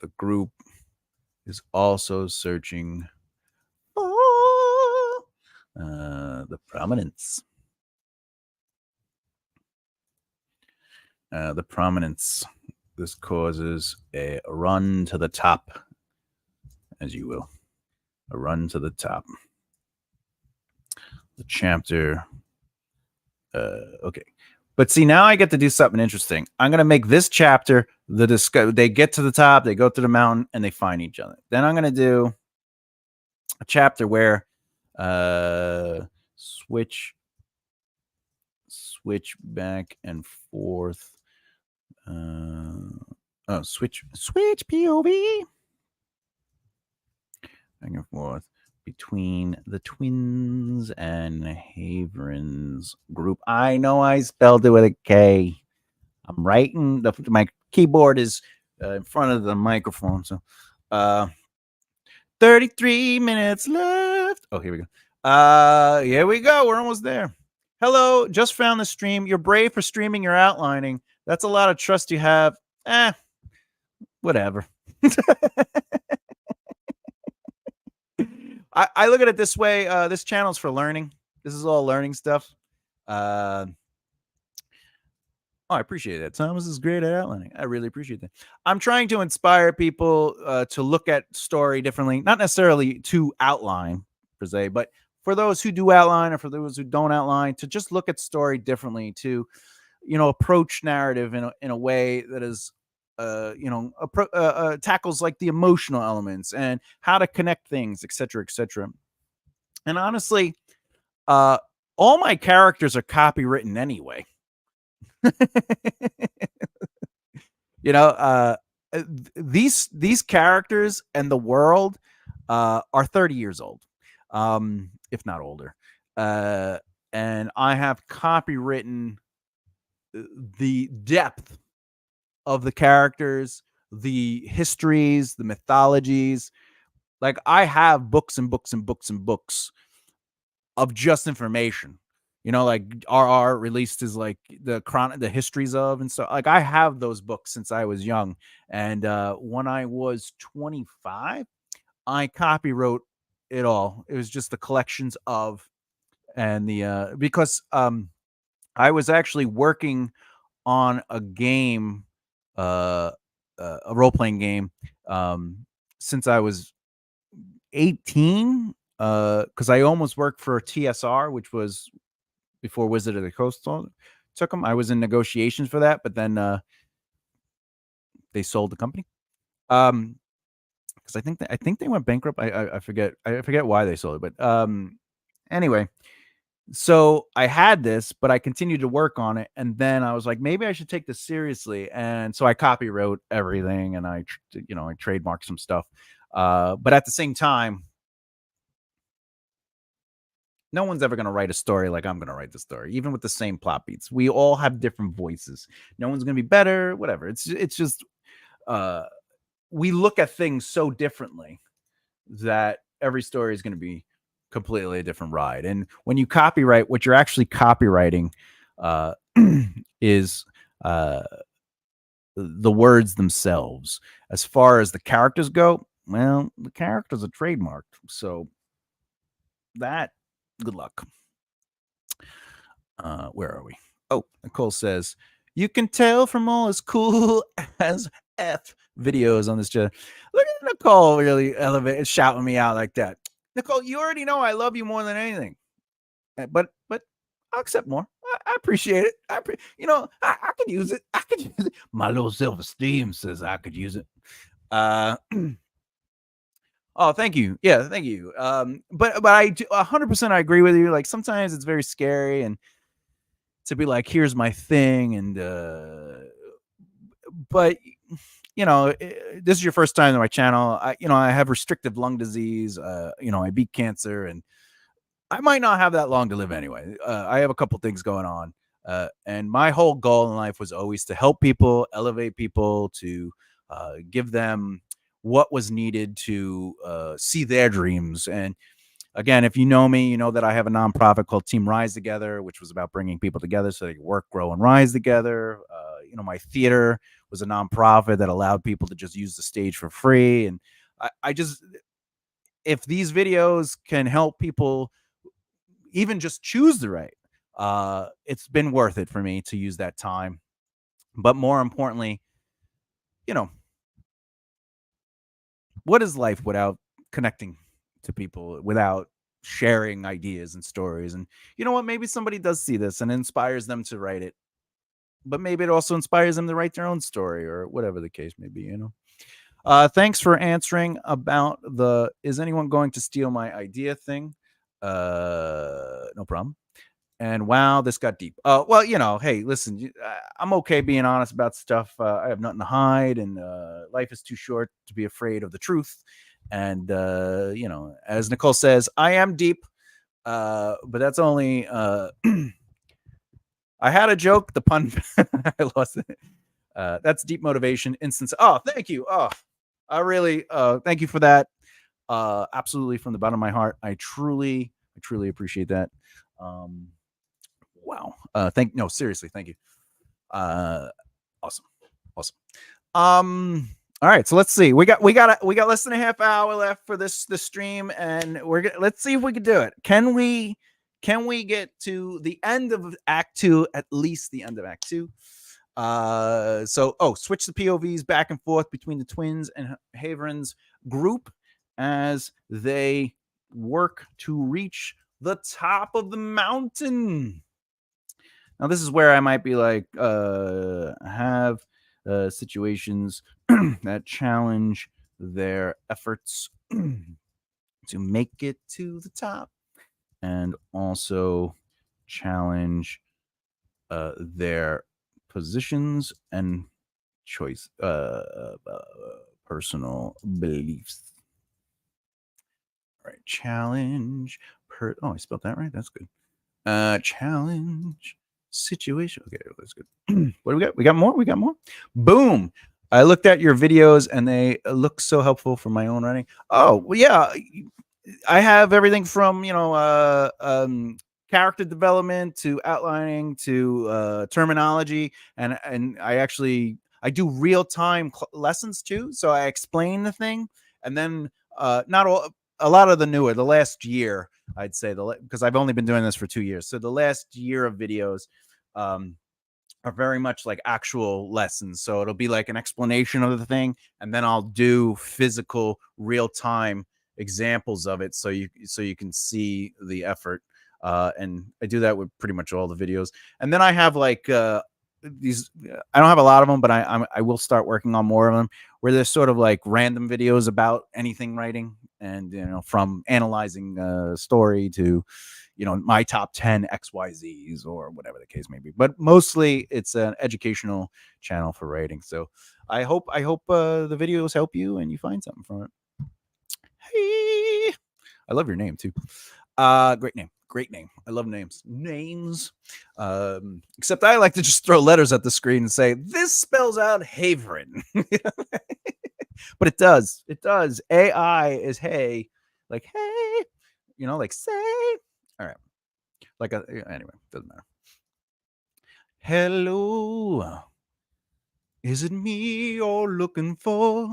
the group is also searching for the prominence. The prominence. This causes a run to the top, as you will. A run to the top. The chapter. Okay. But see, now I get to do something interesting. I'm going to make this chapter they get to the top, they go to the mountain, and they find each other. Then I'm going to do a chapter where switch back and forth. Switch POV back and forth between the twins and Haveren's group. I know I spelled it with a K. I'm writing. My keyboard is in front of the microphone. So 33 minutes left. Oh, here we go. Here we go. We're almost there. Hello. Just found the stream. You're brave for streaming your outlining. That's a lot of trust you have. Whatever. I look at it this way. This channel's for learning. This is all learning stuff. I appreciate that. Thomas is great at outlining. I really appreciate that. I'm trying to inspire people to look at story differently, not necessarily to outline per se, but for those who do outline or for those who don't outline, to just look at story differently, to approach narrative in a way that is tackles like the emotional elements and how to connect things, etc., etc. And honestly, all my characters are copywritten anyway. These characters and the world are 30 years old, if not older. And I have copywritten the depth of the characters, the histories, the mythologies. Like, I have books and books and books and books of just information. Like RR released his like the histories of and so like I have those books since I was young. And when I was 25, I copywrote it all. It was just the collections of and the because I was actually working on a game, a role playing game, since I was 18. Because I almost worked for TSR, which was before Wizard of the Coast took them. I was in negotiations for that, but then they sold the company. Because I think they went bankrupt. I forget why they sold it, but anyway. So I had this, but I continued to work on it, and then I was like, maybe I should take this seriously, and so I copywrote everything, and I trademarked some stuff. But at the same time, no one's ever going to write a story like I'm going to write the story, even with the same plot beats. We all have different voices. No one's going to be better, whatever. It's just we look at things so differently that every story is going to be completely a different ride. And when you copyright, what you're actually copywriting is the words themselves. As far as the characters go, well, the characters are trademarked. So that, good luck. Where are we? Oh, Nicole says, you can tell from all his cool as F videos on this channel. Look at Nicole really shouting me out like that. Nicole, you already know I love you more than anything. But I'll accept more. I appreciate it. I could use it. I could use it. My low self-esteem says I could use it. Oh, thank you. Yeah, thank you. But I do 100% I agree with you. Like, sometimes it's very scary and to be like, here's my thing, and but this is your first time on my channel. I have restrictive lung disease. I beat cancer, and I might not have that long to live anyway. I have a couple things going on. And my whole goal in life was always to help people, elevate people, to give them what was needed to see their dreams. And again, if you know me, you know that I have a nonprofit called Team Rise Together, which was about bringing people together so they could work, grow, and rise together. My theater was a nonprofit that allowed people to just use the stage for free. And I just, if these videos can help people even just choose the right, it's been worth it for me to use that time. But more importantly, what is life without connecting to people, without sharing ideas and stories? And you know what? Maybe somebody does see this and inspires them to write it, but maybe it also inspires them to write their own story, or whatever the case may be. Thanks for answering about the is anyone going to steal my idea thing. No problem. And wow, this got deep. Well, hey, listen, I'm okay being honest about stuff. I have nothing to hide, and life is too short to be afraid of the truth. And as Nicole says, I am deep, but that's only. I had a joke. The pun, I lost it. That's deep motivation. Instance. Oh, thank you. Oh, I really thank you for that. Absolutely, from the bottom of my heart, I truly appreciate that. Wow. Seriously, thank you. Awesome. All right, so let's see. We got less than a half hour left for this stream, and let's see if we can do it. Can we get to the end of Act 2, at least the end of Act 2? Switch the POVs back and forth between the twins and Haveren's group as they work to reach the top of the mountain. Now, this is where I might be like, have situations that challenge their efforts to make it to the top, and also challenge their positions and choice, personal beliefs. All right, challenge. Oh, I spelled that right. That's good. Challenge situation. Okay, that's good. What do we got? We got more. We got more. Boom. I looked at your videos and they look so helpful for my own writing. Oh, well, yeah. I have everything from, character development to outlining to terminology, and I do real time lessons too. So I explain the thing, and then not all a lot of the last year, I'd say, because I've only been doing this for 2 years. So the last year of videos are very much like actual lessons. So it'll be like an explanation of the thing, and then I'll do physical real time examples of it, so you can see the effort. And I do that with pretty much all the videos. And then I have like these. I don't have a lot of them, but I will start working on more of them, where there's sort of like random videos about anything writing, and from analyzing a story to my top 10 XYZs or whatever the case may be. But mostly it's an educational channel for writing. So I hope the videos help you and you find something from it. Hey, I love your name too. Great name. Great name. I love names. Except I like to just throw letters at the screen and say, this spells out Haverin. But it does. It does. AI is hey. Like, hey. Like say. All right. Anyway, doesn't matter. Hello. Is it me you're looking for?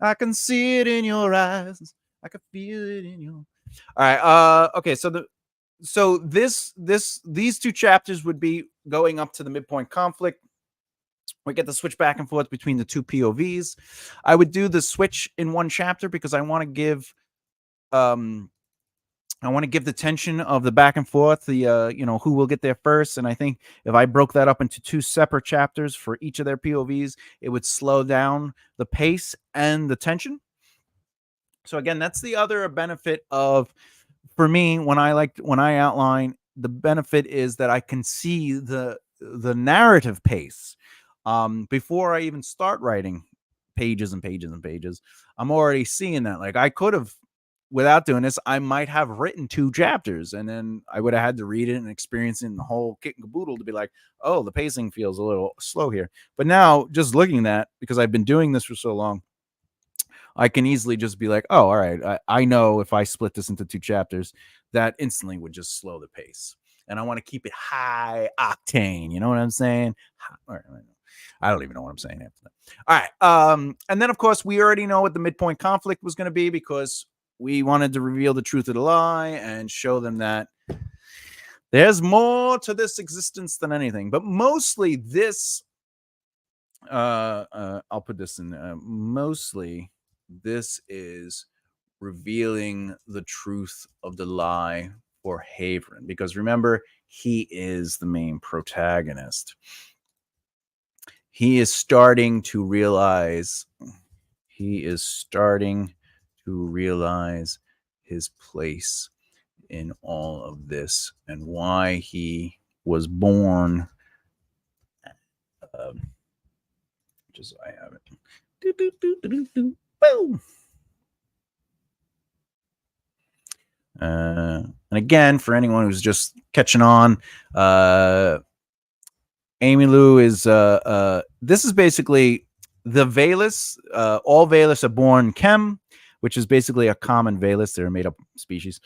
I can see it in your eyes. I can feel it in your. All right. Okay. So these two chapters would be going up to the midpoint conflict. We get to switch back and forth between the two POVs. I would do the switch in one chapter because I want to give the tension of the back and forth, the who will get there first. And I think if I broke that up into two separate chapters for each of their POVs, it would slow down the pace and the tension. So again, that's the other benefit of, for me, when I outline, the benefit is that I can see the narrative pace before I even start writing pages and pages and pages. I'm already seeing that. Like, I could have, without doing this, I might have written 2 chapters, and then I would have had to read it and experience it in the whole kit and caboodle to be like, oh, the pacing feels a little slow here. But now, just looking at that, because I've been doing this for so long, I can easily just be like, oh, all right, I know if I split this into 2 chapters, that instantly would just slow the pace. And I want to keep it high octane. You know what I'm saying? All right, I don't even know what I'm saying after that. All right. And then, of course, we already know what the midpoint conflict was going to be, because we wanted to reveal the truth of the lie and show them that there's more to this existence than anything. But mostly this, I'll put this in, mostly this is revealing the truth of the lie for Haverin, because remember, he is the main protagonist. He is starting to realize his place in all of this and why he was born. Just I have it. Boom. And again, for anyone who's just catching on, Amy Lou is this is basically the Velis. All Velis are born Chem, which is basically a common Velis. They're a made up species.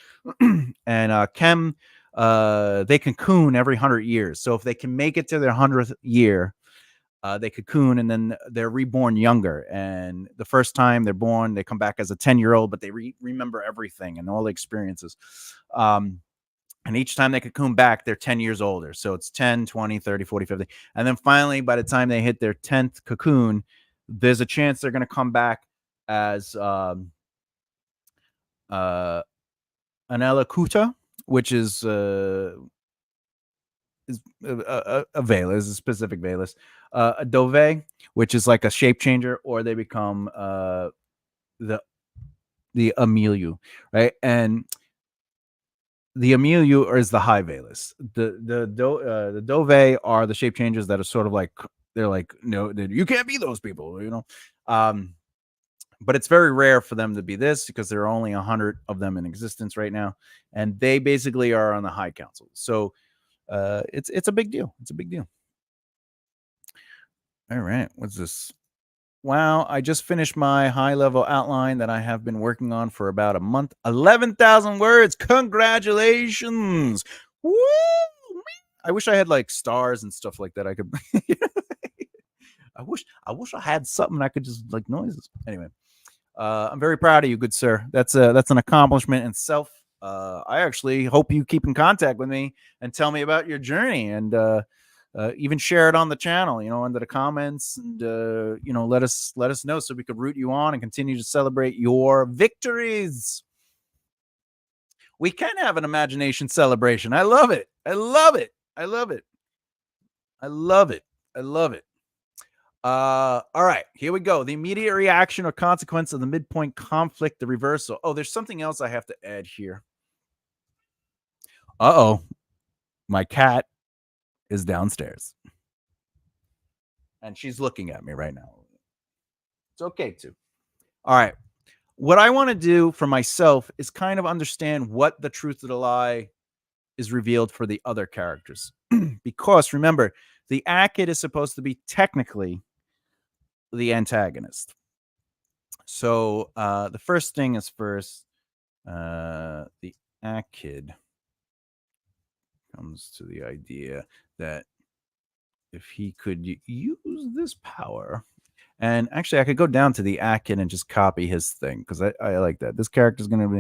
And Chem, they cocoon every 100 years. So if they can make it to their 100th year, they cocoon, and then they're reborn younger. And the first time they're born, they come back as a 10-year-old, but they remember everything and all the experiences. And each time they cocoon back, they're 10 years older. So it's 10, 20, 30, 40, 50. And then finally, by the time they hit their 10th cocoon, there's a chance they're going to come back as an Elakuta, which is is a Velas, a specific Velas, a Dove, which is like a shape changer, or they become the Emilio, right? And the Emilio is the high Velas. The Dove are the shape changers that are sort of like, they're like, no, you can't be those people, you know. But it's very rare for them to be this because there are only 100 of them in existence right now, and they basically are on the High Council. So it's a big deal. It's a big deal. All right, what's this? Wow, I just finished my high level outline that I have been working on for about a month. 11,000 words. Congratulations. Woo! I wish I had like stars and stuff like that. I could I wish I had something I could just like noises. Anyway, I'm very proud of you, good sir. That's an accomplishment in itself. I actually hope you keep in contact with me and tell me about your journey, and even share it on the channel, you know, under the comments, and you know, let us know so we could root you on and continue to celebrate your victories. We can have an imagination celebration. I love it. I love it. I love it. I love it. I love it. All right, here we go. The immediate reaction or consequence of the midpoint conflict, the reversal. Oh, there's something else I have to add here. Uh-oh. My cat is downstairs. And she's looking at me right now. It's okay too. All right. What I want to do for myself is kind of understand what the truth of the lie is revealed for the other characters. Because remember, the Akid is supposed to be technically the antagonist. So the first thing is first, the Akid comes to the idea that if he could use this power, and actually I could go down to the Akid and just copy his thing, because I like that. This character is going to be...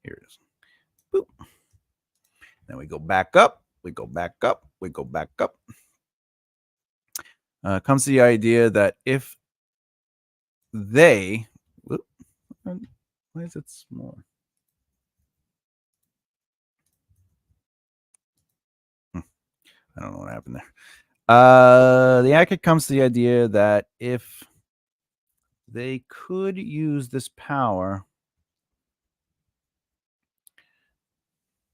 Here it is. Boop. Then we go back up. We go back up. We go back up. Comes to the idea that if they... Whoop, why is it small? I don't know what happened there. The Akid comes to the idea that if they could use this power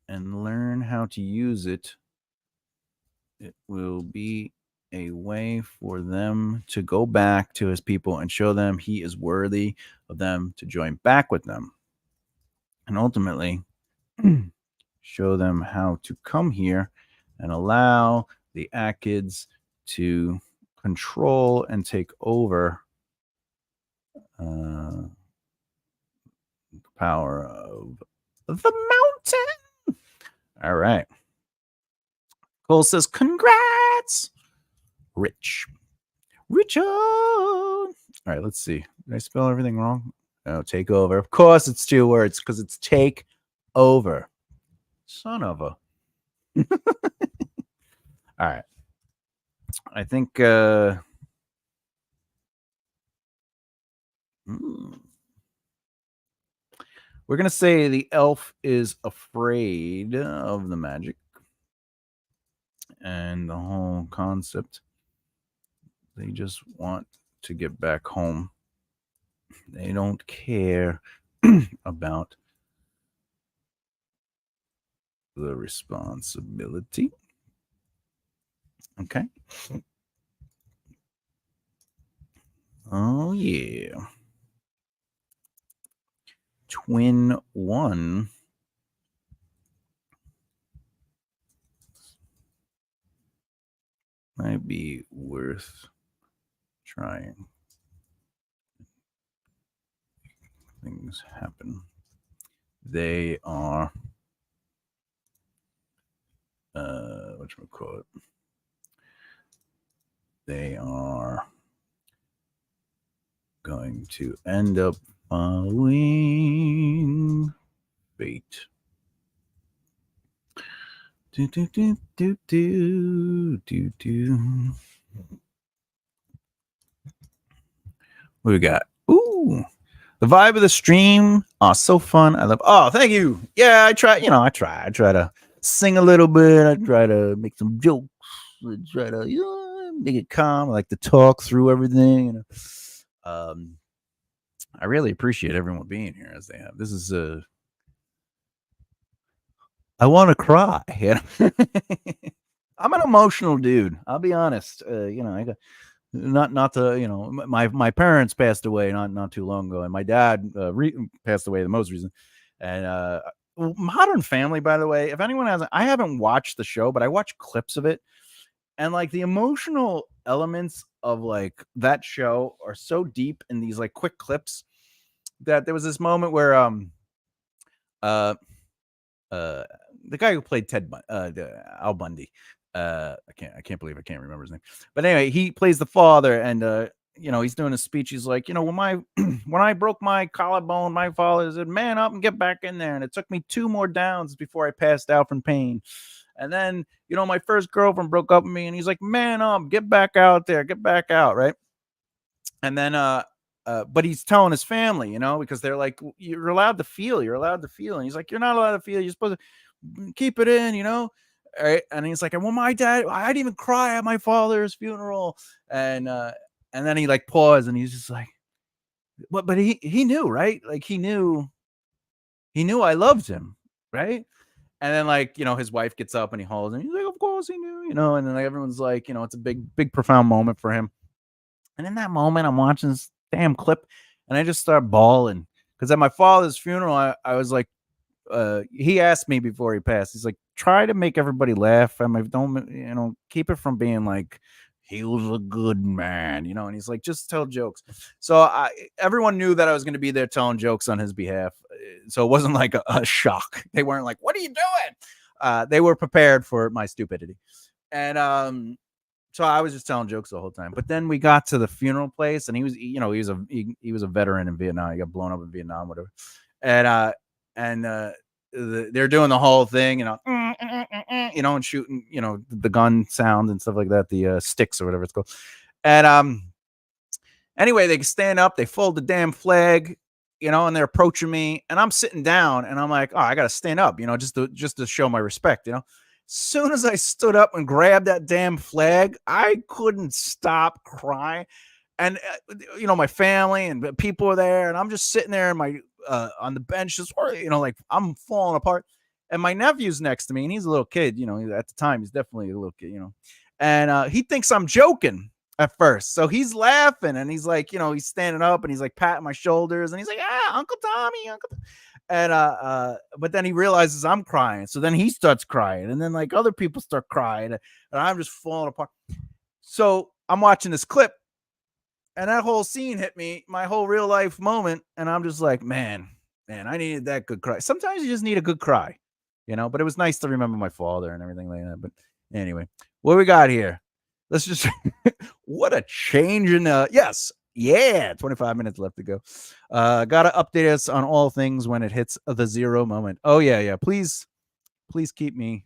and learn how to use it, it will be a way for them to go back to his people and show them he is worthy of them to join back with them. And ultimately, show them how to come here and allow the Akids to control and take over the power of the mountain. All right. Cole says, congrats, Rich. Richard. All right, let's see. Did I spell everything wrong? Oh, take over. Of course it's 2 words, because it's take over. Son of a... All right. I think we're going to say the elf is afraid of the magic and the whole concept. They just want to get back home. They don't care about the responsibility. Okay. Oh, yeah. Twin 1. Might be worth trying. Things happen. They are whatchamacallit? They are going to end up following fate. Do, do, do, do, do, do, do. What we got? Ooh, The vibe of the stream, oh, so fun. I love. Oh, thank you. Yeah, I try. I try to sing a little bit. I try to make some jokes. I try to make it calm. I like to talk through everything. I really appreciate everyone being here as they have. This is I want to cry. I'm an emotional dude. I'll be honest. I got not the my parents passed away not too long ago, and my dad passed away the most recent. And Modern Family, by the way, if anyone hasn't, I haven't watched the show, but I watched clips of it, and like the emotional elements of like that show are so deep in these like quick clips that there was this moment where uh the guy who played Al Bundy. I can't believe I can't remember his name. But anyway, he plays the father, and he's doing a speech. He's like, when when I broke my collarbone, my father said, "Man up and get back in there." And it took me 2 more downs before I passed out from pain. And then, my first girlfriend broke up with me, and he's like, "Man up, get back out there, get back out," right? And then but he's telling his family, because they're like, you're allowed to feel, and he's like, you're not allowed to feel, you're supposed to keep it in, all right? And he's like, well, my dad, I didn't even cry at my father's funeral. And then he like paused, and he's just like, but he knew, right? Like he knew I loved him, right? And then like, his wife gets up and he holds him, he's like, of course he knew, and then like everyone's like, it's a big profound moment for him. And in that moment, I'm watching this damn clip, and I just start bawling because at my father's funeral, I was like, he asked me before he passed. He's like, try to make everybody laugh. Don't keep it from being like he was a good man, And he's like, just tell jokes. So everyone knew that I was going to be there telling jokes on his behalf. So it wasn't like a shock. They weren't like, "What are you doing?" They were prepared for my stupidity, and so I was just telling jokes the whole time. But then we got to the funeral place, and he was a veteran in Vietnam. He got blown up in Vietnam, whatever. And they're doing the whole thing, and shooting, the gun sound and stuff like that, the sticks or whatever it's called. And anyway, they stand up, they fold the damn flag, and they're approaching me, and I'm sitting down, and I'm like, oh, I gotta stand up, just to show my respect, Soon as I stood up and grabbed that damn flag, I couldn't stop crying. And my family and people were there, and I'm just sitting there in my on the bench, just like I'm falling apart. And my nephew's next to me, and he's a little kid, at the time he's definitely a little kid, and he thinks I'm joking at first, so he's laughing, and he's like, he's standing up, and he's like patting my shoulders, and he's like, Uncle Tommy, Uncle. And but then he realizes I'm crying, so then he starts crying, and then like other people start crying, and I'm just falling apart. So I'm watching this clip, and that whole scene hit me, my whole real life moment, and I'm just like, man, I needed that good cry. Sometimes you just need a good cry, but it was nice to remember my father and everything like that. But anyway, what we got here? Let's just what a change in yes. Yeah, 25 minutes left to go. Gotta update us on all things when it hits the 0 moment. Oh yeah. Please keep me.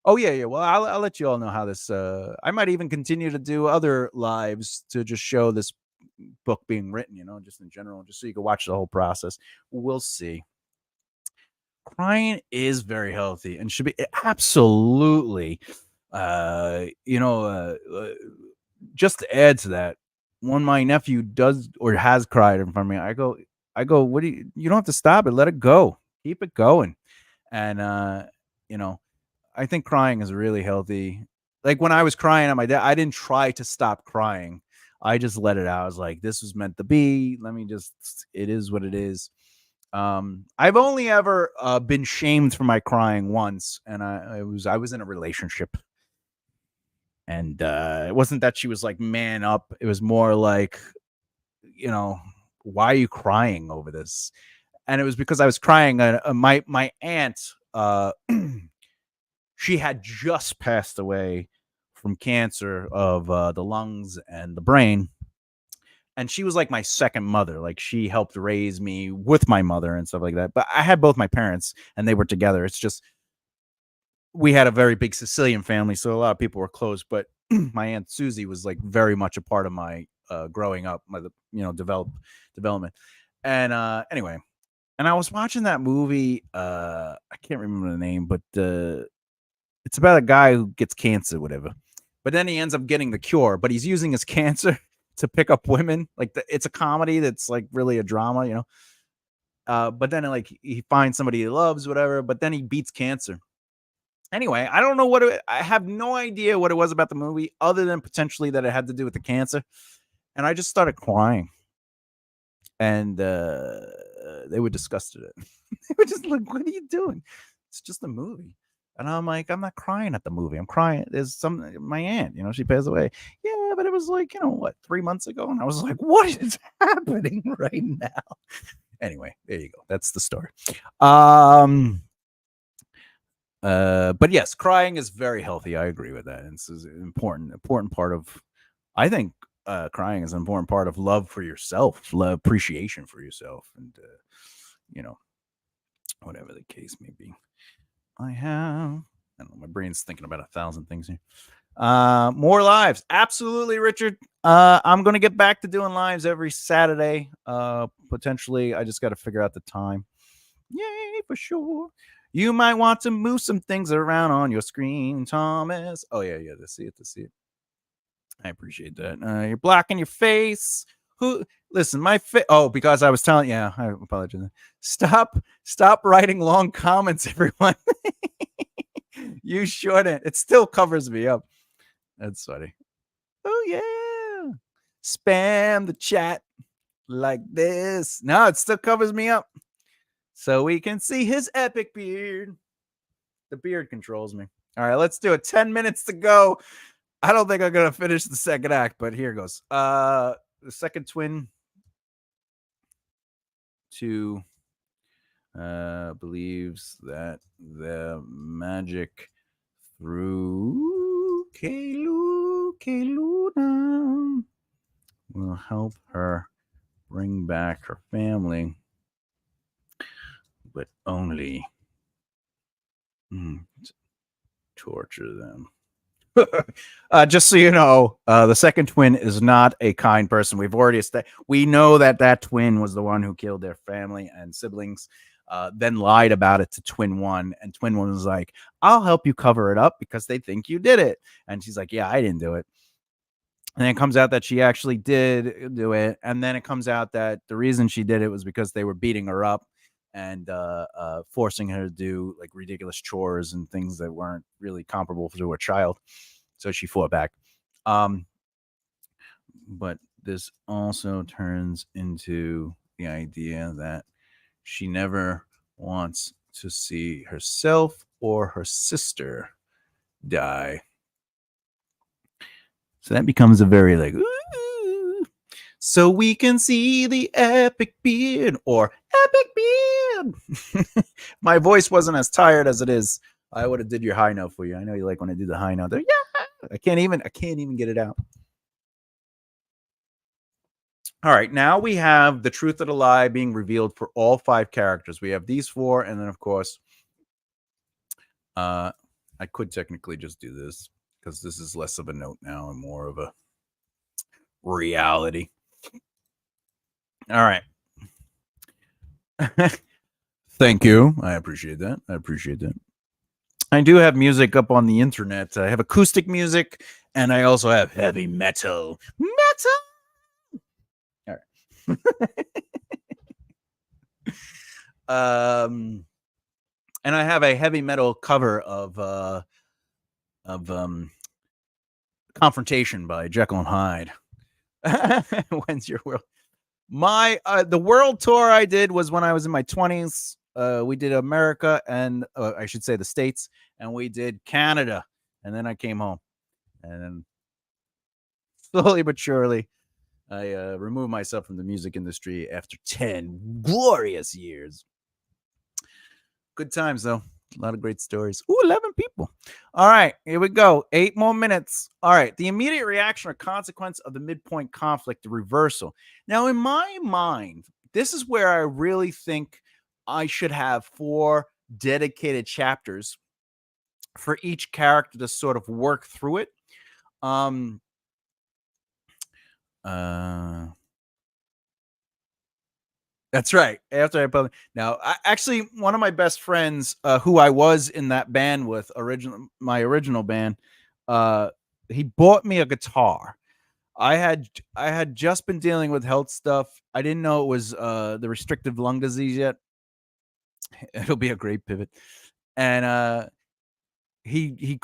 Oh yeah. Well, I'll let you all know how this. I might even continue to do other lives to just show this book being written. Just in general, just so you can watch the whole process. We'll see. Crying is very healthy and should be absolutely. Just to add to that, when my nephew does or has cried in front of me, I go, what do you don't have to stop it, let it go, keep it going. And I think crying is really healthy. Like when I was crying at my dad, I didn't try to stop crying. I just let it out. I was like, this was meant to be. It is what it is. I've only ever been shamed for my crying once, and I was in a relationship. And it wasn't that she was like, man up. It was more like, why are you crying over this? And it was because I was crying. My aunt, she had just passed away from cancer of the lungs and the brain. And she was like my second mother. Like she helped raise me with my mother and stuff like that. But I had both my parents, and they were together. It's just we had a very big Sicilian family, so a lot of people were close. But my Aunt Susie was like very much a part of my growing up, my development. And anyway, and I was watching that movie. I can't remember the name, but it's about a guy who gets cancer, whatever. But then he ends up getting the cure. But he's using his cancer to pick up women. Like it's a comedy that's like really a drama, you know. But then like he finds somebody he loves, whatever. But then he beats cancer. Anyway, I don't know I have no idea what it was about the movie, other than potentially that it had to do with the cancer. And I just started crying. And they were disgusted at it. They were just like, "What are you doing? It's just a movie." And I'm like, "I'm not crying at the movie. I'm crying. There's my aunt, you know, she passed away. Yeah, but it was like, you know, what, 3 months ago?" And I was like, "What is happening right now?" Anyway, there you go. That's the story. But yes, crying is very healthy. I agree with that. And this is an important part of, I think, crying is an important part of love for yourself, love, appreciation for yourself, and you know, whatever the case may be. I don't know, my brain's thinking about 1,000 things here. More lives, absolutely, Richard. I'm gonna get back to doing lives every Saturday. Potentially, I just got to figure out the time. Yay, for sure. You might want to move some things around on your screen, Thomas. Oh yeah, to see it. I appreciate that. You're blocking your face. Who? Listen, my face. Oh, because I was telling. Yeah, I apologize. Stop writing long comments, everyone. You shouldn't. It still covers me up. That's funny. Oh yeah. Spam the chat like this. No, it still covers me up. So we can see his epic beard. The beard controls me. All right, let's do it. 10 minutes to go. I don't think I'm gonna finish the second act, but here goes. The second twin to believes that the magic through Luna will help her bring back her family, but only torture them. Just so you know, the second twin is not a kind person. We know that twin was the one who killed their family and siblings, then lied about it to twin one, and twin one was like, "I'll help you cover it up because they think you did it," and she's like, "Yeah, I didn't do it." And then it comes out that she actually did do it, and then it comes out that the reason she did it was because they were beating her up and forcing her to do like ridiculous chores and things that weren't really comparable to a child. So she fought back. But this also turns into the idea that she never wants to see herself or her sister die. So that becomes a very like, ooh, so we can see the epic beard or epic beard. My voice wasn't as tired as it is. I would have did your high note for you. I know you like when I do the high note there. Yeah, I can't even get it out. All right, now we have the truth of the lie being revealed for all 5 characters. We have these 4, and then of course, I could technically just do this because this is less of a note now and more of a reality. All right. Thank you. I appreciate that. I do have music up on the internet. I have acoustic music, and I also have heavy metal. All right. And I have a heavy metal cover of Confrontation by Jekyll and Hyde. When's your world? My the world tour I did was when I was in my 20s. We did America and I should say the States, and we did Canada, and then I came home, and then slowly but surely I removed myself from the music industry after 10 glorious years. Good times though. A lot of great stories. Ooh, 11 people. All right, here we go. 8 more minutes. All right. The immediate reaction or consequence of the midpoint conflict, the reversal. Now, in my mind, this is where I really think I should have 4 dedicated chapters for each character to sort of work through it. That's right. After I published. Now, actually, one of my best friends, who I was in that band with, my original band, he bought me a guitar. I had just been dealing with health stuff. I didn't know it was the restrictive lung disease yet. It'll be a great pivot. And he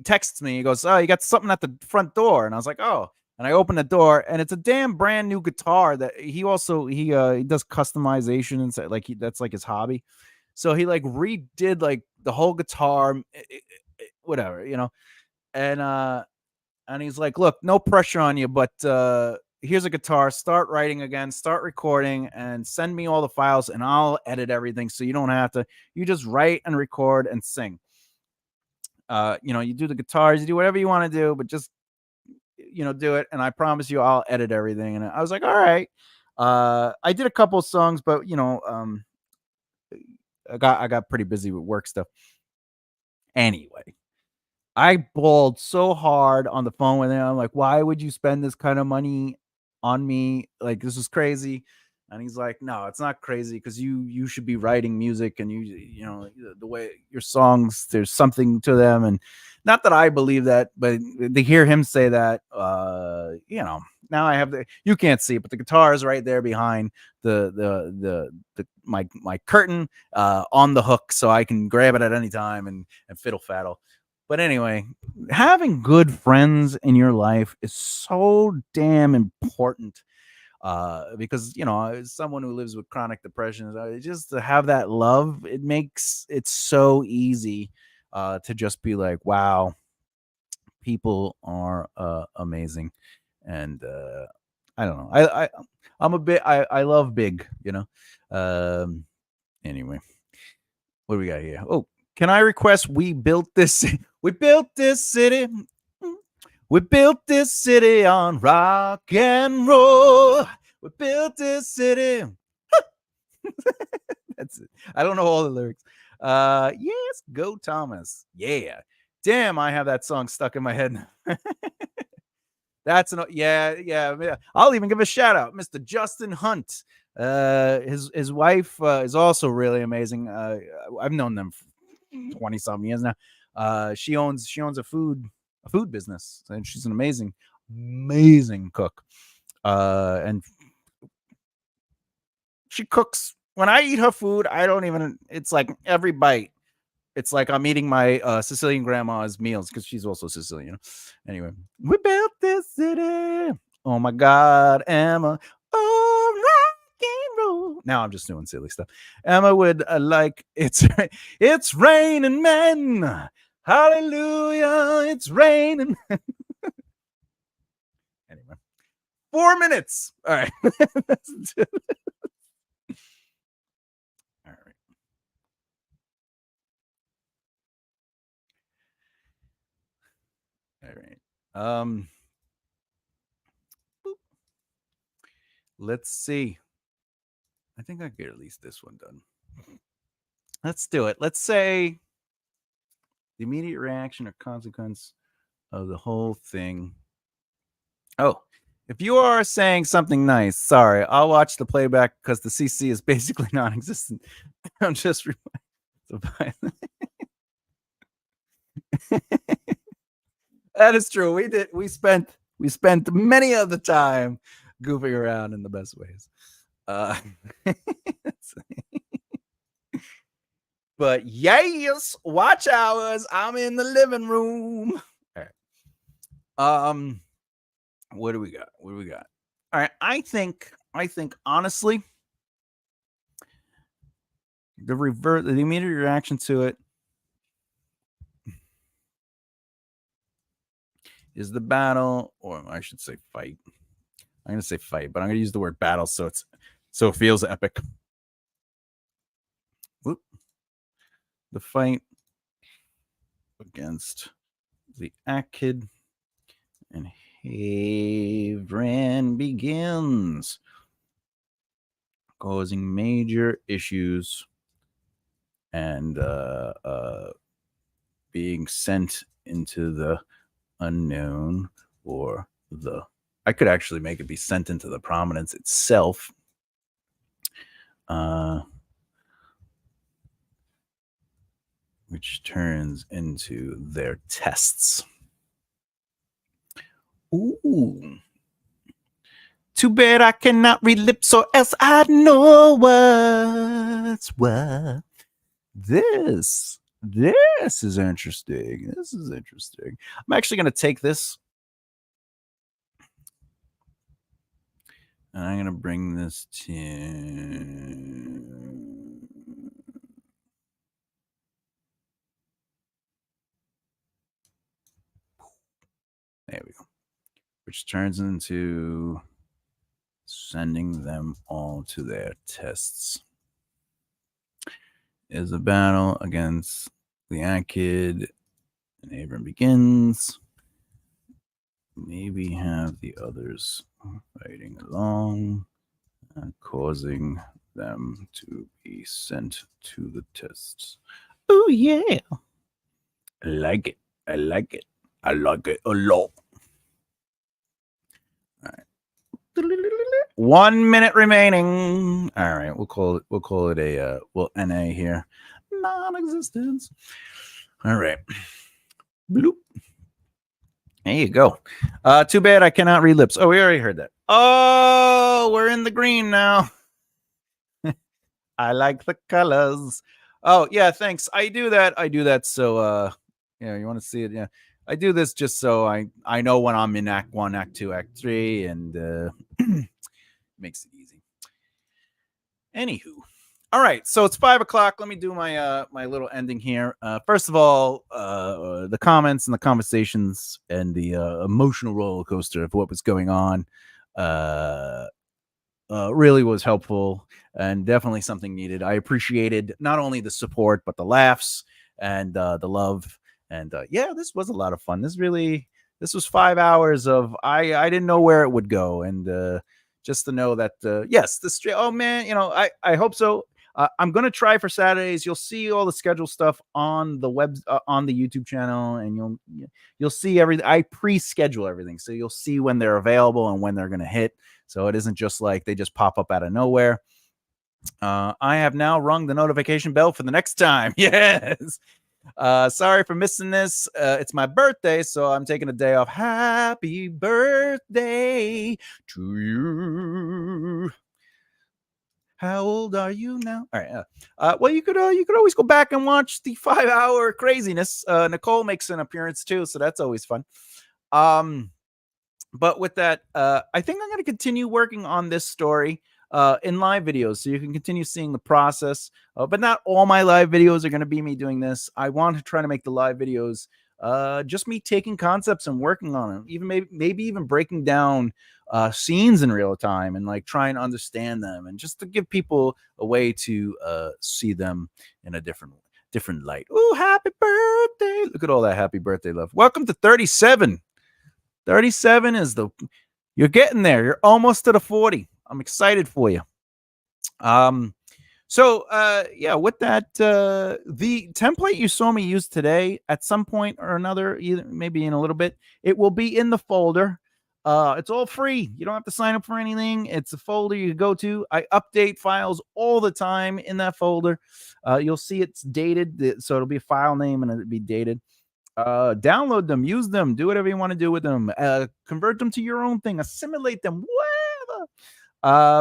texts me, he goes, "Oh, you got something at the front door." And I was like, "Oh." And I open the door, and it's a damn brand new guitar that he does customization, and so, like, that's like his hobby. So he like redid like the whole guitar, whatever, and he's like, "Look, no pressure on you, but here's a guitar. Start writing again, start recording, and send me all the files, and I'll edit everything, so you don't have to. You just write and record and sing. You do the guitars, you do whatever you want to do, but just do it. And I promise you, I'll edit everything." And I was like, "All right." I did a couple of songs, but I got pretty busy with work stuff. Anyway, I bawled so hard on the phone with him. I'm like, "Why would you spend this kind of money on me? Like, this is crazy." And he's like, "No, it's not crazy, because you should be writing music, and the way your songs, there's something to them." And not that I believe that, but to hear him say that, now I have you can't see it, but the guitar is right there behind my curtain, on the hook, so I can grab it at any time and fiddle faddle. But anyway, having good friends in your life is so damn important, because as someone who lives with chronic depression, just to have that love, it makes it so easy to just be like, wow, people are amazing. And I don't know, I love big, anyway, what do we got here? Oh, can I request "We Built This We Built This City, we built this city on rock and roll, we built this city." That's it. I don't know all the lyrics. Yes, go Thomas. Yeah. Damn, I have that song stuck in my head. Yeah. I'll even give a shout out, Mr. Justin Hunt. His wife is also really amazing. I've known them for 20 something years now. She owns a food business, and she's an amazing cook. And she cooks. When I eat her food, I don't even. It's like every bite, it's like I'm eating my Sicilian grandma's meals, because she's also Sicilian. Anyway, we built this city. Oh my God, Emma. Oh, rock and roll. Now I'm just doing silly stuff. Emma would like it's raining men. Hallelujah, it's raining. Anyway, 4 minutes. All right. All right. All right. Let's see. I think I get at least this one done. Let's do it. Let's say the immediate reaction or consequence of the whole thing. Oh, if you are saying something nice, sorry, I'll watch the playback, because the CC is basically non-existent. I'm just that is true. We spent many of the time goofing around in the best ways. But yes, watch hours. I'm in the living room. All right. What do we got? All right. I think honestly, the immediate reaction to it is the battle, or I should say fight. I'm going to say fight, but I'm going to use the word battle so it feels epic. Whoop. The fight against the Akid and Havren begins, causing major issues and being sent into the unknown, or I could actually make it be sent into the prominence itself. which turns into their tests. Ooh. Too bad I cannot read lips, or else I'd know what's what. This is interesting. This is interesting. I'm actually going to take this and I'm going to bring this to... There we go. Which turns into sending them all to their tests. Is a battle against the ant kid, and Abram begins. Maybe have the others fighting along, causing them to be sent to the tests. Oh yeah, I like it. I like it. I like it a lot. All right. 1 minute remaining. All right, we'll call it a NA here. Non-existence. All right. Bloop. There you go. Too bad I cannot read lips. Oh, we already heard that. Oh, we're in the green now. I like the colors. Oh, yeah, thanks. I do that so yeah, you want to see it? Yeah. I do this just so I know when I'm in Act 1, Act 2, Act 3, and makes it easy. Anywho. All right, so it's 5 o'clock. Let me do my my little ending here. First of all, the comments and the conversations and the emotional roller coaster of what was going on really was helpful and definitely something needed. I appreciated not only the support but the laughs and the love. And yeah, this was a lot of fun. This was 5 hours of I didn't know where it would go, and just to know that yes, this oh man, you know, I hope so. I'm gonna try for Saturdays. You'll see all the schedule stuff on the web on the YouTube channel, and you'll see everything. I pre-schedule everything, so you'll see when they're available and when they're gonna hit. So it isn't just like they just pop up out of nowhere. I have now rung the notification bell for the next time. Yes. Sorry for missing this. It's my birthday, so I'm taking a day off. Happy birthday to you. How old are you now? All right. Well, you could always go back and watch the 5-hour craziness. Nicole makes an appearance too, so that's always fun. But with that, I think I'm going to continue working on this story in live videos, so you can continue seeing the process. But not all my live videos are going to be me doing this. I want to try to make the live videos just me taking concepts and working on them, even maybe even breaking down scenes in real time and like try and understand them, and just to give people a way to see them in a different light. Oh, happy birthday. Look at all that happy birthday love. Welcome to 37. 37 is you're getting there. You're almost to the 40. I'm excited for you. So yeah, with that, the template you saw me use today, at some point or another, either maybe in a little bit, it will be in the folder. It's all free. You don't have to sign up for anything. It's a folder you go to. I update files all the time in that folder. You'll see it's dated, so it'll be a file name and it'll be dated. Download them, use them, do whatever you want to do with them. Convert them to your own thing, assimilate them, whatever.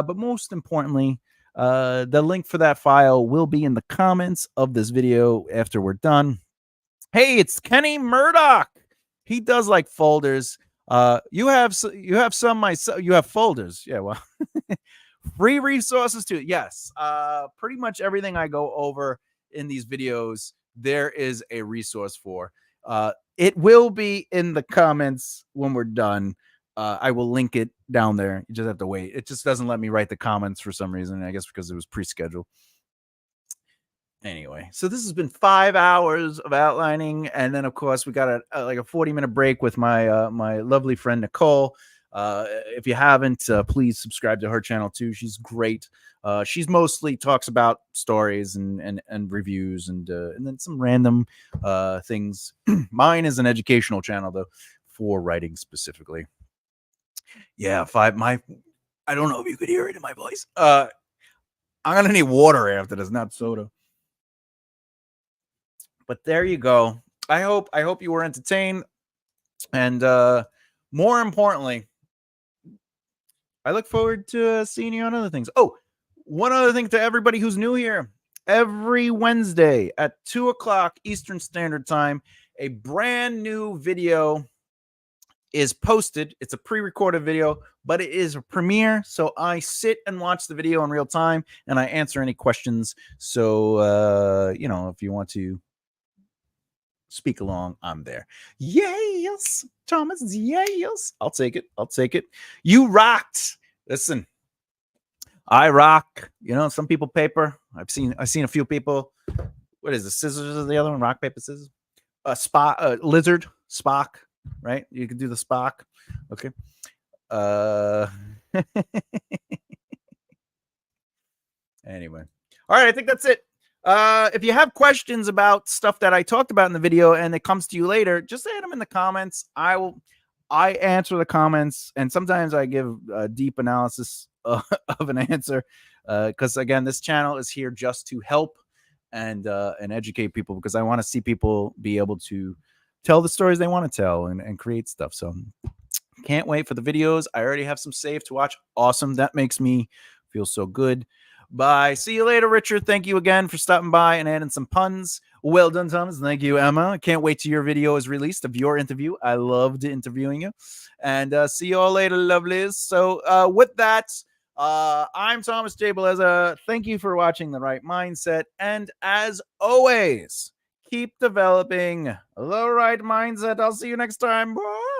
But most importantly, the link for that file will be in the comments of this video after we're done. Hey, it's Kenny Murdoch. He does like folders. You have folders. Yeah, well, free resources too. Yes. Pretty much everything I go over in these videos, there is a resource for. It will be in the comments when we're done. I will link it down there. You just have to wait. It just doesn't let me write the comments for some reason. I guess because it was pre-scheduled. Anyway, so this has been 5 hours of outlining, and then of course we got like a 40-minute break with my my lovely friend Nicole. If you haven't, please subscribe to her channel too. She's great. She's mostly talks about stories and reviews and then some random things. Mine is an educational channel though, for writing specifically. Yeah, I don't know if you could hear it in my voice. I'm gonna need water after this, not soda. But there you go. I hope you were entertained, and more importantly, I look forward to seeing you on other things. Oh, one other thing to everybody who's new here. Every Wednesday at 2:00 Eastern Standard Time, a brand new video is posted. It's a pre-recorded video, but it is a premiere. So I sit and watch the video in real time and I answer any questions. So, if you want to speak along, I'm there. Yes, Thomas. Yes. I'll take it. You rocked. Listen, I rock. Some people paper. I've seen a few people. What is the scissors? Is the other one? Rock, paper, scissors. Lizard, Spock. Right? You can do the Spock. Okay. Anyway. All right. I think that's it. If you have questions about stuff that I talked about in the video and it comes to you later, just add them in the comments. I answer the comments, and sometimes I give a deep analysis of an answer. Because again, this channel is here just to help and educate people, because I want to see people be able to tell the stories they want to tell and create stuff. So can't wait for the videos. I already have some saved to watch. Awesome. That makes me feel so good. Bye. See you later, Richard. Thank you again for stopping by and adding some puns. Well done, Thomas. Thank you, Emma. Can't wait till your video is released of your interview. I loved interviewing you. And see you all later, lovelies. So with that, I'm Thomas J. Bellezza. Thank you for watching The Right Mindset. And as always, keep developing the right mindset. I'll see you next time. Bye.